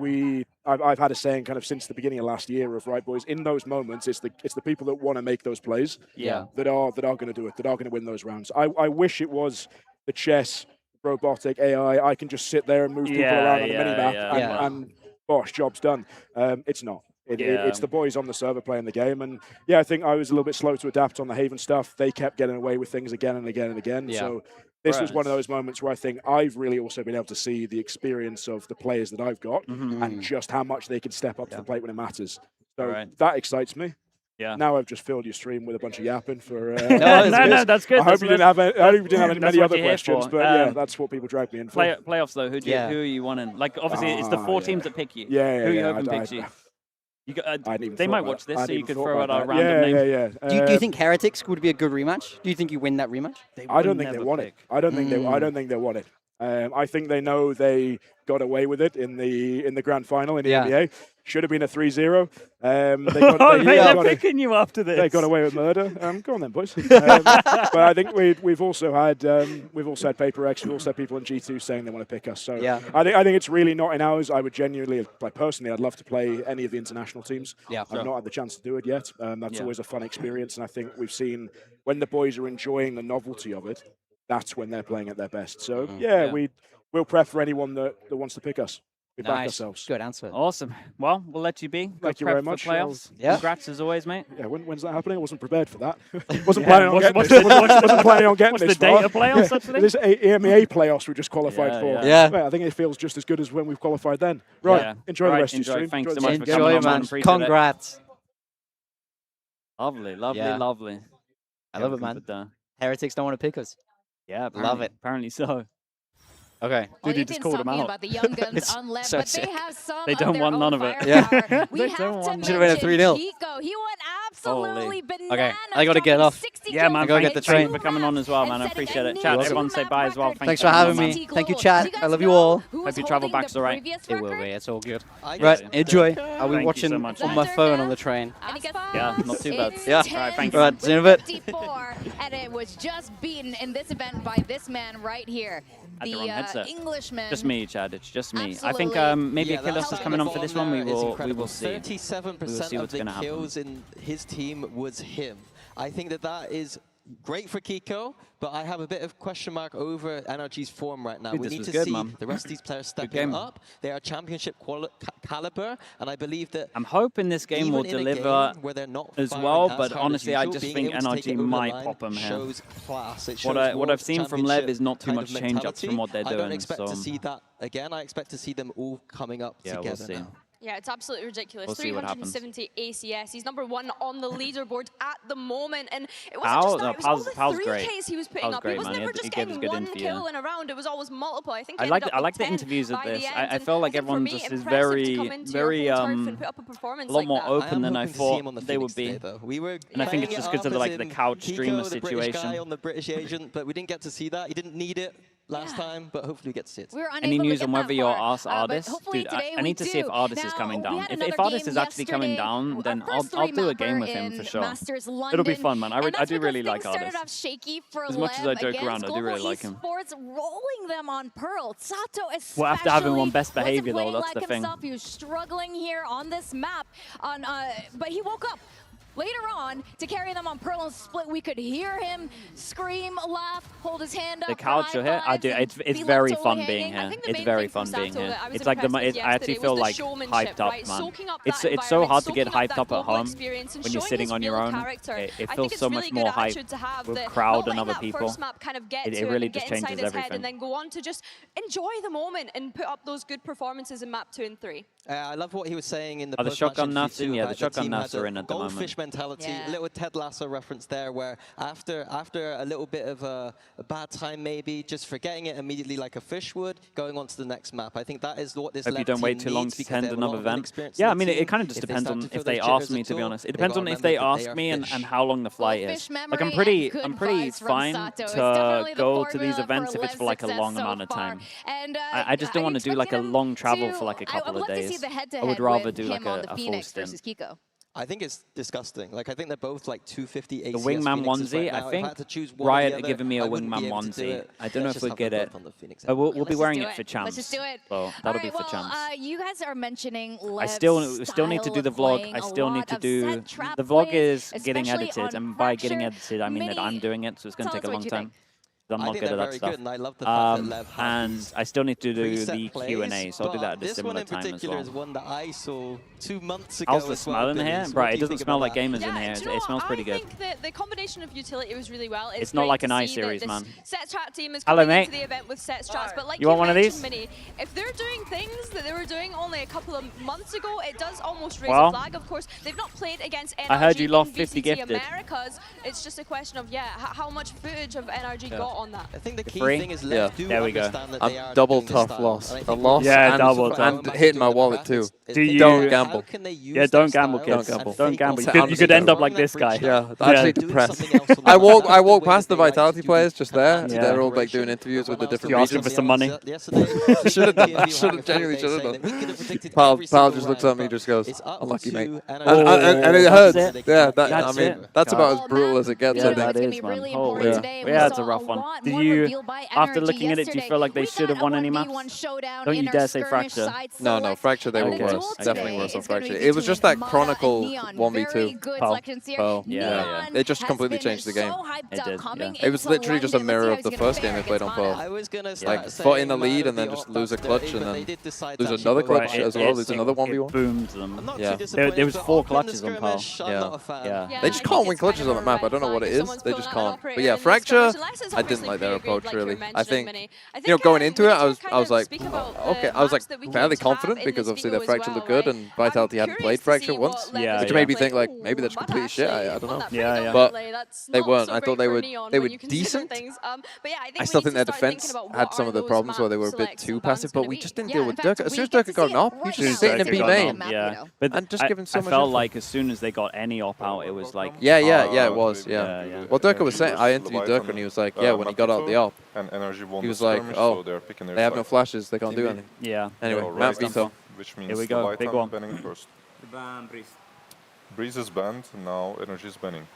I've had a saying kind of since the beginning of last year of, right, boys, in those moments, it's the people that want to make those plays that are going to do it, that are going to win those rounds. I wish it was the chess, robotic, AI, I can just sit there and move people around on the mini-map and gosh, job's done. It's not. It's the boys on the server playing the game. And I think I was a little bit slow to adapt on the Haven stuff. They kept getting away with things again and again and again. So this was one of those moments where I think I've really also been able to see the experience of the players that I've got and just how much they can step up to the plate when it matters. So that excites me. Yeah. Now I've just filled your stream with a bunch of yapping for. No, that's good. I hope you didn't have many other questions, but that's what people drag me in for. Playoffs though, who are you wanting? Like obviously, it's the 4 teams that pick you. Who are you hoping picks you? They might watch this, so you could throw out a random name. Do you think Heretics would be a good rematch? Do you think you win that rematch? I don't think they want it. I don't think they want it. I think they know they got away with it in the grand final in the NBA. Should have been a 3-0. They're picking you after this. They got away with murder. Go on then, boys. But I think we've also had Paper X. We've also had people in G2 saying they want to pick us. So I think it's really not in ours. I would genuinely, personally, I'd love to play any of the international teams. I've not had the chance to do it yet. That's always a fun experience, and I think we've seen when the boys are enjoying the novelty of it, that's when they're playing at their best. So we'll prep for anyone that wants to pick us. We back ourselves. Good answer. Awesome. Well, we'll let you be. Thank you very much. Playoffs. Congrats as always, mate. Yeah, when's that happening? I wasn't prepared for that. Wasn't planning on getting this. Wasn't planning on getting this. What's the date of playoffs actually? This EMEA playoffs we just qualified for. Yeah. I think it feels just as good as when we've qualified then. Right. Enjoy the rest of your stream. Thanks so much for coming on, man. Congrats. Lovely. I love it, man. Heretics don't want to pick us. Yeah, love it. Apparently so. Okay. Dude, you just called them out. About the young guns on LEV, but they have some they don't want none of it. We have to mention should have been a 3-0. Chico. He went absolutely bananas. Okay, I got to get off. Yeah, man. I got to get the train. Thanks for coming on as well, man. I appreciate it. Chat, everyone say bye as well. Thanks for having me. Thank you, chat. I love you all. Hope your travel back's all right. It will be. It's all good. Right, enjoy. I'll be watching on my phone on the train. Yeah, not too bad. Yeah. All right, thank you. Right, see you in a bit. And it was just beaten in this event by this man right here. The Englishman. Just me, Chad. It's just me. I think maybe Achilles is coming on for this one. We will see. 37% of the kills in his team was him. I think that is great for Kiko, but I have a bit of question mark over NRG's form right now. Dude, we need to see the rest of these players stepping up. They are championship caliber, and I I that I'm hoping this game will deliver as well, but honestly, I just think NRG might pop them here. What I've seen from LEV is not too much change-ups from what they're doing. I don't expect to see that again. I expect to see them all coming up together now. Yeah, it's absolutely ridiculous. We'll 370 ACS. He's #1 on the leaderboard at the moment, and it wasn't just that. It was all the 3Ks he was putting up. He was never just getting one kill in a round. It was always multiple. I think I like the interviews of this. I feel like everyone just is very a lot more open than I thought they would be. And I think it's just because of the couch streamer situation. On the British agent, but we didn't get to see that. He didn't need it. last time, but hopefully we get to see it. Any news on whether you're Artist? Dude, I need to see if Artist is coming down. If Artist is actually coming down, then I'll do a game with him for sure. It'll be fun, man. I do really like Artist. As much as I joke around, I do really like him. Rolling them on Pearl. Sato especially. We'll have to have him on best behavior though. That's the thing. He was struggling here on this map, but he woke up. Later on, to carry them on Pearl and Split, we could hear him scream, laugh, hold his hand up. The couch here, I do. It's very fun being here. It's very fun being here. It's like I actually feel like hyped up, man. It's so hard to get hyped up at home when you're sitting on your own. It feels so much more hype with crowd and other people. It really just changes everything. And then go on to just enjoy the moment and put up those good performances in map 2 and 3. I love what he was saying in the the shotgun naps in? Yeah, the shotgun naps are in at the moment. Goldfish mentality, little Ted Lasso reference there, where after a little bit of a bad time, maybe just forgetting it immediately like a fish would, going on to the next map. I think that is what this. Hope you don't wait too long to attend another event. Yeah, I mean, it kind of just depends on if they ask me, to be honest. It depends on if they ask me and how long the flight is. Like, I'm pretty fine to go to these events if it's for like a long amount of time. I just don't want to do like a long travel for like a couple of days. I would rather do like a full stint. I think it's disgusting. Like, I think they're both like 250 ACS. The wingman onesie, I think Riot are giving me a wingman onesie. I don't know if we'll get it. But we'll be wearing it for champs. Let's just do it. So that'll be for champs. You guys are mentioning I still need to do the vlog. I still need to do... The vlog is getting edited. And by getting edited, I mean that I'm doing it. So it's going to take a long time. I'm not good at that stuff. And I love the fact that LEV and I still need to do the Q&A, so I'll do that at a similar time as well. This one in particular is one that I saw 2 months ago. How's the smell in here? Right, it doesn't smell like gamers in here. It smells pretty good. I think the combination of utility was really well. It's not like an I-Series, man. Set Strat team is coming into the event with set strats, but like you want one of these? Mini, if they're doing things that they were doing only a couple of months ago, it does almost raise a flag. Of course, they've not played against NRG. I heard you lost 50 VCT gifted. Americas. It's just a question of how much footage of NRG got on that. I think the key thing is there we go. A double tough loss. A loss and hitting my wallet too. Don't gamble. Yeah, don't gamble, kids. Don't gamble. You could end up like this guy. Yeah, actually depressed. I walk past the Vitality players just there. They're all like doing interviews with the different regions. Asking for some money. Should have done that. Genuinely should have done. Pal just looks at me and just goes, unlucky mate. And it hurts. Yeah, I mean, that's about as brutal as it gets, I think. That is, man. Holy. Yeah, it's a rough one. Do you, after looking at it, do you feel like they should have won any maps? Don't you dare say Fracture. No, Fracture, they were worse. Definitely worse on Fracture. It was just that Chronicle 1v2. Oh, yeah. It just completely changed the game. It did, yeah. It was literally just a mirror of the first game they played on Pearl. Like, fought in the lead and then just lose a clutch and then lose another clutch as well. Lose another 1v1. It boomed them. Yeah. There was 4 clutches on Pearl. Yeah. They just can't win clutches on the map. I don't know what it is. They just can't. But yeah, Fracture, I didn't like their approach really. I think, you know, going into it, I was like, okay, I was like fairly confident because obviously their Fracture looked good and Vitality hadn't played Fracture once. Yeah. Which made me think like maybe that's complete shit. I don't know. Yeah. But they weren't. I thought they were decent. I still think their defense had some of the problems where they were a bit too passive, but we just didn't deal with Durka. As soon as Durka got an op, he was just sitting in B main. Yeah. And just giving so much. I felt like as soon as they got any op out, it was like. Yeah, it was. Yeah. Well, Durka was saying, I interviewed Durka and he was like, yeah, when he got out the op, he was like, oh, they have no flashes, they can't do anything. Yeah. Anyway, Mount Vito. Here we go, big one. Breeze is banned, now Energy is banning.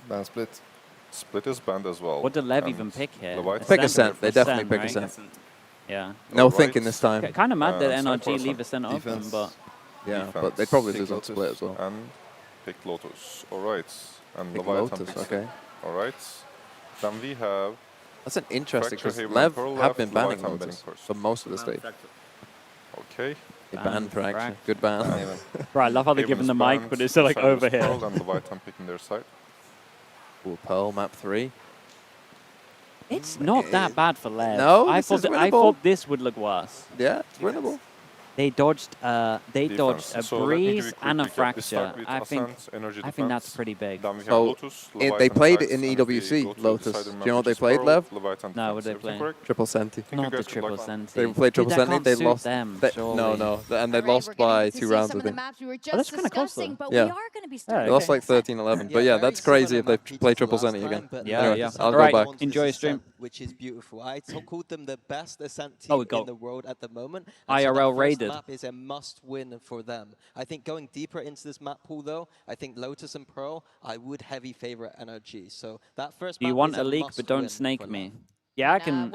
Ban Split. Split is banned as well. What did LEV even pick here? Pick a Scent, they definitely pick a Scent. Yeah. No thinking this time. Kind of mad that NRG leave a Scent open, but... Yeah, but they probably lose on Split as well. And picked Lotus, alright. And pick Leviathan Lotus, picks okay. Alright. Then we have... That's an interesting, because LEV have been banning Lotus for most of the stage. Okay. They banned Fracture. Good ban. Right, I love how they're giving the mic, but it's like over here. And Leviathan picking their side. Ooh, Pearl, map 3. It's not that bad for LEV. No, I thought this would look worse. Yeah, it's winnable. They dodged a Breeze and a Fracture. I think that's pretty big. So they played it in EWC, Lotus. Do you know what they played, Lev? No, what did they play? Triple Senti. Not the Triple Senti. They played Triple Senti, they lost. Them, no, and they lost by 2 rounds, I think. Oh, that's kind of close, though. Yeah. They lost like 13-11. But yeah, that's crazy if they play Triple Senti again. Yeah. I'll go back. Enjoy your stream. which is beautiful. I called them the best Ascent team in the world at the moment. IRL so raided. Map is a must-win for them. I think going deeper into this map pool, though, I think Lotus and Pearl, I would heavy favorite NRG. So that first map You want is a leak, but don't snake me. Yeah, I can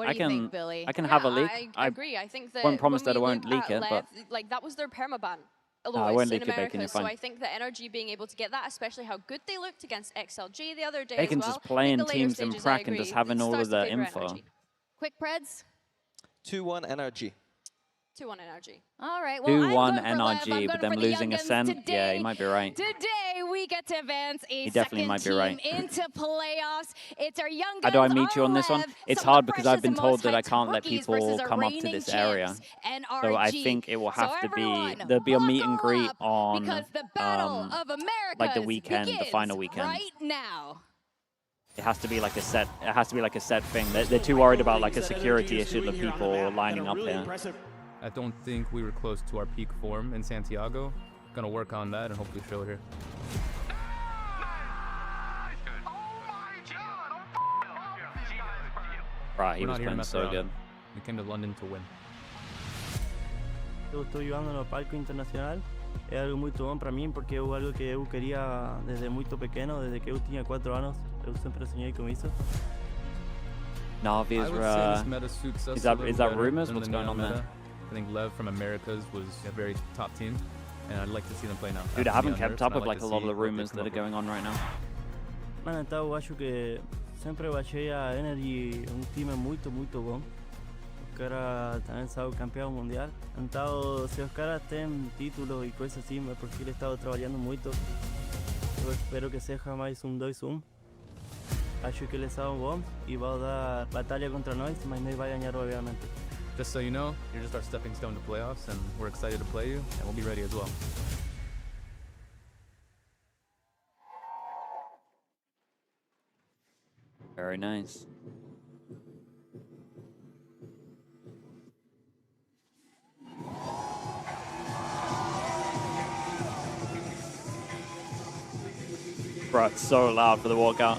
have a leak. I agree. I think that won't promise that I won't leak it, but like that was their permaban. I won't leak in it, Bacon, America, you're so fine. I think that NRG being able to get that, especially how good they looked against XLG the other day Bacon's as well. just playing the later teams in stages, Prac and just having all of the info. NRG. Quick Preds? 2-1 NRG. 2-1 NRG. All right. Well, 2-1 NRG, but them losing Ascent. Yeah, you might be right. Today we get to advance a definitely might be right. into playoffs. It's our young guns. How do I meet you on this one? LEV, It's some of hard the because I've been freshest told and that I most can't let hyped rookies people versus our come up to reigning this area. champs, So I NRG. think it will have to be, everyone, there'll be a meet and greet buckle up, on because the battle of like the Americas weekend, the begins final weekend. right now. It has to be like a set. It has to be like a set thing. They're too worried about like a security issue of people lining up here. I don't think we were close to our peak form in Santiago. Gonna work on that and hopefully show it here. Right, he was playing so good. We came to London to win. Yo estoy jugando en el palco internacional. Es algo muy bom para mim porque é algo que eu queria desde muito pequeno, desde que eu tinha 4 anos. Eu sempre sonhei com isso. Navi is that rumors? What's going on there? I think LEV from Americas was a very top team, and I'd like to see them play now. Dude, I haven't kept up with like a lot of the rumors that are going on right now. Mano, então eu acho que sempre eu achei a Energy time muito bom. Os caras também são campeão mundial. Então, se os caras têm títulos e coisas assim, é porque eles estão trabalhando muito. Eu espero que seja mais 2-1. Acho que eles são bons e vão dar batalha contra nós, mas nós vai ganhar obviamente. Just so you know, you're just our stepping stone to playoffs, and we're excited to play you, and we'll be ready as well. Very nice. Bro, it's so loud for the walkout.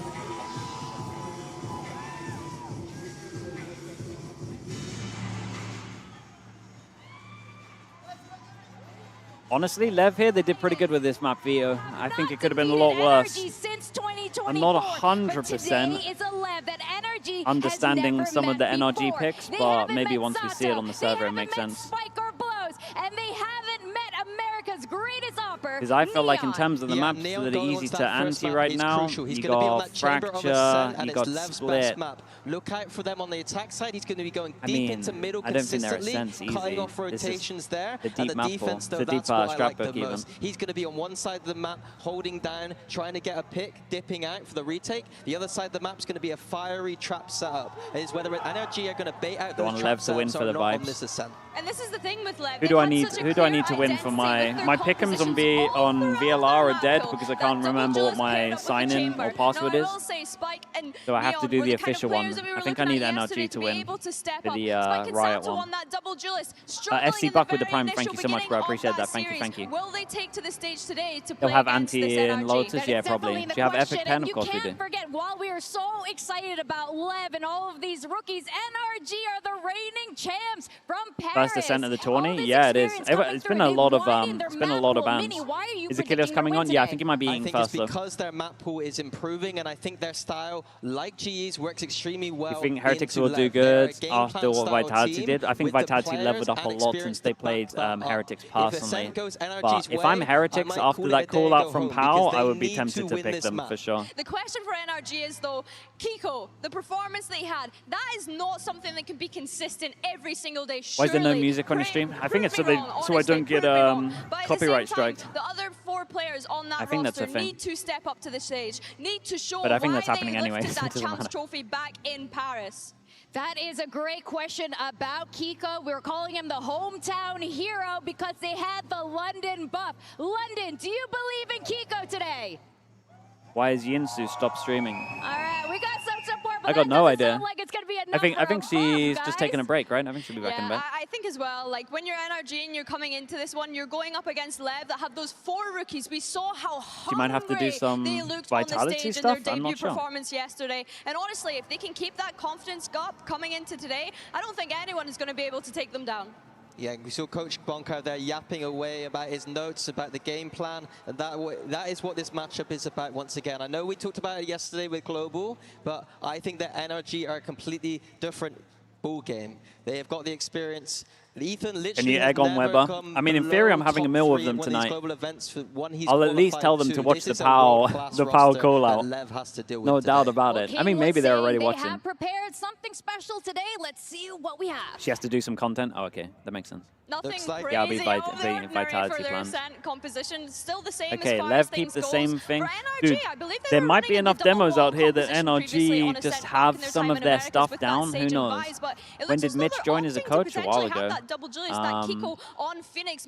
Honestly, LEV here, they did pretty good with this map, Vito. I think it could have been a lot worse. I'm not 100% understanding some of the NRG picks, but maybe once we see it on the server, it makes sense. Because I feel like in terms of the maps that are easy to anti right now, you got Fracture, you got Split. Look out for them on the attack side. He's going to be going deep into middle consistently, cutting off rotations there. The deep and the map defense, though, that's what I like the most. He's going to be on one side of the map, holding down, trying to get a pick, dipping out for the retake. The other side of the map's going to be a fiery trap setup. Is whether NRG are going to bait out those trap setups or not on this Ascent. And this is the thing with LEV. Who do I need to win for my pick'ems on VLR are dead because I can't remember what my sign-in or password is. So I have to do the official one. I think I need NRG to win for the Riot one. FC Buck with the Prime, thank you so much, bro. I appreciate that. Thank you. Will they take to the stage today to They'll have Anti in Lotus? Yeah, probably. Do you have Epic Pen? Of course we do. You can't forget, while we are so excited about LEV and all of these rookies, NRG are the reigning champs from Paris. First Ascent of the tourney? Yeah, it is. It's been a lot of bans. Is Achilles coming on? Yeah, I think he might be eating first though. Because their map pool is improving, and I think their style, like GE's, works extremely well. You think Heretics will do good after what Vitality did? I think Vitality leveled up a lot since they played Heretics personally. But if I'm Heretics after that call out from POW, I would be tempted to pick them for sure. The question for NRG is though, Kiko, the performance they had, that is not something that can be consistent every single day. Why is there no music on your stream? I think it's so I don't get copyright striked. The other 4 players on that roster need to step up to the stage, need to show but I think that's happening anyway. that Champs Trophy back in Paris. That is a great question about Kiko. We're calling him the hometown hero because they had the London buff. London, do you believe in Kiko today? Why is Yinsu stopped streaming? All right, we got some support. I got no idea. Like it's going to be a I think she's just taking a break, right? I think she'll be back in bed. I think as well. Like when you're NRG and you're coming into this one, you're going up against LEV that have those 4 rookies. We saw how hungry you might have to do some they looked vitality on the stage stuff. in their I'm debut not sure. performance yesterday. And honestly, if they can keep that confidence up coming into today, I don't think anyone is going to be able to take them down. Yeah, we saw Coach Bonka there yapping away about his notes, about the game plan, and that is what this matchup is about once again. I know we talked about it yesterday with Global, but I think that NRG are a completely different ball game. They have got the experience. Ethan literally Can you egg on Weber? I mean, in theory, I'm having a meal with them tonight. I'll at least tell them to watch the PAL call out. No doubt about it. I mean, maybe they're already watching. They have prepared something special today. Let's see what we have. She has to do some content. Oh, okay, that makes sense. Nothing like crazy yeah, I'll be vitality for their composition. Still the same okay, as far LEV as keep the goes. same thing. NRG, Dude, there might be enough demos out here that NRG just have some of their stuff down. Who knows? When did Mitch join as a coach? A while ago.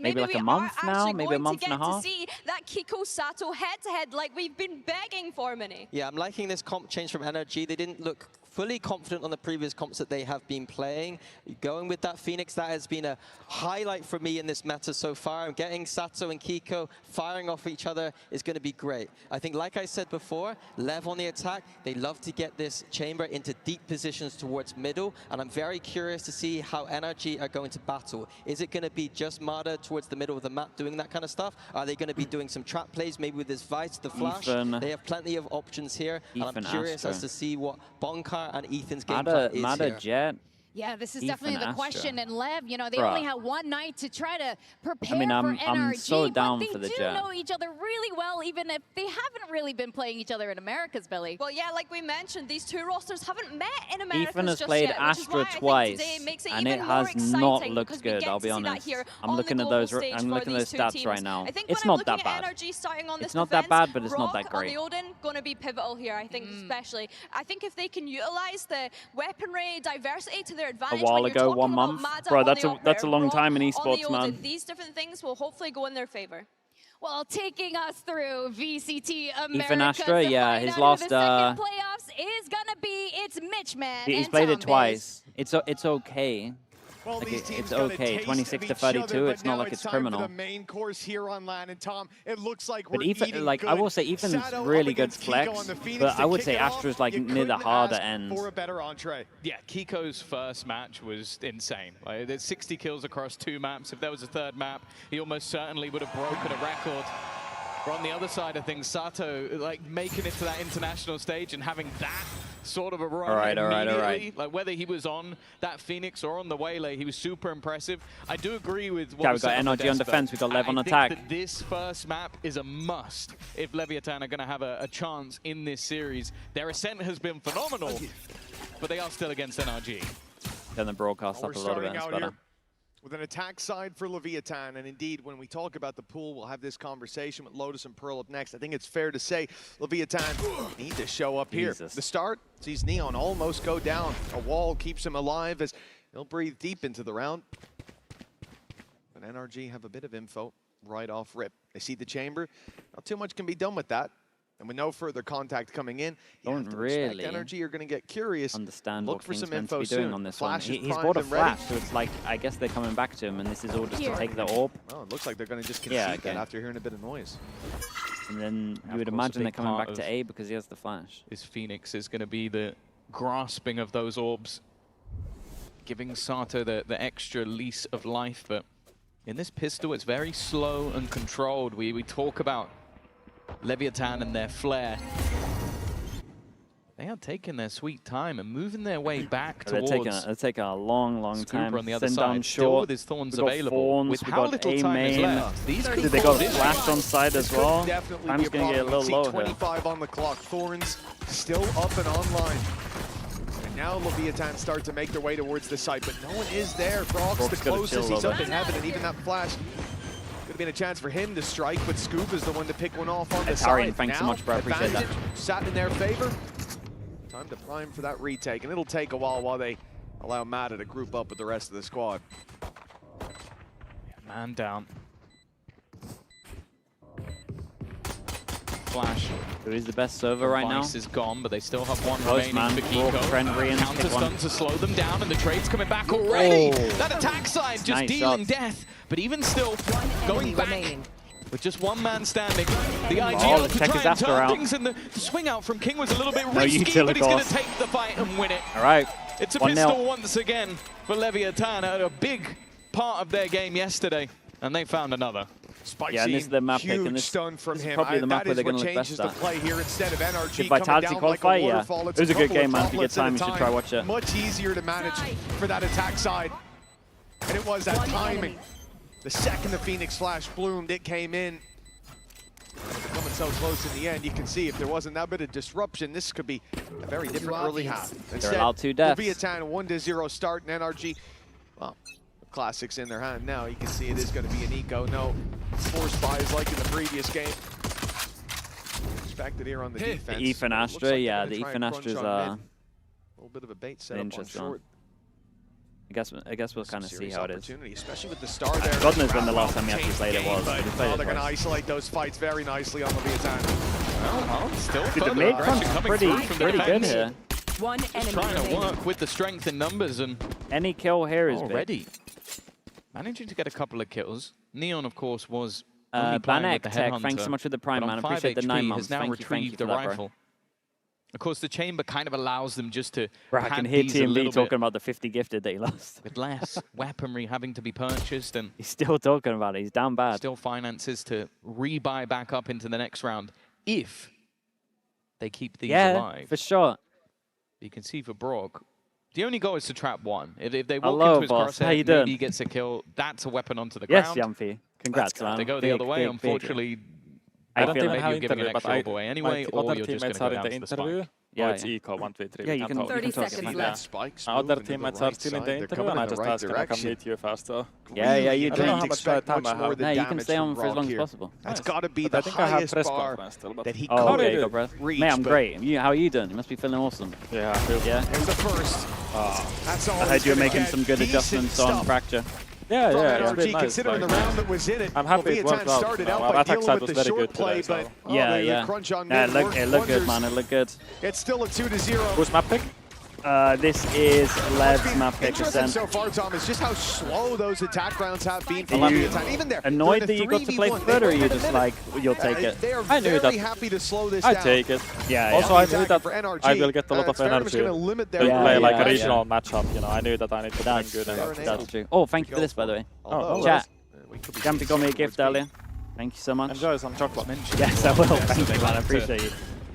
Maybe like a month now, maybe a month and a half. To see that Kiko Sato head-to-head like we've been begging for, Mini. Yeah, I'm liking this comp change from NRG. They didn't look fully confident on the previous comps that they have been playing. Going with that Phoenix, that has been a highlight for me in this meta so far. And getting Sato and Kiko firing off each other is going to be great. I think, like I said before, LEV on the attack, they love to get this chamber into deep positions towards middle. And I'm very curious to see how NRG are going to battle. Is it going to be just Mada towards the middle of the map doing that kind of stuff? Are they going to be doing some trap plays, maybe with this VIT, the flash? They have plenty of options here. And I'm curious as to see what Bonkar and Ethan's game plan is Mada here. Jet. Yeah, this is Ethan definitely the question. And LEV, you know, they only have one night to try to prepare for NRG. I'm so down for the Jet. They do know each other really well, even if they haven't really been playing each other in Americas, Billy. Well, yeah, like we mentioned, these two rosters haven't met in Americas Ethan has just played yet, Astra twice, and it has not looked good, I'll be honest. I'm looking at those stats right now. It's not that bad. It's not that bad, but it's not that great. On the Odin, going to be pivotal here, I think, especially. I think if they can utilize the weaponry diversity to their advantage. A while ago, 1 month. Bro, that's a long time in esports, man. These different things will hopefully go in their favor. Well, taking us through VCT America. Ethan Astra, yeah, his last playoffs is gonna be Mitch, man. He's played it twice. It's okay. Well, like these teams it's okay, 26 to 32. It's not like it's criminal. For the main course here on LAN, and Tom, it looks like but we're Ethan, like I will say, Ethan's really good flex, but I would say Astra's like near the harder end. For a better entree. Yeah, Kiko's first match was insane. Like, there's 60 kills across 2 maps. If there was a 3rd map, he almost certainly would have broken a record. But on the other side of things, Sato, like making it to that international stage and having that sort of a run immediately, like whether he was on that Phoenix or on the Waylay, he was super impressive. I do agree with what we've got NRG on defense, we've got LEV on attack. I think that this first map is a must if Leviathan are going to have a chance in this series. Their ascent has been phenomenal, but they are still against NRG. Then the broadcast up a little bit, it's better. With an attack side for Leviathan, and indeed, when we talk about the pool, we'll have this conversation with Lotus and Pearl up next. I think it's fair to say Leviathan need to show up here. The start sees Neon almost go down. A wall keeps him alive as he'll breathe deep into the round. But NRG have a bit of info right off rip. They see the chamber. Not too much can be done with that. And with no further contact coming in, don't really NRG are going to get curious. Understand look what for King's some meant info to be doing soon. on this Flash one. He's bought a flash, so it's like I guess they're coming back to him, and this is all just to take the orb. Oh, it looks like they're going to just concede that after hearing a bit of noise. And then you would imagine they're coming back to A because he has the flash. His Phoenix is going to be the grasping of those orbs, giving Sato the extra lease of life. But in this pistol, it's very slow and controlled. We talk about Leviathan and their flair. They are taking their sweet time and moving their way back towards. They're taking a long time. On the other Send side, down still short. with his thorns We've got available. Thorns, with we've how got little A time is main. left, these could They got flash on side as well. Time's going to get a little low 25 on the clock. Thorns still up and online. And now Leviathan start to make their way towards the site, but no one is there. Brock's the closest. He's up in heaven, and even that flash could have been a chance for him to strike, but Scoop is the one to pick one off on the side. Thanks so much, bro. I appreciate that. Sat in their favor. Time to prime for that retake, and it'll take a while they allow Mada to group up with the rest of the squad. Man down. Flash Who is the best server right now? Vice is gone, but they still have one Close, remaining man. for Kiko. Counter stun to slow them down, and the trade's coming back already. That attack side just nice dealing shots. death, but even still going back with just one man standing. The Oh, idea to check try his and after turn out. things, and the swing out from King was a little bit No risky, utility but he's going to cost. take the fight and win it. All right. It's a 1-0. pistol once again for Leviathan, a big part of their game yesterday, and they found another. Spicy, yeah, and this is the map pick, huge and this stun from is him. probably the map That where is they're going what to look best changes the at. play here. Instead of NRG Did coming Vitality down qualify? like a Yeah. waterfall, It was a good game, man. If you get gauntlets at a time, you should try watch it. Much easier to manage for that attack side. And it was that timing. The second the Phoenix Flash bloomed, it came in. Coming so close in the end, you can see if there wasn't that bit of disruption, this could be a very different early half. They're allowed 2 deaths. Leviathan 1-0 start, and NRG, well, the classics in their hand now. You can see it is going to be an eco. No force buys like in the previous game. Expected here on the defense. The Ethan Astra, Like yeah, the Ethan Astra's a little bit of a bait setup on interesting. short. I guess we'll kind of see how it is. Especially with the star there. God knows when the last time he actually played it was. But he played Oh, it they're going to twice. isolate those fights very nicely on Leviathan. Well, still Dude, the further mid aggression front's coming pretty through from the good defense. here. One Just enemy trying to remaining. work with the strength in numbers, and Any kill here is already managing to get a couple of kills. Neon, of course, was only playing with Banek the Tech, Headhunter, thanks so much for the Prime, but on man. 5 Appreciate the HP 9 months. has now Thank you retrieved for the that, bro. rifle. Of course, the chamber kind of allows them just to Bro, I pad can hear these a little TMB talking bit about the 50 gifted that he lost. with less weaponry having to be purchased, and He's still talking about it. He's down bad. still finances to rebuy back up into the next round if they keep these alive. for sure. You can see for Brock, the only goal is to trap one. If they walk Hello, into his boss. How crosshair, you maybe doing? he gets a kill. That's a weapon onto the Yes, ground. Yamfi. Congrats, man. They go the Big, other way, big, big. unfortunately. I don't feel even like have you're giving interview, an but extra away anyway, my or other you're just teammates going are to in go the down to the interview. spike. Yeah, It's eco 1, 2, 3. Yeah, you can talk. 30 You can talk seconds about left. Spikes Other moving to the teammates right are still in side. the They're interview, coming and I in the just right asked them, can I direction. meet you faster? Yeah, yeah, you I don't do. know how how much much time I have. No, you can stay on for as long as possible. That's got to be But the I think I have highest press bar conference still, but that he Oh, could okay, go, bro. reach. Mate, I'm but great. How are you doing? You must be feeling awesome. Yeah, I feel Yeah? Here's the first. That's all I heard you were making some good adjustments on Fracture. Yeah, from yeah, it's NRG, been nice. considering the round that was in it. I'm happy it worked Leviathan well. started No, out our by attack dealing side with was the very short good play, today, but so. Yeah, the yeah. crunch on Yeah, mid it worked looked good, wonders. man. It looked good. It's still a 2-0. Who's map pick? This is Lev's map pick Interesting ascent. so far, Tom, is just how slow those attack rounds have been for Are you Leviathan. Even there, annoyed they're that in a you got to play 3v1. FUT, or are They you went just in like, you'll take it? They are I knew very that. happy to slow this I down. take it. Yeah, Also, I knew that For NRG, I will get a lot of Experiment energy is gonna limit their to play like yeah, a regional matchup. You know, I knew that I need to play That's, good. that's true. Oh, thank you for this, by the way. Oh, Chat. Jumpy got me a gift earlier. Thank you so much. Enjoy some chocolate. Yes, I will. Thank you, man. I appreciate you.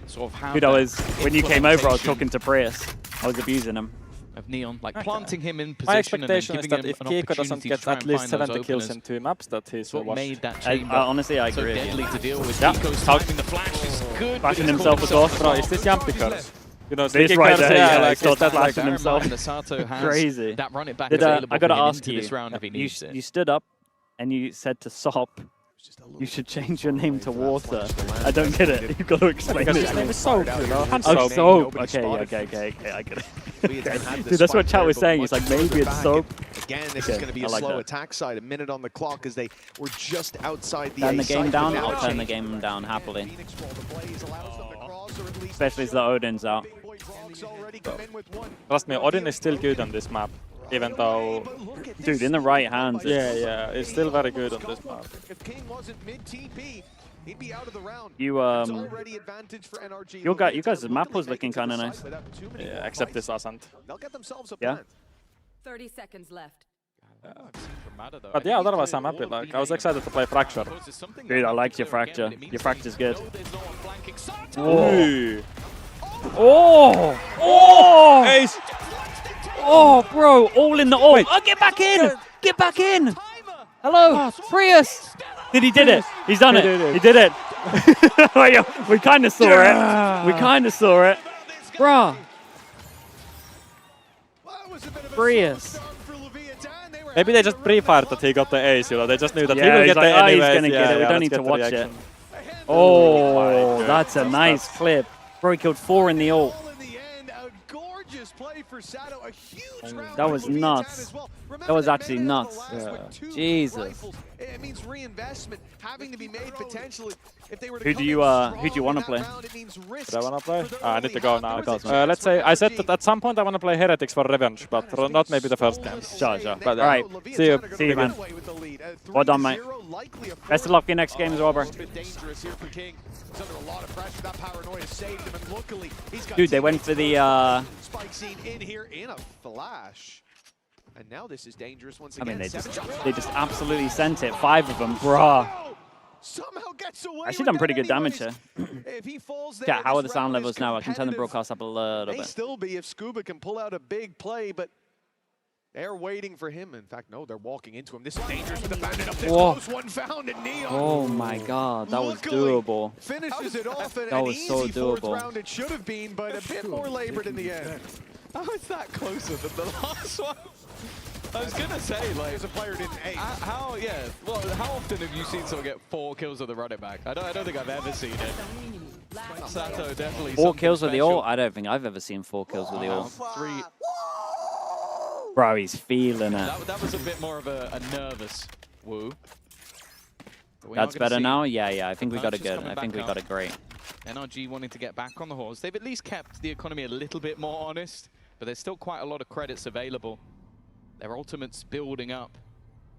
Sort of have Dude, I that was, when you came over, I was implementation talking to Prius. I was abusing him. of Neon, like planting him in My position and then expectation is giving that him if an Kiko doesn't opportunity to get try at and least find those 70 kills openers. in 2 maps, that he's What washed. made that chamber Honestly, I so agree. deadly to deal with. Yeah. Kiko's timing the flash is good. Backing but it's himself caught as well. Bro, is this jumpy curse? You know, This sticky right curse, there, yeah, like he's got is that like flashing himself. The Sato has Crazy. that run it back Did, available I gotta for him ask into you, this round if he needs it. you stood up and you said to Sop, you should change your name to Water. I don't get it. You've got to explain Because it. his name is Soap, you know? Hand Oh, Soap. Soap. Okay, I get it. Dude, that's what chat was saying. He's like, maybe it's Soap. Again, this Okay, is going to be I a like slow that. attack side. A minute on the clock as they were just outside the Turn A the game side, down. but now I'll turn the change. game down happily. Phoenix while the blaze allows them to cross, or at least Especially as the Odin's out. Big boy Brogs already come in with one. Trust me, Odin is still good on this map. Even though... Dude, in the right hands. Yeah, it's still very good on this map. If King wasn't mid-TP, he'd be out of the round. You, It's already advantage for NRG. you guys' map was looking kind of nice. Yeah, except this doesn't. They'll get themselves a Yeah. plant. 30 seconds left. But yeah, otherwise I'm happy. Like, I was excited to play Fracture. Dude, I like your Fracture. Your Fracture's good. Ooh. Oh! Oh! Ace! Oh, bro, all in the all. Oh, get back in! Get back in! Hello, Prius! He did it. He's done it. He did it. We kind of saw it. We kind of saw it. Bruh. Prius. Maybe they just pre-fired that he got the ace, you know, they just knew that he Yeah, will he's get like, the oh, he's anyways. gonna get it. We don't need to watch it. Oh, that's a nice clip. Bro, he killed 4 in the ult. That was nuts. That was actually nuts. Jesus. It means reinvestment having to be made potentially. If they were Who do you want to play? Who do I want to play? I need to go now. Let's say I said that at some point I want to play Heretics for revenge, but not maybe the first game. Sure. But, all right. See you, man. Well done, mate. Best of luck for your next game as well, bro. Dude, they went for the Spike scene in here in a flash. And now this is dangerous once I again. mean, they just absolutely sent it. 5 of them, bruh. Somehow gets away. Actually done pretty good damage here. If he falls there, Yeah, how are the sound levels now? I can turn the broadcast up a little bit. May still be if Scuba can pull out a big play, but they're waiting for him. In fact, no, they're walking into him. This is dangerous with the bandit up there. Close one found in Neon. Oh my God, that was doable. Finishes it off and that an was easy so fourth doable. round it should have been, but a bit more labored in the end. How is that closer than the last one? I was gonna say, like, as a player didn't ace. How often have you seen someone get 4 kills with a running back? I don't think I've ever seen it. Sato definitely. 4 kills with the ult? I don't think I've ever seen 4 kills with the ult. 3. Bro, he's feeling it. That was a bit more of a nervous woo. That's better now? Yeah, I think we got it good. I think we got it great. NRG wanting to get back on the horse. They've at least kept the economy a little bit more honest, but there's still quite a lot of credits available. Their ultimate's building up,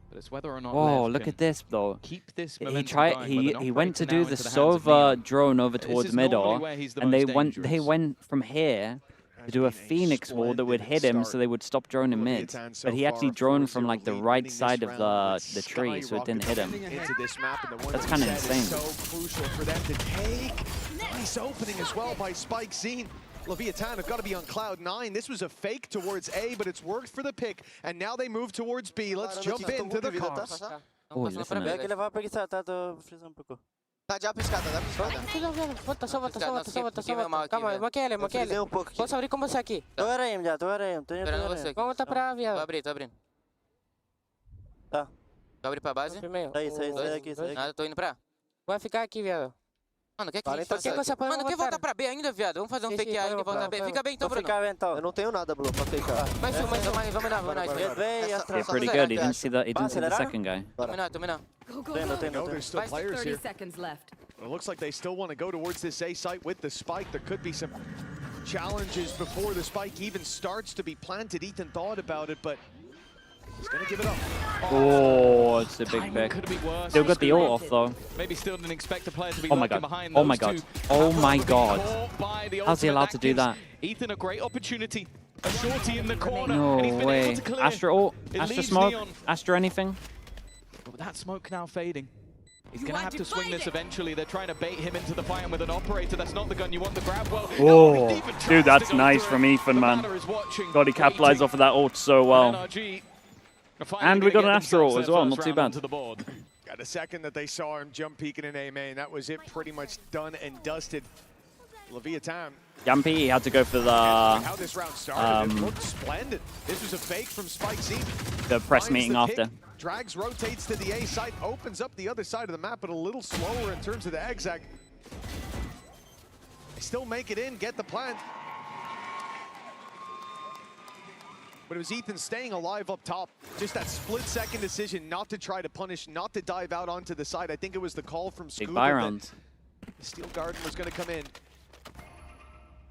but it's whether or not. Oh, look at this though. Keep this he went to do the Sova drone over towards middle, and they went from here to do a Phoenix wall that would hit him, so they would stop droning mid. But he actually droned from like the right side of the tree, so it didn't hit him. That's kind of insane. So crucial for them to take. Nice opening as well by Spike Scene. LEVIATHAN have got to be on cloud 9. This was a fake towards A, but it's worked for the pick, and now they move towards B. Let's jump into the cars. Oh, listen to it. Tá, já pra escada, dá pra escada. Volta. Calma, Maquele. Posso abrir com você aqui? Tô aranhando já, tô aranhando. Vamos tá pra viado. Tô abrindo. Tá. Vai abrir pra base? Sai aqui. Nada, tô indo pra. Vai ficar aqui, viado. Mano, o que é que a gente faz? Mano, quer voltar pra B ainda, viado? Vamos fazer um fake A e voltar pra B. Fica bem então, Bruno. Eu não tenho nada, Bruno, pra fakear. Mas vamos lá. Yeah, pretty good. He didn't see the second guy. Tome now. There's still players here. It looks like they still want to go towards this A site with the spike. There could be some challenges before the spike even starts to be planted. Ethan thought about it, but he's going to give it up. Oh, it's a big pick. Still got the ult off though. Maybe still didn't expect the player to be lurking behind. Oh my god. Oh my god. How's he allowed to do that? Ethan, a great opportunity. A shorty in the corner. No way. Astra ult? Astra smoke? Astra anything? But that smoke now fading. He's going to have to swing this eventually. They're trying to bait him into the fight, and with an operator, that's not the gun you want to grab. Well, oh, dude, that's nice from Ethan, man. God, he capitalized off of that ult so well. And we got an Astra ult as well, not too bad. Got a second that they saw him jump peeking in A main. That was it, pretty much done and dusted. LEVIATHAN. Yampy, he had to go for the... How this round started, it looked splendid. This was a fake from Spike Z. The press meeting after. Drags, rotates to the A site, opens up the other side of the map, but a little slower in terms of the exag. They still make it in, get the plant. But it was Ethan staying alive up top. Just that split-second decision not to try to punish, not to dive out onto the side. I think it was the call from Scuba. Big buy round. The Steel Garden was going to come in.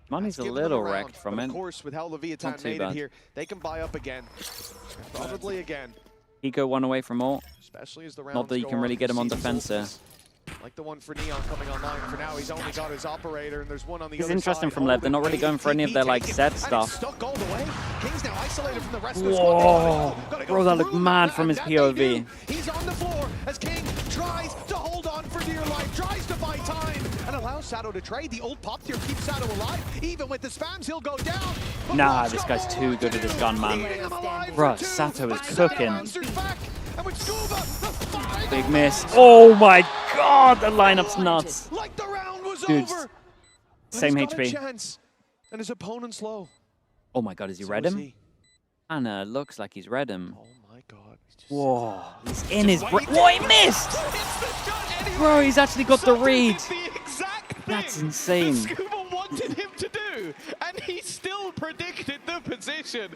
Money's a little wrecked from it. Of course, with how LEVIATHAN made it here, they can buy up again. Probably again. Eco one away from ult. Especially as the rounds Not that you can really get him on defense here. Like the one for Neon coming online. For now, he's only got his operator, and there's one on the other side. It's interesting from LEV. They're not really going for any of their like set stuff. Stuck all the way. King's now isolated from the rest Whoa, of the bro, that looked mad from his POV. He's on the floor as King tries to hold on for dear life, tries to buy time, and allows Sato to trade. The ult pop here keeps Sato alive. Even with the spams, he'll go down. Nah, this guy's too good at his gun, man. Bruh, Sato is cooking. Big miss. Oh my god, the lineup's nuts. Like the round was Dude, over. same He's got a HP. chance, and his opponent's low. Oh my god, is he read him? Anna looks like he's read him. Oh my god. Whoa, he's in his brain. Whoa, he missed! Bro, he's actually got the read. That's insane. Scuba wanted him to do, and He still predicted the position.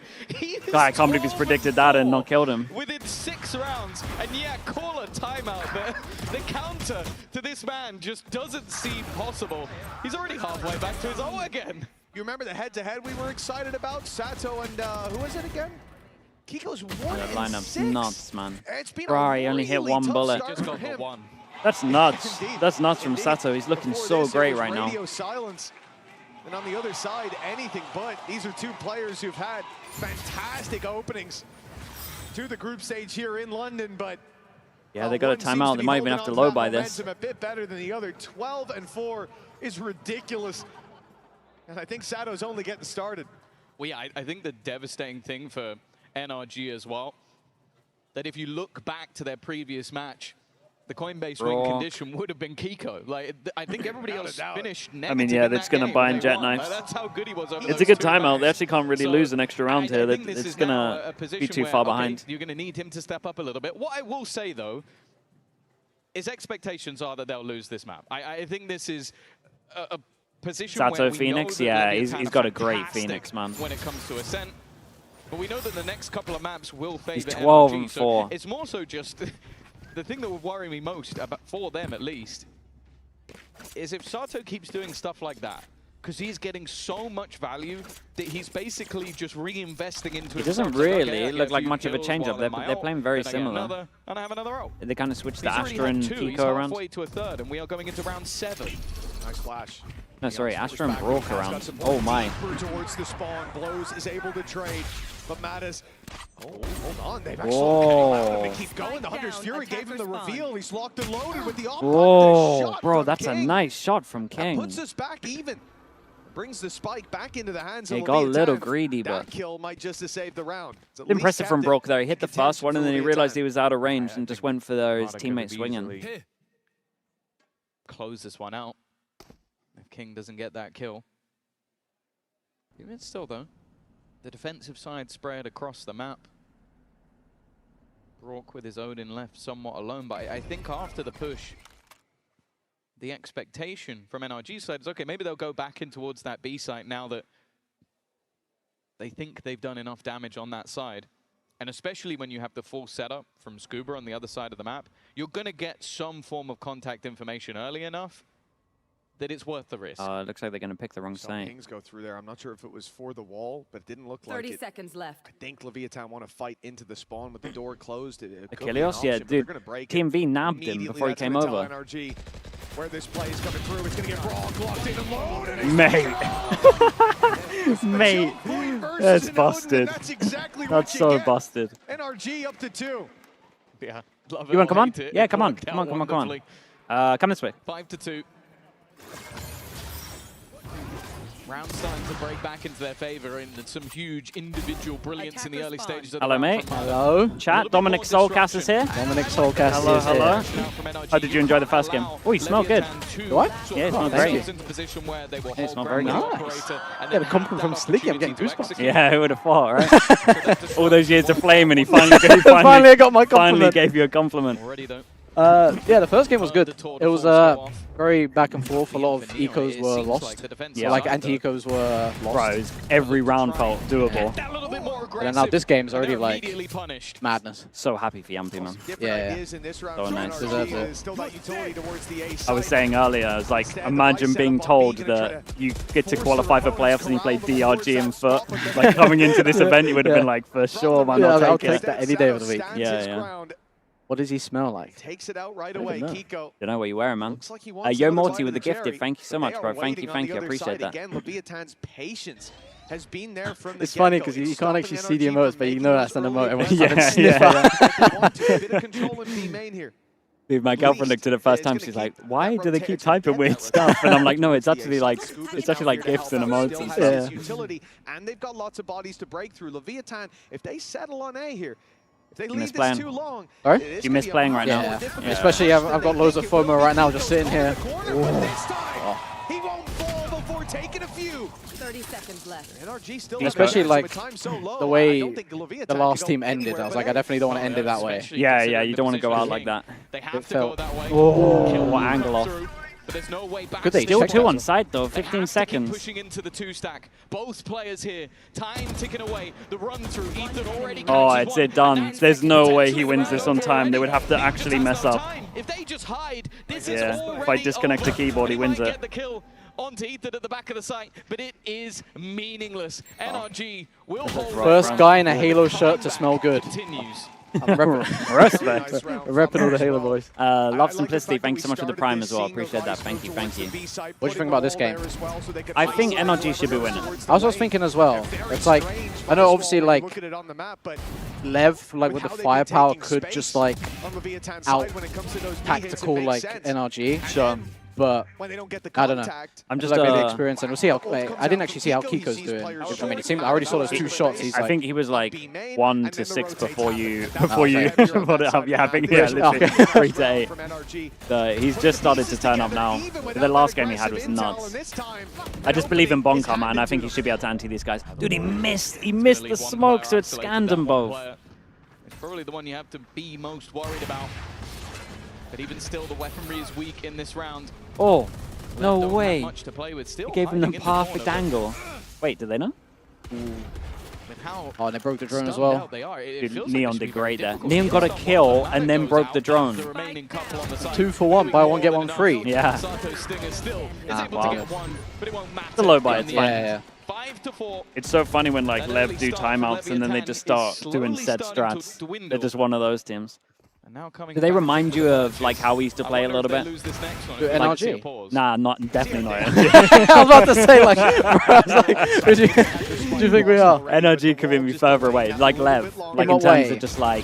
God, I can't believe he's predicted that and not killed him. Within 6 rounds, and yeah, call a timeout. The counter to this man just doesn't seem possible. He's already halfway back to his O again. You remember the head-to-head we were excited about? Sato and who was it again? Kiko's 1 That lineup's and 6. nuts, man. It's been Bro, he only hit really 1 tough bullet. start Just for got the him. 1. That's nuts. That's nuts from Sato. He's looking Before so this, it great was right now. radio silence. And on the other side, anything but. These are 2 players who've had fantastic openings to the group stage here in London, but Yeah, they got a timeout. They might even have to low by this. A bit better than the other. 12 and 4 is ridiculous. And I think Sato's only getting started. Well, yeah, I think the devastating thing for NRG as well, that if you look back to their previous match, the Coinbase win condition would have been Kiko. Like, I think everybody else finished negative. I mean, yeah, they're just going to buy in jet knives. That's how good he was over It's a good timeout. rounds. They actually can't really lose an extra round here. It's going to be too far behind. You're going to need him to step up a little bit. What I will say, though, is expectations are that they'll lose this map. I think this is a position Sato where we Phoenix, know yeah, that he's Leviathan got are a great fantastic Phoenix, man. when it comes to Ascent. But we know that the next couple of maps will favor He's 12 NRG, and so 4. it's more so just the thing that would worry me most, about for them at least, is if Sato keeps doing stuff like that, because he's getting so much value that he's basically just reinvesting into It himself. doesn't really look like much of a change-up. They're playing very similar. And I have another ult. They kind of switched the He's already Astra had and 2. He's Kiko around. halfway to a 3rd, and we are going into round 7. Nice flash. No, sorry, Astra and Brook around. Oh my. Towards the spawn, Blows is able to trade, but Mattis, hold on, they've actually Whoa. to keep going. The Hunter's Fury gave him the reveal. He's locked and loaded with the op. Whoa, bro, that's a nice shot from King. Puts us back even. Brings the spike back into the hands He of got a little Leviathan. greedy, but that kill might just have saved the round. impressive from Brook though. He hit the first one and then he realized he was out of range and just went for his teammate swinging. Close this one out. If King doesn't get that kill. Even still though, the defensive side spread across the map. Brook with his Odin left somewhat alone, but I think after the push, the expectation from NRG's side is, okay, maybe they'll go back in towards that B site now that they think they've done enough damage on that side. And especially when you have the full setup from Scuba on the other side of the map, you're going to get some form of contact information early enough that it's worth the risk. It looks like they're going to pick the wrong site. Kings go through there. I'm not sure if it was for the wall, but it didn't look like it. 30 seconds left. I think Leviathan want to fight into the spawn with the door closed. Achilles, yeah, dude. Team V nabbed him before he came over. NRG, where this play is coming through, it's going to get Brock locked in and loaded. Mate. Mate. That's busted. That's exactly That's so busted. NRG up to 2. Yeah. Love You want to come on? it. Yeah, come on. Worked Come on, out come on, come on. wonderfully. Come this way. 5-2. Round starting to break back into their favor in some huge individual brilliance in the early stages of the Hello, round. mate. Hello. Chat. Dominic Soulcast is here. Dominic Soulcast hello, is hello. here. How did you enjoy the first game? Oh, you smell good. What? Yeah, it smells great. It smells very nice. Yeah, the compliment from Sliggy. I'm getting goosebumps. Yeah, who would have thought, right? All those years of flame, and he finally got my compliment. Finally gave you a compliment. Yeah, the first game was good. It was very back and forth. A lot of ecos were lost. Yeah, like anti-ecos were lost. Bro, every round felt doable. And then now this game's already like madness. So happy for Yampy, man. Yeah. So nice. Deserves it. I was saying earlier, I was like, imagine being told that you get to qualify for playoffs and you play DRG and FUT. Like coming into this event, you would have been like, for sure, man, I'll take that any day of the week. Yeah. What does he smell like? Takes it out right away, Kiko. Don't know what you're wearing, man. Like Yo Morty with the gifted. Thank you so much, bro. Thank you. I appreciate that. Again, Leviathan's patience has been there from the It's funny because you can't actually see the emotes, but you know that's an emote. Dude, my girlfriend looked at it the first time. She's like, "Why do they keep typing weird stuff?" And I'm like, "No, it's actually like gifs and emotes and stuff." Utility, and they've got lots of bodies to break through. Leviathan, if they settle on A here, if they leave this too long, you miss playing right now. Yeah. Especially I've got loads of FOMO right now just sitting here. He won't fall before taking a few. 30 seconds left. NRG still especially like the way the last team ended. I was like, I definitely don't want to end it that way. Yeah, you don't want to go out like that. They have to go that way. Oh, what angle off. But there's no way back. Good, they still 2 on side though, 15 seconds. Pushing into the 2-stack. Both players here. Time ticking away. The run through. Ethan already. Oh, it's it done. There's no way he wins this on time. They would have to actually mess up. If they just hide, this is if I disconnect the keyboard, he wins it. Onto Ethan at the back of the site, but it is meaningless. NRG will hold. First guy in a Halo shirt to smell good. Continues. Respect. Repping all the Halo boys. Love Simplicity, thanks so much for the Prime as well. Appreciate that. Thank you, thank you. What do you think about this game? I think NRG should be winning. I was thinking as well. It's like, I know obviously like Lev, like with the firepower, could just like out tactical like NRG. Sure. But I don't know. I'm just like the experience, and we'll see how. I didn't actually see how Kiko's doing. I mean, it seemed I already saw those 2 shots. I think he was like 1 to 6 before you brought it up. Yeah, I think literally 3 to 8. He's just started to turn up now. The last game he had was nuts. I just believe in Bonka, man. I think he should be able to anti these guys. Dude, he missed the smoke, so it scanned them both. It's probably the one you have to be most worried about. But even still, the weaponry is weak in this round. Oh, no way. Much to play with. Still he gave him the perfect angle. Wait, did they know? Oh, they broke the drone as well. Dude, Neon did great there. Neon got a kill and then broke the drone. 2 for 1, buy 1 get 1 free. Yeah. Wow. It's a low buy, it's fine. Yeah. It's so funny when like Lev do timeouts and then they just start doing set strats. They're just one of those teams. Do they remind you of like how we used to play a little bit? NRG? Nah, definitely not. I was about to say like, do you think we are? NRG could be further away, like Lev, like in terms of just like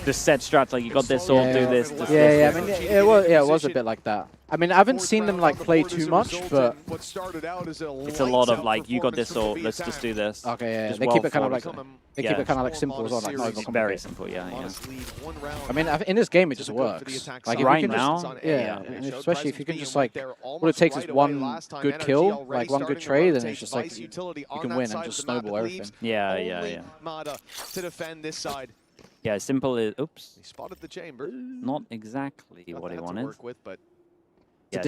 just set strats. Like you got this sword, do this. Yeah. I mean, it was a bit like that. I mean, I haven't seen them like play too much, but it's a lot of like, you got this sword, let's just do this. Okay, yeah. They keep it kind of like keep it kind of like simple as well, like not even very simple. Yeah. I mean, in this game, it just works. Like right now, yeah. Especially if you can just like, all it takes is 1 good kill, like 1 good trade, and it's just like you can win and just snowball everything. Yeah. To defend this side. Yeah, simple is. Oops. He spotted the chamber. Not exactly what he wanted. It's a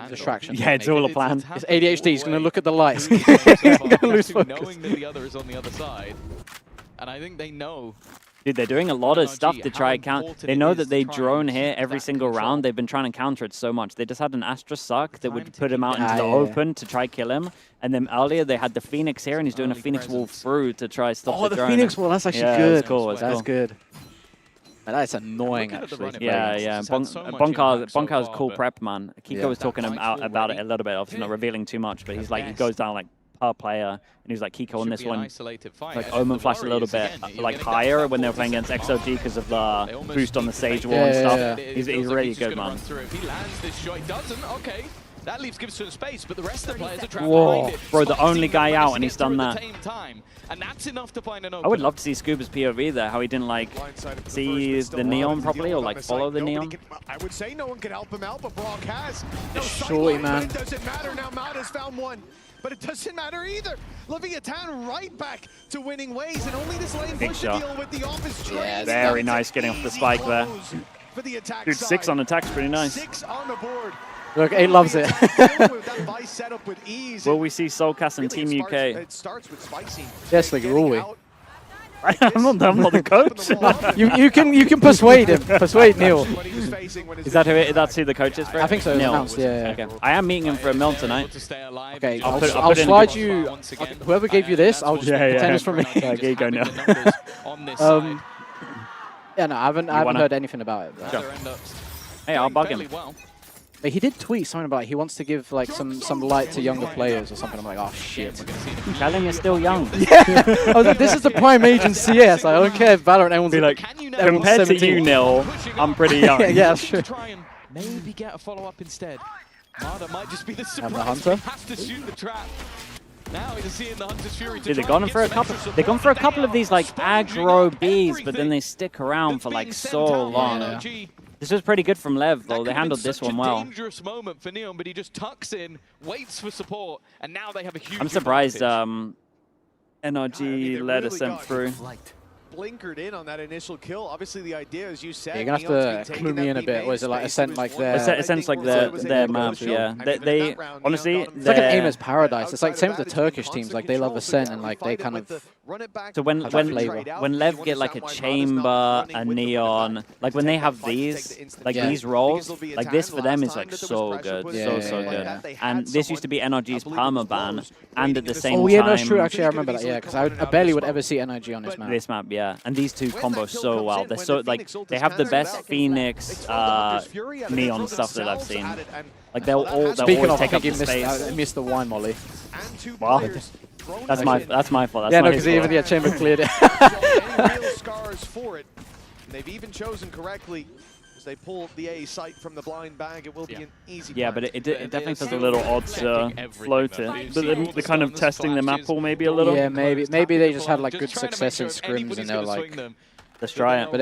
distraction. Yeah, it's all a plan. It's ADHD. He's going to look at the lights. He's going to lose focus. Knowing that the other is on the other side, and I think they know. Dude, they're doing a lot of stuff to try and counter. They know that they drone here every single round. They've been trying to counter it so much. They just had an Astra suck that would put him out into the open to try kill him. And then earlier they had the Phoenix here, and he's doing a Phoenix wall through to try stop the drone. Oh, the Phoenix wall. That's actually good. It's cool. That's good. That's annoying, actually. Yeah. Bonkar's cool prep, man. Kiko was talking about it a little bit, obviously not revealing too much, but he's like, he goes down like per player, and he's like, Kiko on this one, like Omen flashed a little bit like higher when they were playing against XOG because of the boost on the Sage wall and stuff. He's really good, man. He lands this shot, he doesn't, okay. That leaves gives some space, but the rest of the players are trapped behind it. Bro, the only guy out, and he's done that. And that's enough to find an open. I would love to see Scuba's POV there, how he didn't like see the Neon properly or like follow the Neon. I would say no one can help him out, but Brock has. Shorty, man. It doesn't matter now. Mada's found 1. But it doesn't matter either. LEVIATHAN right back to winning ways, and only this lane push to deal with the office trade. Yeah, very nice getting off the spike there. Dude, 6 on attack's pretty nice. 6 on the board. Look, 8 loves it. Will we see Soulcast and Team UK? It starts with spicy. Yes, like, will we? I'm not the coach. you can persuade him. Persuade Neil. Is that that's who the coach is for? I think so. Neil. Announced, yeah. Okay. I am meeting him for a meal tonight. Okay, I'll slide you. Whoever gave you this, I'll just pretend it's from me. Here you go, Neil. Yeah, no, I haven't heard anything about it. Sure. Hey, I'll bug him. He did tweet something about he wants to give like some light to younger players or something. I'm like, oh shit. Tell him you're still young. Yeah. I was like, this is the prime age in CS. I don't care if Valorant anyone's be like, compared to you, Nil, I'm pretty young. Yeah, that's true. Maybe get a follow-up instead. Mada might just be the surprise. And the Hunter? He has to shoot the trap. Now he's seeing the Hunter's Fury. Dude, they've gone for a couple. They've gone for a couple of these like aggro Bs, but then they stick around for like so long. Yeah. This was pretty good from Lev, though. They handled this one well. Dangerous moment for Neon, but he just tucks in, waits for support, and now they have a huge. I'm surprised NRG led a sent through. blinkered in on that initial kill. Obviously, the idea, as you said, you're gonna have to clue me in a bit. Was it like Ascent like their? Ascent's like their map, yeah. They honestly, it's like an aim as paradise. It's like same with the Turkish teams. Like they love Ascent and like they kind of. So when Lev get like a chamber, a neon, like when they have these these roles, like this for them is like so good, so good. And this used to be NRG's perma ban, and at the same time. Oh yeah, no, it's true. Actually, I remember that. Yeah, because I barely would ever see NRG on this map. This map, yeah. And these two combo so well. They're so like they have the best Phoenix neon stuff that I've seen. Like they'll all take up the space. I missed the wine molly. Wow. That's my fault. Yeah, no, because even the chamber cleared it. Real scars for it. They've even chosen correctly as they pull the A site from the blind bag. It will be an easy. Yeah, but it definitely feels a little odd to float it. But they're kind of testing the map pool maybe a little. Yeah, maybe they just had like good success in scrims and they're like, let's try it. But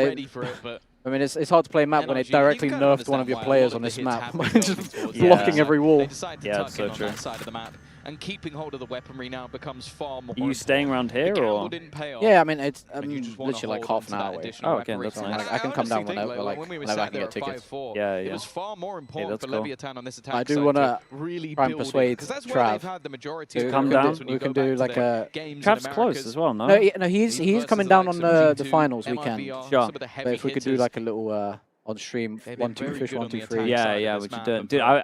I mean, it's hard to play a map when it directly nerfed one of your players on this map, just blocking every wall. Yeah, it's so true. And keeping hold of the weaponry now becomes far more. Are you staying around here, or? Yeah, I mean, it's literally like half an hour away. Oh, okay, that's nice. I can come down whenever I can get tickets. Yeah, It was far more important for LEVIATHAN on this attack. I do want to try and persuade Trav to come down. We can do like a... Trav's close as well, no? No, he's coming down on the finals weekend. Sure. But if we could do like a little... on stream, 1, 2 fish, 1, 2 3. Yeah, we should do it. Dude, I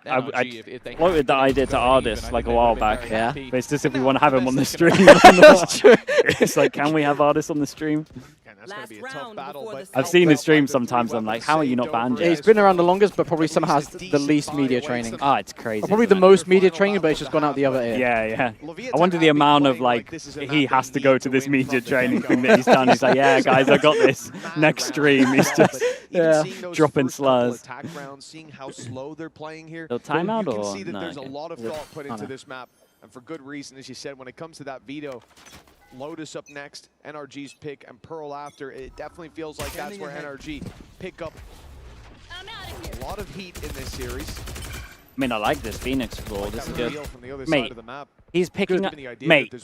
floated that idea to Ardis like a while back. Yeah. But it's just if we want to have him on the stream. That's true. It's like, can we have Ardis on the stream? That's going to be a tough battle. I've seen his stream sometimes. I'm like, how are you not banned yet? Yeah, he's been around the longest, but probably somehow has the least media training. Ah, it's crazy. Probably the most media training, but it's just gone out the other ear. Yeah. I wonder the amount of like he has to go to this media training thing that he's done. He's like, yeah, guys, I got this. Next stream, he's just dropping slurs. Seeing how slow they're playing here. They'll time out, you can or see that no, there's a lot of thought put into this map, and for good reason, as you said. When it comes to that veto, Lotus up next, NRG's pick, and Pearl after. It definitely feels like that's where NRG pick up a lot of heat in this series. I mean, I like this Phoenix roll. This is good. Mate, he's picking up.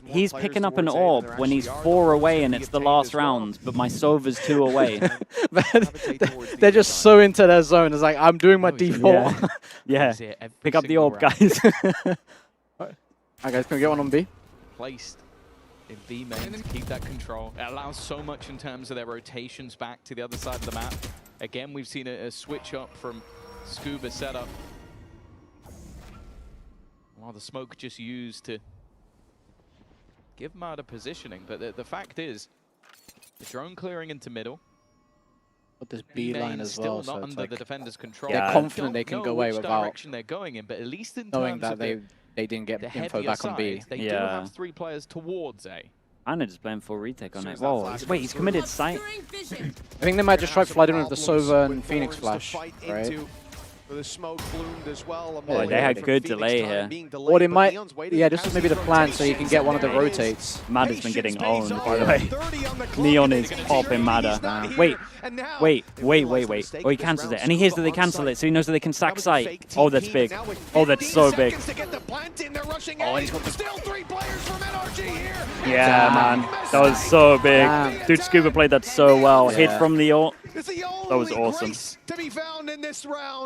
He's picking up an orb when he's 4 away, and it's the last round. But my Sova's 2 away. They're just so into their zone. It's like, I'm doing my default. Yeah. Pick up the orb, guys. Alright, guys, can we get one on B? Placed in B main to keep that control. It allows so much in terms of their rotations back to the other side of the map. Again, we've seen a switch up from Scuba setup. While the smoke just used to give them out of positioning. But the fact is, the drone clearing into middle. But this B line as well, still not under the defender's control. They're confident they can go away without direction they're going in, but at least in knowing terms that of they didn't get info back on B. They do have 3 players towards A. And they're just playing full retake on it. Whoa, wait, he's committed sight. I think they might just try flying in with the Sova and Phoenix flash, right? The smoke bloomed as well. Oh, they had good delay here. Or they might, yeah, this was maybe the plan, so you can get one of the rotates. Mad has been getting owned, by the way. Neon is popping Madder. Wait. Oh, he cancels it. And he hears that they cancel it, so he knows that they can sack sight. Oh, that's big. Oh, that's so big. Oh, he's got still 3 players from NRG here. Yeah, man. That was so big. Dude, Scuba played that so well. Hit from the ult. That was awesome.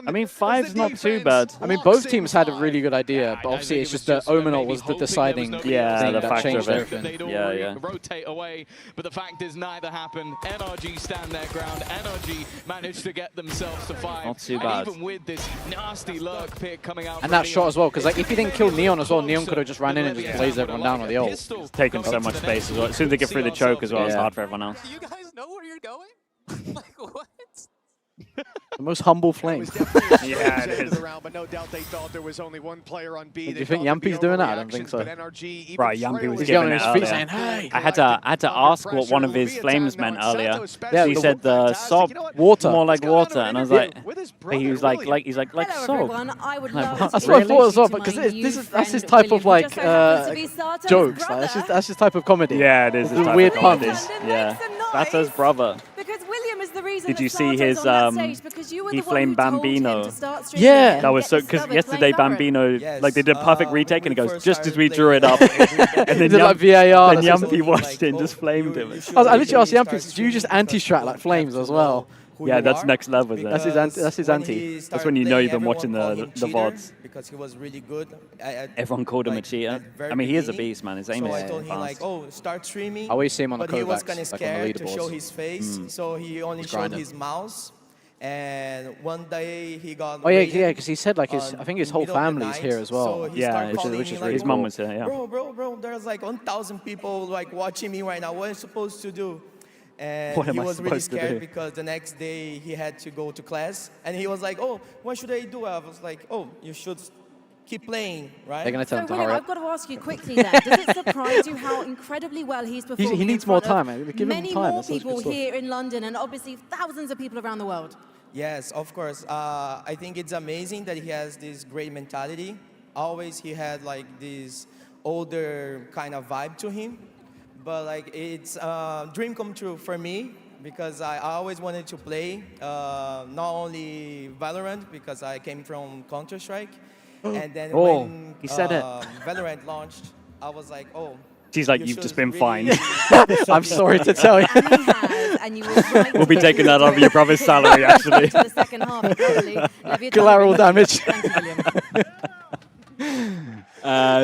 I mean, 5's not too bad. I mean, both teams had a really good idea, but obviously it's just the Omen ult was the deciding thing that changed everything. Yeah. Rotate away, but the fact is neither happened. NRG stand their ground. NRG managed to get themselves to 5. Not too bad. And even with this nasty lurk pick coming out. And that shot as well, because like if he didn't kill Neon as well, Neon could have just ran in and just blazed everyone down with the ult. It's taken so much space as well. As soon as they get through the choke as well, it's hard for everyone else. Do you guys know where you're going? Like, what? The most humble flame. Yeah, it is. But no doubt they thought there was only one player on B. Do you think Yampi's doing that? I don't think so. Right, Yampi was giving it earlier. Saying, hey. I had to ask what one of his flames meant earlier. Yeah, he said the sob, water, more like water, and I was like, he was like sob. That's what I thought as well, because that's his type of like jokes. Like, that's his type of comedy. Yeah, it is. The weird puns. Yeah, that's his brother. Because William is the reason reason Did you see his he flamed Bambino? Yeah, that was so because yesterday Bambino like they did a perfect retake and it goes just as we drew it up, and then like VAR. Then Yumpy watched it and just flamed him. I literally asked Yumpy, "Do you just anti-strat like flames as well?" Yeah, that's next level. That's his anti. That's when you know you've been watching the VODs. Because he was really good. Everyone called him a cheater. I mean, he is a beast, man. His aim is I told him fast. like, oh, start streaming. I always see him on the But he was kind Kovacs, of like on the scared to show leaderboards. his face, so he only showed his mouse. And one day he got. Oh yeah, because he said like I think his whole family's here as well. So he Yeah, started which calling is me really like, his mum was here. Yeah. Bro, there's like 1,000 people like watching me right now. What am I supposed to do? And What am he I was really supposed to scared do? because the next day he had to go to class, and he was like, "Oh, what should I do?" I was like, "Oh, you should keep playing, right?" They're going to tell him to William, hurry I've up. got to ask you quickly then, does it surprise you how incredibly well he's performing? He needs in more front time. of Give him many time. more That's such good people stuff. here in London and obviously thousands of people around the world? Yes, of course. I think it's amazing that he has this great mentality. Always he had like this older kind of vibe to him. But like it's a dream come true for me because I always wanted to play not only Valorant because I came from Counter-Strike. And then when he said it. Valorant launched, I was like, oh. She's like, you you've should just been really fined. I'm sorry to tell you. And he has, and you were right We'll be to taking that do out of it. your brother's salary, actually. To the second half, apparently. Leviathan Collateral really- damage. Thank you, William.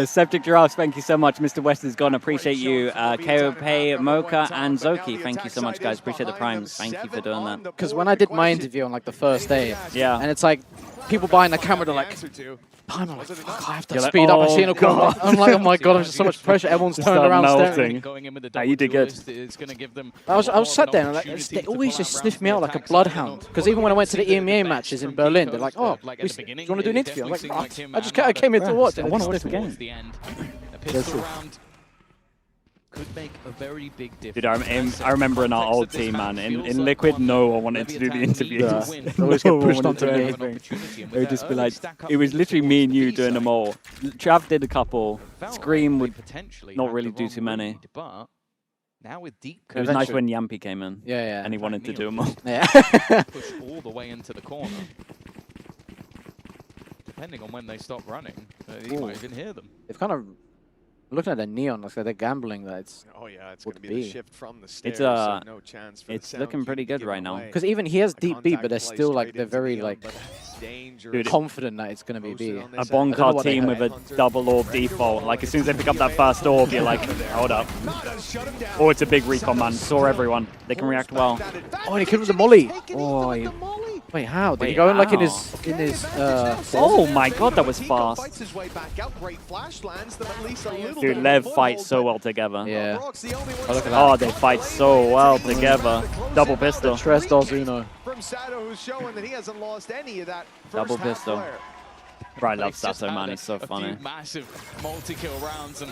Septic Giraffes, thank you so much. Mr. West is gone. Appreciate you. Keope, Mocha, and Zoki, thank you so much, guys. Appreciate the primes. Thank you for doing that. Because when I did my interview on like the first day, Yeah. and it's like people behind the camera, they're like, I'm like, fuck, I have to You're like, speed up. I oh, see in a corner. God. I'm like, oh my god, there's just so much pressure. Everyone's Just turning start around melting. staring. Going in with the Nah, you did good. It's going to give them I was sat there and like, they always just sniff me out like a bloodhound. Because even when I went to the EMEA matches in Berlin, they're like, oh, do you want to do an interview? I'm like, oh, I came here to watch. I want to watch watch the game. the end. A pistol round could make a very big difference. Dude, I remember in our old team, man. In Liquid, no one wanted to do the interviews. They always get No one pushed wanted onto to do me. anything. They would just be like, it was literally me and you doing them all. Trav did a couple. Scream would not really do too many. But now with deep It was nice when Yampy came in. Yeah. And he wanted to do them all. Yeah. push all the way into the corner. Depending on when they stop running, you might even hear them. They've kind of looking at the neon, like they're gambling that it's. Oh yeah, it's would going to be the shift from the stairs. It's so no chance for it's the looking sound pretty cue to good give right him now. away. Because even he has The deep B, but they're contact still play like straight they're into very the like but it's dangerous. Dude, confident that it's gonna be B. Posted on A this Bon end. card what they team have. with a double orb default. Like as soon as they pick up that first orb, you're like, hold up. Or it's a big recon, man. Saw everyone. They can react well. Oh, and he killed with the molly. Oh, wait, how? Did he go in like in his? Oh my god, that was fast. Fights his way back out. Great flash lands them at least a little Dude, bit Lev of fights so foothold, well together. Yeah. Brock's the only one Oh, look at Oh, they fight so well together. Double pistol. Tres dos uno. from Sato, who's showing that he hasn't lost any of that first Double half pistol. flare. Right, love He's just Sato, had man. He's so a few funny. massive multi-kill rounds, and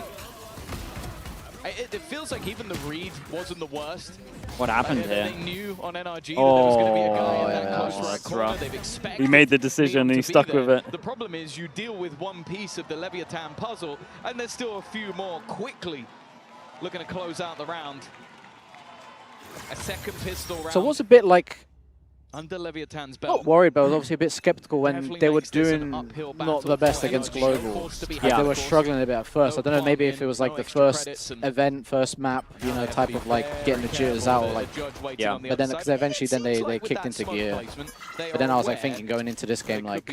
it feels like even the read wasn't the worst. What happened here? They knew on NRG that there was going to be a guy in that yeah, close right that's corner. rough. They've expected He made the him decision and to he be stuck there. with it. The problem is you deal with one piece of the Leviathan puzzle, and there's still a few more quickly looking to close out the round. A second pistol round. So what's a bit like? Under Leviathan's belt. Not worried, but I was obviously a bit skeptical when Definitely they were makes this an doing uphill not battle the best for against NRG. Global. Forced to be Yeah, they were hard. struggling a bit at first. I don't know, maybe if it was like No the extra first credits and event, first map, you know, type of like getting the jitters out, like. Yeah. But then, because eventually then they kicked into gear. But then I was like thinking going into this game, like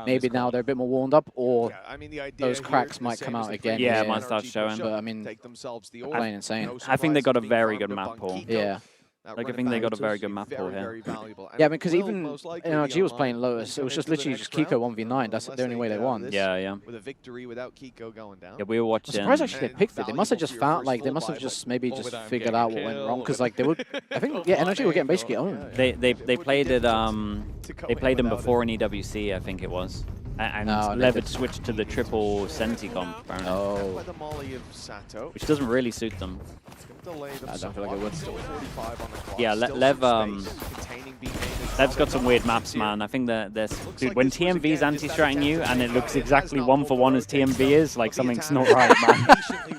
maybe now they're a bit more warmed up, or Yeah, I mean, the idea those here cracks is the might same come as out the again. Yeah, previous it might start NRG showing. push-up. But I mean, Take themselves the playing insane. No I think they got a surprises very being good farmed map up pool. on Kiko. Yeah. That Like, I run think they got a advantage very is good map pool very, here. very valuable. And Yeah, because will even most likely NRG be was online playing Lotus. It was going just into the literally next just Kiko round, 1v9. That's unless the only they way they get out won. of this Yeah. With a victory without Kiko going down. Yeah, we were watching. I'm surprised actually they And picked it. They must have valuable just for your found first like they full must have buy, just maybe or just without figured getting out a what went kill, wrong because or like they would. I think yeah, NRG were getting basically owned. They played it they played him before in EWC, I think it was. And No, Lev they had switched to the triple Senti comp, apparently. Oh. By the molly of Sato. Which doesn't really suit them. Delay them I don't feel like somewhat. it would. Still 45 on the clock. Yeah, Still Lev, some space. Containing B-Main Lev's got some weird maps, man. I think that there's... Dude, when TMV's anti-stratting you and it looks exactly 1-for-1 as TMV is, like something's not right, man.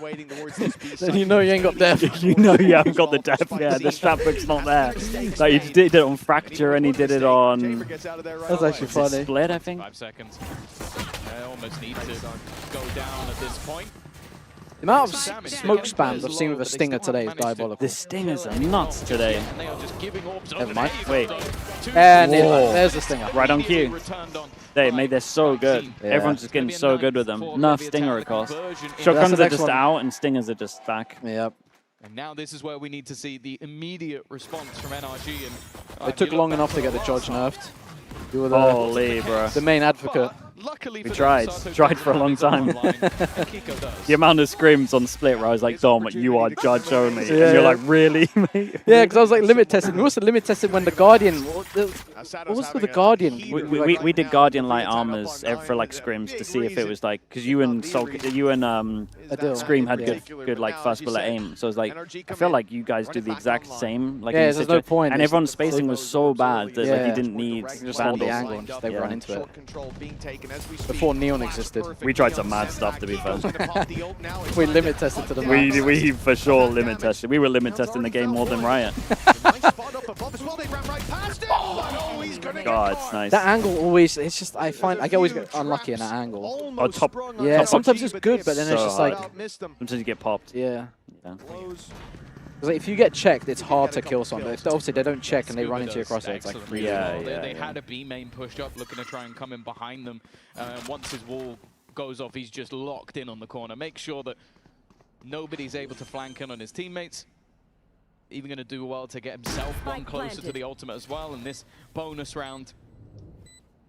insinuating towards this beast. Then you know you ain't got depth. You know you haven't got the depth. Yeah, the strapbook's not there. Like he did it on Fracture and he did it on. That's actually funny. Split, I think. 5 seconds. They almost need to go down at this point. The amount of smoke spams I've seen with a Stinger today is diabolical. The Stingers are nuts today. Never mind. Wait. And there's the Stinger. Right on cue. They made this so good. Yeah. Everyone's just getting so good with them. Nerf Stinger, of course. Shotguns are just out and Stingers are just back. Yep. And now this is where we need to see the immediate response from NRG. And It took long enough to get the Judge nerfed. You were Holy, bro. The main advocate. Luckily we tried for a long time. The amount of scrims on Split where I was like, Dom, you are Judge only. And you're like, really, mate? Yeah, because I was like limit testing. We also limit tested when the Guardian. What was with the Guardian? We did Guardian light armors for like scrims to see if it was like, because you and Scream had good like first bullet aim. So I was like, I feel like you guys do the exact same. Like yeah, there's no point. And everyone's spacing was so bad that like you didn't need just hold the angle and just they run into it. Before Neon existed. We tried some mad stuff, to be fair. We limit tested to the max. We for sure limit tested. We were limit testing the game more than Riot. God, it's nice. That angle always, it's just, I get always get unlucky in that angle. Oh, top. Yeah, top sometimes it's good, but then it's just like. Sometimes you get popped. Yeah. Because like, if you get checked, it's hard to kill someone. If obviously they don't check and they run into your crosshair, it's like free. They had a B main pushed up, looking to try and come in behind them. Once his wall goes off, he's just locked in on the corner. Make sure that nobody's able to flank in on his teammates. Even going to do well to get himself one closer to the ultimate as well. And this bonus round,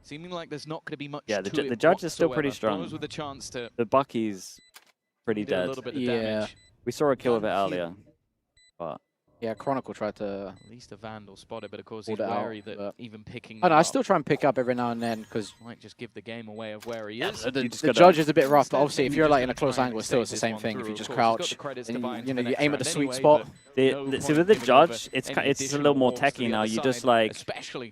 seeming like there's not going to be much. Yeah, the Judge is still pretty strong. Those with a chance to. The Bucky's pretty dead. A little bit of damage. We saw a kill of it earlier. But yeah, Chronicle tried to. At least a Vandal spotted, but of course he's wary that even picking. I still try and pick up every now and then because might just give the game away of where he is. The Judge is a bit rough, but obviously if you're like in a close angle, it's the same thing. If you just crouch, and you aim at the sweet spot. See, with the Judge, it's a little more techy now. You just like,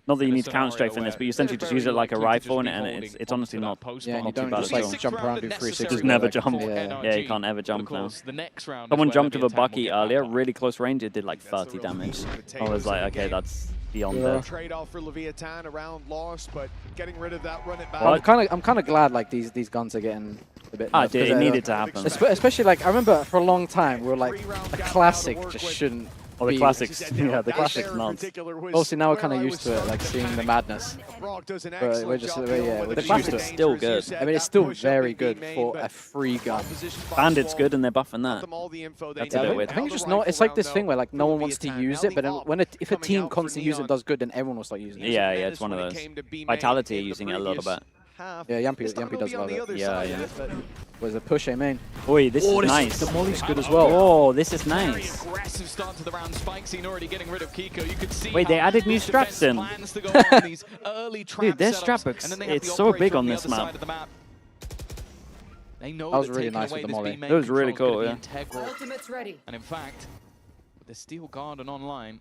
not that you need counter strafe in this, but you essentially just use it like a rifle, and it's honestly not. Yeah, and you don't just like jump around do 360. Just never jump. Yeah, you can't ever jump now. Someone jumped with a Bucky earlier, really close range. It did like 30 damage. I was like, okay, that's beyond there. Trade-off for Leviathan, around lost, but getting rid of that, run it back. Well, I'm kind of glad like these guns are getting a bit. It needed to happen. Especially like I remember for a long time we were like a classic just shouldn't. Oh, the classics, yeah, the classics nuts. Obviously now we're kind of used to it, like seeing the madness. But we're just, we're the classic's still good. I mean, it's still very good for a free gun. Bandit's good, and they're buffing that. That's a bit weird. I think it's just not. It's like this thing where like no one wants to use it, but then if a team constantly uses it, does good, then everyone will start using it. Yeah, it's one of those. Vitality are using it a little bit. Yeah, Yampy does love it. Yeah. Was a push aim in. Oi, this is nice. The molly's good as well. Oh, this is nice. Aggressive start to the round. Spikescene already getting rid of Kiko. You could see. Wait, they added new straps in. Dude, their strapbooks, it's so big on this map. They know that was really nice with the molly. It was really cool, yeah. Ultimate's ready. And in fact, with the Steel Garden online,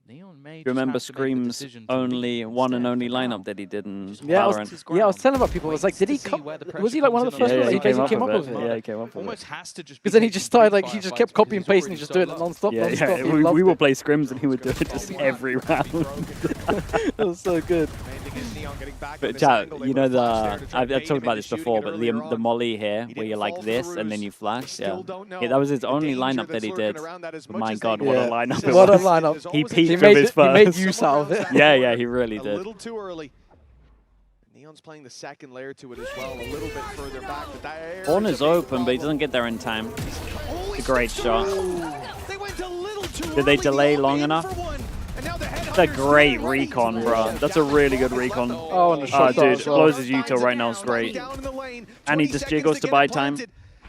Neon may remember Scream's only one and only lineup that he did in Valorant. I was telling about people. I was like, did he come? Was he like one of the first ones that he came up with it? Yeah, he came up with it. Almost has to just. Because then he just started like he just kept copying and pasting and just doing it non-stop. Yeah. We will play Scrims and he would do it just every round. That was so good. But chat, you know I've talked about this before, but the molly here, where you're like this and then you flash, yeah, that was his only lineup that he did. My God, what a lineup it was! What a lineup! He peaked with his first. He made use out of it. Yeah, he really did. A little too early. Neon's playing the second layer to it as well, a little bit further back. Corner's open, but he doesn't get there in time. It's a great shot. Did they delay long enough? That's a great recon, bro. That's a really good recon. Oh, and the shot dude, closes Yuto right now is great. And he just jiggles to buy time.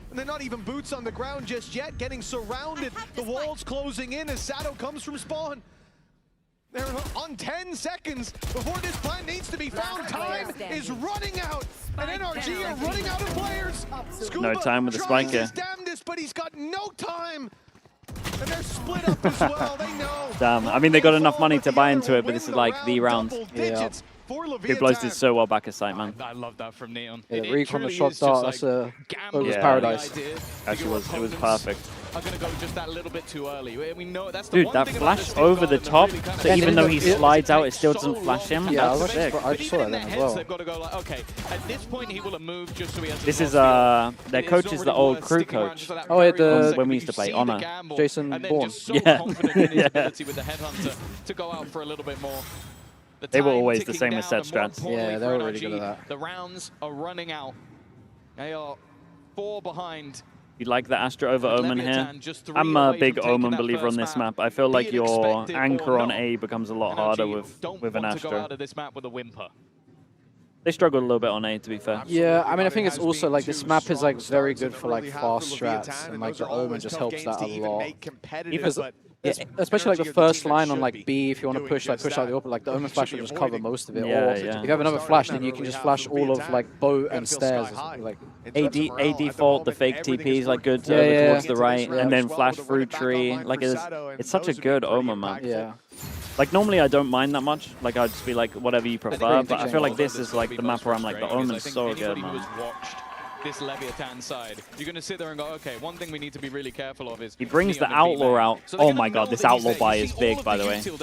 And they're not even boots on the ground just yet, getting surrounded. The wall's closing in as Sato comes from spawn. They're on 10 seconds before this plant needs to be found. Time is running out, and NRG are running out of players. No time with the spike here. Damnedest, but he's got no time. And they're split up as well, they know. Damn, I mean, they got enough money to buy into it, but this is like the round. Yeah. He blows this so well back of sight, man. I love that from Neon. Yeah, the read from the shot dart, that's it was paradise. Actually, it was perfect. Are going to go just that little bit too early. We know that's the Dude, one that thing flash about the over the top, really so even though he slides out, it still doesn't flash him. Yeah, That's sick. I just saw that then as well. They've got to go like, okay, at this point he will have moved just so he has This is their coach is the old crew coach. Oh, yeah, when we used to play Honor. Jason Bourne. Yeah. Confident in his ability with the headhunter to go out for a little bit more. They were always the same as set strats. Yeah, they were really good at that. The rounds are running out. They are 4 behind. You like the Astra over Omen here? I'm a big Omen believer on this map. I feel like your anchor on A becomes a lot harder with an Astra. They struggled a little bit on A, to be fair. Yeah, I mean, I think it's also like this map is like very good for like fast strats, and like the Omen just helps that a lot. Especially like the first line on like B, if you want to push out the open, like the Omen flash will just cover most of it. Yeah, or if you have another flash, then you can just flash all of like boat and stairs. Like A default, the fake TP is like good over towards the right, and then flash through tree. Like it's such a good Omen map. Yeah. Like normally I don't mind that much. Like I'd just be like whatever you prefer, but I feel like this is like the map where I'm like the Omen's so good, man. This Leviathan side, you're going to sit there and go, okay, one thing we need to be really careful of is... He brings the Outlaw out. Oh my god, this Outlaw buy is big, by the way. 4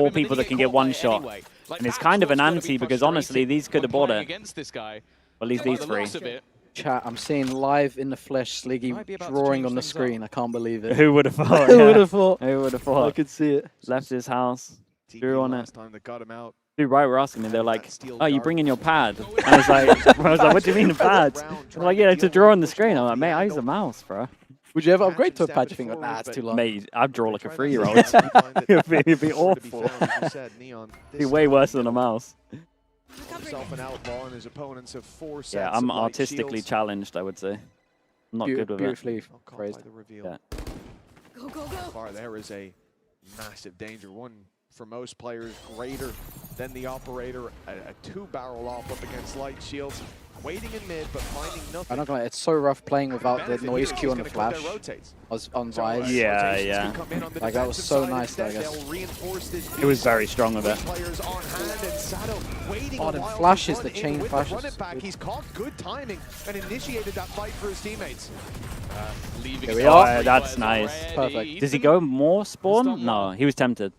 people that can get one shot. And it's kind of an anti, because honestly, these could have bought it. Well, at least these 3. Chat, I'm seeing live in the flesh Sliggy drawing on the screen. I can't believe it. Who would have thought? Who would have thought? Who would have thought? I could see it. Left his house, drew on it. Time that got him out. Dude, right, we're asking me. They're like, "Oh, you bring in your pad?" And I was like, "What do you mean a pad?" They're like, "Yeah, to draw on the screen." I'm like, "Mate, I use a mouse, bro." Would you ever upgrade to a pad? You think, like, nah, it's too long. Mate, I'd draw like a 3-year-old. It'd be awful. It'd be way worse than a mouse. Yeah, I'm artistically challenged, I would say. I'm not good with beautifully phrased. Yeah. Go, go, go. There is a massive danger. One for most players greater than the operator. A 2-barrel off up against light shields. Waiting in mid, but finding nothing. I'm not gonna lie, it's so rough playing without the noise cue on the flash. I was on Rise. Yeah. Like, that was so nice, I guess. It was very strong with it. Oh, the flashes, the chain flashes. He's caught good timing and initiated that fight for his teammates. Here we are. That's nice. Perfect. Does he go more spawn? No, he was tempted.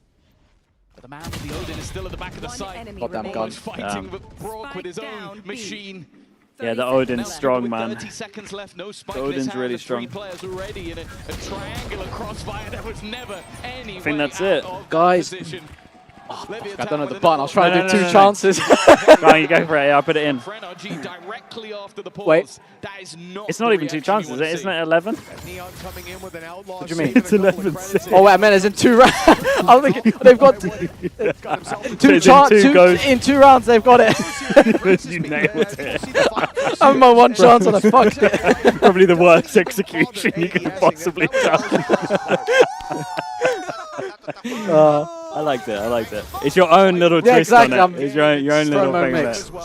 But the man with the Odin is still at the back of the site. Goddamn gun. Fighting Brock with his own machine. Yeah, the Odin's strong, man. 30 seconds left, no spike. The Odin's really strong. 3 players already in a triangular crossfire. There was never any I think that's it. Guys. Oh, I don't know the button. I was trying to do 2 chances. Go on, you go for it. Yeah, I'll put it in. Wait. It's not even 2 chances, is it? Isn't it 11? What do you mean? It's 11. Oh, wait, I meant it's in 2 rounds. I'm thinking they've got 2 chances. In 2 rounds, they've got it. You nailed it. I'm my 1 chance and I fucked it. Probably the worst execution you could have possibly done. I liked it. I liked it. It's your own little twist on it. It's your own little thing mix. There.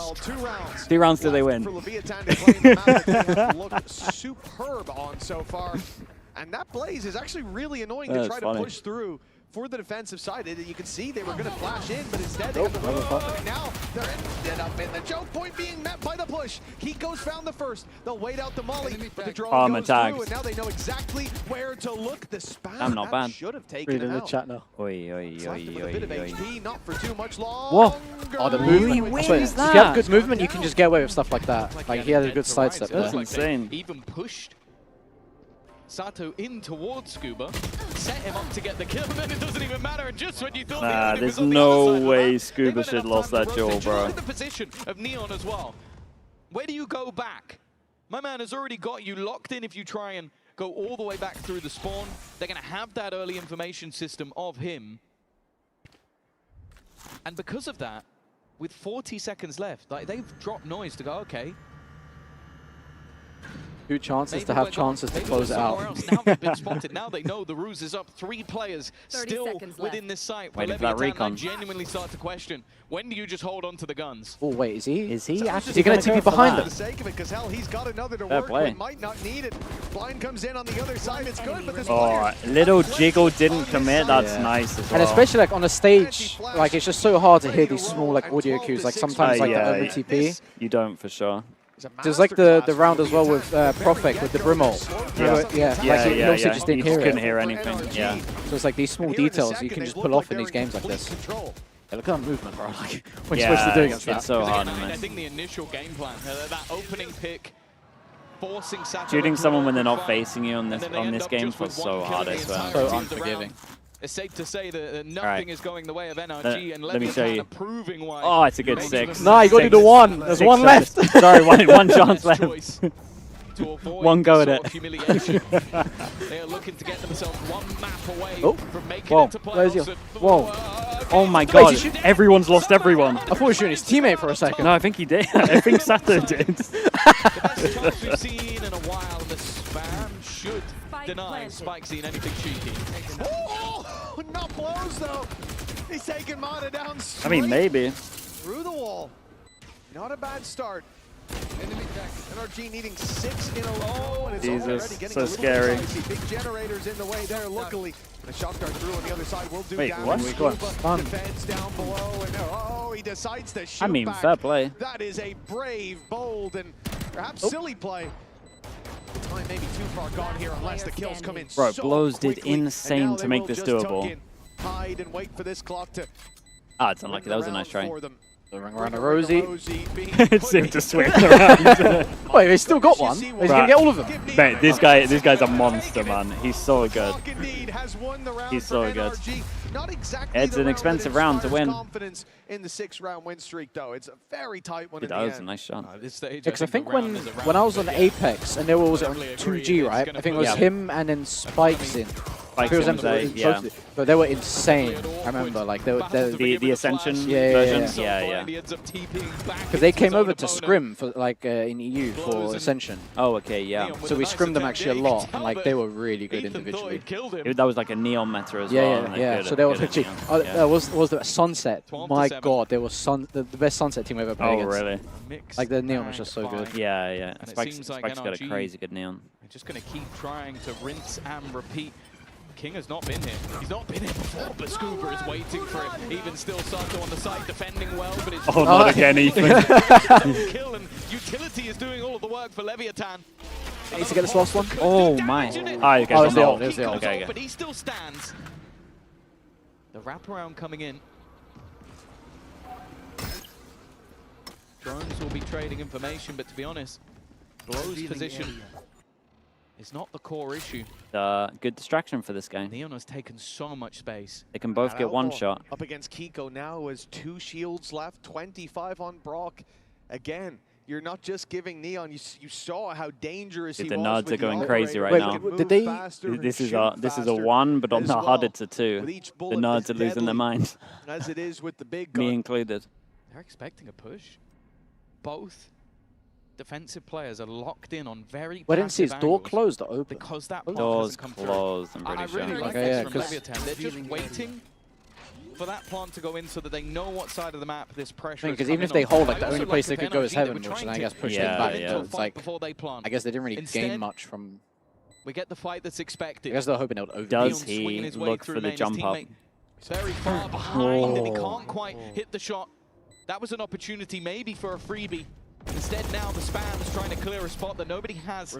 2 rounds till they win. Looked superb on so far, and that blaze is actually really annoying to try to push through for the defensive side. You can see they were going to flash in, but instead they got the now they're ended up in the choke point, being met by the push. Kiko's found the first. They'll wait out the molly, but the drone goes through, and now they know exactly where to look. The spam I'm not bad. should have taken in the chat now. Not for too much long. Whoa! Oh, the movement. If you have good movement, you can just get away with stuff like that. Like he had a good sidestep there. That's insane. Even pushed Sato in towards Scuba, set him up to get the kill, and then it doesn't even matter. And just when you thought there's no way Scuba should have lost that duel, bro. The position of Neon as well. Where do you go back? My man has already got you locked in. If you try and go all the way back through the spawn, they're going to have that early information system of him. And because of that, with 40 seconds left, like they've dropped noise to go, okay, Two chances to have chances to close it out. Now they've been spotted. Now they know the ruse is up. 3 players still within this site. Waiting for that recon. I genuinely start to question, when do you just hold on to the guns? Oh, wait, is he? Is he actually going to TP behind them? For the sake of it, because hell, he's got another to work with. Might not need it. Blind comes in on the other side. It's good, but this little jiggle didn't commit. That's nice as well. And especially like on a stage, like it's just so hard to hear these small like audio cues. Like sometimes like the OTP. You don't for sure. There's like the round as well with Prophet with the Brimol. He also just didn't hear it. Couldn't hear anything. Yeah. So it's like these small details you can just pull off in these games like this. Yeah, look at that movement, bro. Like, what are you supposed to do against that? It's so hard. I think the initial game plan, that opening pick, forcing Sato shooting someone when they're not facing you on this game was so hard as well. So unforgiving. It's safe to say that nothing is going the way of NRG, and let me show you. Proving why. Oh, it's a good 6. No, you got to do the 1. There's 1 left. Sorry, one chance left. One go at it. They are looking to get themselves 1 map away from making it to playoffs. Whoa. Oh my god, everyone's lost everyone. I thought he was shooting his teammate for a second. No, I think he did. I think Sato did. The best chance we've seen in a while. The spam should deny Spike seeing anything cheeky. Oh, not blows though. He's taking Mata down. I mean, maybe. Through the wall. Not a bad start. NRG needing 6 in a row, and it's already getting so scary. Big generators in the way there, luckily. The shot dart through on the other side will do damage. What? Defense down below, and he decides to shoot back. Fair play. That is a brave, bold, and perhaps silly play. The time may be too far gone here unless the kills come in. Bro, so blows did quickly, insane to make this doable. Hide and wait for this clock to. Ah, it's unlucky. That was a nice try. Ring around a Rosie. It seemed to swing around. Wait, they still got one. He's gonna get all of them. Mate, this guy's a monster, man. He's so good. He's so good. It's an expensive round to win. In the 6-round win streak, though, it's a very tight one. That was a nice shot. Because I think when I was on Apex and there was on 2G, right? I think it was him and then Spikes in. Yeah. But they were insane. I remember, like the Ascension versions. Yeah. Because they came over to scrim for like in EU for Ascension. Oh, okay, yeah. So we scrimmed them actually a lot, and like they were really good individually. That was like a neon meta as well. Yeah. So they were actually. Was the Sunset? My God, they were the best Sunset team I've ever played against. Oh, really? Like the neon was just so good. Yeah. Spike's got a crazy good neon. They're just going to keep trying to rinse and repeat. King has not been here. He's not been here before, but Scuba is waiting for it. Even still, Sato on the side defending well, but it's not again, Ethan. Kill, and utility is doing all of the work for Leviathan. Needs to get this last one. Oh my! There's the ult. Okay. But he still stands. The wraparound coming in. Drones will be trading information, but to be honest, Blow's position is not the core issue. Good distraction for this game. Neon has taken so much space. They can both get one shot. Up against Kiko now as 2 shields left, 25 on Brock. Again, you're not just giving Neon. You saw how dangerous he was. The nods are going crazy right now. Did they? This is a 1, but on the HUD it's a 2. The nods are losing their minds. As it is with the big Me included. They're expecting a push. Both defensive players are locked in on very I didn't see his door closed or open. Because that door's closed, I'm pretty sure. I really like this from Leviathan. They're just waiting for that plant to go in so that they know what side of the map this pressure is. Because even if they hold, like the only place they could go is heaven, which I guess pushed them back. Yeah. It's like, I guess they didn't really gain much from. We get the fight that's expected. I guess they're hoping they would over. Does he look for the jump up? Very far behind, and he can't quite hit the shot. That was an opportunity maybe for a freebie. Instead, now the spam is trying to clear a spot that nobody has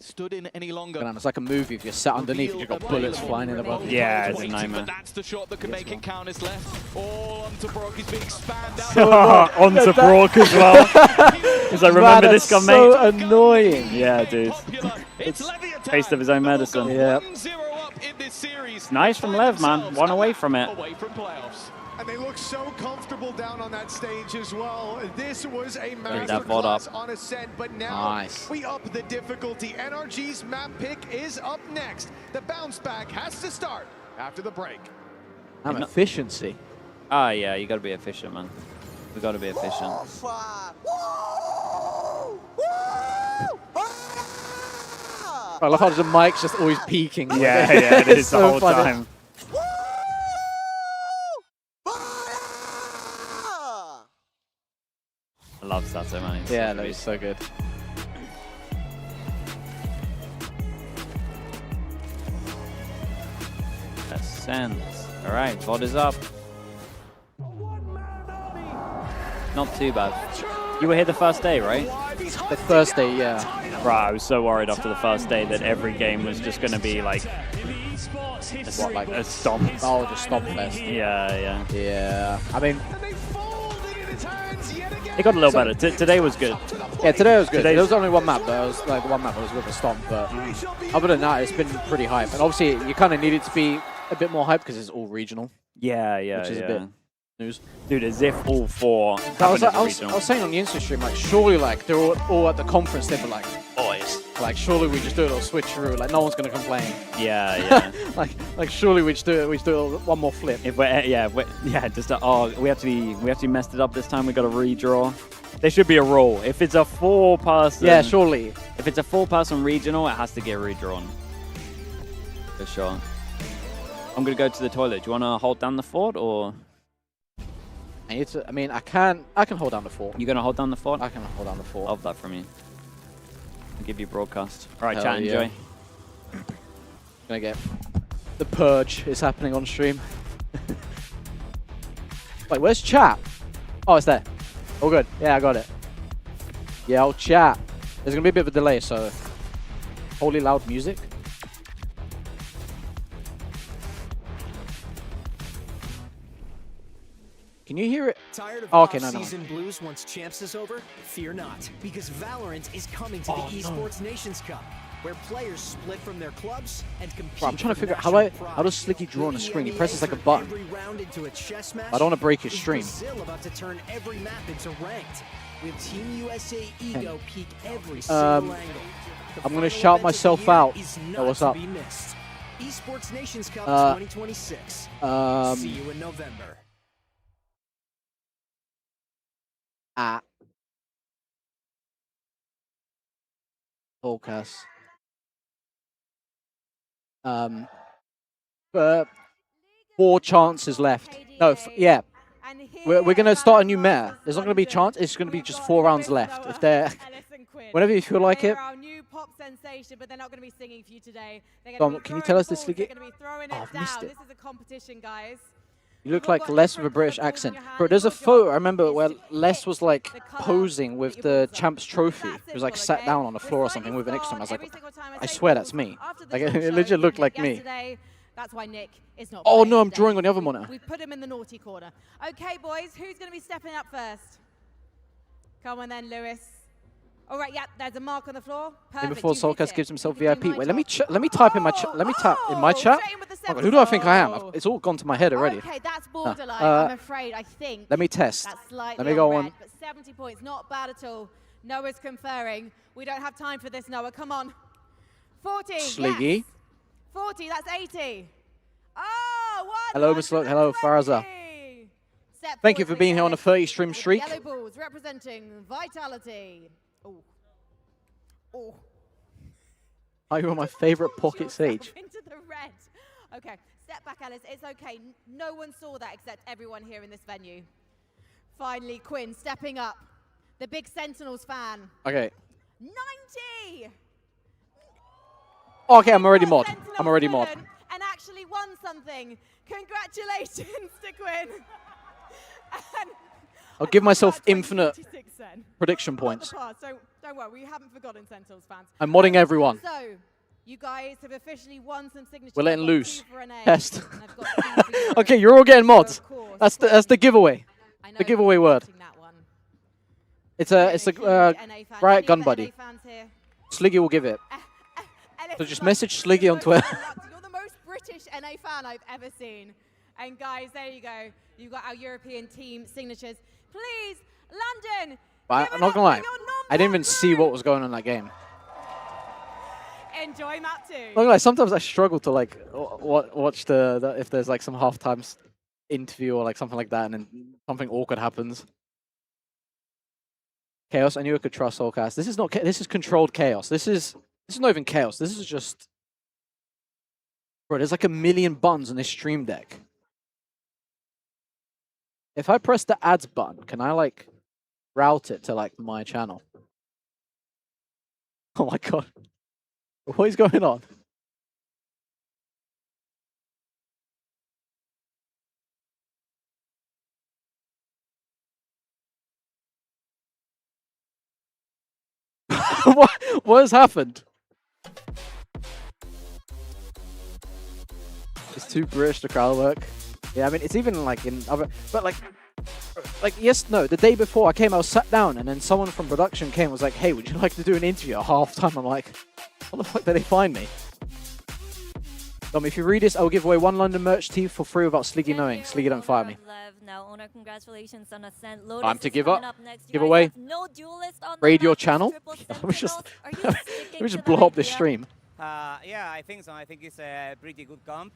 stood in any longer. It's like a movie if you're sat underneath, you've got bullets flying in above you. Yeah, it's a nightmare. That's the shot that can make it count. Is left all onto Brock. He's being spammed out. Onto Brock as well. Because I remember this gun, mate. So annoying. Yeah, dude. It's taste of his own medicine. Yeah. Nice from Lev, man. 1 away from it. Away from playoffs. And they look so comfortable down on that stage as well. This was a masterclass on Ascent, but now we up the difficulty. NRG's map pick is up next. The bounce back has to start after the break. Efficiency. Ah, yeah, you got to be efficient, man. We got to be efficient. I love how the mic's just always peaking. Yeah, yeah, it is the whole time. I love Sato, man. Yeah, no, he's so good. Ascends. All right, VOD is up. Not too bad. You were here the first day, right? The first day, yeah. Right, I was so worried after the first day that every game was just going to be like, what, like a stomp. Oh, just stomp fest. Yeah, yeah. Yeah. I mean, it got a little better. Today was good. Yeah, today was good. There was only one map, though. It was like one map was with a stomp, but other than that, it's been pretty hype. And obviously, you kind of need it to be a bit more hype because it's all regional. Yeah, yeah, which is a bit news. Dude, as if all four. I was saying on the Insta stream, like, surely, like, they're all at the conference, they were like, boys, like, surely we just do a little switcheroo, like, no one's gonna complain. Yeah, yeah. like, surely we just do one more flip. If we're, just we have to be messed it up this time. We got to redraw. There should be a rule. If it's a 4-person, yeah, surely. If it's a 4-person regional, it has to get redrawn. For sure. I'm gonna go to the toilet. Do you want to hold down the fort or? I mean, I can hold down the fort. You gonna hold down the fort? I can hold down the fort. Love that from you. I'll give you broadcast. All right, chat, yeah. enjoy. Gonna get the purge is happening on stream. Wait, where's chat? Oh, it's there. All good. Yeah, I got it. Yeah, I'll chat. There's gonna be a bit of a delay, so holy loud music. Can you hear it? Tired of okay, no. Season blues once champs is over? Fear not, because Valorant is coming to the Esports Nations Cup, where players split from their clubs and compete. Bro, I'm trying to figure out how does Sliggy draw on the screen? He presses like a button. I don't want to break his stream. Brazil about to turn every map into ranked, with Team USA Ego peak every single angle. I'm gonna shout myself out. Oh, what's up? Esports Nations Cup 2026. See you in November. Forecast. But 4 chances left. No, yeah. We're going to start a new meta. There's not going to be a chance. It's going to be just 4 rounds left. If they're, whenever you feel like it. Can you tell us this? Oh, I've missed it. This is a competition, guys. You look like Les with a British accent. Bro, there's a photo, I remember, where Les was like posing with the Champs Trophy. He was like sat down on the floor or something with an extra. I was like, I swear that's me. Like, it legit looked like me. That's why Nick is not. Oh no, I'm drawing on the other monitor. We put him in the naughty corner. Okay, boys, who's going to be stepping up first? Come on then, Lewis. All right, yeah, there's a mark on the floor. Perfect. Before Soulcast gives himself VIP. Wait, let me type in my chat. Let me tap in my chat. Oh, who do I think I am? It's all gone to my head already. Okay, that's borderline. I'm afraid. I think. Let me test. That's slightly let me go on. But 70 points, not bad at all. Noah's conferring. We don't have time for this, Noah. Come on. 40. Sliggy. Yes. 40. That's 80. Oh, what? Hello, Miss Luck. Hello, Faraza. Thank you for being here on a 30 stream streak. Yellow balls representing Vitality. Oh. Oh. Are you on my favorite pocket sage? Into the red. Okay, step back, Alice. It's okay. No one saw that except everyone here in this venue. Finally, Quinn stepping up. The big Sentinels fan. Okay. 90! Okay, I'm already mod. I'm already mod. And actually won something. Congratulations to Quinn. I'll give myself infinite prediction points. So don't worry, we haven't forgotten Sentinels fans. I'm modding everyone. So, you guys have officially won some signatures. We're letting loose. Test. Okay, you're all getting mods. That's the giveaway. The giveaway word. It's a Riot Gun Buddy. Sliggy will give it. So just message Sliggy on Twitter. You're the most British NA fan I've ever seen. And guys, there you go. You've got our European team signatures. Please, London. I'm not gonna lie. I didn't even see what was going on in that game. Enjoy map 2. Not gonna lie, sometimes I struggle to like watch the if there's like some halftime interview or like something like that, and then something awkward happens. Chaos. I knew I could trust Soulcast. This is not. This is controlled chaos. This is This is not even chaos. This is just... Bro, there's like a million buttons on this stream deck. If I press the ads button, can I like route it to like my channel? Oh my god. What is going on? What has happened? It's too British to crowd work. Yeah, I mean, it's even like in other... But like yes, no, the day before I came, I was sat down and then someone from production came and was like, hey, would you like to do an interview at halftime? I'm like, what the fuck did they find me? If you read this, I'll give away 1 London merch tee for free without Sliggy knowing. Sliggy, don't fire me. Now, owner, congratulations on ascent. Time to give up. Give away. No duelist on Raid your channel. Let me just blow up this stream. Yeah, I think so. I think it's a pretty good comp.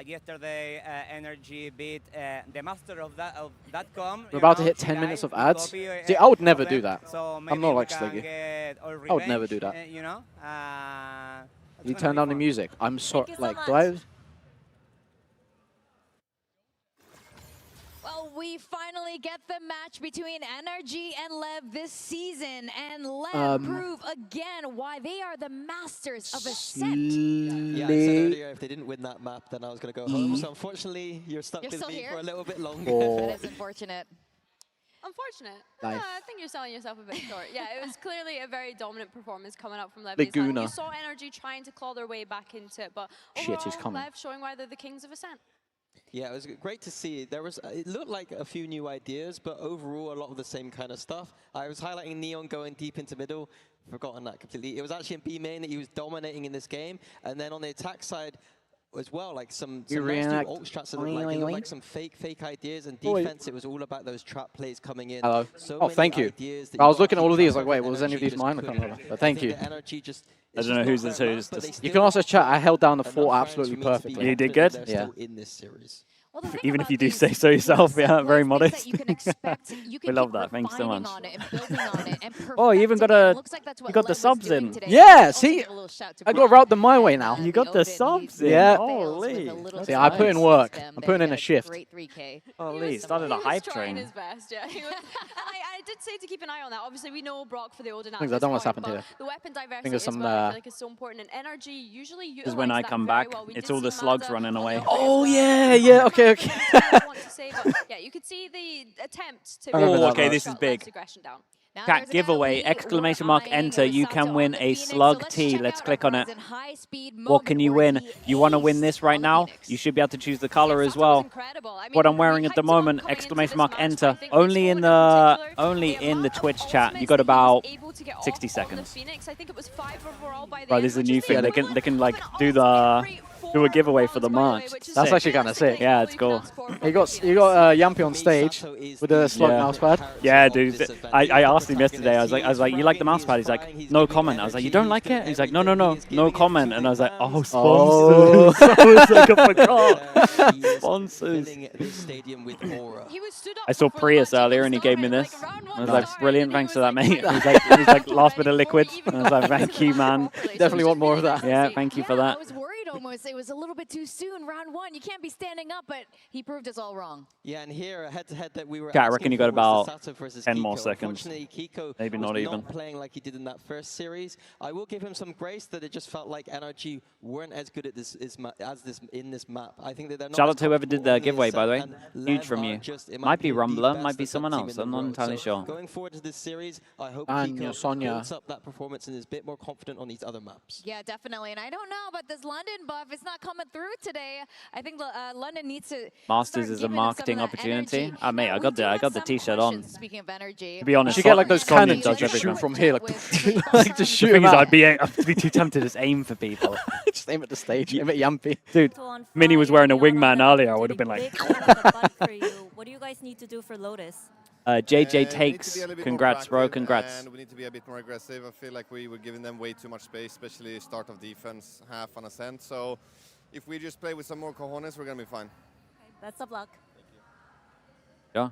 Yesterday, NRG beat the master of that comp. We're about to hit 10 minutes of ads. See, I would never do that. I'm not like Sliggy. I would never do that. You know? You turn down the music. I'm sorry. Like, do I? Well, we finally get the match between NRG and LEV this season, and LEV prove again why they are the masters of ascent. Yeah, I said earlier if they didn't win that map, then I was going to go home. So unfortunately, you're stuck with me for a little bit longer. That is unfortunate. Unfortunate. Nice. I think you're selling yourself a bit short. Yeah, it was clearly a very dominant performance coming up from Laguna. You saw NRG trying to claw their way back into it, but shit, he's coming. LEV showing why they're the kings of ascent. Yeah, it was great to see. It looked like a few new ideas, but overall a lot of the same kind of stuff. I was highlighting Neon going deep into middle. Forgotten that completely. It was actually in B main that he was dominating in this game, and then on the attack side as well, like some nice new ult strats that looked like some fake ideas, and defense, it was all about those trap plays coming in. Hello. So thank you. I was looking at all of these like, wait, was any of these mine? I can't remember. But thank you. I don't know who's this who's. You can also chat. I held down the fort absolutely perfectly. You did good? Yeah. In this series. Well, even if you do say so yourself, yeah, very modest. We love that. Thanks so much. Oh, you even got you got the subs in. Yeah, see, I got to route them my way now. You got the subs in. Yeah. Holy. See, I put in work. I'm putting in a shift. Holy, started a hype train. His best, yeah. I did say to keep an eye on that. Obviously, we know Brock for the Odin. I don't know what's happened here. The weapon diversity as well, I feel like is so important. And NRG usually This is when I come back. It's all the slugs running away. Oh yeah, yeah. Okay. Yeah, you could see the attempt to. Oh, okay, this is big. Cat giveaway, exclamation mark, enter. You can win a slug tee. Let's click on it. What can you win? You want to win this right now? You should be able to choose the color as well. What I'm wearing at the moment, exclamation mark, enter. Only in the Twitch chat. You got about 60 seconds. Right, this is a new thing. They can like do a giveaway for the march. That's actually kind of sick. Yeah, it's cool. You got Yampy on stage with the slug mousepad. Yeah, dude. I asked him yesterday. I was like, you like the mousepad? He's like, no comment. I was like, you don't like it? He's like, no comment. And I was like, oh, sponsors. I was like, I forgot. Sponsors. I saw Prius earlier and he gave me this. I was like, brilliant, thanks for that, mate. He was like, last bit of liquid. And I was like, thank you, man. Definitely want more of that. Yeah, thank you for that. I was worried almost. It was a little bit too soon, round one. You can't be standing up, but he proved us all wrong. Yeah, and here, head-to-head that we were I reckon you got about 10 more Kiko. seconds. Kiko maybe not even. Not playing like he did in that first series. I will give him some grace that it just felt like NRG weren't as good at this in this map. I think that they're not. Shout out to whoever did the giveaway, by the way. Huge from you. Might be Rumbler, might be someone else. I'm not entirely sure. Going forward to this series, I hope Kiko builds up that performance and is a bit more confident on these other maps. Yeah, definitely. And I don't know about this London buff. It's not coming through today. I think London needs to. Masters is a marketing opportunity. Mate, I got the T-shirt on. Speaking of energy, to be honest, you get like those cannons that just shoot from here, like to shoot him out. I'd be too tempted to just aim for people. Just aim at the stage, aim at Yampy. Dude, Minnie was wearing a wingman earlier. I would have been like. What do you guys need to do for Lotus? JJ takes. Congrats, bro. Congrats. And we need to be a bit more aggressive. I feel like we were giving them way too much space, especially start of defense, half on ascent. So if we just play with some more cojones, we're going to be fine. Okay, best of luck. Yeah.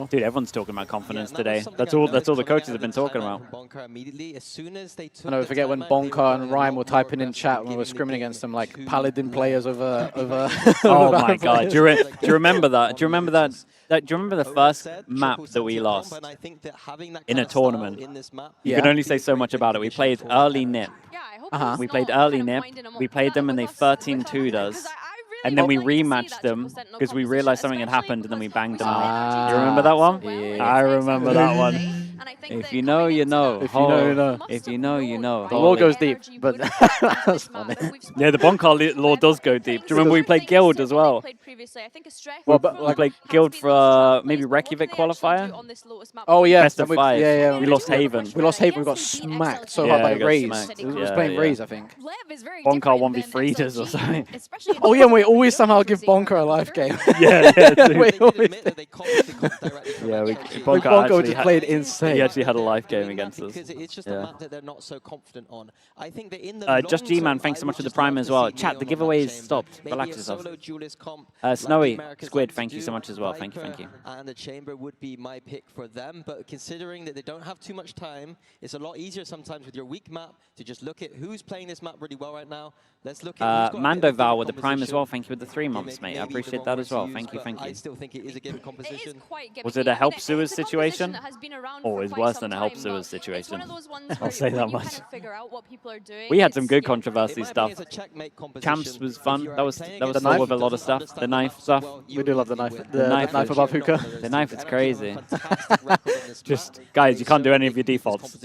Dude, everyone's talking about confidence today. That's all the coaches have been talking about. I know, forget when Bonka and Ryan were typing in chat when we were scrimming against them, like Paladin players over. Oh my God! Do you remember that? Do you remember that? Do you remember the first map that we lost in a tournament? You can only say so much about it. We played early NIP. We played early NIP. We played them and they 13-2'd us. And then we rematched them because we realized something had happened and then we banged them out. You remember that one? Yeah. I remember that one. If you know, you know. If you know, you know. If you know, you know. The law goes deep, but that's funny. Yeah, the Bonkar law does go deep. Do you remember we played Guild as well? Well, but we played Guild for maybe Reykjavik qualifier? Oh, yeah. Best of 5. Yeah. We lost Haven. We lost Haven. We got smacked so hard by Raze. It was playing Raze, I think. Bonkar 1v3'd us or something. Oh, yeah, and we always somehow give Bonka a life game. Yeah. Bonka just played insane. He actually had a life game against us. Because it's just a map that they're not so confident on. I think that in the Just G-Man, thanks so much for the Prime as well. Chat, the giveaway is stopped. Relax yourself. Snowy, Squid, thank you so much as well. Thank you. And the Chamber would be my pick for them, but considering that they don't have too much time, it's a lot easier sometimes with your weak map to just look at who's playing this map really well right now. Let's look at Mando Val with the Prime as well. Thank you with the 3 months, mate. I appreciate that as well. Thank you. I still think it is a given composition. Was it a help sewers situation? Or is worse than a help sewers situation? I'll say that much. We had some good controversy stuff. Camps was fun. That was full with a lot of stuff. The knife stuff. We do love the knife. The knife above hookah. The knife is crazy. Just guys, you can't do any of your defaults.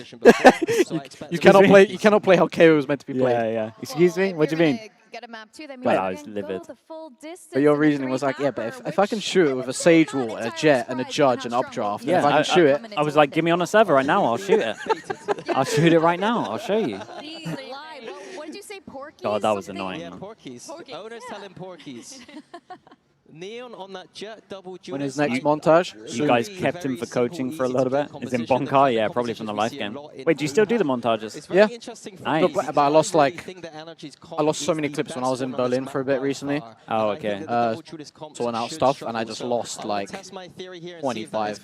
You cannot play how KO was meant to be played. Yeah. Excuse me. What do you mean? Get a map too. Well, I was livid. But your reasoning was like, yeah, but if I can shoot it with a Sage Wall, a Jet, and a Judge, and Updraft, if I can shoot it... I was like, give me on a server right now, I'll shoot it. I'll shoot it right now, I'll show you. What did you say, Porkies? God, that was annoying. Yeah, Porkies. Owners tell him Porkies. Neon on that Jet double dual. When his next montage? You guys kept him for coaching for a little bit? Is in Bonkar? Yeah, probably from the live game. Wait, do you still do the montages? Yeah. Nice. Look, but I lost so many clips when I was in Berlin for a bit recently. Oh, okay. Sorting out stuff, and I just lost like 25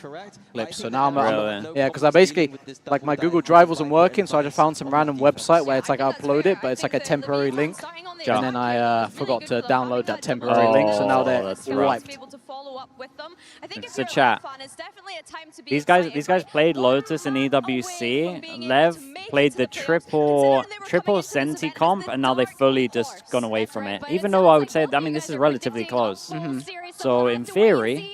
clips. So now I'm yeah, because I basically, like my Google Drive wasn't working, so I just found some random website where it's like I upload it, but it's like a temporary link. And then I forgot to download that temporary link, so now they're wiped. So chat. These guys played Lotus and EWC. Lev played the triple Senti comp, and now they've fully just gone away from it. Even though I would say, I mean, this is relatively close. So in theory,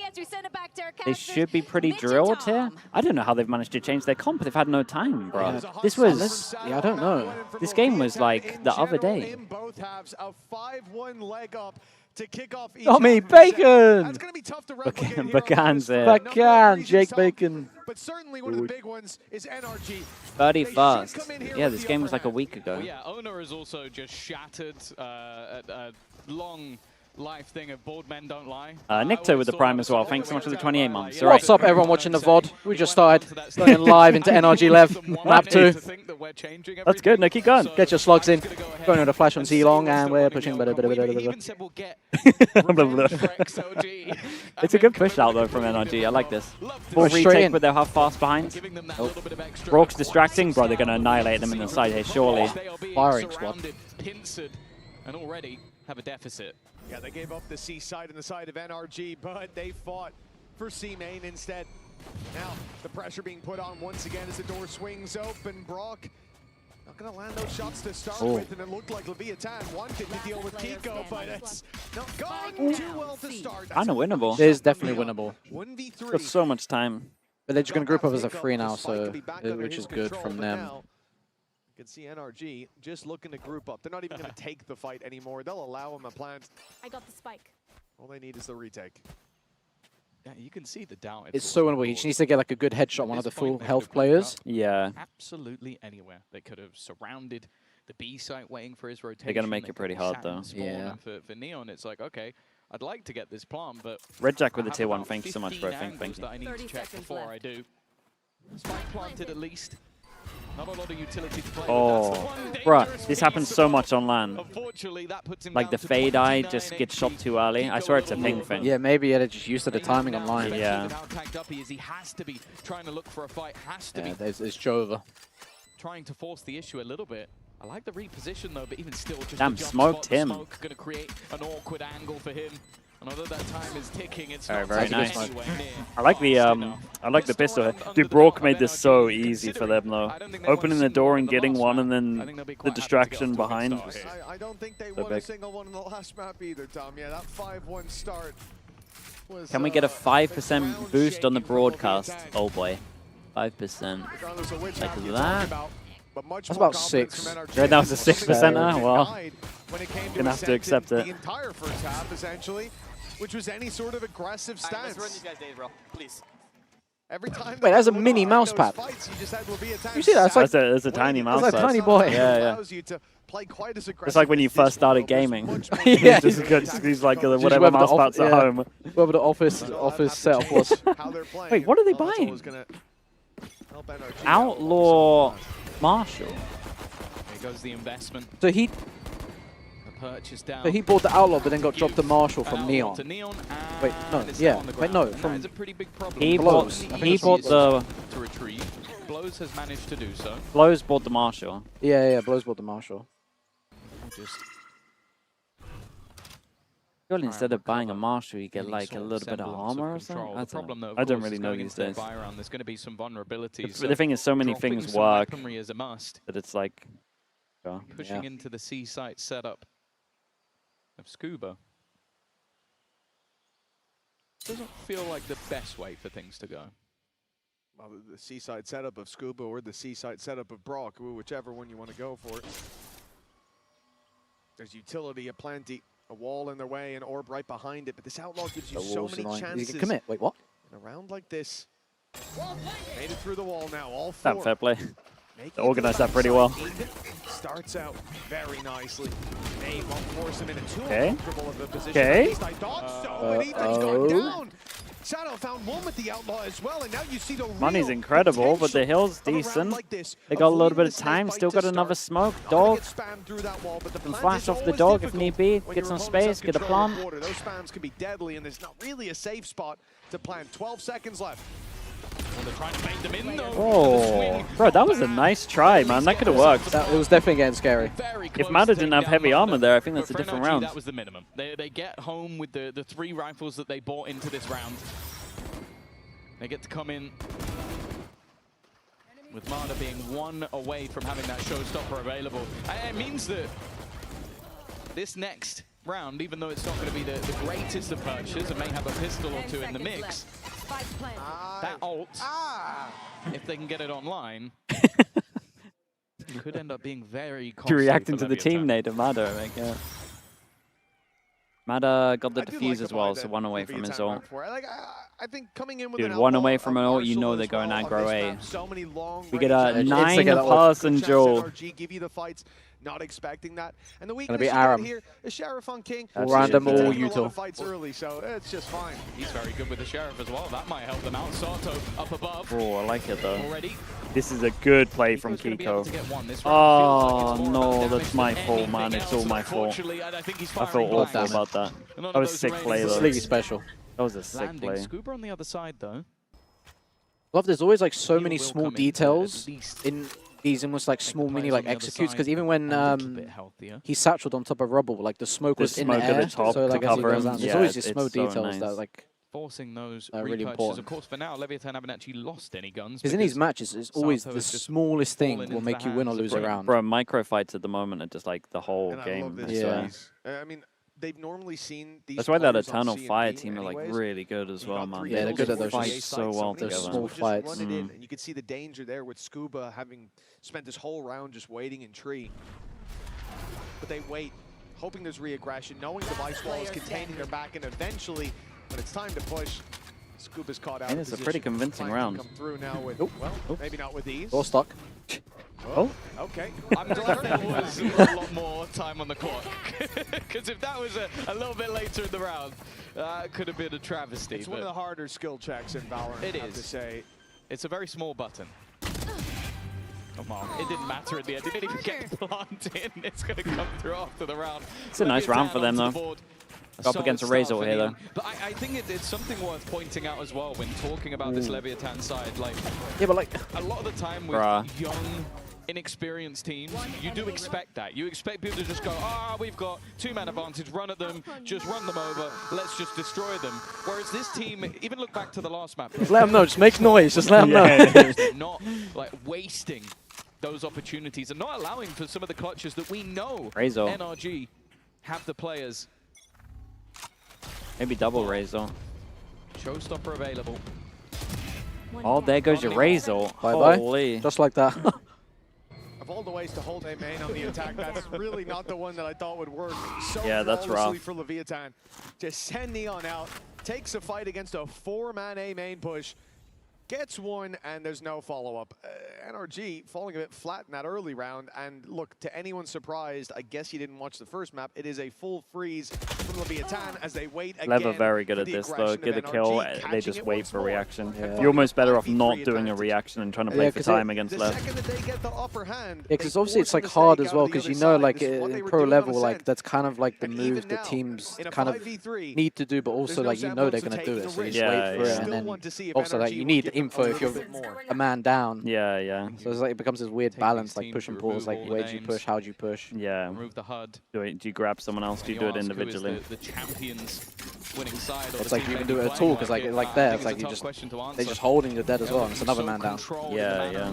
they should be pretty drilled here. I don't know how they've managed to change their comp. They've had no time, bro. This was... Yeah, I don't know. This game was like the other day. To kick off oh, me, Bacon! That's going to be tough to Bacan's there. Bacan, Jake Bacon. But certainly one of the big ones is NRG. 31st. Yeah, this game was like a week ago. Well, yeah, Owner is also just shattered a long life thing of board men don't lie. Nicto with the Prime as well. Thanks so much for the 28 months. What's up, everyone watching the VOD? We just started going live into NRG LEV, map 2. That's good. No, keep going. Get your slugs in. Going on the flash on Z-Long, and we're pushing. It's a good push out, though, from NRG. I like this. Full retake, but they'll have fast behind. Rourke's distracting. Bro, they're going to annihilate them in the side here, surely. Firing squad. And already have a deficit. Yeah, they gave up the C side and the side of NRG, but they fought for C main instead. Now, the pressure being put on once again as the door swings open. Brock not going to land those shots to start with, and it looked like LEVIATHAN wanted to deal with Kiko, but it's not going too well to start. Kind of winnable. It is definitely winnable. 1v3. Got so much time. But they're just going to group up as a 3 now, so which is good from them. You can see NRG just looking to group up. They're not even going to take the fight anymore. They'll allow them a plant. I got the spike. All they need is the retake. Yeah, you can see the doubt. It's so winnable. He just needs to get like a good headshot, one of the full health players. Yeah. Absolutely anywhere. They could have surrounded the B site waiting for his rotation. They're going to make it pretty hard, though. Yeah. For Neon, it's like, okay, I'd like to get this plant, but... Red Jack with the tier 1. Thank you so much, bro. Thank you. That I need to check before I do. Spike planted at least. Not a lot of utility to play Oh, bruh, this happens so much on LAN. Like the fade eye just gets shot too early. I swear it's a ping thing. Yeah, maybe they're just used to the timing online. Yeah. He has to be trying to look for a fight. Has to be. There's Jova. Trying to force the issue a little bit. I like the reposition though, but even still, just damn, smoked him. Smoke gonna create an awkward angle for him. And although that time is ticking, it's very nice. I like the pistol here. Dude, Brock made this so easy for them though. Opening the door and getting one, and then the distraction behind. I don't think they won a single one in the last map either, Tom. Yeah, that 5-1 start was, Can we get a 5% boost on the broadcast? Oh boy, 5%. Like that. That's about 6. Right now it's a 6%er? Well, gonna have to accept it. The entire first half, essentially, which was any sort of aggressive stance. Let's run you guys days, bro. Please. Every time wait, that's a mini mouse pad. You see that? That's a tiny mouse pad. That's a tiny boy. Yeah, yeah. It's like when you first started gaming. Yeah. He's like whatever mouse pads at home. Whatever the office setup was. Wait, what are they buying? Outlaw Marshall. Here goes the investment. So he bought the Outlaw, but then got dropped to Marshall from Neon. Wait, no, yeah, wait, no, from He bought the. To retrieve. Blows has managed to do so. Blows bought the Marshall. Yeah, Blows bought the Marshall. Surely instead of buying a Marshall, you get like a little bit of armor or something. I don't really know these days. There's going to be some vulnerabilities. But the thing is, so many things work is a must. that it's like Pushing into the C site setup of Scuba doesn't feel like the best way for things to go. Well, the C-side setup of Scuba or the C-side setup of Brock, whichever one you want to go for. There's utility aplenty, a wall in their way, an orb right behind it, but this Outlaw gives you so many chances. You can commit. Wait, what? In a round like this. Made it through the wall now, all 4. Fair play. They organized that pretty well. Starts out very nicely. They won't force him into too Okay. uncomfortable of a position. Okay. At least I thought so, and Ethan's gone down. Shadow found one with the Outlaw as well, and now you see the Money's incredible, but the hill's decent. They got a little bit of time, still got another smoke. Dog can flash off the dog if need be, get some space, get a plant. Those spams can be deadly, and there's not really a safe spot to plant. 12 seconds left. Oh, bro, that was a nice try, man. That could have worked. It was definitely getting scary. If Mada didn't have heavy armor there, I think that's a different round. That was the minimum. They get home with the 3 rifles that they bought into this round. They get to come in with Mada being 1 away from having that showstopper available. And it means that this next round, even though it's not going to be the greatest of purchases and may have a pistol or 2 in the mix, that ult, if they can get it online, could end up being very costly. Reacting to the team nade of Mada, I think, yeah. Mada got the defuse as well, so 1 away from his ult. I think coming in with Dude, 1 away from an ult, you know they're going aggro A. We get a 9-person duel. Give you the fights. Not expecting that. And the weakness here is Sheriff on King. Random all util. Fights early, so it's just fine. He's very good with the Sheriff as well. That might help them out. Sato up above. Oh, I like it though. Already. This is a good play from Kiko. Oh no, that's my fault, man. It's all my fault. I felt awful about that. That was a sick play though. Sliggy special. That was a sick play. Scuba on the other side though. Love, there's always like so many small details in these almost like small mini like executes, because even when he satcheled on top of rubble, like the smoke was in the air, so like as he goes down, there's always these small details that like forcing those really important. Of course, for now, Leviathan haven't actually lost any guns. Because in these matches, it's always the smallest thing will make you win or lose a round. Bro, micro fights at the moment are just like the whole game. Yeah. I mean, they've normally seen these. That's why that Eternal Fire team are like really good as well, man. Yeah, they're good at those fights so well together. Small fights. And you can see the danger there with Scuba having spent this whole round just waiting in tree. But they wait, hoping there's re-aggression, knowing the Vice Wall is containing their back, and eventually, when it's time to push, Scuba's caught out. And it's a pretty convincing round. Come through now with, well, maybe not with these. All stuck. Oh. Okay. I'm glad there was a lot more time on the clock. Because if that was a little bit later in the round, it could have been a travesty. It's one of the harder skill checks in Valorant, it I have is. to say. It's a very small button. come on. It didn't matter at the end. It didn't even get planted in. It's going to come through after the round. It's a nice round for them, though. Up against a Razor here, though. But I think it's something worth pointing out as well when talking about this Leviathan side. Like, yeah, but like a lot of the time with young, inexperienced teams, you do expect that. You expect people to just go, we've got 2-man advantage, run at them, just run them over, let's just destroy them. Whereas this team, even look back to the last map. Just let them know, just make noise, just let them know. Not like wasting those opportunities and not allowing for some of the clutches that we know Razor. NRG have the players. Maybe double Razor. Showstopper available. Oh, there goes your Razor. Bye-bye. Holy. Just like that. Of all the ways to hold a main on the attack, that's really not the one that I thought would work so that's rough for Leviathan. Just send Neon out, takes a fight against a 4-man A main push, gets one, and there's no follow-up. NRG falling a bit flat in that early round, and look, to anyone surprised, I guess you didn't watch the first map, it is a full freeze from Leviathan as they wait again. LEV are very good at this, though. Get the kill, they just wait for a reaction. Yeah. You're almost better off not doing a reaction and trying to play for time against LEV. Yeah, because obviously it's like hard as well, because you know, like in pro level, like that's kind of like the move that teams kind of need to do, but also like you know they're going to do it, so you just wait for it, and then also like you need info if you're a man down. Yeah. So it's like it becomes this weird balance, like push and pulls, like where do you push, how do you push? Yeah. Remove the HUD. Do you grab someone else? Do you do it individually? The champions winning side. It's like you can do it at all, because like there, it's like you just they're just holding you dead as well, and it's another man down. Yeah.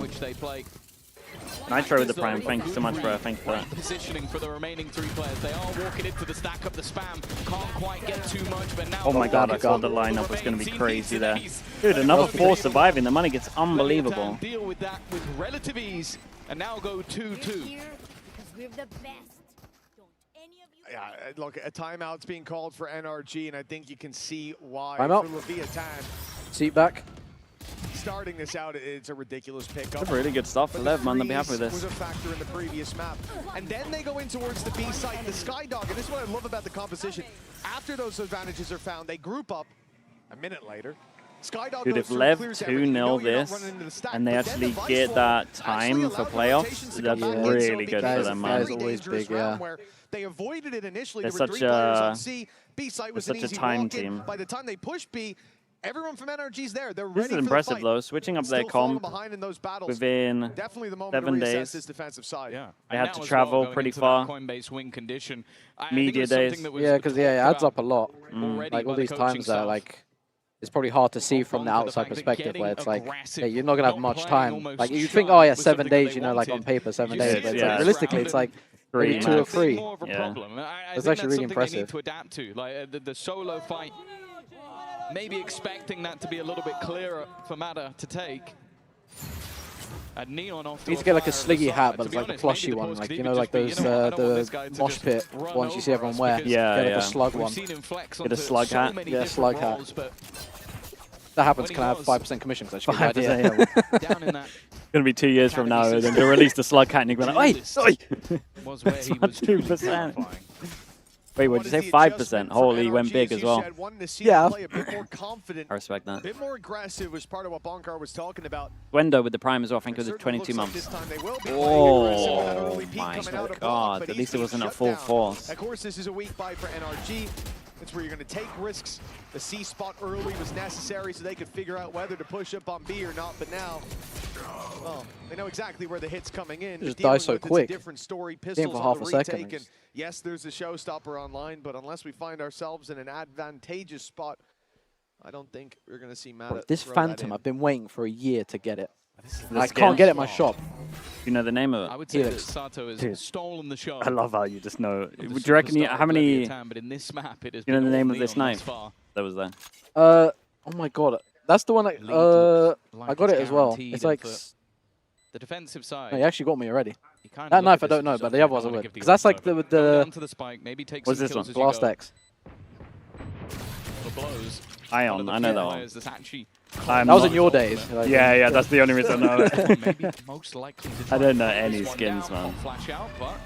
Nitro with the prime. Thank you so much, bro. Thank you for that. Positioning for the remaining 3 players. They are walking into the stack up the spam. Can't quite get too much, but now. Oh my god, I thought the lineup was going to be crazy there. Dude, another 4 surviving. The money gets unbelievable. Deal with that with relative ease, and now go 2-2. Yeah, look, a timeout's being called for NRG, and I think you can see why. Timeout. For Leviathan. Seat back. Starting this out, it's a ridiculous pickup. That's really good stuff for LEV, man. They'll be happy with this. Was a factor in the previous map. And then they go in towards the B site, the Skydog, and this is what I love about the composition. After those advantages are found, they group up a minute later. Skydog Dude, if LEV 2-0 this, and they actually get that time for playoffs, that's really good for them, man. That is always big, yeah. They avoided it initially. They're there were 3 players on C. B site was an easy time walk-in. team. By the time they push B, everyone from NRG's there. They're this ready is impressive, for the though. Switching up their comp within definitely the moment 7 to reassess days. this defensive side. Yeah. They had to travel pretty far. Coinbase win condition. Media days. Yeah, because it adds up a lot. Like all these times that like it's probably hard to see from the outside perspective, where it's like, hey, you're not gonna have much time. Like you think, oh yeah, 7 days, you know, like on paper 7 days, but it's like, realistically, it's like 2 or 3. Yeah. It's actually really impressive. They need to adapt to, like the solo fight. Maybe expecting that to be a little bit clearer for Mata to take. Neon off. You need to get like a Sliggy hat, but it's like a plushy one, like you know, like those the mosh pit ones you see everyone wear. Yeah, get like a slug one. Get a slug hat. Yeah, slug hat. That happens. Can I have 5% commission? Because that's a good idea. Gonna be 2 years from now, and then they'll release the slug hat, and you're gonna be like, oi! That's not 2%. Wait, what did you say? 5%? Holy, he went big as well. Yeah. I respect that. A bit more aggressive was part of what Bonkar was talking about. Gwendo with the prime as well, I think it was 22 months. Oh my god, at least it wasn't at full force. Of course, this is a weak buy for NRG. It's where you're going to take risks. The C spot early was necessary so they could figure out whether to push up on B or not, but now, well, they know exactly where the hit's coming in. Just die so quick. It's a different story. Game Pistols for on half the a second. retake, and yes, there's a showstopper online, but unless we find ourselves in an advantageous spot, I don't think we're going to see Mata. This Phantom, I've been waiting for a year to get it. I can't get it in my shop. You know the name of it? I would say that Sato has stolen the show. I love how you just know. Do you reckon how many? But in this map, it is you know the name of this knife that was there? Oh my god, that's the one that I got it as well. It's like the defensive side. No, you actually got me already. That knife I don't know, but the other ones I would. Because that's like the what's this one? Blast X. Ion, I know that one. That was in your days. Yeah, that's the only reason I know it. Most likely I don't know any skins, man. Flash out, but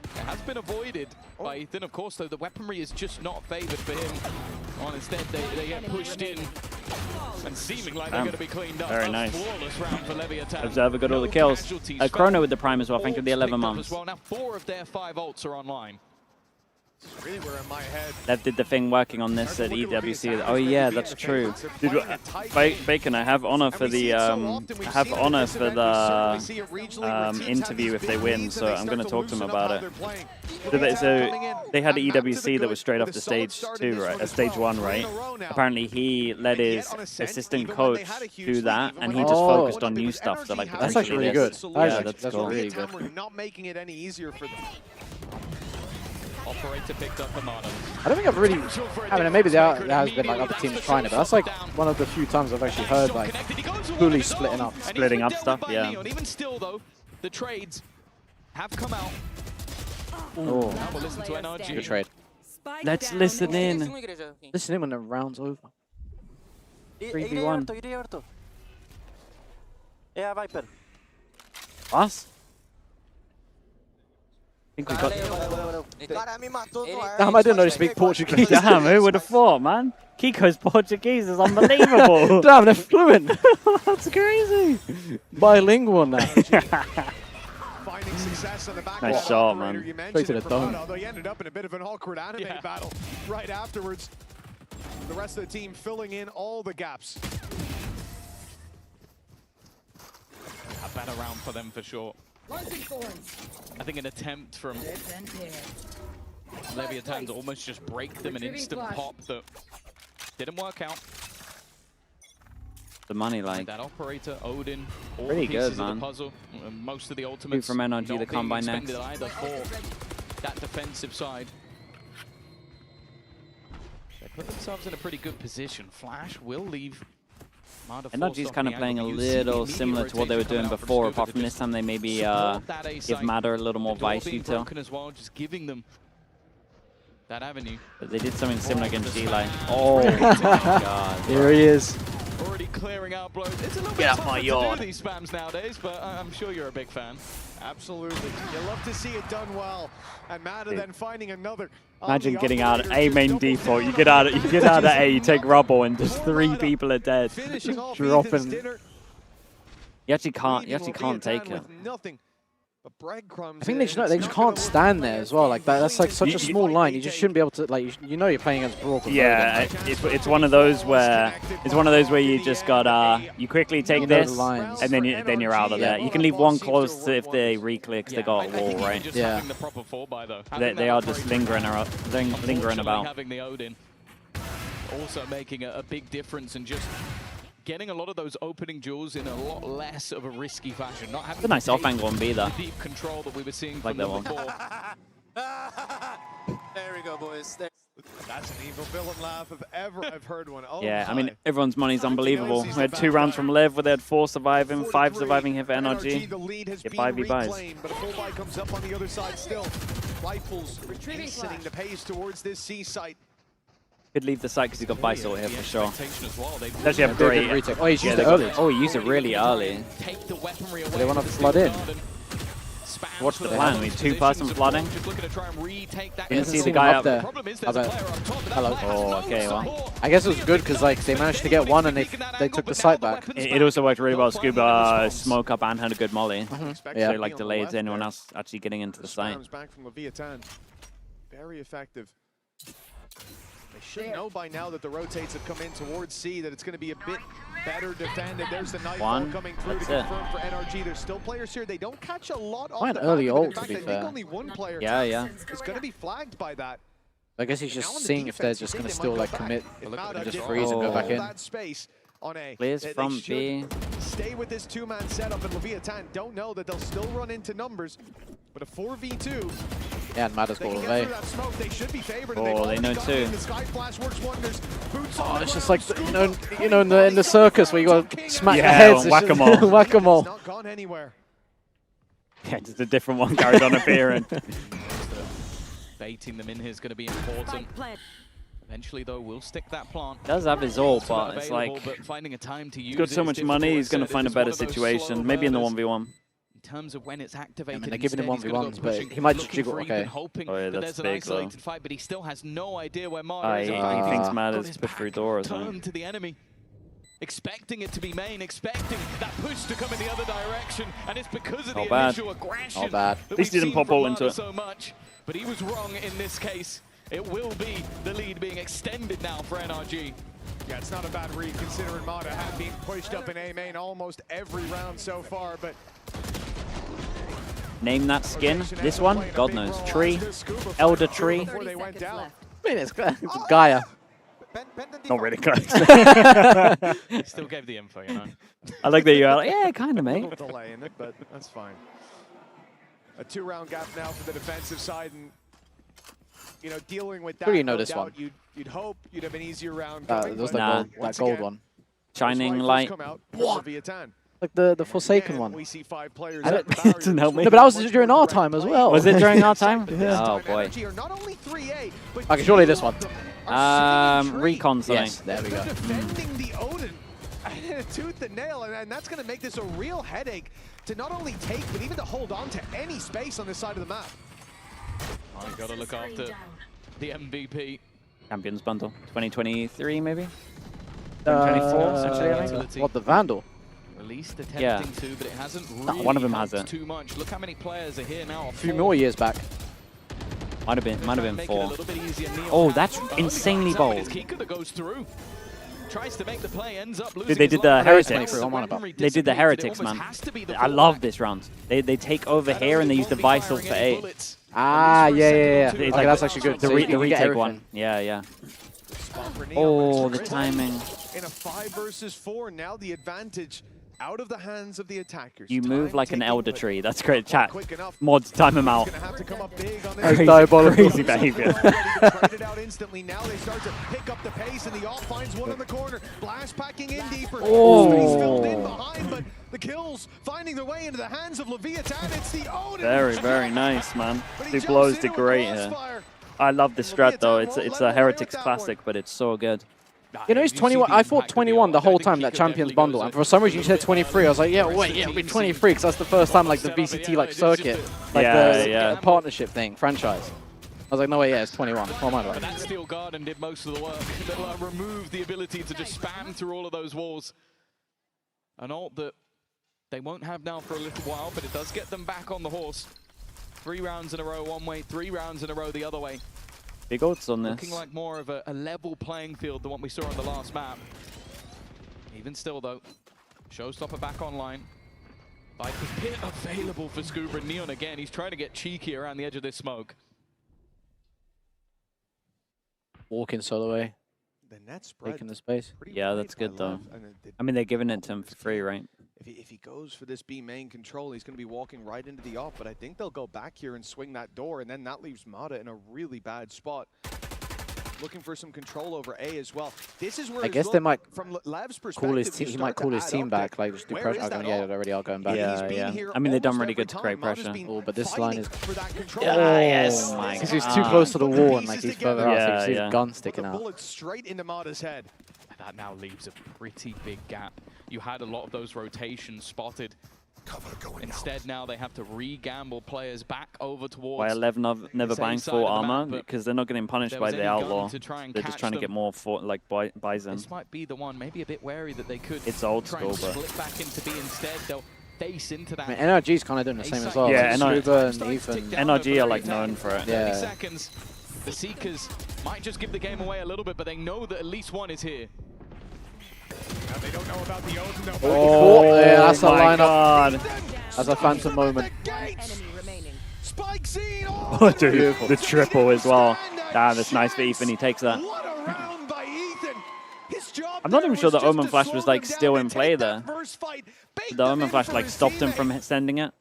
it has been avoided by Ethan. Of course, though, the weaponry is just not favored for him. Instead, they get pushed in And seeming like they're going to be cleaned up. Very nice. Flawless round for LEVIATHAN. Observer got all the kills. Chrono with the Prime as well, thank you for the 11 months. Well, now 4 of their 5 ults are online. Really were in my head. Lev did the thing working on this at EWC. Oh yeah, that's true. Dude, Bacon, I have honor for the interview if they win, so I'm going to talk to them about it. So they had the EWC that was straight off the stage 2, right? Stage 1, right? Apparently he let his assistant coach do that, and he just focused on new stuff. So like that's actually really good. Yeah, that's cool. Really good. Not making it any easier for them. Operator picked up Amano. I don't think I've really, I mean, maybe there has been like other teams trying it, but that's like one of the few times I've actually heard like fully splitting up stuff. Yeah. Even still though, the trades have come out. Oh, now we'll listen to NRG. Good trade. Let's listen in. Listen in when the round's over. 3v1. Yeah, Viper. Us? I think we got... Damn, I didn't know you speak Portuguese. Damn, who would have thought, man? Kiko's Portuguese is unbelievable. Damn, they're fluent. That's crazy. Bilingual now. Finding success on the back. Nice shot, man. Straight to the dome. They ended up in a bit of an awkward anime battle right afterwards. The rest of the team filling in all the gaps. A better round for them for sure. I think an attempt from LEVIATHAN to almost just break them, an instant pop that didn't work out. The money, like that operator, Odin, all pretty the pieces good, man. of the puzzle, most of the ultimates from NRG to come by next. Either for that defensive side. They put themselves in a pretty good position. Flash will leave. NRG's kind of playing a little similar to what they were doing before, apart from this time they maybe give Matter a little more vice util. Just giving them that avenue. But they did something similar against Eli. Oh my god. Here he is. Already clearing out blows. It's a little Get bit off my tough yard. to do these spams nowadays, but I'm sure you're a big fan. Absolutely. You love to see it done well. And Matter then finding another. Imagine getting out of A main default. You get out of A, you take rubble, and just 3 people are dead. Dropping. You actually can't take it. Nothing but breadcrumbs. I think they just can't stand there as well. Like that's like such a small line. You just shouldn't be able to like you know you're playing against Brook. Yeah, it's one of those where you just got you quickly take this and then you're out of there. You can leave one close if they re-clear because they got a wall, right? Yeah. They are just lingering about. Having the Odin also making a big difference and just getting a lot of those opening duels in a lot less of a risky fashion. Not having it's a nice off angle on B there. The deep control that we were seeing like from that them one. Before. There we go, boys. That's an evil villain laugh if ever I've heard one. Oh yeah, I mean, everyone's money's unbelievable. We had 2 rounds from LEV where they had 4 surviving, 5 surviving here for NRG. Get 5v buys. But a full buy comes up on the other side still. Rifles hastening the pace towards this C site. Could leave the site because he got buy sort here for sure. Well. They actually have great retake. Oh, he used it early. Oh, he used it really early. Take the weaponry away. They want to flood in. What's the plan? We 2-person flooding. Just looking to try and retake that. Didn't see the guy up there. Hello. Oh, okay. Well, I guess it was good because like they managed to get one and they took the site back. It also worked really well. Scuba smoke up and had a good molly. Yeah. So like delayed anyone else actually getting into the site. Back from LEVIATHAN. Very effective. They should know by now that the rotates have come in towards C, that it's going to be a bit better defended. There's the Nightfall coming through to confirm for NRG. There's still players here. They don't catch a lot off Quite the an early back, ult, but in fact, to be I fair. think only one player is going to be flagged by that. I guess he's just seeing if they're just going to still like commit and just freeze and go back in. Clears from B. Stay with this 2-man setup, and LEVIATHAN don't know that they'll still run into numbers. But a 4v2. Yeah, and Matter's got away. Oh, they know too. Oh, it's just like you know in the circus where you got to smack the heads. Whack-a-mole. Whack-a-mole. Not gone anywhere. Yeah, just a different one carried on appearing. Baiting them in here is going to be important. Eventually, though, we'll stick that plant. Does have his ult, but it's like finding a time to use he's got so much money. He's going to find a better situation. Maybe in the 1v1. In terms of when it's activated, they're giving him 1v1s, but he might just jiggle. Okay. Oh yeah, that's big though. Fight, but he still has no idea where Marder is. He thinks Marder's pushed through door or something. Turn to the enemy. expecting it to be main, expecting that push to come in the other direction, and it's because of Not the bad. initial aggression. Not bad. That At least he didn't pop all into it. So much, but he was wrong in this case. It will be the lead being extended now for NRG. Yeah, it's not a bad read considering Mata had been pushed up in A main almost every round so far, but Name that skin. This one, God knows. Tree, Elder Tree. before they went down. I mean, it's Gaia. Not really close. He still gave the info, you know. I like that you're like, yeah, kind of, mate. A little delay in it, but that's fine. A 2-round gap now for the defensive side, and you know, dealing with that. Who do you know this one? You'd hope you'd have an easier round. Those that gold one. Shining light. What? Like the Forsaken one. We see 5 players. It didn't help me. No, but that was during our time as well. Was it during our time? Yeah. Oh boy. Okay, surely this one. Recon something. Yes, there we go. Defending the Odin tooth and nail, and that's going to make this a real headache to not only take, but even to hold on to any space on this side of the map. Oh, you got to look after the MVP. Champions bundle. 2023 maybe? 2024 actually, I think. What, the Vandal? At least attempting to, but it hasn't really one of them has it. too much. Look how many players are here now. A few more years back. Might have been 4. Oh, that's insanely bold. Kika that goes through. Tries to make the play, ends up losing. Dude, they did the Heretics. They did the Heretics, man. I love this round. They take over here and they use the Visal for A. Ah, yeah. It's Okay, like that's actually good. The So you can get retake one. Yeah. Oh, the timing. In a 5 versus 4, now the advantage out of the hands of the attackers. You move like an elder tree. That's great. Chat. Mods, time him out. Crazy behavior. Traded out instantly. Now they start to pick up the pace, and the off finds one in the corner. Blast packing in deeper. Space filled in behind, but the kills finding their way into the hands of Leviathan. It's the Odin. Very nice, man. He blows the great here. I love this strat though. It's a Heretics classic, but it's so good. You know, he's 21. I thought 21 the whole time, that Champions bundle. And for some reason you said 23. I was like, yeah, wait, it'll be 23 because that's the first time like the VCT like circuit, like the partnership thing, franchise. I was like, no way, yeah, it's 21. Oh my god. That Steel Garden did most of the work. They'll remove the ability to just spam through all of those walls. An ult that they won't have now for a little while, but it does get them back on the horse. 3 rounds in a row one way, 3 rounds in a row the other way. Big odds on this. Looking like more of a level playing field than what we saw on the last map. Even still though, Showstopper back online. Like the pit available for Scuba. Neon again, he's trying to get cheeky around the edge of this smoke. Walking solo away. The net spread. Taking the space. Yeah, that's good though. I mean, they're giving it to him for free, right? If he goes for this B main control, he's going to be walking right into the off, but I think they'll go back here and swing that door, and then that leaves Mata in a really bad spot. Looking for some control over A as well. This is where I guess they might from Lev's call his team. He might call his team back, like just do pressure. Yeah, they already are going back. Yeah. I mean, they've done really good to create pressure. Oh, but this line is. Yes, because he's too close to the wall and like he's further out, so he's gun sticking out. Bullet straight into Mata's head. That now leaves a pretty big gap. You had a lot of those rotations spotted. Instead, now they have to re-gamble players back over towards. Why LEV never buying full armor? Because they're not getting punished by the outlaw. They're just trying to get more for like Bison. This might be the one. Maybe a bit wary that they could. It's old try school, and but split back into B instead. They'll face into that. I mean, NRG's kind of doing the same as well. Yeah, like Scuba and Ethan. NRG are like known for it. Yeah. 30 seconds. The Seekers might just give the game away a little bit, but they know that at least one is here. Now they don't know about the Odin. Oh, yeah, that's a lineup. God. That's a phantom moment. Spike scene. Oh, dude, the triple as well. Damn, that's nice for Ethan. He takes that. I'm not even sure the Omen Flash was like still in play there. The Omen Flash like stopped him from sending it.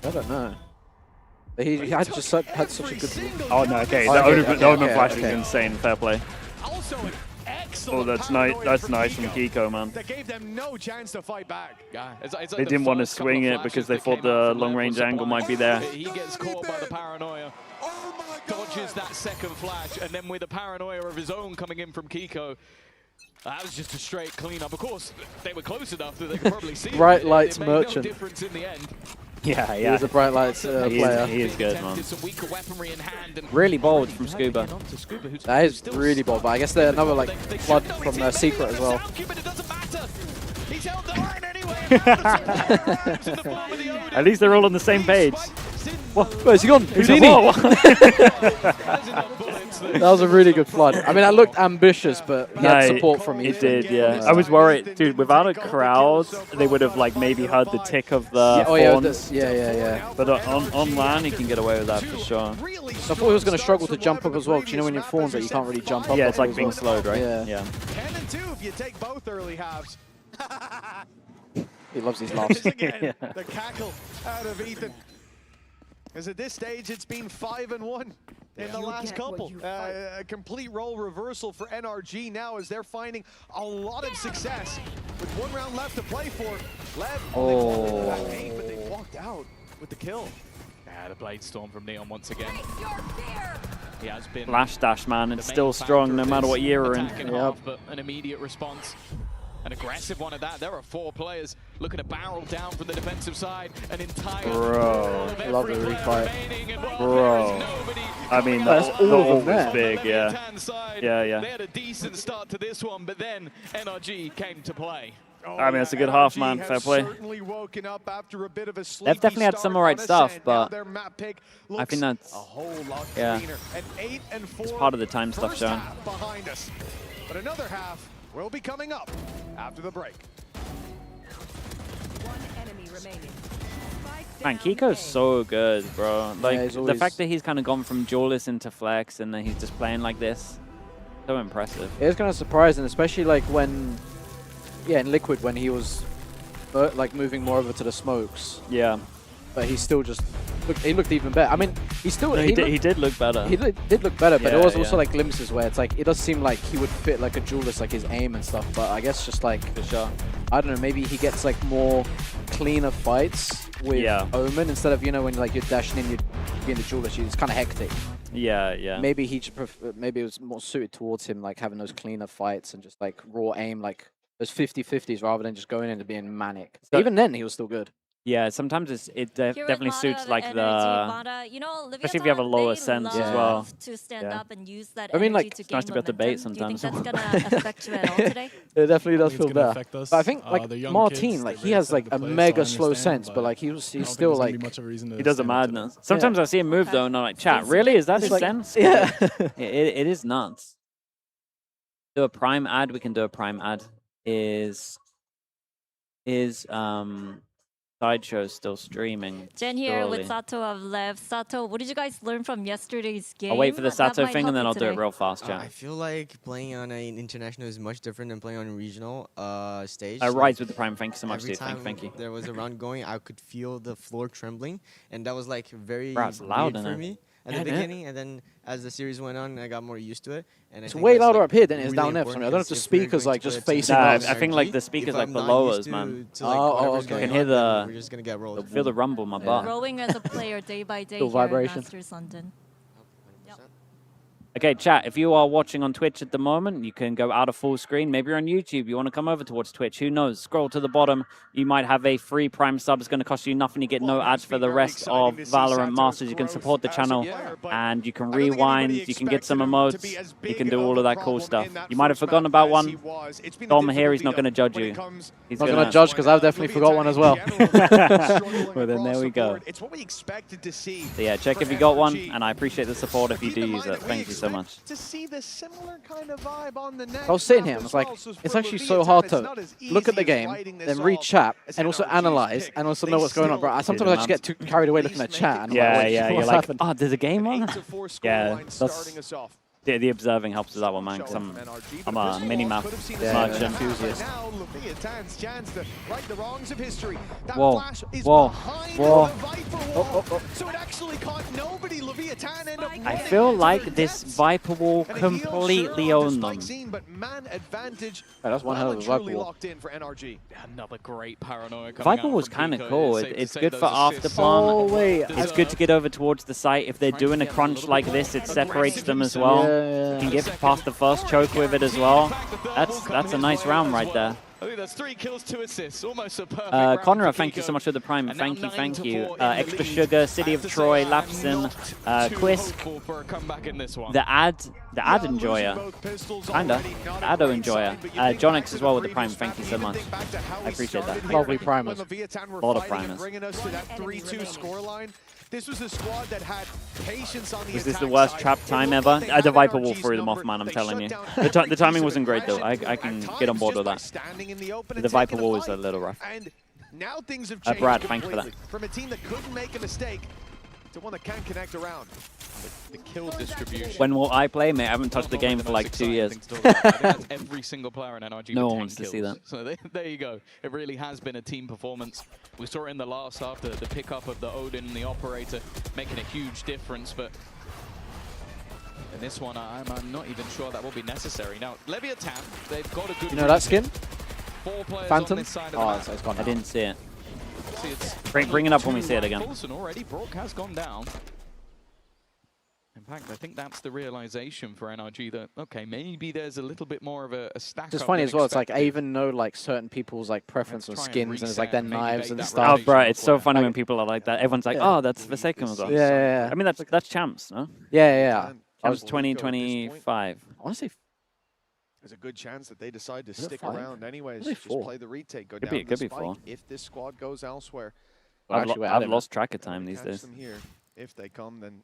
I don't know. He had just had such a good. Oh no, okay. The Omen Flash is insane. Fair play. Oh, that's nice. That's nice from Kiko, man. That gave them no chance to fight back. It's like they didn't want to swing it because they thought the long-range angle might be there. He gets caught by the paranoia. Dodges that second flash, and then with the paranoia of his own coming in from Kiko, that was just a straight cleanup. Of course, they were close enough that they could probably see Bright it. lights it made merchant. No difference in the end. Yeah. He's a bright lights player. He is good, man. Some weaker weaponry in hand and really bold from Scuba. That is really bold, but I guess they're another like flood from their secret as well. But it doesn't matter. He's held the line anyway. At least they're all on the same page. What? Where's he gone? Houdini! That was a really good flood. I mean, that looked ambitious, but he had support from It did, yeah. I was worried, dude. Without a crowd, they would have like maybe heard the tick of the fawns. Yeah. But on LAN, he can get away with that for sure. I thought he was going to struggle to jump up as well, because you know when you're fawns that you can't really jump up. Yeah, it's like being slowed, right? Yeah. 10 and 2 if you take both early halves. He loves these laughs. Again, the cackle out of Ethan. Because at this stage, it's been 5 and 1 in the last couple. A complete role reversal for NRG now as they're finding a lot of success. With 1 round left to play for, LEV, but they walked out with the kill. Yeah, the Blade Storm from Neon once again. He has been Flash dash, man. It's still strong no matter what year we're in. Half, but an immediate response. An aggressive one at that. There are 4 players looking to barrel down from the defensive side. An entire Bro, love the refight. Bro, I mean, that's all of them is big, yeah. Yeah. They had a decent start to this one, but then NRG came to play. I mean, it's a good half, man. Fair play. They've definitely had some alright stuff, but I think that's it's part of the time stuff shown. Behind us, but another half will be coming up after the break. Man, Kiko's so good, bro. Like, the fact that he's kind of gone from duelist into flex and then he's just playing like this, so impressive. It was kind of surprising, especially like when, in Liquid, when he was like moving more over to the smokes. Yeah. But he still just he looked even better. I mean, he did look better. He did look better, but there was also like glimpses where it's like it does seem like he would fit like a duelist, like his aim and stuff. But I guess just like for sure, I don't know, maybe he gets like more cleaner fights with Omen instead of when like you're dashing in, you're being the duelist. It's kind of hectic. Yeah. Maybe he just maybe it was more suited towards him, like having those cleaner fights and just like raw aim, like those 50-50s rather than just going in and being manic. So even then, he was still good. Yeah, sometimes it definitely suits like especially if you have a lower sense as well. To stand up and use that I mean, like to it's nice to be able to bait sometimes. Do you think that's gonna affect you at all today? It definitely does feel better. But I think like Martin, like he has like a mega slow sense, but like he's still like he does a madness. Sometimes I see him move though, and I'm like, chat, really? Is that his sense? Yeah, it is nuts. Do a prime ad. We can do a prime ad. Is Sideshow still streaming? Jen here with Sato of LEV. Sato, what did you guys learn from yesterday's game? I'll wait for the Sato thing and then I'll do it real fast, chat. I feel like playing on an international is much different than playing on a regional stage. Rise with the prime. Thank you so much, dude. Thank you. There was a round going, I could feel the floor trembling, and that was like very loud weird for me at the beginning. And then as the series went on, I got more used to it. And it's way louder up here than it is down there for me. I don't know if the speakers like just facing us. I think like the speakers like below us, man. Okay. I can hear feel the rumble in my butt. Growing as a player day by day here in Masters London. Okay, chat, if you are watching on Twitch at the moment, you can go out of full screen. Maybe you're on YouTube. You want to come over towards Twitch. Who knows? Scroll to the bottom. You might have a free Prime sub. It's going to cost you nothing. You get no ads for the rest of Valorant Masters. You can support the channel, and you can rewind. You can get some emotes. You can do all of that cool stuff. You might have forgotten about one. Dom here, he's not going to judge you. He's not going to judge because I've definitely forgot one as well. Well, then there we go. It's what we expected to see. So yeah, check if you got one, and I appreciate the support if you do use it. Thank you so much. To see the similar kind of vibe on the next I was sitting here and I was like, it's actually so hard to look at the game, then read chat, and also analyze, and also know what's going on. But sometimes I just get too carried away looking at chat. And you're like, happened? oh, there's a game on? Yeah, that's... The observing helps with that one, man, because I'm a mini-map merchant. Now LEVIATHAN's chance to right the wrongs of history. That flash is behind the Viper wall. So it actually caught nobody. LEVIATHAN end up winning. I feel like this Viper wall completely owned them. But man advantage. That's one hell of a Viper wall. Locked in for NRG. Another great paranoia. Viper was kind of cool. It's good for after plan. Oh, wait. It's good to get over towards the site. If they're doing a crunch like this, it separates them as well. You can get past the first choke with it as well. That's a nice round right there. I think that's 3 kills, 2 assists. Almost a perfect round Conrad, for thank you so Kiko. much for the prime. And Thank now you, thank you. 9-4 in Extra the Sugar, lead. City I of have to Troy, say, I'm Lapsin, not too Quisk, hopeful for a comeback in this one. the Ad Enjoyer. Kinda. The Ado Enjoyer. Jonix as well with the prime. Thank you so much. I appreciate that. Lovely primers. A lot of primers. Bringing us to that 3-2 scoreline. This was a squad that had patience on the Was this the worst trap time ever? The Viper Wall threw them off, man, I'm telling you. The timing wasn't great, though. I can get on board with that. The Viper Wall was a little rough. Now things have changed Brad, thanks for that. From a team that couldn't make a mistake to one that can connect around. The kill distribution. When will I play, mate? I haven't touched the game for like 2 years. I think that's every single player in NRG No with one 10 wants to kills. see that. So there you go. It really has been a team performance. We saw it in the last half, the pickup of the Odin and the Operator making a huge difference, but in this one, I'm not even sure that will be necessary. Now, Leviathan, they've got a good... You know that skin? 4 players Phantom? on this side of the Oh, map. it's gone I didn't see it. See, it's Bring it up when we see it again. And already Brock has gone down. In fact, I think that's the realization for NRG that, okay, maybe there's a little bit more of a stack It's up funny than as well. It's like I expected. even know like certain people's like preference on Let's try and skins and it's like their reset, maybe knives make and that stuff. Oh, bro, it's so funny when people are like that. Everyone's like, Yeah. oh, that's Forsaken as well. Yeah. I mean, that's champs, no? Yeah. I was 2025. I want to say There's a good chance that they decide to it stick 5? around anyways. Is it Just 4? play the retake, go Could down be- the could be spike 4. if this squad goes elsewhere. Well, I've, actually, I've lost track of time these Catch days. them here. If they come, then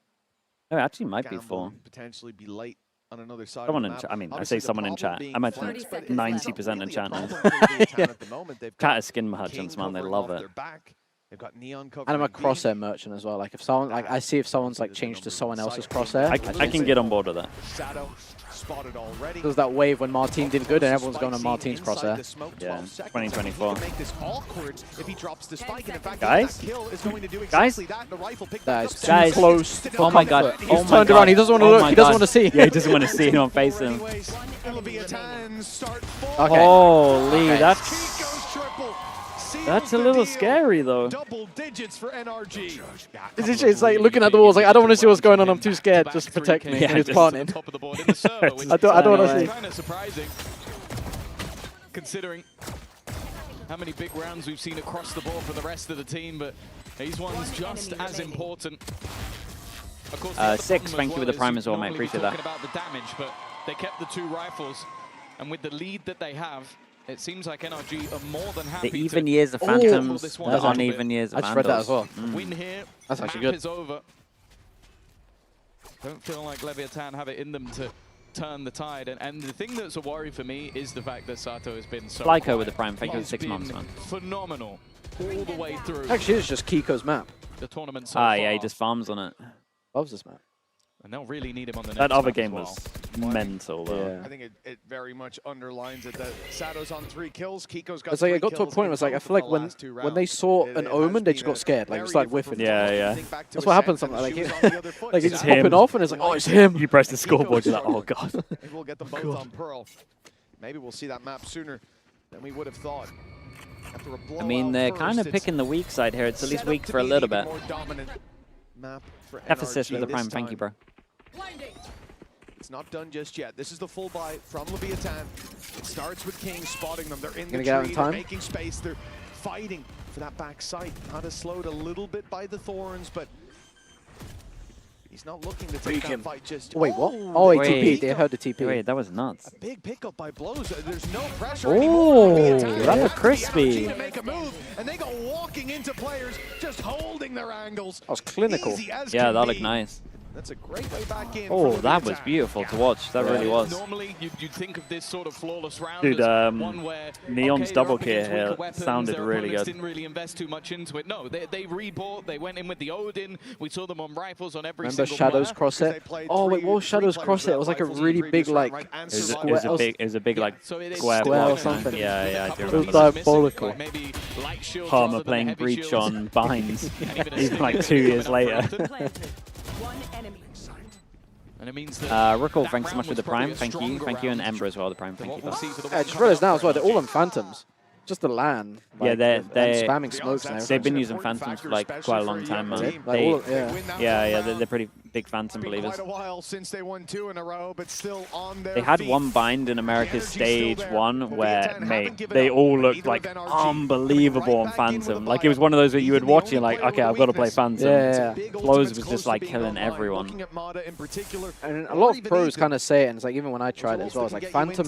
No, it actually might be gamble 4. and potentially be late on another side Someone of in the chat. map. I mean, I Obviously, say the someone in problem chat. being I imagine flanks, but it's 90% not in really a chat now. problem for Leviathan at the moment. They've Chat got is skin merchants, King man. They covering love off it. their back. They've got Neon and I'm a covering crosshair merchant as well. Like if someone like I see if someone's like changed to someone else's crosshair. I can get on board with that. Shadow spotted already. There's that wave when Martin did good and everyone's going on Martin's crosshair. Yeah, 2024. Make this awkward if he drops the spike, and in fact, Guys? that kill is going to do Guys? exactly that. The rifle picked That back is up. Guys, close. Oh my god. He's Oh my turned god. around. He doesn't want to Oh look. my He doesn't god. want to see. Yeah, he doesn't want to see anyone face him. Anyways, Leviathan start Okay. Holy, Okay. Kiko's triple. That's a little scary though. Double digits for NRG. It's like looking at the walls. Like I don't want to see what's going on. I'm too scared. Just to protect me. Yeah, And it's just planting. Top of the board in the server, which I don't want to see. is kind of surprising, considering how many big rounds we've seen across the board for the rest of the team, but these ones just as important. Of course, the other Six, problem thank as you for the is prime as well, mate. normally we're Appreciate that. talking about the damage, but they kept the 2 rifles, and with the lead that they have, it seems like NRG are more than happy The even to years of pull Phantoms, this the one out a bit. uneven years of I just read that as well. Win here, That's actually map good. is over. Don't feel like Leviathan have it in them to turn the tide. And the thing that's a worry for me is the fact that Sato has been so Flyco quiet. with the prime. Thank you for He's 6 months, been man. phenomenal all the way through Actually, it's just Kiko's map. the tournament so Ah, far. yeah, he just farms on it. Loves this map. And they'll really need him on the next That other map game as was well. mental though. Yeah. I think it very much underlines it that Sato's on 3 kills. Kiko's got It's like 3 I got to a kills point in where it's like I both feel like of the when last 2 when they rounds. saw It an has omen, they been just a got scared. Like very started different whiffing. Yeah, performance. yeah. Think back to That's what happens Ascent, sometimes. and Like she was on the other foot. like It's it's him. popping off and it's like, oh, it's him. You press the scoreboard, you're like, oh god. Maybe we'll get them both on Pearl. Maybe we'll see that map sooner than we would have thought. After a I mean, blowout they're first, kind of it's picking the weak side here. It's at least set up weak to for a be an little even bit. more dominant map for F-assist NRG with the this prime. Thank you, time. bro. It's not done just yet. This is the full buy from Leviathan. It starts with King spotting them. They're in the Gonna get out in tree, they're time? making space. They're fighting for that back sight. Kind of slowed a little bit by the thorns, but he's not looking to take that fight just. Wait, what? Oh, he Wait. TP'd. They heard the TP. Wait, that was nuts. A big pickup by blows. There's no pressure Oh, anymore. Leviathan that is looked crispy. to make a move, and they go walking into players, just holding their angles. That was clinical. Easy as Yeah, can that be. looked nice. That's a great way back in. Oh, from that was Leviathan. beautiful to watch. That really was. Normally, you'd think of this sort of flawless round Dude, as one where Neon's okay, double they're up kill against here weaker weapons, sounded their really opponents good. didn't really invest too much into it. No, they rebought. They went in with the Odin. We saw them on rifles on every Remember single Shadow's player. crosshair? Oh wait, what was Shadow's crosshair? It was like a really big like square. It was a big like So it is square square or block, man. something. Yeah, yeah, I do Couple of remember It that. was pieces diabolical. missing, like maybe light shields Palmer rather than playing heavy Breach shields. on Binds, And even a even like Sliggy 2 years coming later. up for Elton. One enemy. And it means that Rickle, that thanks so round much for was the probably prime. a Thank you. stronger Thank you. And round Ember as well, the prime. than Thank what you. we'll see for the Yeah, I one just coming realized up now as well. for They're all on Phantoms. Just the LAN. Like, yeah, they're spamming smokes and everything. They've been using Phantoms for like quite a long time, man. They're pretty big Phantom believers. Quite a while since they won 2 in a row, but still on their They had feet. one bind in America's stage 1 where, mate, they all looked like unbelievable on Phantom. Like, it was one of those where you would watch and you're like, okay, I've got to play Phantom. Yeah. Flows was just like killing everyone. And a lot of pros kind of say it, and it's like, even when I tried it as well, it's like Phantom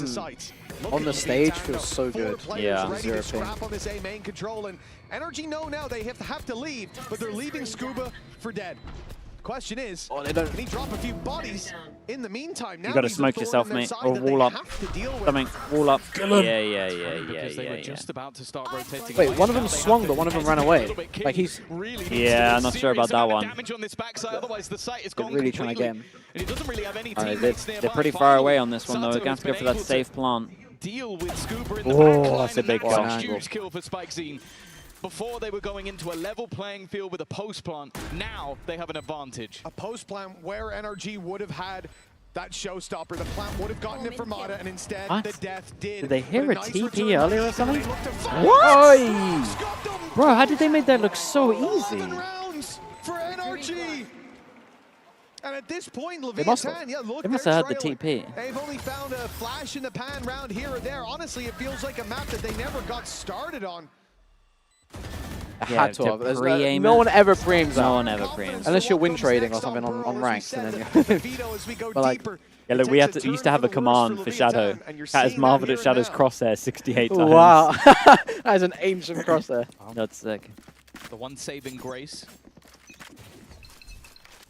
on the stage feels so good. Yeah. Zero on this A main control, and NRG know now they have to leave, but they're leaving Scuba for dead. Question is, can he drop a few bodies in the meantime? Now You got to smoke yourself, mate, or wall up. Something, wall up. Yeah. Because they were just about to start rotating. Wait, one of them swung, but one of them ran away. Like he's. Yeah, I'm not sure about that one. They're really trying to get him. They're pretty far away on this one, though. They're going to have to go for that safe plant. Deal with Scuba in the Oh, that's a big kill. kill. Huge kill for SpikeZine. Before they were going into a level playing field with a post plant, now they have an advantage. A post plant where NRG would have had that showstopper. The plant would have gotten it from Mata, and instead the death did. Did they hear a TP earlier or something? What? Bro, how did they make that look so easy? Rounds for NRG. And at this point, They must have had the TP. They've only found a flash in the pan round here or there. Honestly, it feels like a map that they never got started on. Had to have. No one ever preaims that. No one ever preaims. Unless you're win trading or something on ranks, and then but like, yeah, look, we used to have a command for Shadow. Cat has marveled at Shadow's crosshair 68 times. Wow, that is an ancient crosshair. That's sick. The one saving grace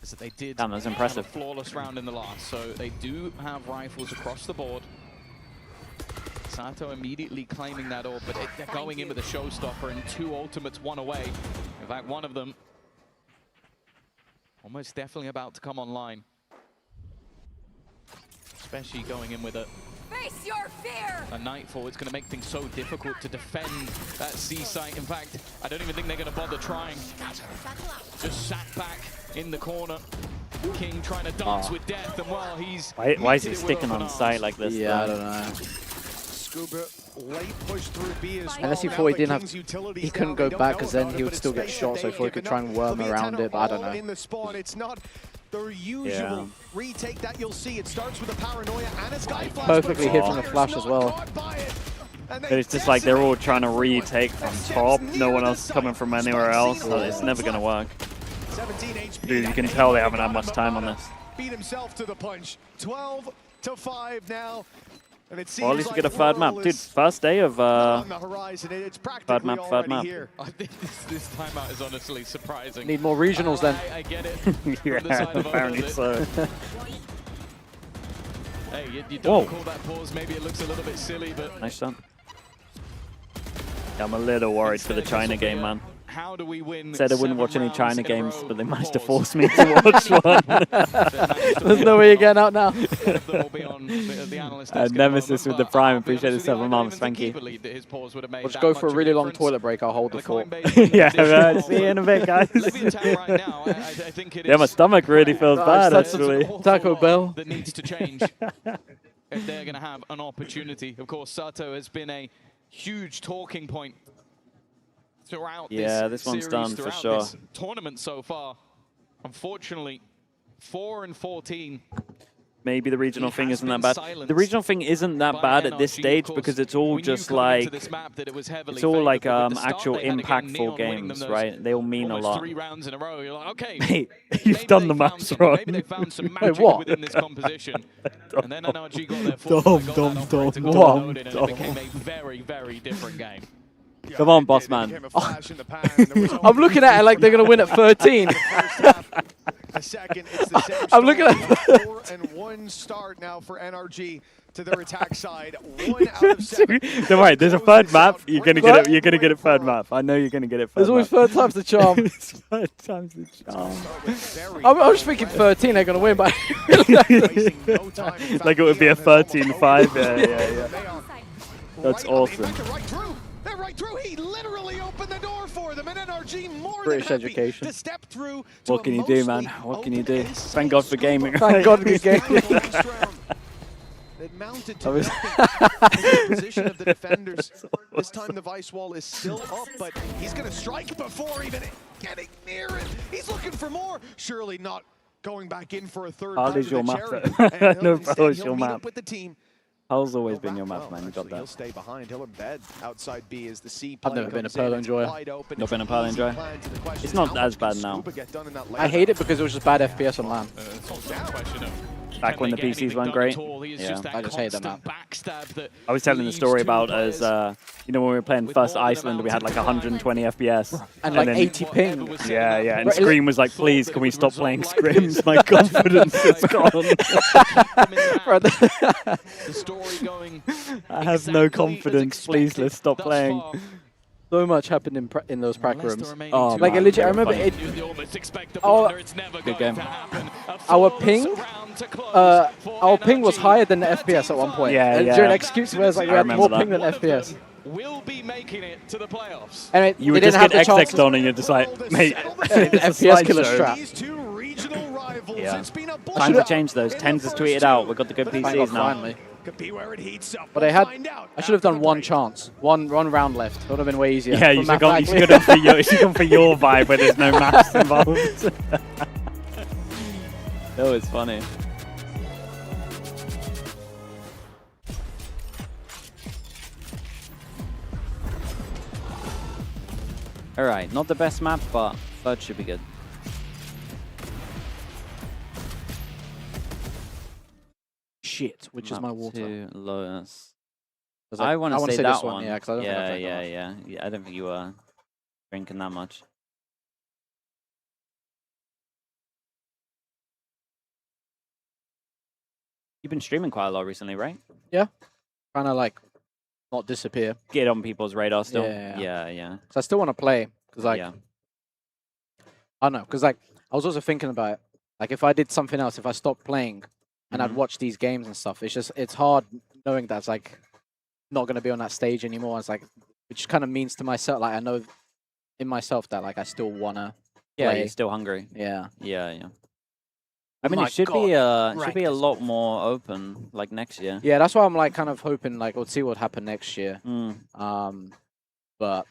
is that they did Damn, that's impressive. have a flawless round in the last, so they do have rifles across the board. Sato immediately claiming that orb, but they're going in with a showstopper and 2 ultimates, 1 away. In fact, one of them almost definitely about to come online. Especially going in with a Face your fear! Nightfall. It's going to make things so difficult to defend that C site. In fact, I don't even think they're going to bother trying. Just sat back in the corner. King trying to dance with death, and while he's... Why is he sticking on site like this? Yeah, I don't know. Scuba late push through B as well. Unless he thought he didn't have, he couldn't go back because then he would still get shot. So he thought he could try and worm around it, but I don't know. In the spawn, it's not the usual retake that you'll see. It starts with a paranoia and a sky flash. Perfectly hit from the flash as well. But it's just like they're all trying to retake from top. No one else coming from anywhere else. So it's never going to work. 17 HP. Dude, you can tell they haven't had much time on this. Beat himself to the punch. 12-5 now. And it seems Well, at least we like get a third map. Dude, first day of on the horizon. It's third map. here. I think this timeout is honestly surprising. Need more regionals then. I get it. Yeah, apparently so. Hey, you don't call that pause. Maybe it looks a little bit silly, but... Nice shot. Yeah, I'm a little worried for the China game, man. How do we win? Said I wouldn't watch any China games, but they managed to force me to watch one. There's no way you're getting out now. Nemesis with the Prime. Appreciate the 7 months. Thank you. We'll just go for a really long toilet break. I'll hold the fort. Yeah, right. See you in a bit, guys. Yeah, my stomach really feels bad, actually. Taco Bell. That needs to change if they're going to have an opportunity. Of course, Sato has been a huge talking point throughout this one's done for sure. This tournament so far. Unfortunately, 4-14. Maybe the regional thing isn't that bad. The regional thing isn't that bad at this stage because it's all just like it's all like actual impactful games, right? They all mean a lot. 3 rounds in a row, you're like, okay, mate, you've done the maths wrong. Maybe they found some magic within this composition. And then NRG got their full and it became a very, very different game. Come on, boss man. Oh. I'm looking at it like they're going to win at 13. I'm looking at 4-1 start now for NRG to their attack side. 1 out of 7. Don't worry, there's a third map. You're gonna get it. You're gonna get it third map. I know you're gonna get it. There's always third times the charm. Third times the charm. I was thinking 13 they're gonna win, but like it would be a 13-5. Yeah. That's awesome. They're right through. He literally opened the door for them, and NRG more British than happy education. to step through. What can you do, man? What can you do? Thank God for gaming. Thank God for gaming. It mounted to nothing. The position of the defenders. This time the Vice wall is still up, but he's going to strike before even getting near it. He's looking for more. Surely not going back in for a third time. Is your map? No, bro, it's your map. With the team. Hull's always been your map, man. You got that. He'll stay behind. He'll embed outside B as the C. I've never been a Pearl enjoyer. Not been a Pearl enjoyer. It's not as bad now. I hate it because it was just bad FPS on LAN. Back when the PCs weren't great. Yeah, I just hate that map. I was telling the story about as, you know, when we were playing first Iceland, we had like 120 FPS. And like 80 ping. Yeah, yeah. And Scream was like, please, can we stop playing Scrims? My confidence is gone. I have no confidence. Please, let's stop playing. So much happened in those practice rooms. Oh, like legit, I remember it. Good game. Our ping was higher than the FPS at one point. Yeah, and yeah. during execution, where it's like we had more ping than FPS. Will be making it to the playoffs. And you would just get X-X'd on and you're just like, mate, FPS killer strap. Yeah. Time to change those. Tens has tweeted out. We've got the good PCs now. Finally. But they had. I should have done one chance, one round left. That would have been way easier. Yeah, you should have gone for your vibe where there's no maps involved. That was funny. All right, not the best map, but FUT should be good. Shit, which is my water? Lotus. I want to say that one. Yeah, because I don't think I drank that yeah. I don't think you were drinking that much. You've been streaming quite a lot recently, right? Yeah. Trying to like not disappear. Get on people's radar still. Yeah. Because I still want to play. Because like, I don't know. Because like, I was also thinking about it. Like, if I did something else, if I stopped playing and I'd watch these games and stuff, it's hard knowing that it's like not going to be on that stage anymore. It's like, which kind of means to myself, like I know in myself that like I still want to play. You're still hungry. Yeah. I mean, it should be a lot more open, like next year. Yeah, that's why I'm like kind of hoping like we'll see what happens next year. But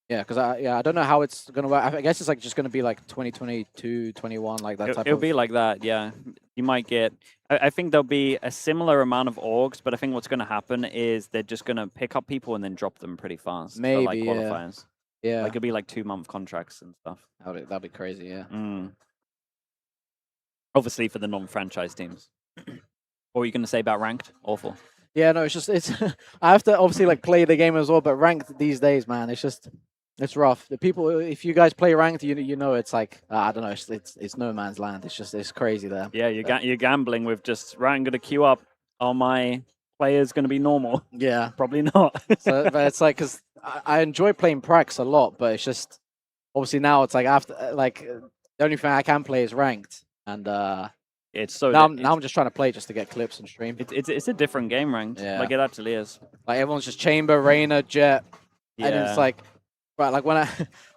yeah, because I don't know how it's gonna work. I guess it's like just gonna be like 2022, 21, like that type. It'll be like that, yeah. You might get. I think there'll be a similar amount of orgs, but I think what's gonna happen is they're just gonna pick up people and then drop them pretty fast. Maybe, for, like, qualifiers. Yeah. Like it'll be like 2-month contracts and stuff. That'd be crazy, yeah. Obviously for the non-franchise teams. What were you going to say about ranked? Awful. Yeah, no, it's I have to obviously like play the game as well, but ranked these days, man, it's rough. The people, if you guys play ranked, you know it's like I don't know, it's no man's land. It's crazy there. Yeah, you're gambling with just right. I'm going to queue up. Are my players going to be normal? Yeah, probably not. But it's like because I enjoy playing pracs a lot, but it's just obviously now it's like after like the only thing I can play is ranked. And it's so now I'm just trying to play just to get clips and stream. It's a different game ranked. Yeah. Like it actually is. Like everyone's just Chamber, Reyna, Jet, and it's like right. Like when I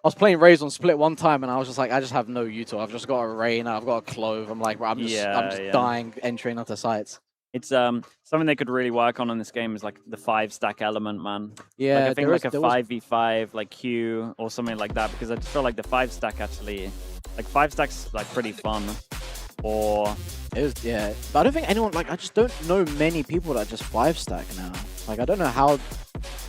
was playing Raze on Split one time, and I was just like, I just have no util. I've just got a Reyna, I've got a Clove. I'm like, I'm just dying entering onto sites. It's something they could really work on in this game is like the 5-stack element, man. Yeah, like I think like a 5v5 like Q or something like that, because I just feel like the 5-stack actually, like 5-stack's like pretty fun. Or it was, yeah, but I don't think anyone like I just don't know many people that just 5-stack now. Like I don't know how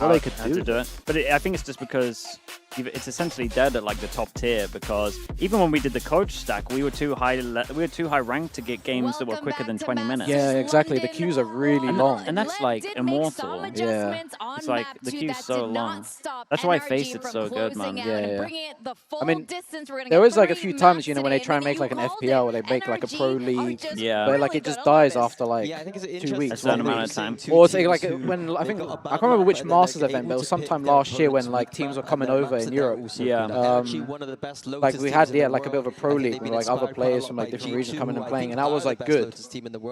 they could do it. But I think it's just because it's essentially dead at like the top tier, because even when we did the coach stack, we were too high ranked to get games that were quicker than 20 minutes. Yeah, exactly. The queues are really long. And that's like immortal. Yeah. It's like the queue's so long. That's why Face it's so good, man. Yeah. I mean, there was like a few times, you know, when they try and make like an FPL, where they make like a pro league. Yeah. But like it just dies after like 2 weeks. A certain amount of time. Or it's like when I can't remember which Masters event, but it was sometime last year when like teams were coming over. in Europe. Like we had like a bit of a pro league with like other players from like different regions coming and playing, and that was like good.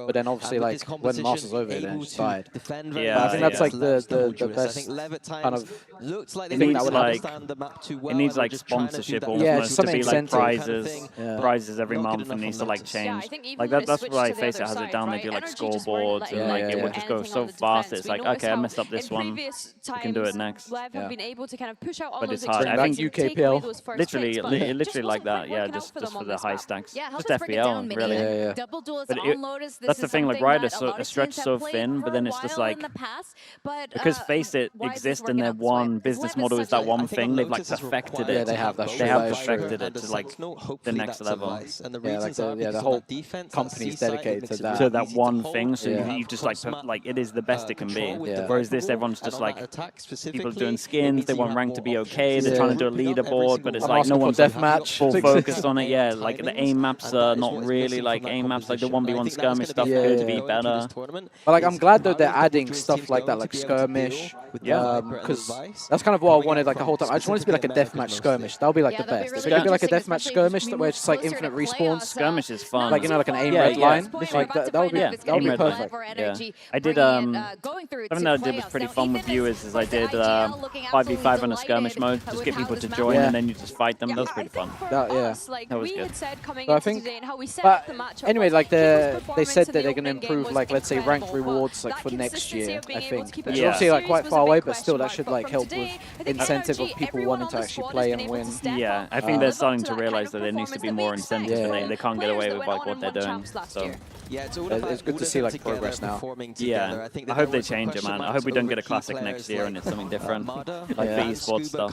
But then obviously like when the Masters over, then it just died. Yeah, I think that's like the best kind of thing that would like. It needs like sponsorship almost to be like prizes every month, and needs to like change. Like that's why Face It has it down. They do like scoreboards, and like it would just go so fast. It's like, okay, I messed up this one. We can do it next. But it's hard. I think UKPL, literally like that. Yeah, just for the high stacks. Just FPL, really. But that's the thing. Like Riot is stretched so thin, but then it's just like because Face It exists in their one business model is that one thing. They've like perfected it. Yeah, they have. They have perfected it to like the next level. Yeah, like the whole company's dedicated to that. To that one thing. So you just like it is the best it can be. Whereas this, everyone's just like people doing skins. They want rank to be okay. They're trying to do a leaderboard, but it's like no one's full focused on it. Yeah, like the aim maps are not really like aim maps. Like the 1v1 skirmish stuff could be better. But like I'm glad that they're adding stuff like that, like skirmish. Because that's kind of what I wanted like the whole time. I just wanted it to be like a deathmatch skirmish. That would be like the best. If it could be like a deathmatch skirmish where it's just like infinite respawns. Skirmish is fun. Like, you know, like an aim red line. Like that would be perfect. Yeah. I did something that I did was pretty fun with viewers is I did 5v5 on a skirmish mode. Just get people to join and then you just fight them. That was pretty fun. That was good. So I think, but anyway, like they said that they're going to improve, like let's say ranked rewards like for next year. I think which is obviously like quite far away, but still that should like help with incentive of people wanting to actually play and win. Yeah, I think they're starting to realize that there needs to be more incentives, and they can't get away with like what they're doing. So it's good to see like progress now. Yeah, I hope they change it, man. I hope we don't get a classic next year and it's something different, like the esports stuff.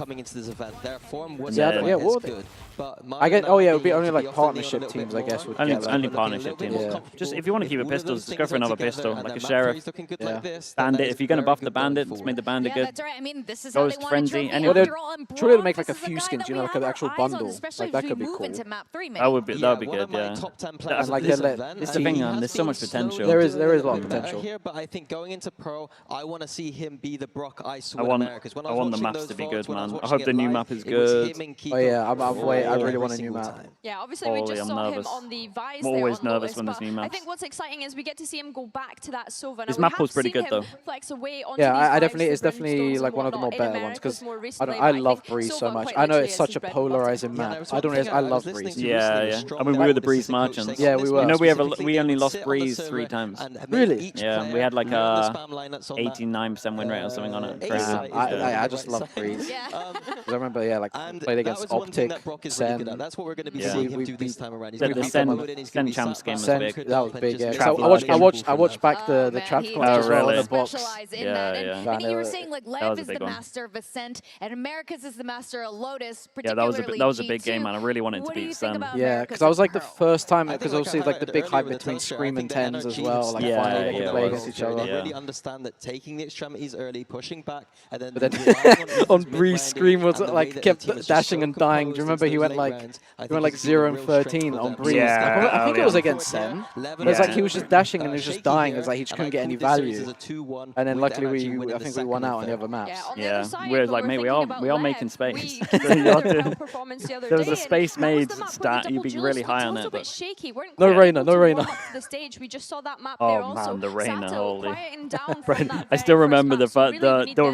Yeah, what would I get? Oh yeah, it would be only like partnership teams, I guess. Only partnership teams. Yeah. Just if you want to keep a pistol, just go for another pistol, like a sheriff. Bandit. If you're gonna buff the bandit, let's make the bandit good. Ghost Frenzy. Try to make like a few skins, you know, like an actual bundle. Like that could be cool. That would be good. Yeah. Like it's the thing, man. There's so much potential. There is a lot of potential. But I think going into pro, I want to see him be the Brock I saw I want the maps to be good, man. I hope the new map is good. Oh yeah, I really want a new map. Yeah, obviously we just saw him on the Vice. I'm always nervous when there's new maps. I think what's exciting is we get to see him go back to that Sova. His map was pretty good though. Yeah, it's definitely like one of the more better ones because I love Breeze so much. I know it's such a polarizing map. I love Breeze. Yeah. I mean, we were the Breeze merchants. Yeah, we were. You know, we only lost Breeze 3 times. Really? Yeah, we had like a 89% win rate or something on it. Crazy. I just love Breeze. I remember, like played against Optic, Sen. That's what we're going to be seeing him do this time around. The Sen Champs game was big. That was big, yeah. So I watched back the Traps as well on the box. Yeah. And you were saying like Lev is the master of Ascent and Americas is the master of Lotus. Yeah, that was a big game, man. I really wanted to beat Sen. Yeah, because I was like the first time, because obviously like the big hype between Scream and Tens as well. Like finally they can play against each other. I really understand that taking the extremities early, pushing back, and then. But then on Breeze, Scream was like kept dashing and dying. Do you remember he went like 0 and 13 on Breeze? Yeah, I think it was against Sen. It was like he was just dashing and he was just dying. It was like he just couldn't get any value. And then luckily I think we won out on the other maps. Yeah, we're like, mate, we are making space. There was a space made stat. You'd be really high on it. But no Reina. We just saw that map there also. Oh man, the Reina, holy. I still remember the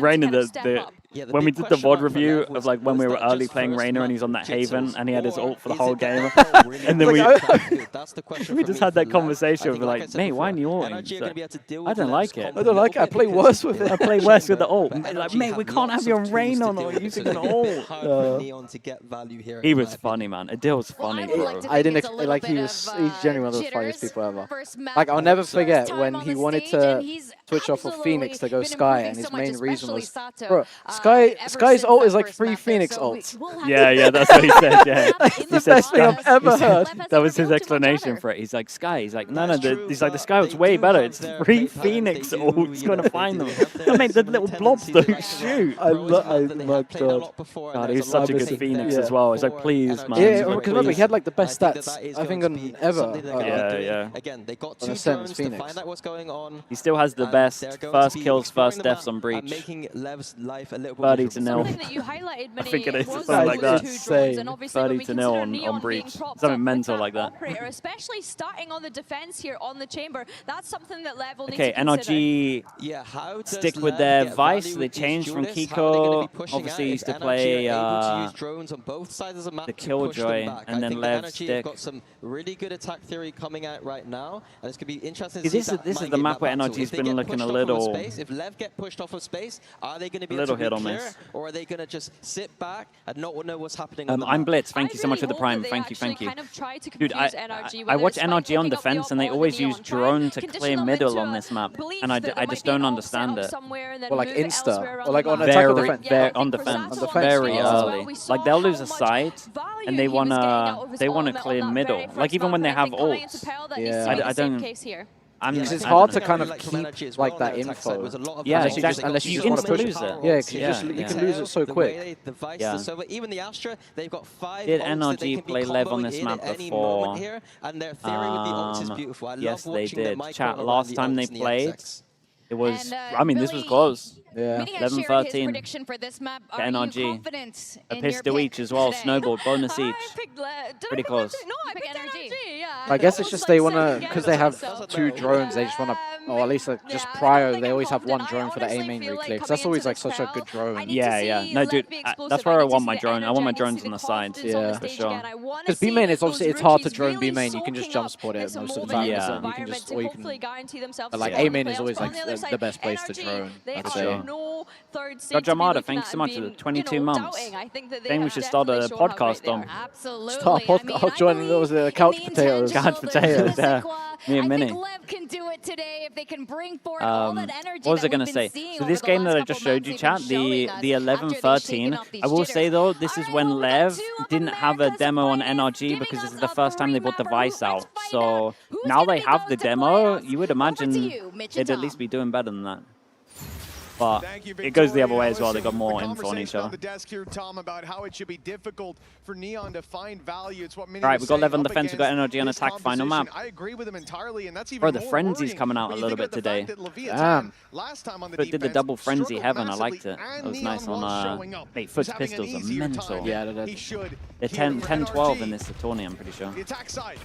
Reina, when we did the VOD review of like when we were early playing Reina and he's on that Haven and he had his ult for the whole game. And then we just had that conversation of like, mate, why aren't you ulting? Like, I don't like it. I play worse with it. I play worse with the ult. Like, mate, we can't have your Reina on or using an ult. He was funny, man. Adil was funny, bro. I didn't like he's genuinely one of the funniest people ever. Like I'll never forget when he wanted to switch off of Phoenix to go Skye, and his main reason was, bro, Sky's ult is like 3 Phoenix ults. Yeah, that's what he said. Yeah, he said, best thing I've ever heard. That was his explanation for it. He's like, Skye. He's like, no. He's like, the Skye ult's way better. It's 3 Phoenix ults going to find them. I mean, the little blobs don't shoot. My God, he's such a good Phoenix as well. He's like, please, man. Yeah, because remember, he had like the best stats, I think, on ever. Yeah. Again, they got on 2 turns to find out what's going on. He still has the best first kills, first deaths on Breach. Making Lev's life a little 30 to 0. Something that you highlighted, I think it is was something like that. those two drones, and obviously when 30 we to 0 consider on Neon being breach. propped Something up mental with like that. Operator, especially starting on the defense here on the chamber, that's something that LEV will need Okay, to consider. NRG stick with their Vice. They changed from Kiko. Obviously, used to play the Killjoy, and then LEV stick. Got some really good attack theory coming out right now, and it's going to be interesting to See, see this is the map where NRG's been looking a little... If LEV get pushed off of space, are they going to be able to hit or miss, or are they going to just sit back and not know what's happening? I'm Blitz. Thank you so much for the Prime. Thank you. Dude, I watch NRG on defense, and they always use drone to clear middle on this map, and I just don't understand it. Or like Insta, or like on attack or defense? On defense, very early. Like they'll lose a site, and they wanna clear middle. Like even when they have ults. Yeah. I don't. Because it's hard to kind of keep like that info. Yeah, exactly. Unless you just want to push lose it. Yeah, because you can lose it so quick. Yeah. Even the Astra, they've got 5 Did NRG play LEV on this map before? And their theory with the ults is beautiful. Yes, they did. Chat, last time they played, it was, I mean, this was close. Yeah. 11-13 for this map. to NRG. A pistol each as well, snowball, bonus each. Pretty close. No, I picked NRG. Yeah. I guess it's just they want to, because they have 2 drones, they just want to, or at least just prior, they always have 1 drone for the A main reclear, because that's always like such a good drone. Yeah. No, dude, that's where I want my drone. I want my drones on the sides, for sure. Because B main, it's obviously it's hard to drone B main. You can just jump spot it most of the time. Yeah. You can just, or you can. But like A main is always like the best place to drone. I'd say. Dodge Armada, thanks so much for the 22 months. I think we should start a podcast on. Absolutely. Start a podcast. I'll join those couch potatoes. Couch potatoes, yeah. Me and Minnie. LEV can do it today if they can bring forward all that energy. What was I going to say? So this game that I just showed you, chat, the 11-13, I will say though, this is when LEV didn't have a demo on NRG because this is the first time they brought the Vice out. So now they have the demo, you would imagine they'd at least be doing better than that. But it goes the other way as well. They got more info on each other. On the desk here, Tom, about how it should be difficult for Neon to find value. It's what many Right, we got LEV on defense, we got NRG on attack, final map. I agree with him entirely, and that's even Bro, the frenzy's coming out a little bit today. Damn. Last time on the But did the double frenzy heaven, I liked it. It was nice on mate, FUT's pistols are mental. Yeah, they're 10-12 in this tourney, I'm pretty sure. The attack side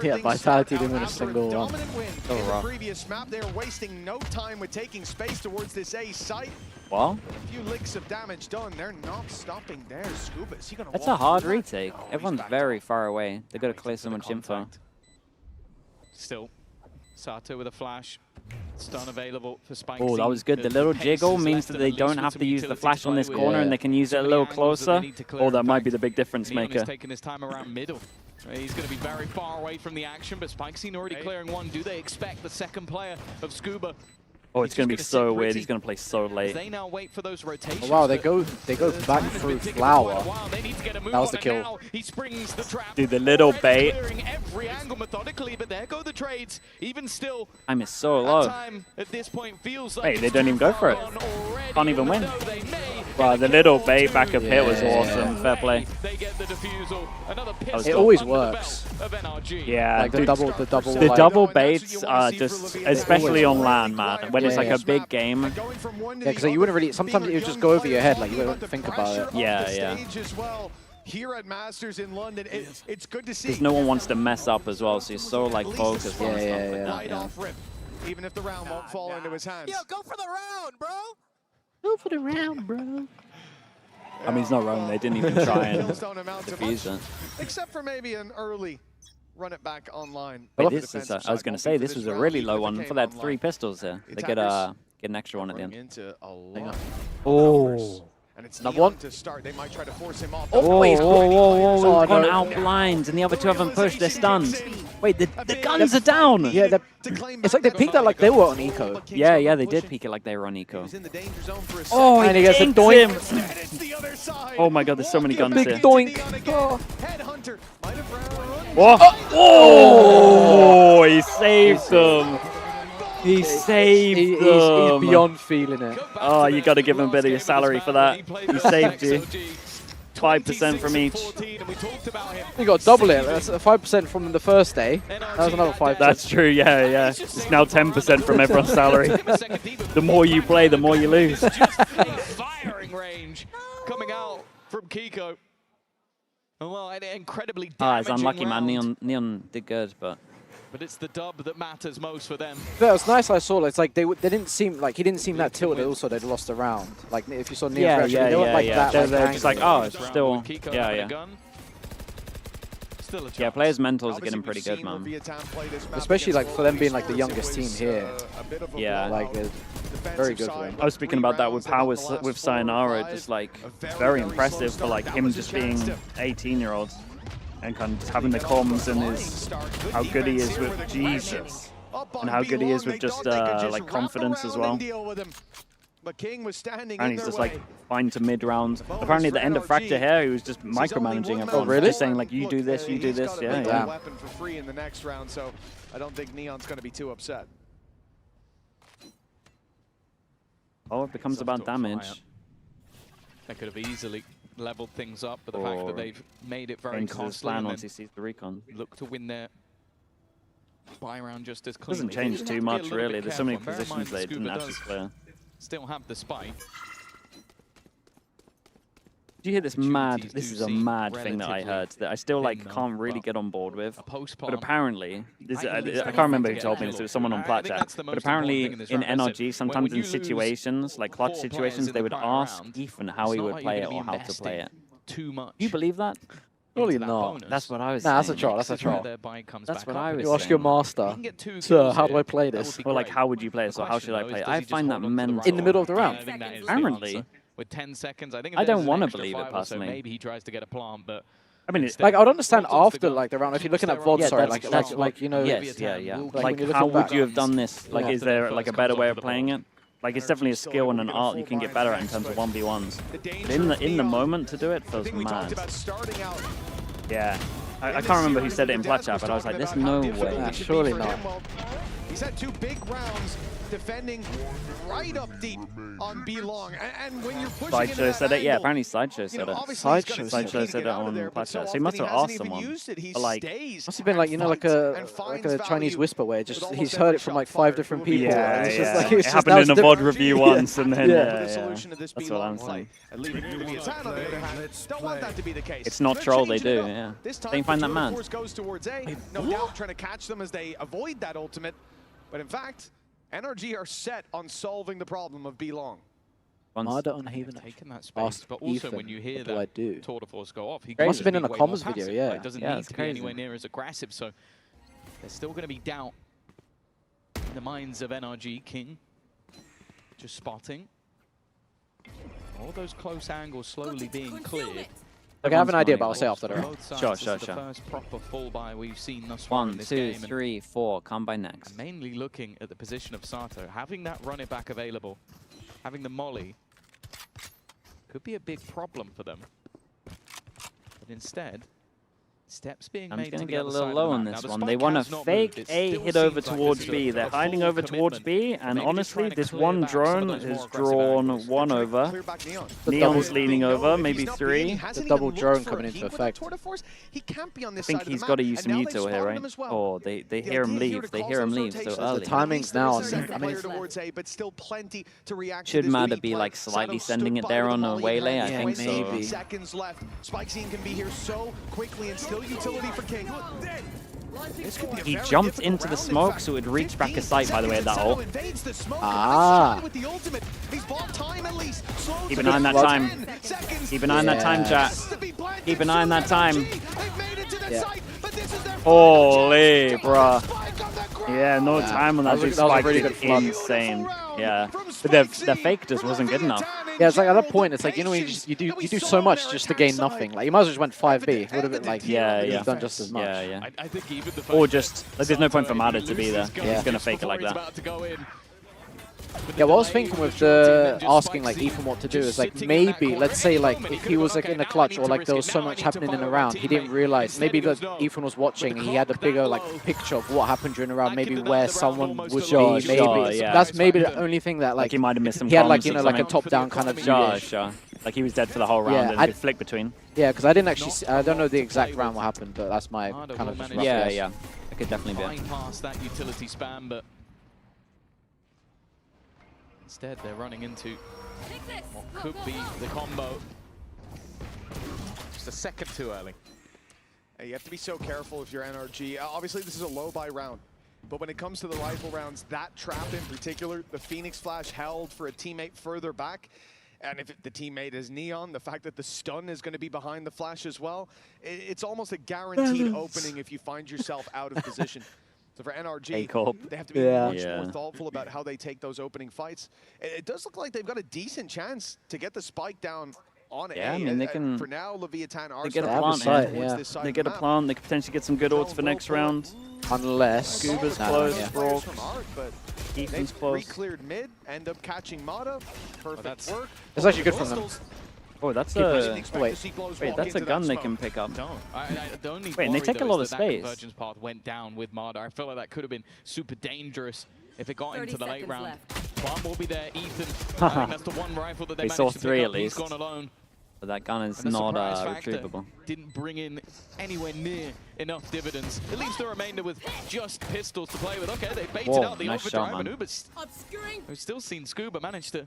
yeah, Vitality didn't win a single one. In the previous map, they're wasting no time with taking space towards this A site. Well, a few licks of damage done. They're not stopping there. Scuba, is he gonna that's a hard retake. Everyone's very far away. They've got to clear so much info. Still, Sato with a flash. Stun available for Spike. Oh, that was good. The little jiggle means that they don't have to use the flash on this corner and they can use it a little closer. Oh, that might be the big difference maker. He's taking his time around middle. He's going to be very far away from the action, but Spike's already clearing one. Do they expect the second player of Scuba? Oh, it's going to be so weird. He's going to play so late. They now wait for those rotations. Oh, wow, they go back through Flower. That was the kill. He springs the trap. Dude, the little bait. Every angle methodically, but there go the trades. Even still, time is so low. At this point feels like hey, they don't even go for it. Can't even win. Wow, the little bait back up hit was awesome. Fair play. They get the defusal. Another it always works. Yeah, like dude, the double baits are just, especially on LAN, man. When it's like a big game. Yeah, because you wouldn't really. Sometimes it would just go over your head, like you wouldn't think about it. Yeah. Here at Masters in London, it's good to see. Because no one wants to mess up as well, so you're so like focused on stuff like that. Even if the round won't fall into his hands. Yo, go for the round, bro. Go for the round, bro. I mean, it's not wrong. They didn't even try and defuse it. Except for maybe an early run it back online. Wait, this is I was going to say, this was a really low one for that 3 pistols there. They get an extra one at the end. Oh. And it's another one to start. They might try to force him off. Whoa, we've gone out blind, and the other 2 haven't pushed. They're stunned. Wait, the guns are down. Yeah, it's like they peeked out like they were on eco. Yeah, they did peek it like they were on eco. Oh, and he gets a doink. Oh my god, there's so many guns big here. Doink. Whoa! Oh, he saved them. He saved them. He's beyond feeling it. Oh, you got to give him a bit of your salary for that. He saved you. 5% from each. You got to double it. That's 5% from the first day. That was another 5%. That's true, yeah. It's now 10% from everyone's salary. The more you play, the more you lose. range coming out from Kiko. Oh, well, an incredibly damaging it's unlucky, round. man. Neon did good, but it's the dub that matters most for them. Yeah, it was nice. I saw. It's like they didn't seem like he didn't seem that tilted. Also, they'd lost a round. Like if you saw Neon, they weren't like that. They're just like, oh, it's still, yeah, players' mentals are getting pretty good, man. Especially like for them being like the youngest team here. Yeah, like very good for them. I was speaking about that with Powers with Sayonara, just like very impressive for like him just being 18-year-olds and kind of just having the comms and how good he is with Jesus and how good he is with just like confidence as well. But King was standing and he's just like fine to mid rounds. Apparently at the end of Fracture here, he was just micromanaging everyone. Oh, really? Just saying like, you do this, you do this. Yeah. Weapon for free in the next round, so I don't think Neon's going to be too upset. Oh, it becomes about damage. They could have easily leveled things up, but the fact that they've made it very costly plan once he sees the recon. Look to win their buy round just as cleanly. Doesn't change too much, really. There's so many positions they didn't actually clear. Still have the spike. Do you hear this mad? This is a mad thing that I heard that I still like can't really get on board with. But apparently, I can't remember who told me this. It was someone on Plat Chat. But apparently, in NRG, sometimes in situations like clutch situations, they would ask Ethan how he would play it or how to play it. Too much. Do you believe that? Surely not. That's what I was saying. saying. That's a troll. That's a troll. That's what I was saying. You ask your master, sir, how do I play this? Or like, how would you play it? Or how should I play it? I find that mental. In the middle of the round. Apparently. With 10 seconds, I think I don't want to believe it personally. Maybe he tries to get a plant, but I mean, it's like I would understand after like the round if you're looking at VOD. Sorry, like you know. Yes, yeah. Like how would you have done this? Like, is there like a better way of playing it? Like it's definitely a skill and an art you can get better at in terms of 1v1s. But in the moment to do it feels mad. Yeah, I can't remember who said it in Plat Chat, but I was like, there's no way. Surely not. He's had 2 big rounds defending right up deep on B-Long. And when you're pushing Sideshow said it, yeah, apparently Sideshow said it. Sideshow said it on Plat Chat. So he must have asked someone. But like, must have been like, you know, like a Chinese whisper where just he's heard it from like 5 different people. Yeah, it's yeah. Like, it happened in a VOD review once, and then that's what I'm saying. It's not troll, they do, yeah. They find that man. Goes towards A, no doubt trying to catch them as they avoid that ultimate. But in fact, NRG are set on solving the problem of B-Long. Marder on Haven taking that space, but also when you hear that Tour de Force go off, he must have been in a comms video, yeah. It doesn't need to be anywhere near as aggressive, so there's still going to be doubt in the minds of NRG. King just spotting all those close angles slowly being cleared. Okay, I have an idea, but I'll say after the round. Sure. The first proper full buy we've seen thus One, far in this two, game. 3, 4, come by next. Mainly looking at the position of Sato, having that run it back available, having the molly, could be a big problem for them. But instead, steps being made to the get a other little side low of the on map. this Now, one. the They spike want to has not fake moved. It A still hit seems over like towards this is B. a They're full hiding over towards commitment. B, and Maybe just honestly, trying to this clear one back some of drone those more is aggressive drawn angles. 1 over. Neon's leaning over, maybe 3. The double drone coming into effect. He can't be on this I think he's got to use some util here, right? Oh, they hear him leave. They hear him leave so early. The timing's now. I mean, it's should Mada be like slightly sending it there on a waylay? I think maybe. so. Seconds left. Spike Scene can be here so quickly and still utility for King. He jumped into the smoke, so it would reach back a sight, by the way, at that ult. Ah. Keep an eye on that time. Keep an eye on that time, chat. Keep an eye on that time. Holy, bruh. Yeah, no time on that. Big spike is insane. Yeah, but their fake just wasn't good enough. Yeah, it's like at that point, it's like, you know, you do so much just to gain nothing. Like you might as well just went 5B. It would have been like you've done just as much. Yeah. Or just like there's no point for Mada to be there. He's gonna fake it like that. Yeah, what I was thinking with the asking like Ethan what to do is like maybe let's say like if he was like in a clutch or like there was so much happening in a round, he didn't realize maybe that Ethan was watching and he had a bigger like picture of what happened during the round, maybe where someone would be. Maybe that's maybe the only thing that like he might have missed some. He had like, you know, like a top-down kind of view. Sure. Like he was dead for the whole round and could flick between. Yeah, because I didn't actually I don't know the exact round what happened, but that's my kind of just rough guess. Yeah. It could definitely be. Past that utility spam, but Instead, they're running into what could be the combo. Just a second too early. You have to be so careful if you're NRG. Obviously, this is a low-buy round. But when it comes to the rifle rounds, that trap in particular, the Phoenix Flash held for a teammate further back. And if the teammate is Neon, the fact that the stun is going to be behind the Flash as well, it's almost a guaranteed opening if you find yourself out of position. So for NRG, they have to be much more thoughtful about how they take those opening fights. It does look like they've got a decent chance to get the spike down on Yeah, A. I mean, they can... For now, Leviathan are They get a starting plant, towards this side They of get the a map. plant, they could potentially get some good ults for next round. Unless... Scuba's close, Brock. But Ethan's they've close. re-cleared mid, end up catching Mata. Perfect work. It's actually good from them. Oh, that's a... Wait, that's a gun they can pick up. The only Wait, and they take a lot of that space. convergence path went down with Marder. I feel like that could have been super dangerous if it got into the late round. Bomb will be there, Ethan. I think that's the one rifle that they saw managed to 3 pick at up. least. He's gone alone. But that gun is And the not surprise factor retrievable. didn't bring in anywhere near enough dividends. It leaves the remainder with just pistols to play with. Okay, they baited out the nice overdrive, shot, and man. Uber's... We've still seen Scuba manage to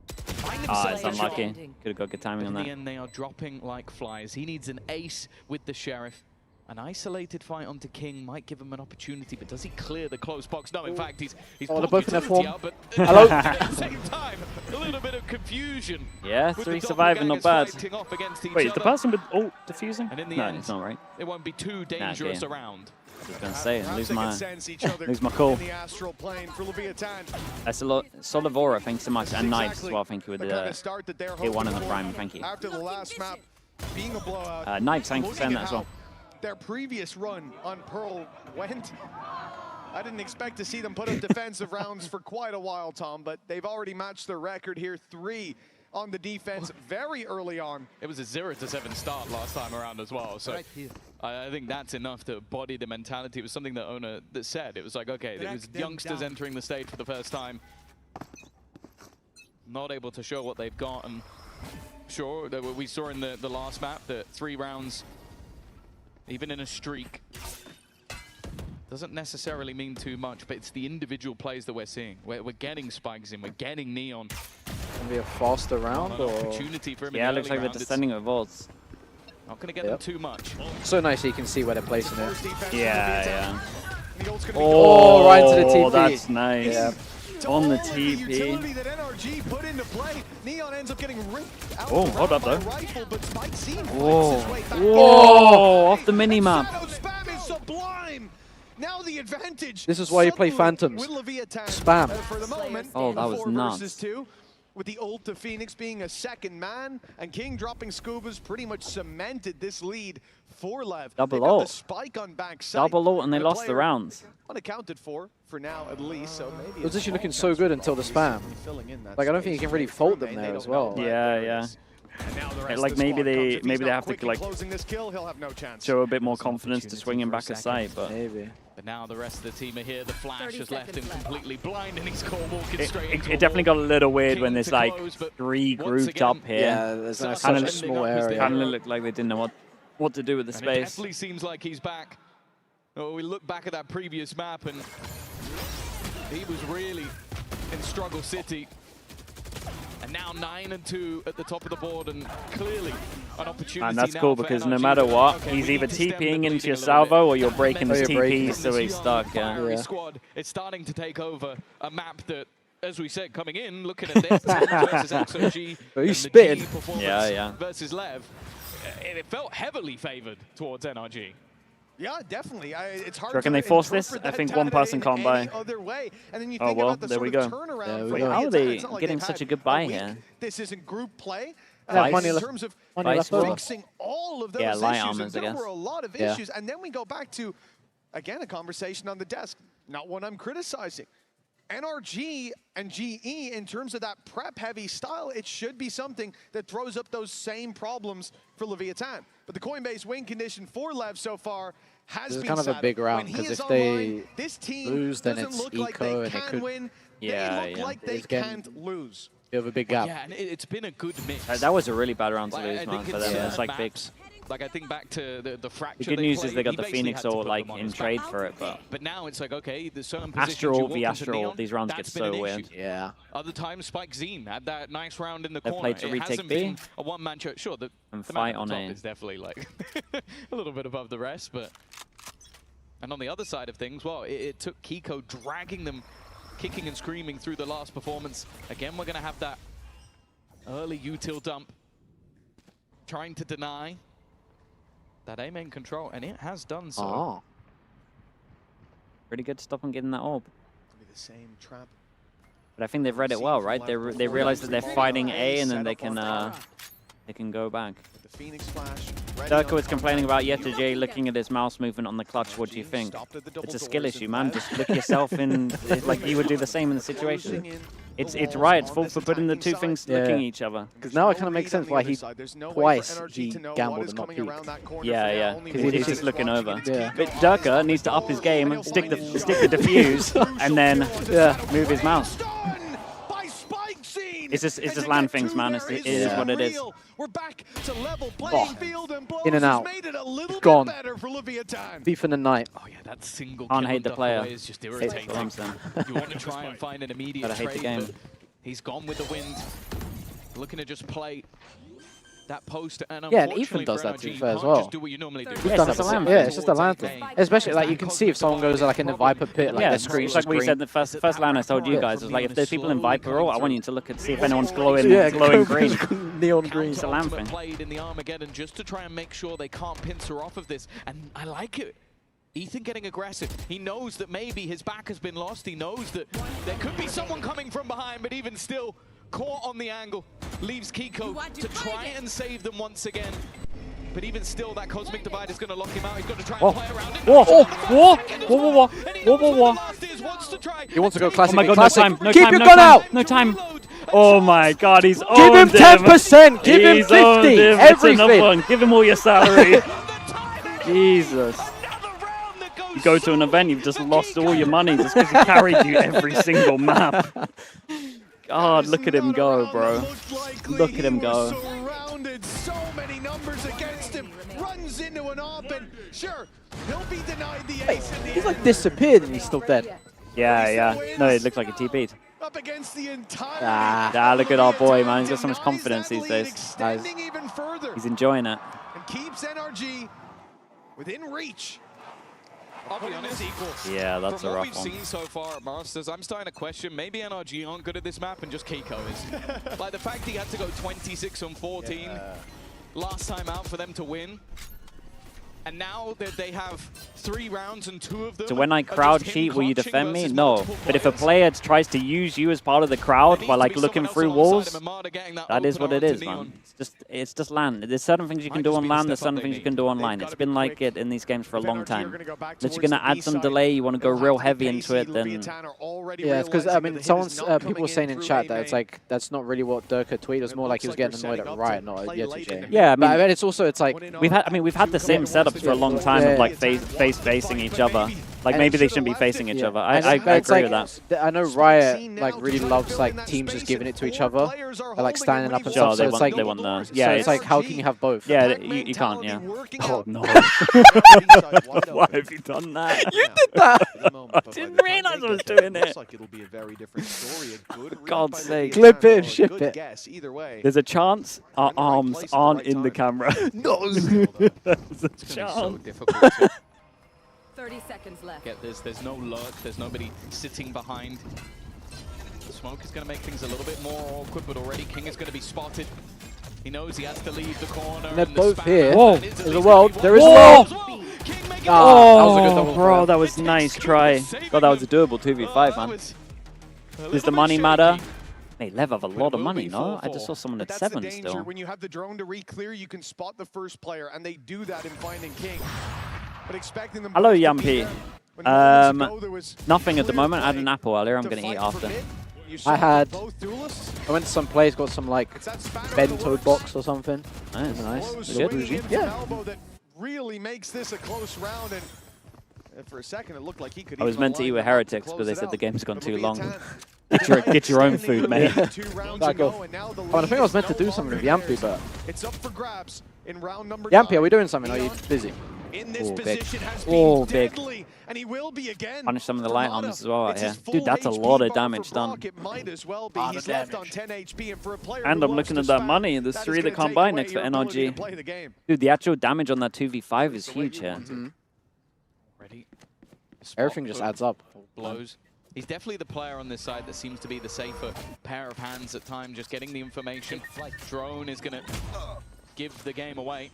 find Ah, himself it's a unlucky. shot. Could have got good timing But on in that. the end, they are dropping like flies. He needs an ace with the Sheriff. An isolated fight onto King might give him an opportunity, but does he clear the close box? No, in fact, he's they're both in their form. out, but Hello? at the same time, a little bit of confusion. Yeah, with 3 the surviving, not bad. fighting off against each Wait, is the other. person with ult defusing? And in the No, end, it's not right. it won't be too dangerous okay. around. I was going to say, lose my cool. cool. In the astral plane for Leviathan. That's a lot. Solivora, thanks so much. And Knives as well, thank you with the the kind of start that they're hit 1 in the hoping prime, for thank you. After the last map being a blowout. Knives, thanks for looking saying at that as how well. Their previous run on Pearl went. I didn't expect to see them put up defensive rounds for quite a while, Tom, but they've already matched their record here. 3 on the defense very early on. It was a 0-7 start last time around as well, so I think that's enough to body the mentality. It was something that Ona said. It was like, okay, there was youngsters entering the stage for the first time, not able to show what they've got, and sure, we saw in the last map that 3 rounds, even in a streak, doesn't necessarily mean too much, but it's the individual plays that we're seeing. We're getting spikes in, we're getting Neon. Can be a faster round, or...? Opportunity for him Yeah, in it looks like they're descending with vaults. Not going to get them too much. So nice you can see where they're placing it. Yeah. Oh, right into the TP. Oh, that's nice. Yeah. On the Utility TP. that NRG put into play. Neon ends up getting ripped out Oh, hold up though. rifle, but Spike seems Whoa. his way back. Whoa, off the mini-map. Shadow spam is sublime. Now the advantage. This is why you play Phantoms. With Leviathan. Spam. For the moment, Oh, that was 4 nuts. versus 2. With the ult of Phoenix being a second man, and King dropping Scubas pretty much cemented this lead for Lev. Double They've got the ult. spike on backside. Double ult and they lost the player rounds. Unaccounted for now at least, so maybe It was actually looking so good until the spam. Like, I don't think you can really fault them there as well. Yeah. Like maybe they have to like show a bit more confidence to swing him back aside, but maybe. But now the rest of the team are here. The flash has left him completely blind, and he's caught walking straight into it definitely got a little weird when there's like close, but 3 grouped again, up here. Yeah, there's Kinda such a small area. Kind of looked like they didn't know what to do with the And it space. definitely seems like he's back. Oh, we look back at that previous map, and he was really in Struggle City. And now 9-2 at the top of the board, and clearly an opportunity. And that's now cool for because NRG no matter to, what, okay, he's we either need to stem the TPing into bleeding your a little salvo bit. or you're breaking his TP, so he's stuck. Fiery squad is starting to take over a map that, as we said, coming in, looking at this versus XOG, He's spitting. Yeah. versus Lev, it felt heavily favored towards NRG. Yeah, definitely. It's hard. Do you reckon to they force this? interpret I that think one data person in can't buy. any other way. And then you Oh think well, about the there we sort go. of turnaround There we for go. How are Leviathan. they It's not like getting they've such a had good buy week. here? This isn't group play. Yeah, money in left- terms of money left over. fixing all of those Yeah, light issues, armors, and I there guess. were a lot of Yeah. issues. And then we go back to, again, a conversation on the desk. Not one I'm criticizing. NRG and GE, in terms of that prep-heavy style, it should be something that throws up those same problems for Leviathan. But the Coinbase win condition for Lev so far has It's been kind of a saddled. big round, When he because is if they online, this team lose, then doesn't it's look like eco they and it can could- win. Yeah, they look yeah. like they It's getting- can't lose. You have a big gap. Yeah, and it's been a good mix. That was a really bad round to Like, lose, I man, think for it's, them. It's like big. maps Like, I think back to the Fracture. The good news is they got the Phoenix all like in trade for it, but now it's like, okay, there's certain positions Astral v Astral, these rounds get so weird. Yeah. Other times, Spike Zine had that nice round in the They corner. played to retake B. A one-man show. Sure, the fight man on top A. is definitely like a little bit above the rest, but. And on the other side of things, well, it took Kiko dragging them, kicking and screaming through the last performance. Again, we're going to have that early util dump, trying to deny that A main control, and it has done so. Oh. Pretty good stop on getting that orb. Be the same trap. But I think they've read it well, right? They realize that they're fighting A, and then they can go back. The Phoenix flash. Durka was complaining about Yetterjay looking at his mouse movement on the clutch. What do you think? It's a skill issue, man. Just look yourself in, like you would do the same in the situation. It's Riot's fault for putting the two things looking at each other. Because now it kind of makes sense why he twice gambled and not peeked. Yeah, because he's just looking over. Yeah. But Durka needs to up his game, stick the diffuse, and then move his mouse. It's just land things, man. It is what it is. We're back to level playing field, and in and out. made it a little Gone. bit better for LEVIATHAN. Beef in the night. Oh yeah, that single Can't kill hate the player. is just irritating. You want to try and find an immediate Gotta hate the trade, game. but he's gone with the wind. Looking to just play that post, and Yeah, and Ethan does that to be fair as well. Just do what you normally do. Yeah, it's just a land thing. Especially like you can see if someone goes like in the Viper pit, like their screen's like we said the first land I told you guys was like if there's people in Viper, I want you to look and see if anyone's glowing green. Neon green. It's a land thing. Played in the Armageddon just to try and make sure they can't pincer off of this, and I like it. Ethan getting aggressive. He knows that maybe his back has been lost. He knows that there could be someone coming from behind, but even still, caught on the angle, leaves Kiko to try and save them once again. But even still, that Cosmic Divide is going to lock him out. He's got to try and play around it. Whoa. He wants to go classic. Oh my god, classic. Keep your gun out! No time! Oh my god, he's owned Give him 10%! Give him 50! Everything! Give him all your salary. Jesus. You go to an event, you've just lost all your money just because he carried you every single map. God, look at him go, bro. Look at him go. Surrounded, so many numbers against him. Runs into an op, and sure, he'll be denied the ace. He's like disappeared and he's still dead. Yeah. No, it looks like he TP'd. Up against the entire look at our boy, man. He's got so much confidence these days. Even further. He's enjoying it. And keeps NRG within reach. I'll be honest, yeah, that's a rough one. From what we've seen so far at Masters, I'm starting to question maybe NRG aren't good at this map and just Kiko is. Like the fact he had to go 26-14 last time out for them to win. And now that they have 3 rounds and 2 of them. So when I crowd cheat, will you defend me? No. But if a player tries to use you as part of the crowd by like looking through walls, that is what it is, man. It's just LAN. There's certain things you can do on LAN, there's certain things you can do online. It's been like it in these games for a long time. Unless you're going to add some delay, you want to go real heavy into it, then... Yeah, it's because, I mean, people were saying in chat that it's like, that's not really what Durka tweeted. It's more like he was getting annoyed at Riot, not at Yetterjay. Yeah, I mean, it's also, it's like... We've had the same setups for a long time of like facing each other. Like maybe they shouldn't be facing each other. I agree with that. I know Riot like really loves like teams just giving it to each other, like standing up and stuff. So it's like they want the so it's like how can you have both? Yeah, you can't. Yeah. Oh no! Why have you done that? You did that. I didn't realize I was doing it. For God's sake! Clip it and ship it. There's a chance our arms aren't in the camera. No. There's a chance. So difficult to 30 seconds left. There's no lurk, there's nobody sitting behind. Smoke is going to make things a little bit more awkward, but already King is going to be spotted. He knows he has to leave the corner. And they're both here. Whoa! There's a world. There is a world. Oh, bro, that was nice try. God, that was a doable 2v5, man. Does the money matter? Hey, Lev have a lot of money, no? I just saw someone at 7 still. When you have the drone to re-clear, you can spot the first player, and they do that in finding King. But expecting them. Hello, Yumpy. Nothing at the moment. I had an apple earlier. I'm going to eat after. I went to some place, got some like bento box or something. Nice. Good. Yeah. That really makes this a close round, and for a second it looked like he could. I was meant to eat with Heretics, but they said the game's gone too long. Get your own food, mate. I think I was meant to do something with Yampy, but it's up for grabs. in round number Yampy, are we doing something? Or are you busy? In this position has been deadly, and he will be again. Punish some of the light arms as well out here. Dude, that's a lot of damage done. It might as well be. He's left on 10 HP, and for a player and I'm looking at that money. There's 3 that can't buy next for NRG. Dude, the actual damage on that 2v5 is huge here. Everything just adds up. Blows. He's definitely the player on this side that seems to be the safer pair of hands at times, just getting the information. Drone is going to give the game away.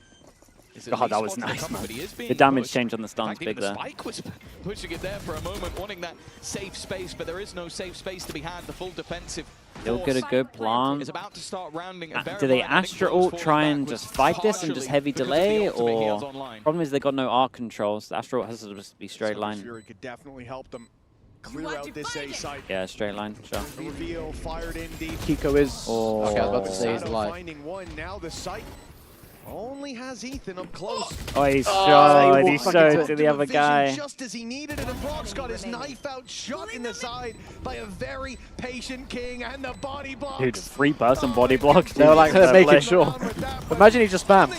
God, that was nice, man. The damage change on the stun's big there. Spike was pushing it there for a moment, wanting that safe space, but there is no safe space to be had. The full defensive He'll get a good plant. Is about to start rounding. Do they Astra ult try and just fight this and just heavy delay, or problem is they got no arc controls. The Astra ult has to just be straight line. Fury could definitely help them clear out this A site. Yeah, straight line, sure. Reveal fired in deep. Kiko is. Oh, okay, I was about to say he's alive. Finding one now. The site only has Ethan up close. Oh, he's showed. He showed to the other guy. Just as he needed it, and Brock's got his knife out, shot in the side by a very patient King, and the body block. Dude, 3-person body block. They were like, making sure. Imagine he just spammed.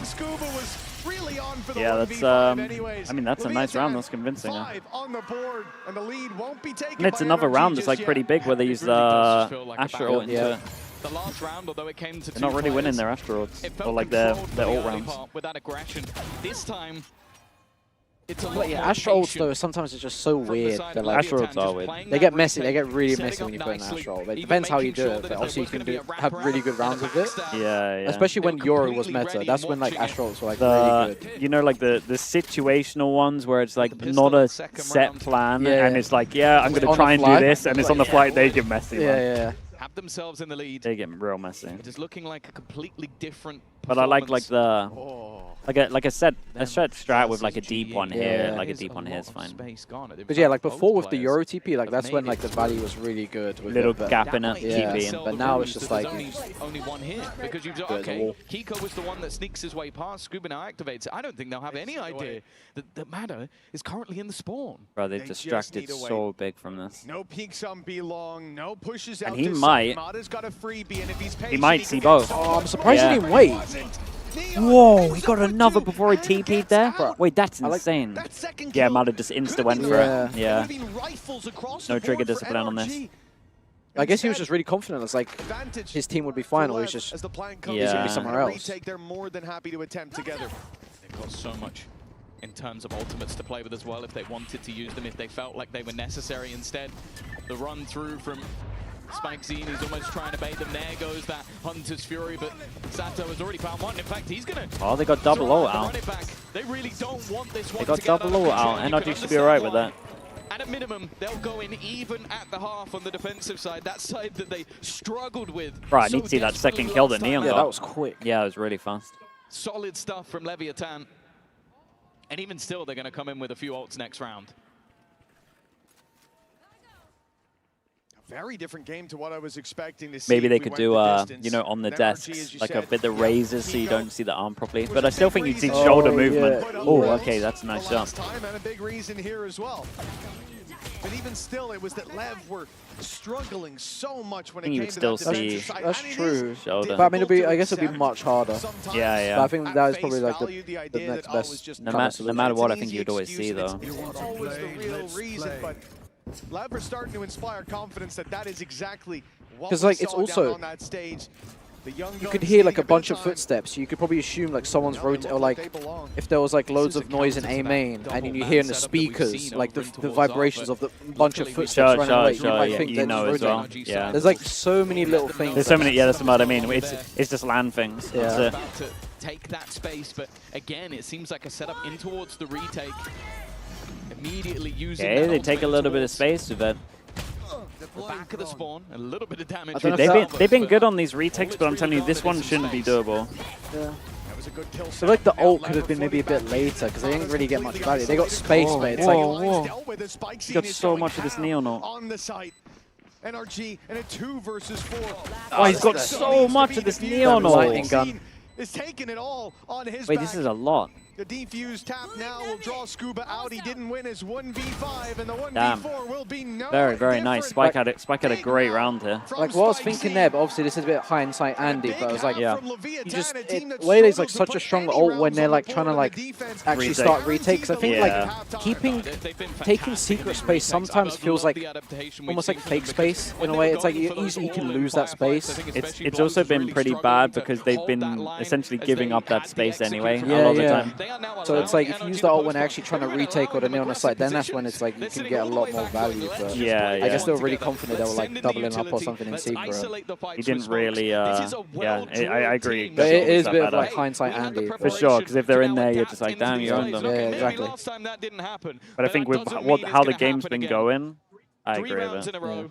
Yeah, that's. I mean, that's a nice round. That's convincing. On the board, and the lead won't be taken. And it's another round that's like pretty big where they use the Astra ult into it. The last round, although it came to they're not really winning their Astra ults, or like their ult rounds. Without aggression, this time it's a lot. Yeah, Astra ults though sometimes it's just so weird. They're like, Astra ults are weird. They get messy. They get really messy when you put an Astra ult. It depends how you do it, but obviously you can have really good rounds with it. Yeah, yeah. Especially when Yoru was meta. That's when like Astra ults were like really good. You know, like the situational ones where it's like not a set plan, and it's like, yeah, I'm gonna try and do this, and it's on the flight. They get messy. Yeah. Have themselves in the lead. They get real messy. It is looking like a completely different. But I like the like a set strat with like a deep one here, like a deep one here is fine. Because yeah, like before with the Euro TP, like that's when like the value was really good. With little gap in a TP, but now it's just like only one hit because you've okay. Kiko was the one that sneaks his way past. Scuba now activates it. I don't think they'll have any idea that the Matter is currently in the spawn. Bro, they've distracted so big from this. No peeks on B long, no pushes out. And he might. Got a freebie, and if he's patient, he might see both. Oh, I'm surprised he didn't wait. Whoa, he got another before he TP'd there? Wait, that's insane. Yeah, Mada just insta went for it. Yeah. No trigger discipline on this. I guess he was just really confident. It's like his team would be fine, or he's just he's going to be somewhere else. They're more than happy to attempt together. They've got so much in terms of ultimates to play with as well if they wanted to use them, if they felt like they were necessary instead. The run through from Spike Zine, he's almost trying to bait them. There goes that Hunter's Fury, but Sato has already found one. In fact, he's going to... Oh, they got double ult out. They really don't want this one. They got double ult out. NRG should be alright with that. At a minimum, they'll go in even at the half on the defensive side. That side that they struggled with. Right, I need to see that second kill that Neon got. Yeah, that was quick. Yeah, it was really fast. Solid stuff from LEVIATHAN. And even still, they're going to come in with a few ults next round. Very different game to what I was expecting to see. Maybe they could do, you know, on the desks, like a bit that raises so you don't see the arm properly. But I still think you'd see shoulder movement. Oh, okay, that's a nice shot. And a big reason here as well. But even still, it was that Lev were struggling so much when it came to still see. That's true. Shoulder. But I mean, I guess it'd be much harder. Yeah, yeah. But I think that is probably like the next best. No matter what, I think you'd always see though. It's always the real reason, but Lev are starting to inspire confidence that is exactly what we like, it's saw also, down on that stage. You could hear like a bunch of footsteps. You could probably assume like someone's rotating, or like if there was like loads of noise in A main, and you hear in the speakers like the vibrations of the bunch of footsteps running away. You might think you know as well. Yeah. There's like so many little things. There's so many. Yeah, that's what I mean. It's just land things. Yeah. About to take that space, but again, it seems like a setup in towards the retake. Immediately using. Okay, they take a little bit of space with it. The back of the spawn, a little bit of damage. Dude, they've been good on these retakes, but I'm telling you, this one shouldn't be doable. Yeah. I feel like the ult could have been maybe a bit later because they didn't really get much value. They got space, but it's like He got so much of this Neon ult. On the site. NRG and a 2 versus 4. Oh, he's got so much of this Neon ult. Lightning gun. Is taking it all on his Wait, back. this is a lot. The defuse tap now will draw Scuba out. He didn't win his 1v5, and the 1v4 will be no Very, very nice. Spike different. had a great round here. Like, what I was thinking there, but obviously this is a bit hindsight Andy, but I was like, yeah, you just, Wade is like such a strong ult when they're like trying to like actually start retakes. I think like taking secret space sometimes feels like almost like fake space in a way. It's like you easily can lose that space. It's also been pretty bad because they've been essentially giving up that space anyway a lot of the time. So it's like if you use the ult when they're actually trying to retake or they're on the side, then that's when it's like you can get a lot more value. But I guess they were really confident they were like doubling up or something in Secret. He didn't really, yeah, I agree. But it is a bit of like hindsight Andy. For sure, because if they're in there, you're just like, damn, you own them. Yeah, exactly. But I think with how the game's been going, I agree with it. Yeah.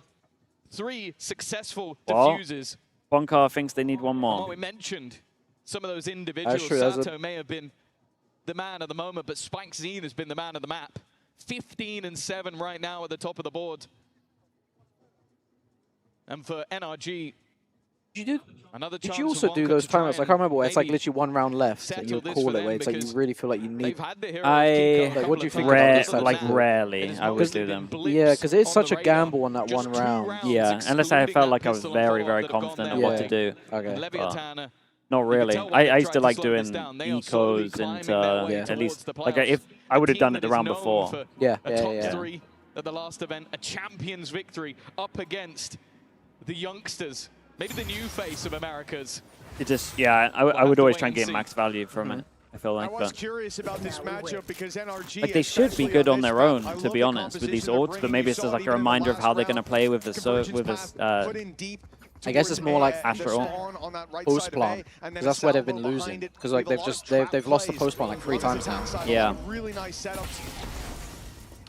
3 successful diffuses. Boncar thinks they need one more. We mentioned some of those individuals. Sato may have been the man of the moment, but Spike Zine has been the man of the map. 15 and 7 right now at the top of the board. And for NRG, Did you also do those timeouts? I can't remember where it's like literally 1 round left and you'll call it where it's like you really feel like you need. Like, what do you think about this? Like rarely I would do them. Yeah, because it's such a gamble on that 1 round. Yeah, unless I felt like I was very, very confident on what to do. Okay. Not really. I used to like doing ecos and at least like if I would have done it the round before. Yeah. Top 3 at the last event, a champion's victory up against the youngsters. Maybe the new face of Americas. It just, yeah, I would always try and get max value from it. I feel like, I was curious about this matchup because NRG, like they should be good on their own, to be honest, with these ults. But maybe it's just like a reminder of how they're going to play with the I guess it's more like Astral post plant, because that's where they've been losing. Because like they've lost the post plant like 3 times now. Yeah. Really nice setups.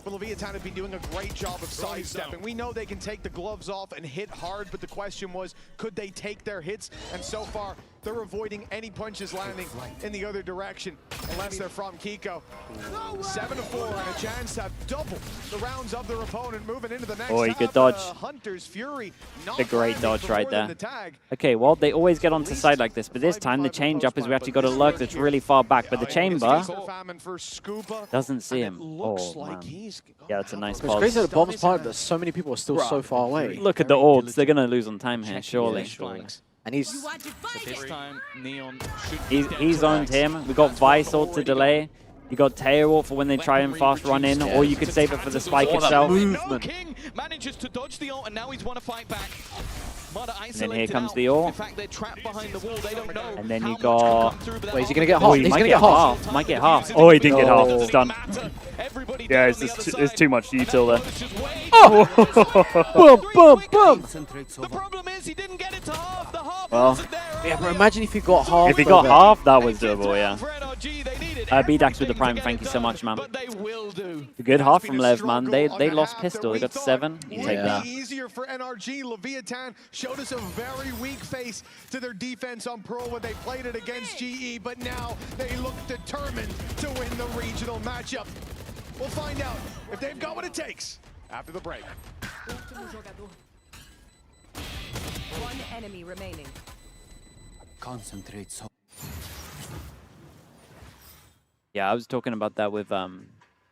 But LEVIATHAN have been doing a great job of sidestepping. We know they can take the gloves off and hit hard, but the question was, could they take their hits? And so far, they're avoiding any punches landing in the other direction, unless they're from Kiko. 7-4 and a chance to have double the rounds of their opponent moving into the next half. Good dodge. Hunter's Fury. A great dodge right there. Okay, well, they always get onto side like this, but this time the change up is we actually got a lurk that's really far back, but the chamber doesn't see him. Oh, man. Yeah, it's a nice pause. It's crazy that the bottom's part, but so many people are still so far away. Look at the ults. They're going to lose on time here, surely. And he's owned him. We got Vice ult to delay. You got Tail ult for when they try and fast run in, or you could save it for the spike itself. King manages to dodge the ult, and now he's won a fight back. And then here comes the ult. And then you got... Wait, is he going to get half? He's going to get half. Might get half. Oh, he didn't get half. It's done. Yeah, it's too much util there. Oh! Boom, boom, boom! The problem is he didn't get it to half. The half wasn't there. Yeah, but imagine if he got half. If he got half, that was doable, yeah. B-Dax with the prime, thank you so much, man. A good half from Lev, man. They lost pistol. They got 7. You take that. Easier for NRG. LEVIATHAN showed us a very weak face to their defense on Pro when they played it against GE, but now they look determined to win the regional matchup. We'll find out if they've got what it takes after the break. 1 enemy remaining. Concentrate. So yeah, I was talking about that with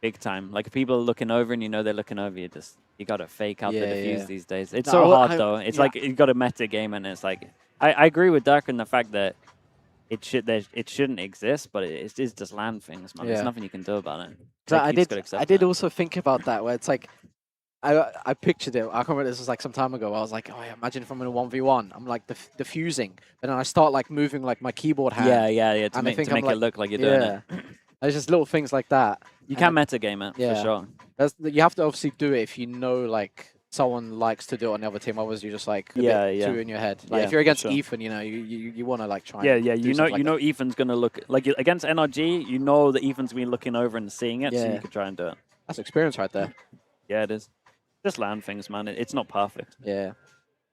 big time. Like if people are looking over and you know they're looking over, you got to fake out the defuse these days. It's so hard though. It's like you got a meta game, and it's like I agree with Dirk in the fact that it shouldn't exist, but it is just land things, man. There's nothing you can do about it. Like, I did also think about that, where it's like I pictured it. I can't remember, this was like some time ago. I was like, oh yeah, imagine if I'm in a 1v1. I'm like diffusing, but then I start like moving like my keyboard hand. Yeah. To make it look like you're doing it. There's just little things like that. You can metagame it, for sure. You have to obviously do it if you know like someone likes to do it on the other team. Otherwise, you're just like a bit too in your head. Like if you're against Ethan, you know, you want to like try. Yeah. You know Ethan's gonna look like against NRG. You know that Ethan's been looking over and seeing it, so you could try and do it. That's experience right there. Yeah, it is. Just land things, man. It's not perfect. Yeah.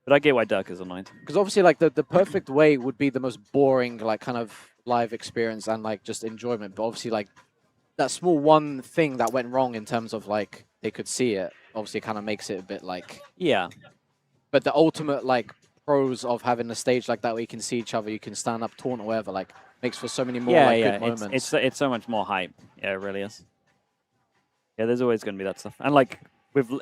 But I get why Dirk is annoyed. Because obviously, like the perfect way would be the most boring, like kind of live experience and like just enjoyment. But obviously, like that small one thing that went wrong in terms of like they could see it, obviously kind of makes it a bit like But the ultimate like pros of having a stage like that where you can see each other, you can stand up, taunt or whatever, like makes for so many more good moments. It's so much more hype. Yeah, it really is. Yeah, there's always going to be that stuff. And like,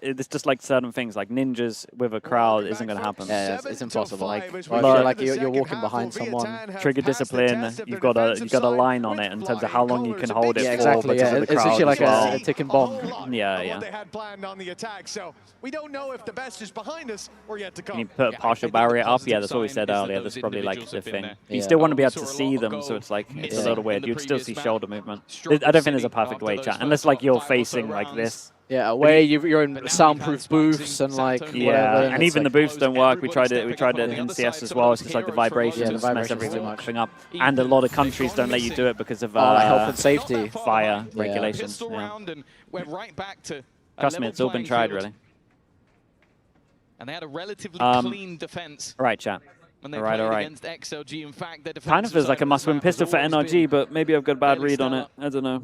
it's just like certain things, like ninjas with a crowd isn't going to happen. Yeah, it's impossible. Like, like you're walking behind someone. Trigger discipline, you've got a line on it in terms of how long you can hold it for. Exactly. Yeah, it's actually like a ticking bomb. Yeah. They had planned on the attack, so we don't know if the best is behind us or yet to come. Can you put a partial barrier up? Yeah, that's what we said earlier. That's probably like the thing. You still want to be able to see them, so it's like it's a little weird. You'd still see shoulder movement. I don't think there's a perfect way, chat, unless like you're facing like this. Yeah, away you're in soundproof booths and like and even the booths don't work. We tried it in CS as well. It's just like the vibrations mess everything up, and a lot of countries don't let you do it because of health and safety, fire regulations. Trust me, it's all been tried really. And they had a relatively clean defense. Right, chat. When they played against XLG. In fact, their defense kind of feels like a must-win pistol for NRG, but maybe I've got a bad read on it. I don't know.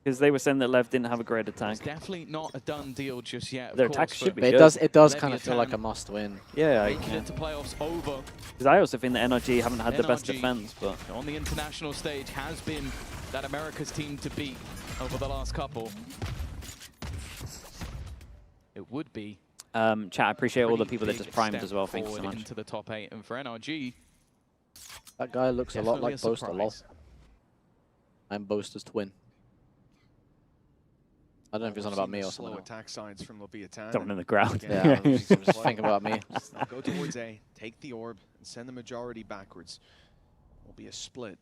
Because they were saying that LEV didn't have a great attack. It's definitely not a done deal just yet. Their attack should be good. It does kind of feel like a must-win. Yeah, to playoffs over. Because I also think that NRG haven't had the best defense, but on the international stage has been that America's team to beat over the last couple. It would be. Chat, I appreciate all the people that just primed as well. Thank you so much. Into the top 8, and for NRG, that guy looks a lot like Boaster. Lol. I'm Boaster's twin. I don't know if it's on about me or something. Attack signs from LEVIATHAN. Don't in the ground. Yeah, I'm just thinking about me. Go towards A, take the orb, and send the majority backwards. Will be a split.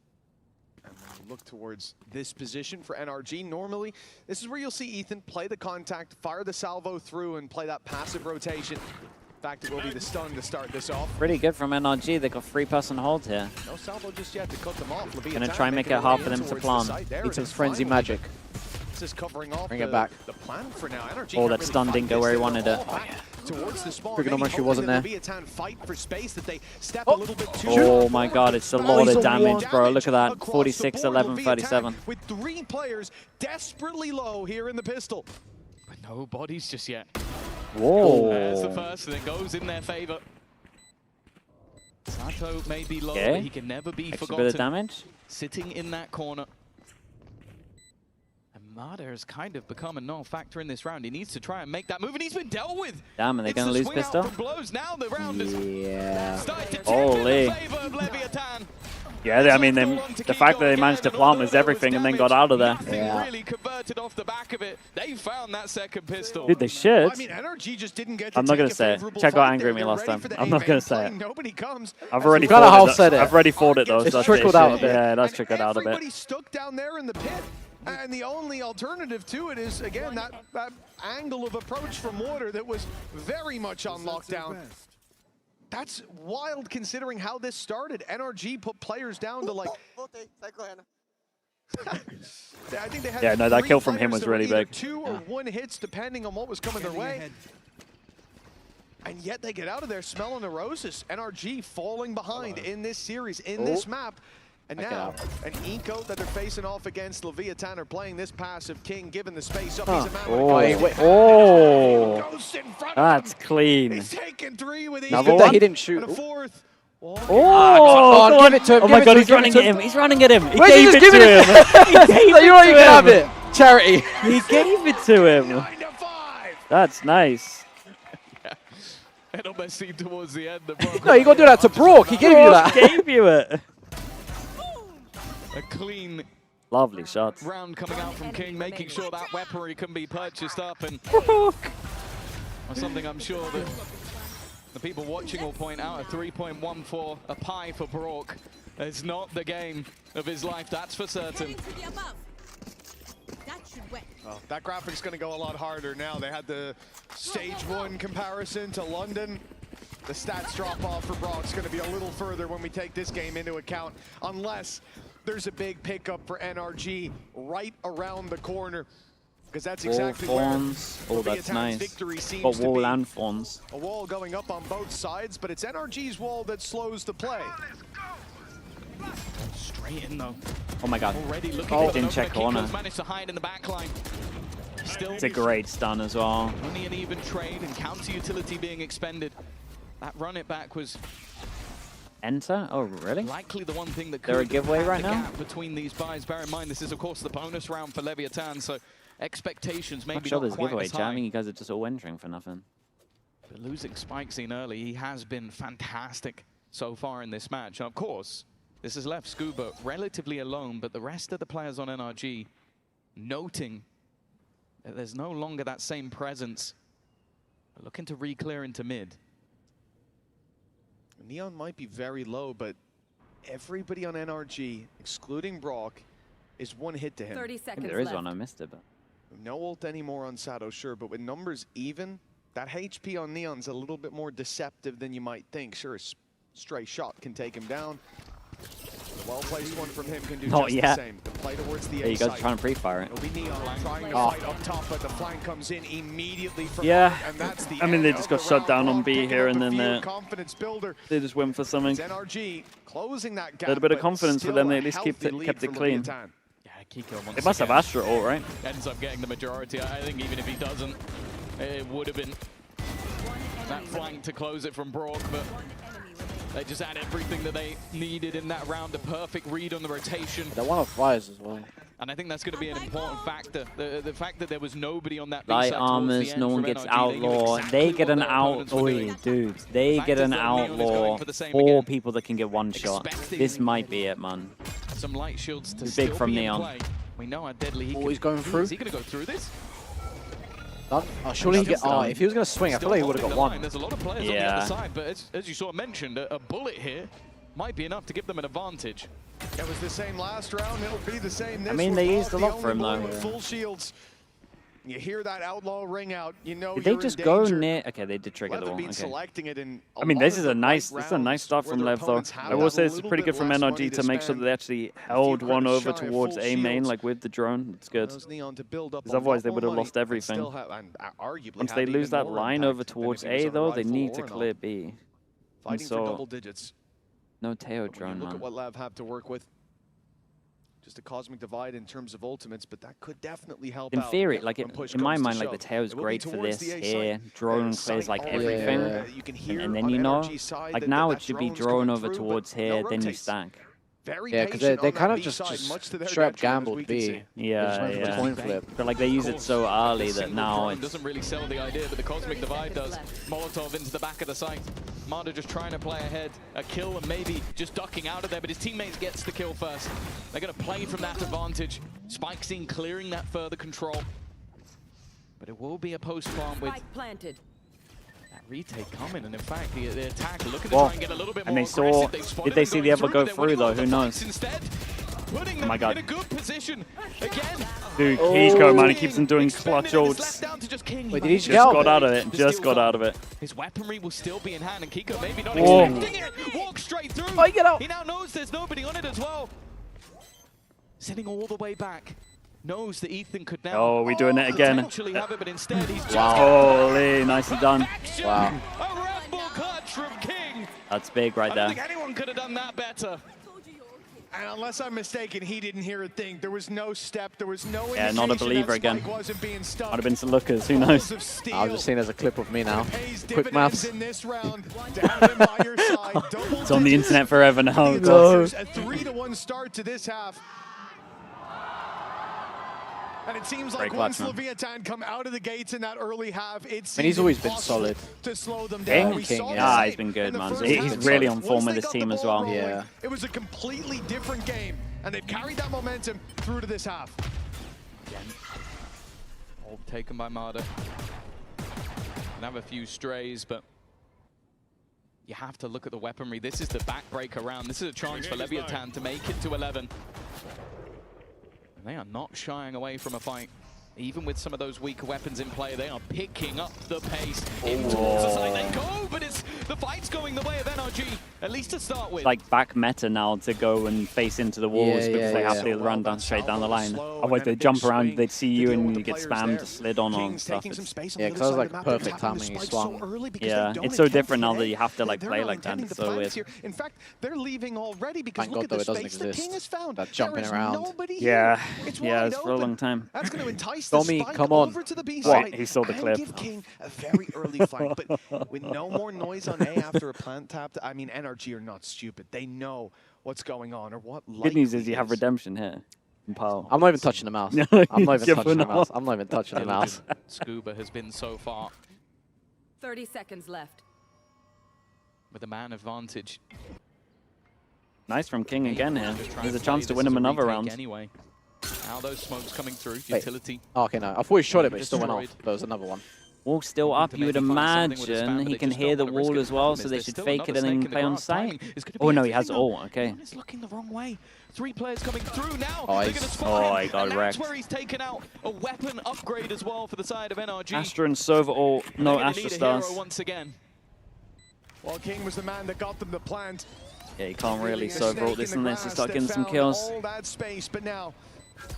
And when you look towards this position for NRG, normally this is where you'll see Ethan play the contact, fire the salvo through, and play that passive rotation. In fact, it will be the stun to start this off. Pretty good from NRG. They got 3-person hold here. No salvo just yet to cut them off. Gonna try and make it hard for them to plant. Need some frenzy magic. Covering off Bring it back. The plan for now. NRG that stun didn't go where he wanted it. Towards the spawn. Trigonometry wasn't there. Fight for space that they step a little bit too oh my god, it's a lot of damage, bro. Look at that. 46, 11, 37. With 3 players desperately low here in the pistol. But no bodies just yet. Whoa. There's the first, and it goes in their favor. Sato may be low, but he can never be forgotten. Bit of damage. Sitting in that corner. Mada has kind of become a non-factor in this round. He needs to try and make that move, and he's been dealt with. Damn, are they going to lose pistol? Now the round is holy. Yeah, I mean, the fact that they managed to plant was everything and then got out of there. Yeah. Really converted off the back of it. They found that second pistol. Dude, they should. I mean, NRG just didn't get I'm not going to say it. Check got angry at me last time. I'm not going to say it. Nobody comes. I've already fought it. I've already fought it, though. It's trickled out a bit. Yeah, that's trickled out a bit. Everybody stuck down there in the pit. And the only alternative to it is, again, that angle of approach from Water that was very much on lockdown. That's wild considering how this started. NRG put players down to like... I think they had that kill from him was really big. 2 or 1 hits depending on what was coming their way. And yet they get out of there smelling the roses. NRG falling behind in this series, in this map. And now, an Eco that they're facing off against LEVIATHAN are playing this passive King, given the space up. He's a man that's clean. He's taking 3 with Now, good that he didn't shoot. Oh, give it to him. Oh my god, he's running at him. He's running at him. He gave it to him. He gave it to him. Have it. Charity. He gave it to him. That's nice. It almost seemed towards the end. No, you got to do that to Brock. He gave you that. Gave you it. A clean, lovely shot. Round coming out from King, making sure that weaponry can be purchased up, and something I'm sure that the people watching will point out, a 3.14, a pie for Brock. It's not the game of his life, that's for certain. Well, that graphic's going to go a lot harder now. They had the stage 1 comparison to London. The stats drop off for Brock's going to be a little further when we take this game into account, unless there's a big pickup for NRG right around the corner, because that's exactly where that's nice. Victory seems but wall to be. And fawns. A wall going up on both sides, but it's NRG's wall that slows the play. Straight in though. Oh my god. Already looking didn't check corner. Managed to hide in the back line. Still, it's a great stun as well. Only an even trade and counter utility being expended. That run it back was Enter? Oh, really? Likely the one thing that They're a giveaway right now? Between these buys. Bear in mind, this is, of course, the bonus round for LEVIATHAN, so expectations maybe I'm sure not there's quite giveaway, as chat. I high. think you guys are just all entering for nothing. But losing Spike Scene early, he has been fantastic so far in this match. And of course, this has left Scuba relatively alone, but the rest of the players on NRG noting that there's no longer that same presence. Looking to re-clear into mid. Neon might be very low, but everybody on NRG, excluding Brock, is one hit to him. 30 seconds There is left. one, I missed it, but... No ult anymore on Sato, sure, but with numbers even, that HP on Neon's a little bit more deceptive than you might think. Sure, a stray shot can take him down. The well-placed one from him can do just the same. The play towards the yeah, you guys are trying to pre-fire it. It'll be Neon trying to fight up top, but the flank comes in immediately from Yeah, and that's the I mean, they just got shut down on B here, and then confidence builder. they just went for something. NRG closing that gap. A little bit of confidence for them. They at least kept it clean. Kiko They must have Astra ult, right? ends up getting the majority. I think even if he doesn't, it would have been that flank to close it from Brock, but they just had everything that they needed in that round. A perfect read on the rotation. They're one of fires as well. And I think that's going to be an important factor. The fact that there was nobody on that Light B-side armors, no one gets outlaw. They get an outlaw. Dude, they get an outlaw. 4 people that can get one shot. This might be it, man. Some light shields to Big from Neon. play. We know how deadly he he's going through. Is he going to go through this? Oh, surely he get. Oh, if he was going to swing, I feel like he would have got one. There's a lot of players on the other side, but as you sort of mentioned, a bullet here might be enough to give them an advantage. It was the same last round. It'll be the same this I mean, they used a lot for him, though. Full shields. You hear that outlaw ring out. You know. Did they just go near? Okay, they did trigger the wall. Okay. Selecting it in I mean, this is a nice start from Lev, though. I will say it's pretty good from NRG to make sure that they actually held one over towards A main, like with the drone. It's good. Because otherwise they would have lost everything. Once they lose that line over towards A, though, they need to clear B. Fighting for double digits. No Teo drone, Look man. at what Lev have to work with. Just a cosmic divide in terms of ultimates, but that could definitely help out. In theory, like in my mind, like the Teo is great for this here. Drone clears like everything, and then you know, like now it should be drone over towards here, then you stack. Yeah, because they kind of just straight up gambled B. Yeah. Coin flip. But like they use it so early that now it doesn't really sell the idea, but the cosmic divide does. Molotov into the back of the site. Marder just trying to play ahead, a kill and maybe just ducking out of there, but his teammate gets the kill first. They're going to play from that advantage. Spike Scene clearing that further control. But it will be a post-plant with planted. that retake coming, and in fact the attack looking to try and get a little bit more aggressive. Did they see the Ever go through though? Who knows? Instead, putting Oh my God. in a good position again. Dude, Kiko, man, he keeps on doing clutch ults. Wait, did he just got out of it? Just got out of it. His weaponry will still be in hand, and Kiko maybe not Whoa. expecting it. Walk straight through. Oh, get out. He now knows there's nobody on it as well. Sitting all the way back. Knows that Ethan could now. Oh, we doing it again. Potentially have it, but instead he's just Holy, nicely done. Wow. A Red Bull clutch from King. That's big right I there. don't think anyone could have done that better. And unless I'm mistaken, he didn't hear a thing. There was no step. There was no Yeah, not a believer again. Might have been some lookers. Who knows? I was just seeing as a clip of me now. Quick maths. It's on the internet forever now. A 3-1 start to this half. And it seems like once LEVIATHAN come out of the gates in that early half, it's he's always been solid. To slow them down. Yeah, he's been good, man. He's really on form with his team as well. Yeah. It was a completely different game, and they've carried that momentum through to this half. Again. All taken by Marder. Can have a few strays, but you have to look at the weaponry. This is the backbreaker round. This is a chance for LEVIATHAN to make it to 11. They are not shying away from a fight. Even with some of those weaker weapons in play, they are picking up the pace. In towards the side they go, but the fight's going the way of NRG, at least to start with. Like back meta now to go and face into the walls because they have to run down straight down the line. Otherwise they jump around, they'd see you and you get spammed, slid on and stuff. Yeah, because that was like perfect timing, he swung. Yeah, it's so different now that you have to like play like that. It's so weird. In fact, they're leaving already because Thank look God, at though, the it doesn't space the King has exist. found. That jumping around. Yeah, it's for a long time. That's going to entice Tommy, the come on. over to the B What? side He saw the and clip. give King a very early fight, but with no more noise on A after a plant tap. I mean, NRG are not stupid. They know what's going on or what. Good news is you have redemption here. I'm not even touching the mouse. I'm not even touching the mouse. I'm not even touching the mouse. Scuba has been so far 30 seconds left. with a man advantage. Nice from King again here. There's a chance to win him another round. Anyway, now those smokes coming through. Utility. Oh, okay, no. I thought he shot it, but it still went off. There was another one. Wall still up, you would imagine. He can hear the wall as well, so they should fake it and then play on site. Oh no, he has ult, okay. It's looking the wrong way. 3 players coming through now. Oh, I got wrecked. That's where he's taken out a weapon upgrade as well for the side of NRG. Astra and Sova ult, no Astra stars. Once again. Well, King was the man that got them the plant. Yeah, you can't really Sova ult this unless you start getting some kills. All that space, but now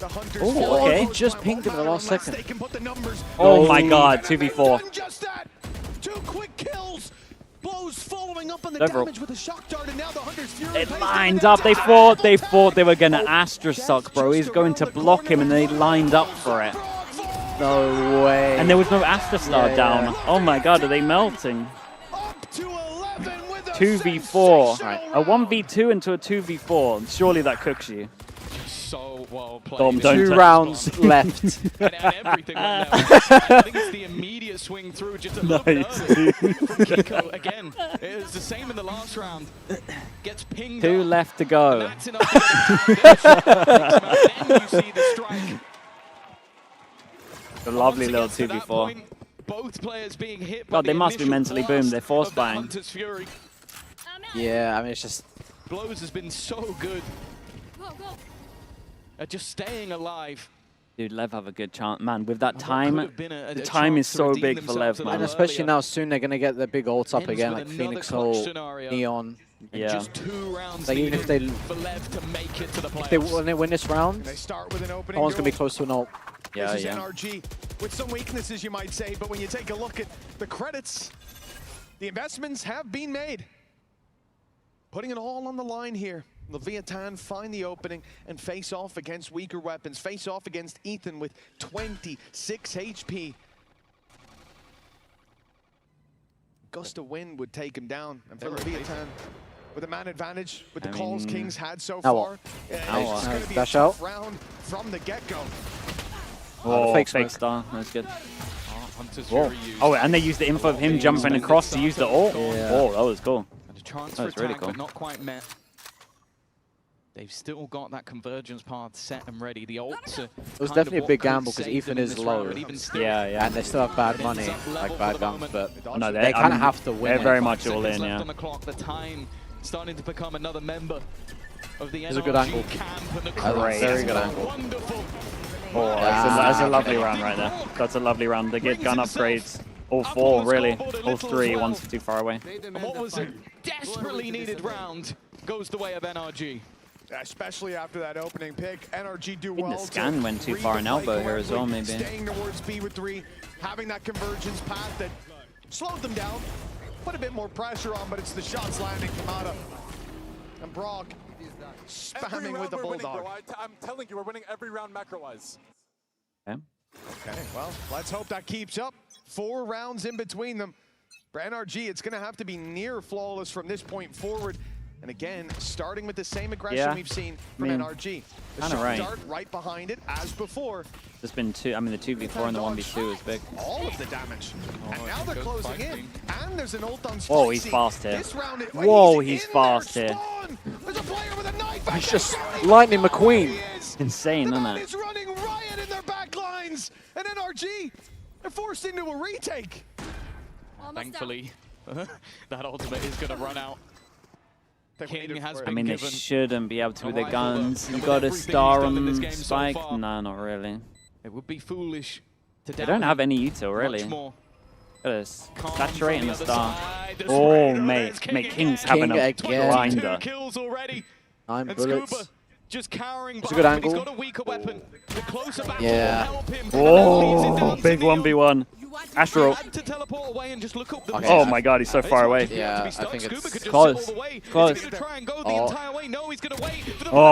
the Hunters okay. Just pinged him in the last second. Oh my god, 2v4. Just that. 2 quick kills. Blows following up on the damage with a shock dart, and now the Hunters Fury. It lined up. They thought they were gonna Astra suck, bro. He's going to block him, and they lined up for it. No way. And there was no Astra star down. Yeah. Oh my god, are they melting? 2v4. Right. A 1v2 into a 2v4. Surely that cooks you. So well played. Dom, 2 rounds left. and everything went down. I think it's the immediate swing through just a little bit early from Kiko. Again, it was the same in the last round. Gets pinged 2 up. left to go. That's enough to get then you see the strike. A lovely little 2v4. Point, both players being hit God, by they must be mentally boomed. They're force buying. Yeah, I mean, it's just... Blows has been so good. At just staying alive. Dude, Lev have a good chance. Man, with that time, the time is so big for Lev, man. And especially now, soon they're going to get the big ults up again, like Phoenix Ult, Neon. Yeah. Just 2 rounds like even if they, for Lev to make it to the playoffs. When they win this round, they start with an opening no one's going to be close to an ult. Yeah, this is NRG with some weaknesses, you might say, but when you take a look at the credits, the investments have been made. Putting it all on the line here. LEVIATHAN find the opening and face off against weaker weapons. Face off against Ethan with 26 HP. Gust of wind would take him down. And for LEVIATHAN, with a man advantage, with the calls Kings had so far, it's going to be a tough round from the get-go. Oh, fake star. That's good. Oh, and they used the info of him jumping across to use the ult. Yeah. Oh, that was cool. Chance that was really cool. But not quite met. They've still got that convergence path set and ready. The ults are it was definitely a big gamble because Ethan is low. Yeah. And they still have bad money, like bad guns, but no, they kind of have to win. They're very much all in, yeah. On the clock, the time starting to become another member of the NRG a good angle. Very good angle. Wonderful. Oh, that's a lovely round right there. That's a lovely round. They get gun upgrades. All 4, really. All 3, one's too far away. And what was a desperately needed round goes the way of NRG. Especially after that opening pick, NRG do well. well. The scan went too far in elbow here as well, maybe. Staying towards B with 3, having that convergence path that slowed them down, put a bit more pressure on, but it's the shots landing Kamada and Brock spamming with the Bulldog. I'm telling you, we're winning every round macro-wise. Okay. Okay, well, let's hope that keeps up. 4 rounds in between them. For NRG, it's going to have to be near flawless from this point forward. And again, starting with the same aggression we've seen from NRG. The shot dart right behind it, as before. There's been 2, I mean, the 2v4 and the 1v2 is big. All of the damage. And now they're closing in. And there's an ult on Sliggy. Whoa, he's fast here. Whoa, he's fast here. There's a player with a knife. He's just Lightning McQueen. Insane, isn't it? Is running riot in their back lines. And NRG, they're forced into a retake. Thankfully, that ultimate is going to run out. King has been I mean, they given shouldn't be able to with their guns. You got a star on Spike? No, not really. It would be foolish to They don't have any util, really. Gotta saturate in the star. Oh, mate. King's having a grinder. 2 kills already. 9 bullets. Just cowering it's a good angle. He's got a weaker weapon. The closer back will help him. Oh, big 1v1. Astro. Oh my god, he's so far away. Yeah, I think it's close. Close. Oh,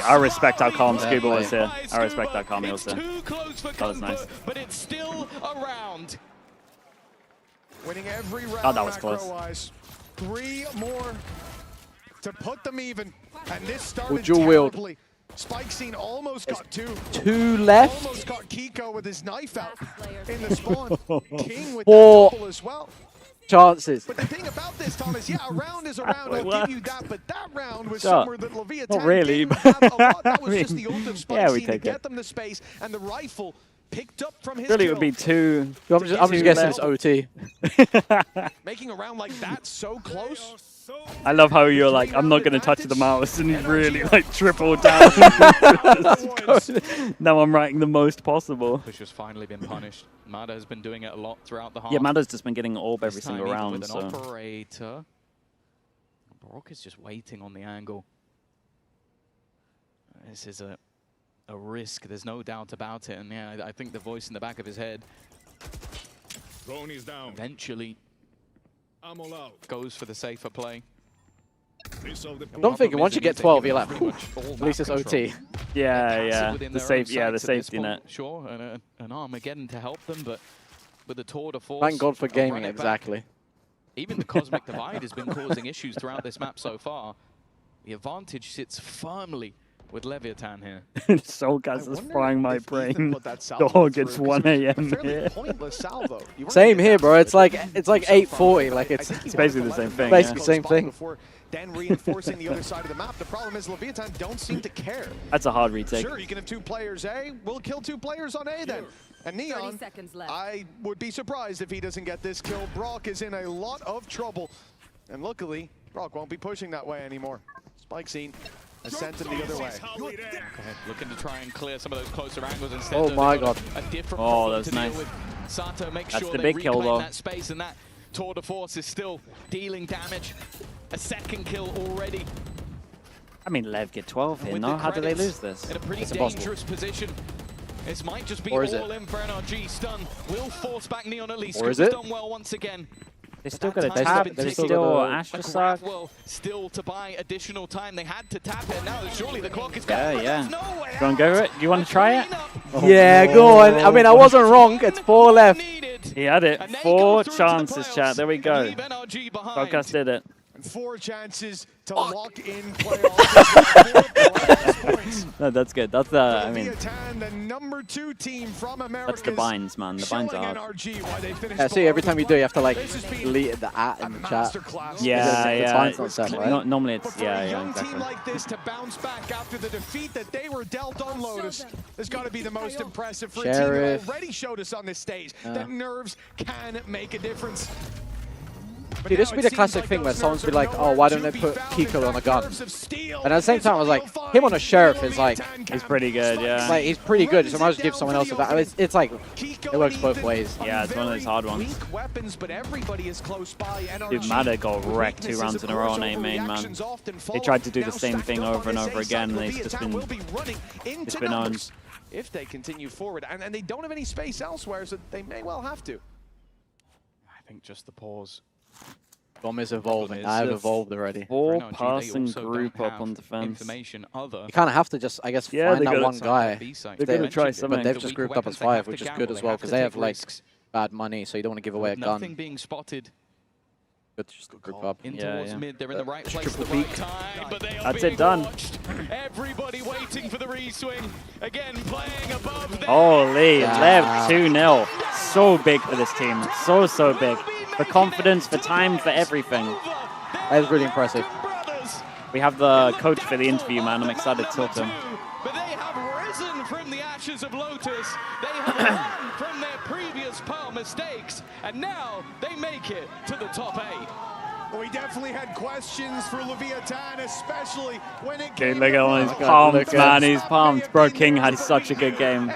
I respect how calm Scuba was here. I respect how calm he was here. That was nice. But it's still around. Winning every round. Oh, that was close. 3 more to put them even. And this Well, started dual wield. terribly. Spike Scene almost got 2. 2 left. Almost got Kiko with his knife out in the spawn. King with 4 that double as well. chances. But the thing about this, Thomas, yeah, a round is a round. I'll give you that. But that round was Sure. somewhere that Leviathan Not really, didn't have a lot. That was I just mean, the ult of Spike yeah, we Scene to take get it. them the space, and the rifle picked up from his Really, it kill. would be 2. I'm just guessing it's OT. Making a round like that so close. I love how you're like, I'm not going to touch the mouse, and you really like triple down. Now I'm writing the most possible. Push has finally been punished. Mada has been doing it a lot throughout the half. Yeah, Mada's just been getting orb every This time single even round. with So. an operator. Brock is just waiting on the angle. This is a risk. There's no doubt about it. And yeah, I think the voice in the back of his head eventually goes for the safer play. I'm not thinking once you get 12, you're like, at least it's OT. Yeah. The safety net. Sure, and an Armageddon to help them, but with the tour de force. Thank God for gaming, exactly. Even the Cosmic Divide has been causing issues throughout this map so far. The advantage sits firmly with Leviathan here. Soulgas is frying my brain. Dog, it's 1 AM here. Same here, bro. It's like 8:40. Like it's basically the same thing. Basically same thing. Then reinforcing the other side of the map. The problem is Leviathan don't seem to care. That's a hard retake. Sure, you can have 2 players A. We'll kill 2 players on A then. And Neon, I would be surprised if he doesn't get this kill. Brock is in a lot of trouble. And luckily, Brock won't be pushing that way anymore. Spike Scene has sent him the other way. Looking to try and clear some of those closer angles instead. Oh my God. A different Oh, that's to deal nice. with. Sato makes That's sure the they big kill, reclaim though. that space, and that tour de force is still dealing damage. A 2nd kill already. I mean, Lev get 12 here, With no? the How do they credits lose this? In a pretty It's impossible. dangerous position. This might just be Or is all it? in for NRG. Stun will force back Neon at least. Or is Cooper's it? done well once again. They still got a That time's tap. been They ticking. still A Astrosark. grab still to buy additional time. They had to tap it. Now surely the clock is Yeah, going. yeah. You want to go for it? Do you want to try it? Yeah, go on. I mean, I wasn't wrong. It's 4 left. He had it. 4 chances, chat. There we go. Podcast did it. And 4 chances to lock in playoffs. No, that's good. That's I mean, Leviathan, the number 2 team from America. that's the binds, man. The binds are hard. Yeah, see, every time you do, you have to like delete the @ in the chat. Yeah. The binds not set, right? Normally it's For a young exactly. team like this to bounce back after the defeat that they were dealt on Lotus has got to be the most impressive for a team Sheriff. that already showed us on this stage that nerves can make a difference. Dude, this would be the classic thing where someone's be like, oh, why don't they put Kiko on a gun? And at the same time, I was like, him on a Sheriff is like... He's pretty good, yeah. Like, he's pretty good, so I might as well give someone else a that. It's like, it works both ways. Yeah, it's one of those hard ones. Weak weapons, but everybody is close by. Dude, Mada got wrecked 2 rounds in a row on A main, man. They tried to do the same thing over and over again, and they've just been on. If they continue forward, and they don't have any space elsewhere, so they may well have to. I think just the pause. Bomb is evolving. I've evolved already. 4-person group up on defense. Information other. You kind of have to just, I guess, find that one guy. They're going to try something. But they've just grouped up as 5, which is good as well, because they have like bad money, so you don't want to give away a gun. Nothing being spotted. Good, just group up. In towards mid, they're in the right place at the triple right time, but they are That's being it, done. watched. Everybody waiting for the re-swing. Again, playing above them. Holy, Lev 2-0. So big for this team. So big. For confidence, for time, for everything. That is really impressive. We have the coach for the interview, man. I'm excited to talk to him. But they have risen from the ashes of Lotus. They have learned from their previous Pearl mistakes, and now they make it to the top 8. Well, we definitely had questions for Leviathan, especially when it Okay, came look at him. He's pumped, man. He's pumped. Bro, King had such a good game.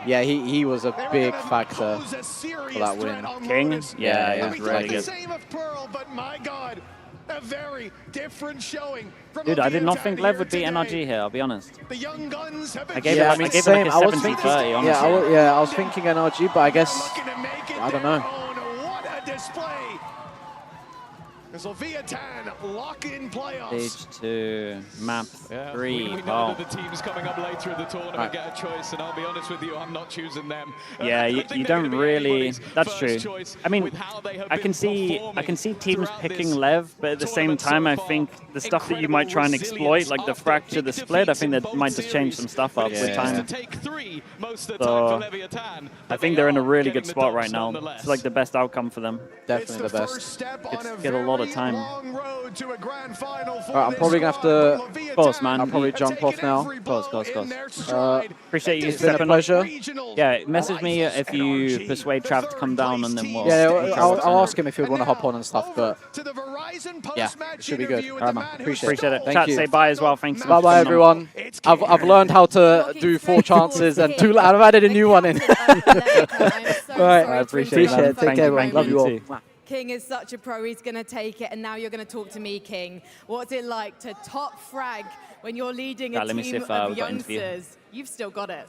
Yeah, he was a big factor for that win. King? Yeah, he was really good. Same of Pearl, but my God, a very different showing. Dude, I did not think Lev would beat NRG here, I'll be honest. The young guns have I gave him like a 70-30, honestly. I was thinking NRG, but I guess, I don't know. What a display. As LEVIATHAN lock in playoffs. Stage 2, map 3. We know that the teams coming up later in the tournament get a choice, and I'll be honest with you, I'm not choosing them. Yeah, you don't really. That's true. I mean, I can see teams picking LEV, but at the same time, I think the stuff that you might try and exploit, like the fracture, the split, I think that might just change some stuff up with time. So I think they're in a really good spot right now. It's like the best outcome for them. Definitely the best. Get a lot of time. Alright, I'm probably gonna have to. Pause, man. I'll probably jump off now. Pause. Appreciate you It's been a stepping pleasure. Yeah, message me if you persuade Trav to come down, and then we'll. Yeah, I'll ask him if he would want to hop on and stuff, but yeah, it should be good. Alright, man. Appreciate it. Thank you. Say bye as well. Thanks. Bye, everyone. I've learned how to do 4 chances and 2. I've added a new one in. Alright, I appreciate it. Take care, everyone. Love you all. King is such a pro, he's going to take it, and now you're going to talk to me, King. What's it like to top frag when you're leading a team of youngsters? You've still got it.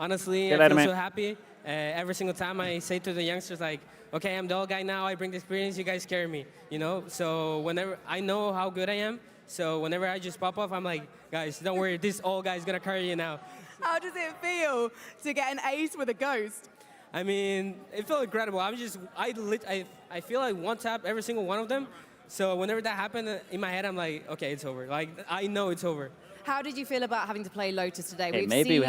Honestly, I feel so happy. Every single time I say to the youngsters, like, okay, I'm the old guy now, I bring the experience, you guys carry me, you know? So whenever, I know how good I am, so whenever I just pop off, I'm like, guys, don't worry, this old guy's going to carry you now. How does it feel to get an ace with a ghost? I mean, it felt incredible. I feel like one tap every single one of them. So whenever that happened in my head, I'm like, okay, it's over. Like, I know it's over. How did you feel about having to play Lotus today? Okay, We've maybe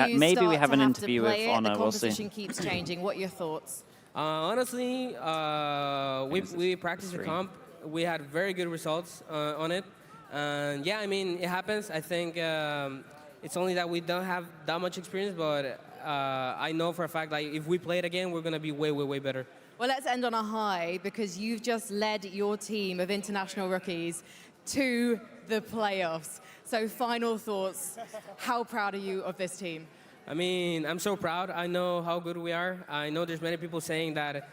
we have an interview with Honor. The We'll see. competition keeps changing. What are your thoughts? Honestly, we practiced the comp. We had very good results on it. And yeah, I mean, it happens. I think it's only that we don't have that much experience, but I know for a fact, like, if we play it again, we're going to be way, way, way better. Well, let's end on a high, because you've just led your team of international rookies to the playoffs. So final thoughts, how proud are you of this team? I mean, I'm so proud. I know how good we are. I know there's many people saying that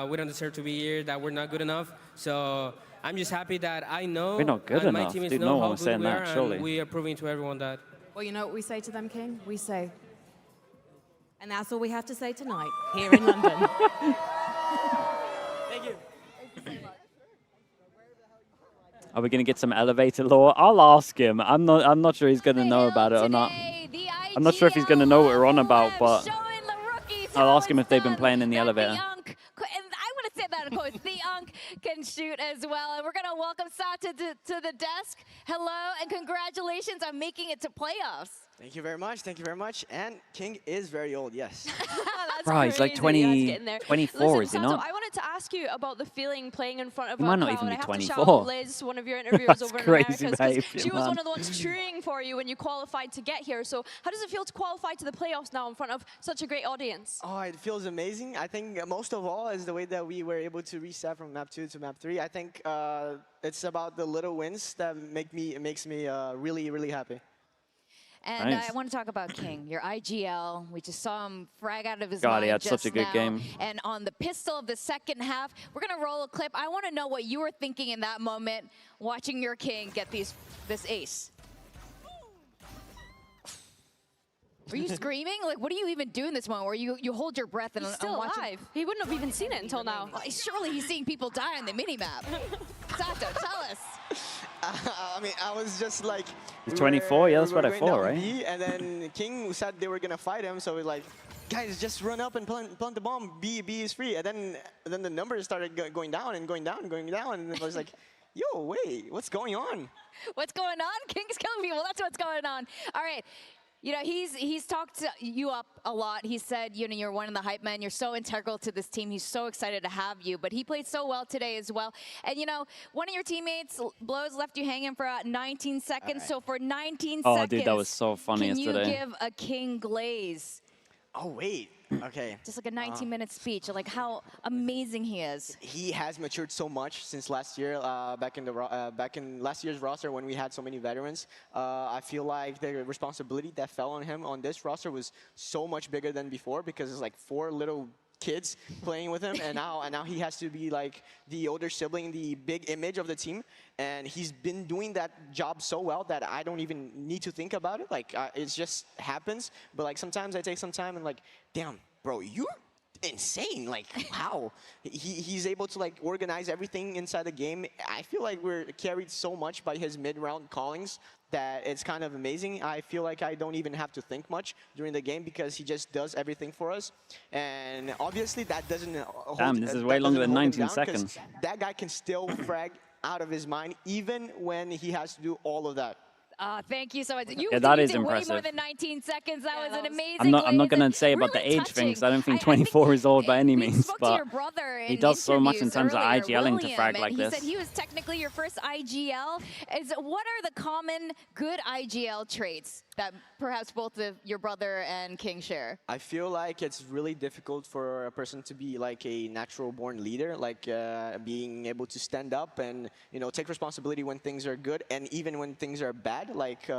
we don't deserve to be here, that we're not good enough. So I'm just happy that I know we're not good enough. My teammates Dude, know no how one was good saying we that, are, surely. and we are proving to everyone that. Well, you know what we say to them, King? We say, and that's all we have to say tonight here in London. Thank you. Are we going to get some elevator lore? I'll ask him. I'm not sure he's going to know about it or not. I'm not sure if he's going to know what we're on about, but I'll ask him if they've been playing in the elevator. Say that, of course. The Unk can shoot as well. And we're going to welcome Sata to the desk. Hello, and congratulations on making it to playoffs. Thank you very much. Thank you very much. And King is very old, yes. Right, he's like 24, Listen, is he Sato, not? I wanted to ask you about the feeling playing in front of He a might crowd. not even be I have 24. to shout out Liz, one of your interviewers over in crazy America. behavior, She was man. one of the ones cheering for you when you qualified to get here. So how does it feel to qualify to the playoffs now in front of such a great audience? Oh, it feels amazing. I think most of all is the way that we were able to reset from map 2 to map 3. I think it's about the little wins that makes me really, really happy. And I want to talk about King, your IGL. We just saw him frag out of his God, mind he had just such a good now. game. And on the pistol of the second half, we're going to roll a clip. I want to know what you were thinking in that moment, watching your King get this ace. Were you screaming? Like, what do you even do in this moment where you hold your breath and He's still alive. He wouldn't have even seen it until now. Well, surely he's seeing people die on the minimap. Sato, tell us. I mean, I was just like... He's 24, yeah, that's what I thought, right? B, and then King said they were going to fight him, so we're like, guys, just run up and plant the bomb. B is free. And then the numbers started going down and going down and going down, and I was like, yo, wait, what's going on? What's going on? King's killing people. That's what's going on. All right. You know, he's talked you up a lot. He said, you know, you're one of the hype men. You're so integral to this team. He's so excited to have you. But he played so well today as well. And, you know, one of your teammates, Blows, left you hanging for 19 seconds. Right. So for 19 seconds, oh, dude, that was so funny yesterday. Can you give a King glaze? Oh, wait. Okay. Just like a 19-minute speech, like how amazing he is. He has matured so much since last year. Back in last year's roster, when we had so many veterans, I feel like the responsibility that fell on him on this roster was so much bigger than before, because it's like 4 little kids playing with him, and now he has to be like the older sibling, the big image of the team, and he's been doing that job so well that I don't even need to think about it. Like it just happens. But like sometimes I take some time and like, damn, bro, insane. Like, how he's able to like organize everything inside the game. I feel like we're carried so much by his mid-round callings that it's kind of amazing. I feel like I don't even have to think much during the game because he just does everything for us. And obviously that doesn't Damn, this is way longer than 19 seconds. That guy can still frag out of his mind even when he has to do all of that. Thank you so much. You, yeah, that is did impressive. Way more than 19 seconds. That was an amazing. I'm not going to say about the age thing, because I don't think 24 is old by any means. But he does so much in terms of IGLing to frag like this. He said he was technically your first IGL. What are the common good IGL traits that perhaps both of your brother and King share? I feel like it's really difficult for a person to be like a natural-born leader, like being able to stand up and take responsibility when things are good and even when things are bad. Like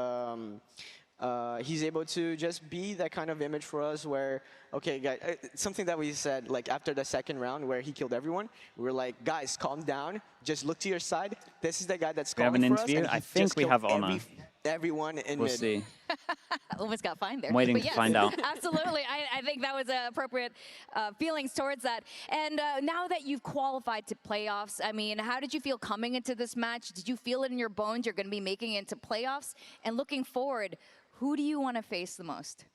he's able to just be that kind of image for us where, okay, guys, something that we said like after the second round where he killed everyone, we were like, guys, calm down, just look to your side. This is the guy that's calling for us. We have an interview. I think we have Honor. Everyone in we'll mid. See. Almost got fined there. I'm waiting to find out. Absolutely. I think that was appropriate feelings towards that. And now that you've qualified to playoffs, I mean, how did you feel coming into this match? Did you feel it in your bones you're going to be making it into playoffs? And looking forward, who do you want to face the most?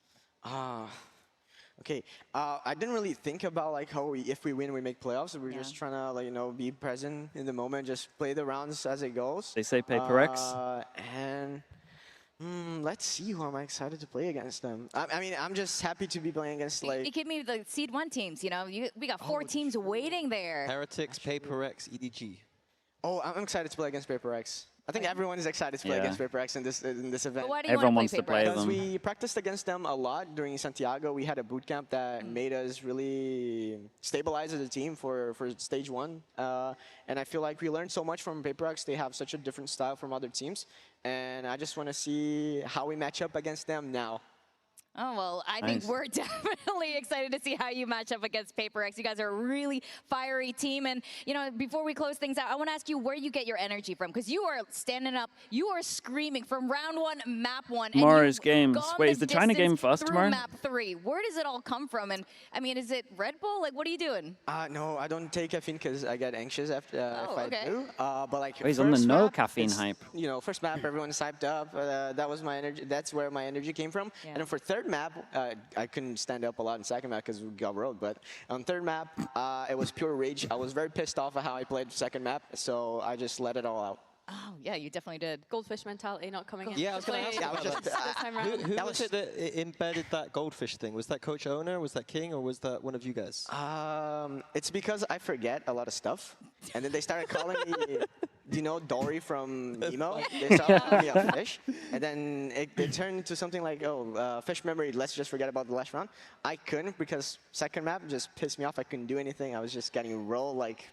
Okay, I didn't really think about like how if we win, we make playoffs. We're just trying to like be present in the moment, just play the rounds as it goes. They say Paper X. And let's see who am I excited to play against them. I mean, I'm just happy to be playing against like. You give me the Seed 1 teams. We got 4 teams waiting there. Heretics, Paper X, EDG. Oh, I'm excited to play against Paper X. I think everyone is excited to play against Paper X in this event. But why do you want to play Paper X? Because we practiced against them a lot during Santiago. We had a boot camp that made us really stabilize as a team for stage 1. And I feel like we learned so much from Paper X. They have such a different style from other teams. And I just want to see how we match up against them now. Oh, well, I think we're definitely excited to see how you match up against Paper X. You guys are a really fiery team. And, before we close things out, I want to ask you where you get your energy from. Because you are standing up, you are screaming from round 1, map 1. Tomorrow's games. Wait, is the China game first tomorrow? Map 3. Where does it all come from? And, I mean, is it Red Bull? Like, what are you doing? No, I don't take caffeine because I get anxious after if I do. But, like, he's on the no caffeine hype. First map, everyone's hyped up. That was my energy. That's where my energy came from. Yeah. And then for third map, I couldn't stand up a lot in second map because we got rolled. But on third map, it was pure rage. I was very pissed off at how I played second map, so I just let it all out. Oh, yeah, you definitely did. Goldfish mentality not coming in. Yeah, I was going to ask you about that. Who was it that embedded that goldfish thing? Was that Coach Owner, was that King, or was that one of you guys? It's because I forget a lot of stuff. And then they started calling me, Dory from Nemo. They started calling me a fish. And then it turned into something like, fish memory, let's just forget about the last round. I couldn't because second map just pissed me off. I couldn't do anything. I was just getting rolled. Like,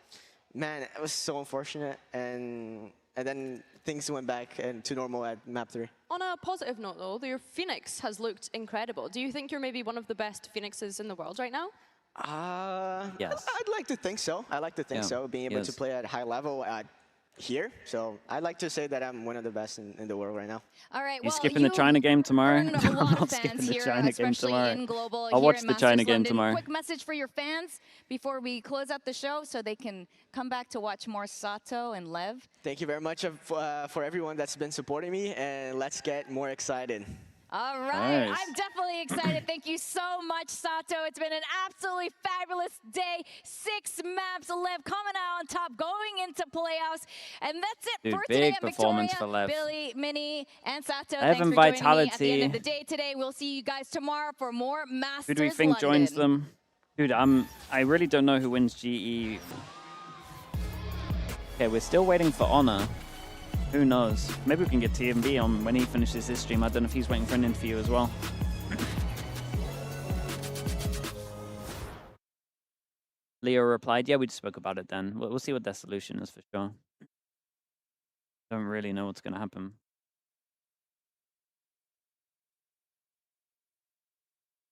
man, it was so unfortunate. And then things went back to normal at map 3. On a positive note, though, your Phoenix has looked incredible. Do you think you're maybe one of the best Phoenixes in the world right now? Yes. I'd like to think so. I like to think so, being able to play at high level here. So I'd like to say that I'm one of the best in the world right now. All right. You're skipping the China game tomorrow? I'm not skipping the China game tomorrow. I'll watch the China game tomorrow. Quick message for your fans before we close out the show so they can come back to watch more Sato and Lev. Thank you very much for everyone that's been supporting me, and let's get more excited. All right, nice. I'm definitely excited. Thank you so much, Sato. It's been an absolutely fabulous day. 6 maps, Lev coming out on top, going into playoffs. And that's it for today at Victoria. For Lev. Billy, Minnie, and Sato, Lev thanks for joining me at the end of the day today. We'll see you guys tomorrow for more Masters Who do we think London. joins them? Dude, I really don't know who wins GE. Okay, we're still waiting for Honor. Who knows? Maybe we can get TMB on when he finishes his stream. I don't know if he's waiting for an interview as well. Leo replied, yeah, we just spoke about it then. We'll see what their solution is for sure. Don't really know what's going to happen.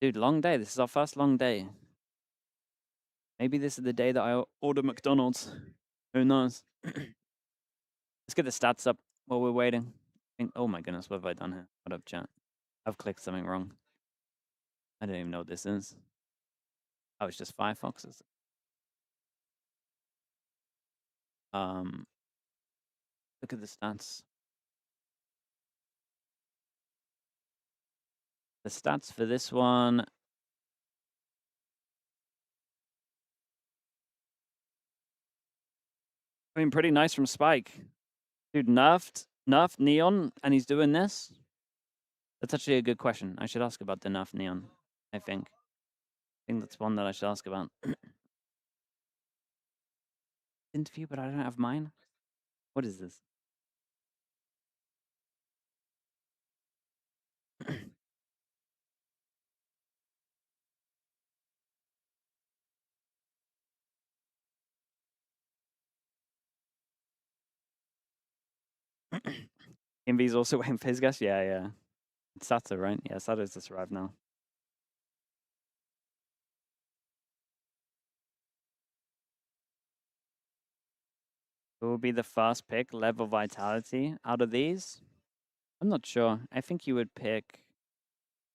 Dude, long day. This is our first long day. Maybe this is the day that I order McDonald's. Who knows? Let's get the stats up while we're waiting. Oh my goodness, what have I done here? What up, chat? I've clicked something wrong. I don't even know what this is. Oh, it's just Firefoxes. Look at the stats. The stats for this one. I mean, pretty nice from Spike. Dude, nerfed Neon, and he's doing this? That's actually a good question. I should ask about the nerf Neon, I think. I think that's one that I should ask about. Interview, but I don't have mine? What is this? Invy's also waiting for his guess? Yeah, yeah. It's Sato, right? Yeah, Sato's just arrived now. Who will be the first pick, level vitality, out of these? I'm not sure. I think you would pick...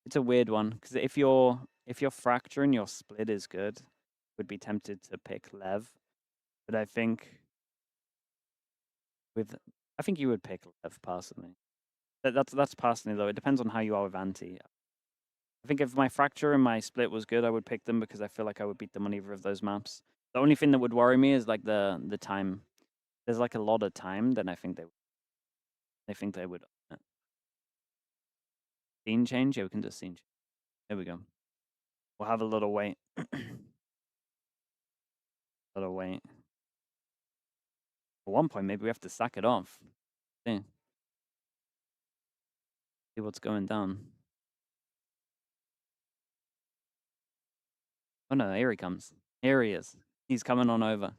It's a weird one, because if your fracture and your split is good, would be tempted to pick Lev. But I think you would pick Lev personally. That's personally though. It depends on how you are with anti. I think if my fracture and my split was good, I would pick them because I feel like I would beat them on either of those maps. The only thing that would worry me is like the time. There's like a lot of time, then I think they would. Scene change? Yeah, we can do scene change. There we go. We'll have a little wait. Little wait. At one point, maybe we have to sack it off. See what's going down. Oh no, here he comes. Here he is. He's coming on over.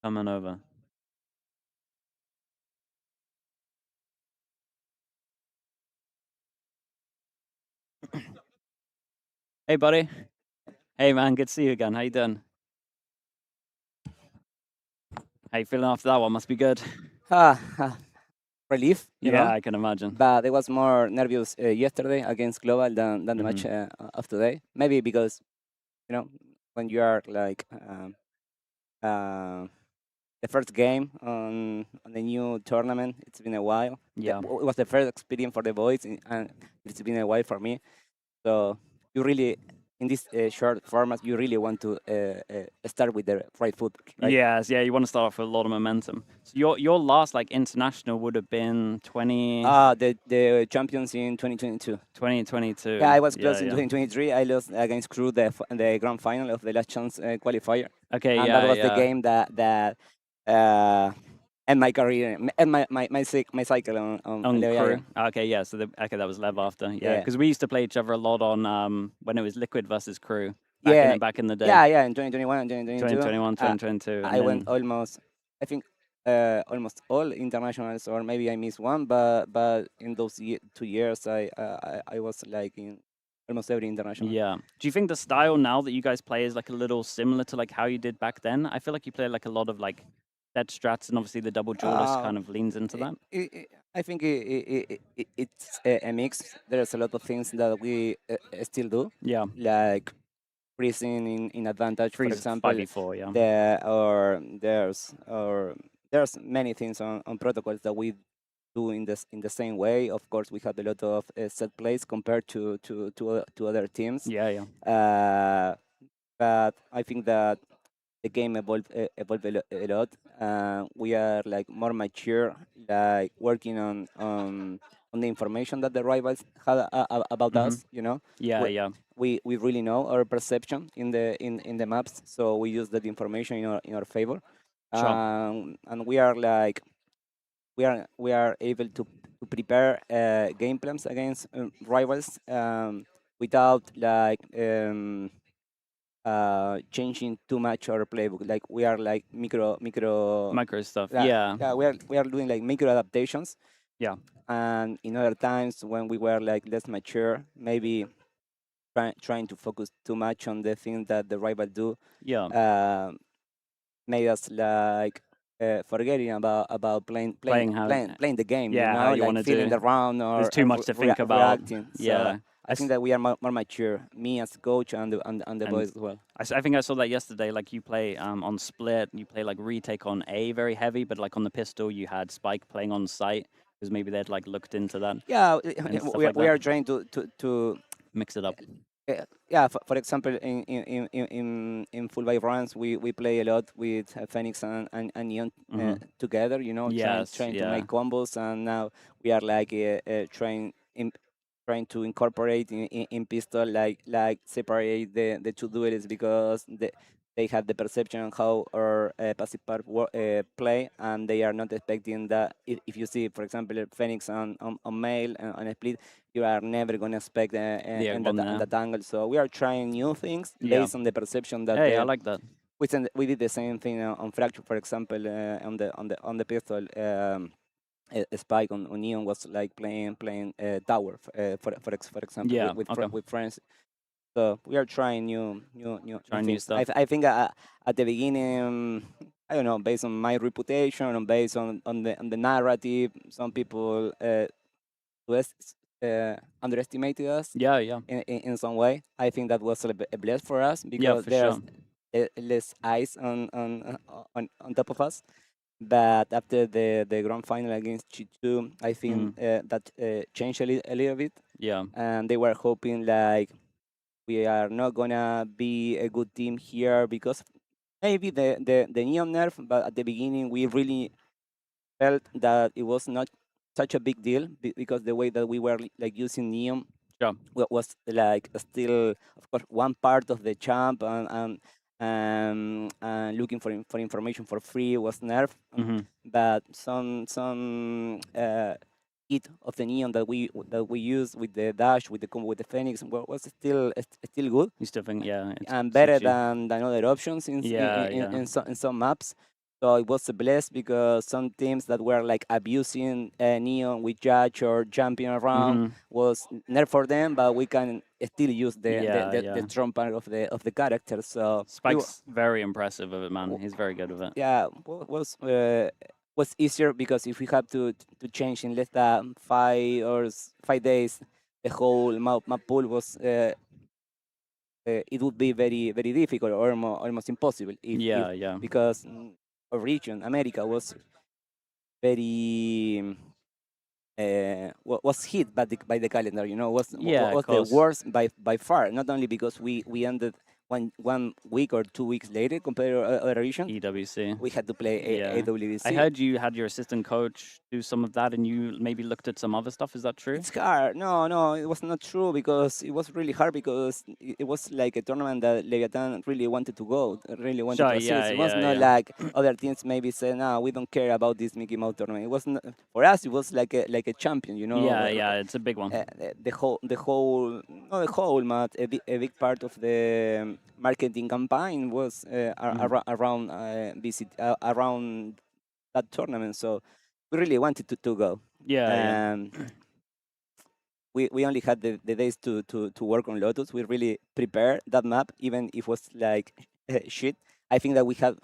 Coming over. Hey, buddy. Hey, man. Good to see you again. How you doing? How you feeling after that one? Must be good. Relief, you know? I can imagine. But I was more nervous yesterday against Global than the match of today. Maybe because, you know, when you are like the first game on the new tournament, it's been a while. Yeah. It was the first experience for the boys, and it's been a while for me. So you really, in this short format, you really want to start with the right foot, right? Yes, yeah, you want to start off with a lot of momentum. So your last like international would have been 20. The champions in 2022. 2022. Yeah, I was close in 2023. I lost against Crew the grand final of the last chance qualifier. Okay, and that was the game that end my career, and my cycle on Crew. Okay, yeah. So that was Lev after. Yeah, because we used to play each other a lot on when it was Liquid versus Crew. Back in the day. Yeah, in 2021 and 2022. 2021, 2022. I went almost, I think, almost all internationals, or maybe I missed one. But in those 2 years, I was like in almost every international. Yeah. Do you think the style now that you guys play is like a little similar to like how you did back then? I feel like you play like a lot of like dead strats, and obviously the double duelist kind of leans into that. I think it's a mix. There's a lot of things that we still do. Yeah. Like freezing in advantage, for example. 5v4, yeah. There's many things on protocols that we do in the same way. Of course, we have a lot of set plays compared to other teams. Yeah. But I think that the game evolved a lot. We are like more mature, like working on the information that the rivals had about us. You know. Yeah. We really know our perception in the maps, so we use that information in our favor. Sure. And we are like we are able to prepare game plans against rivals without like changing too much our playbook. Like we are like micro stuff. Yeah, we are doing like micro adaptations. Yeah. And in other times when we were like less mature, maybe trying to focus too much on the things that the rival do. Yeah. Made us like forgetting about playing the game. Yeah, you know, like feeling the round or there's too much to think about. Reacting. Yeah. So I think that we are more mature, me as coach and the boys as well. I think I saw that yesterday. Like you play on split, you play like retake on A very heavy, but like on the pistol you had Spike playing on site because maybe they'd like looked into that. Yeah, we are trying to mix it up. Yeah, for example, in full buy runs, we play a lot with Phoenix and Neon together. You know, trying to make combos, and now we are like trying to incorporate in pistol like separate the two duelists because they have the perception on how our passive part play, and they are not expecting that. If you see, for example, Phoenix on male on a split, you are never going to expect that angle. So we are trying new things based on the perception that. Hey, I like that. We did the same thing on Fracture, for example, on the pistol. Spike on Neon was like playing tower for example with friends. So we are trying new stuff. I think at the beginning, I don't know, based on my reputation and based on the narrative, some people underestimated us. Yeah. In some way, I think that was a bless for us because there's less eyes on top of us. But after the grand final against G2, I think that changed a little bit. Yeah. And they were hoping like we are not gonna be a good team here because maybe the Neon nerf, but at the beginning we really felt that it was not such a big deal because the way that we were like using Neon was like still, of course, one part of the champ and looking for information for free was nerf, but some hit of the Neon that we used with the dash with the combo with the Phoenix was still good. You still think and better than other options in some maps. So it was a bless because some teams that were like abusing Neon with Judge or jumping around was nerf for them, but we can still use the strong part of the character. So Spike's very impressive with it, man. He's very good with it. Yeah, was easier because if we have to change in less than 5 days, the whole map pool was. It would be very difficult or almost impossible. Because our region, America, was very was hit by the calendar. You know, was the worst by far. Not only because we ended 1 week or 2 weeks later compared to other regions. EWC. We had to play AWC. I heard you had your assistant coach do some of that, and you maybe looked at some other stuff. Is that true? It's hard. No, it was not true because it was really hard because it was like a tournament that Leviathan really wanted to go, really wanted to assist. It was not like other teams maybe say, no, we don't care about this Mickey Mouse tournament. It was not, for us. It was like a champion, you know. Yeah, it's a big one. The whole, but a big part of the marketing campaign was around around that tournament. So we really wanted to go. We only had the days to work on Lotus. We really prepared that map, even if it was like shit. I think that we had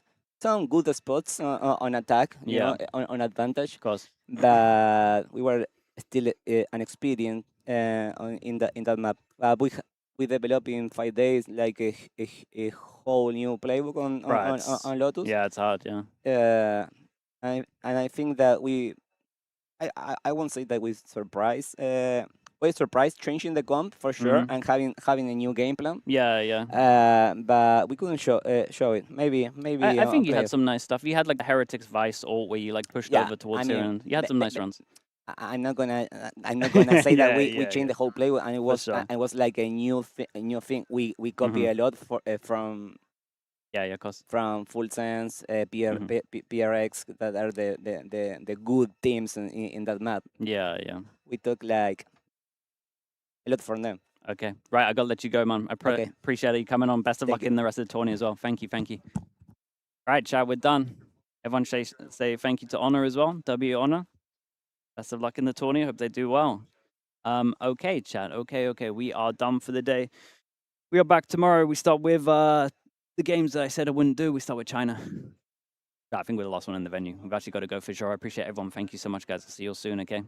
some good spots on attack, you know, on advantage. Of course. But we were still inexperienced in that map. We developed in 5 days like a whole new playbook on Lotus. Yeah, it's hard. Yeah. And I think that I won't say that we surprised. We're surprised changing the comp for sure and having a new game plan. Yeah. But we couldn't show it. Maybe. I think you had some nice stuff. You had like the Heretics Vice ult where you like pushed over towards here, and you had some nice runs. I'm not gonna say that we changed the whole playbook, and it was like a new thing. We copy a lot from. Of course. From Full Sense, PRX, that are the good teams in that map. Yeah. We took like a lot from them. Okay, right. I gotta let you go, man. I appreciate you coming on. Best of luck in the rest of the tourney as well. Thank you. All right, chat. We're done. Everyone say thank you to Honor as well. W Honor. Best of luck in the tourney. Hope they do well. Okay, chat. Okay. We are done for the day. We are back tomorrow. We start with the games that I said I wouldn't do. We start with China. I think we're the last one in the venue. We've actually got to go for sure. I appreciate everyone. Thank you so much, guys. I'll see you all soon, okay?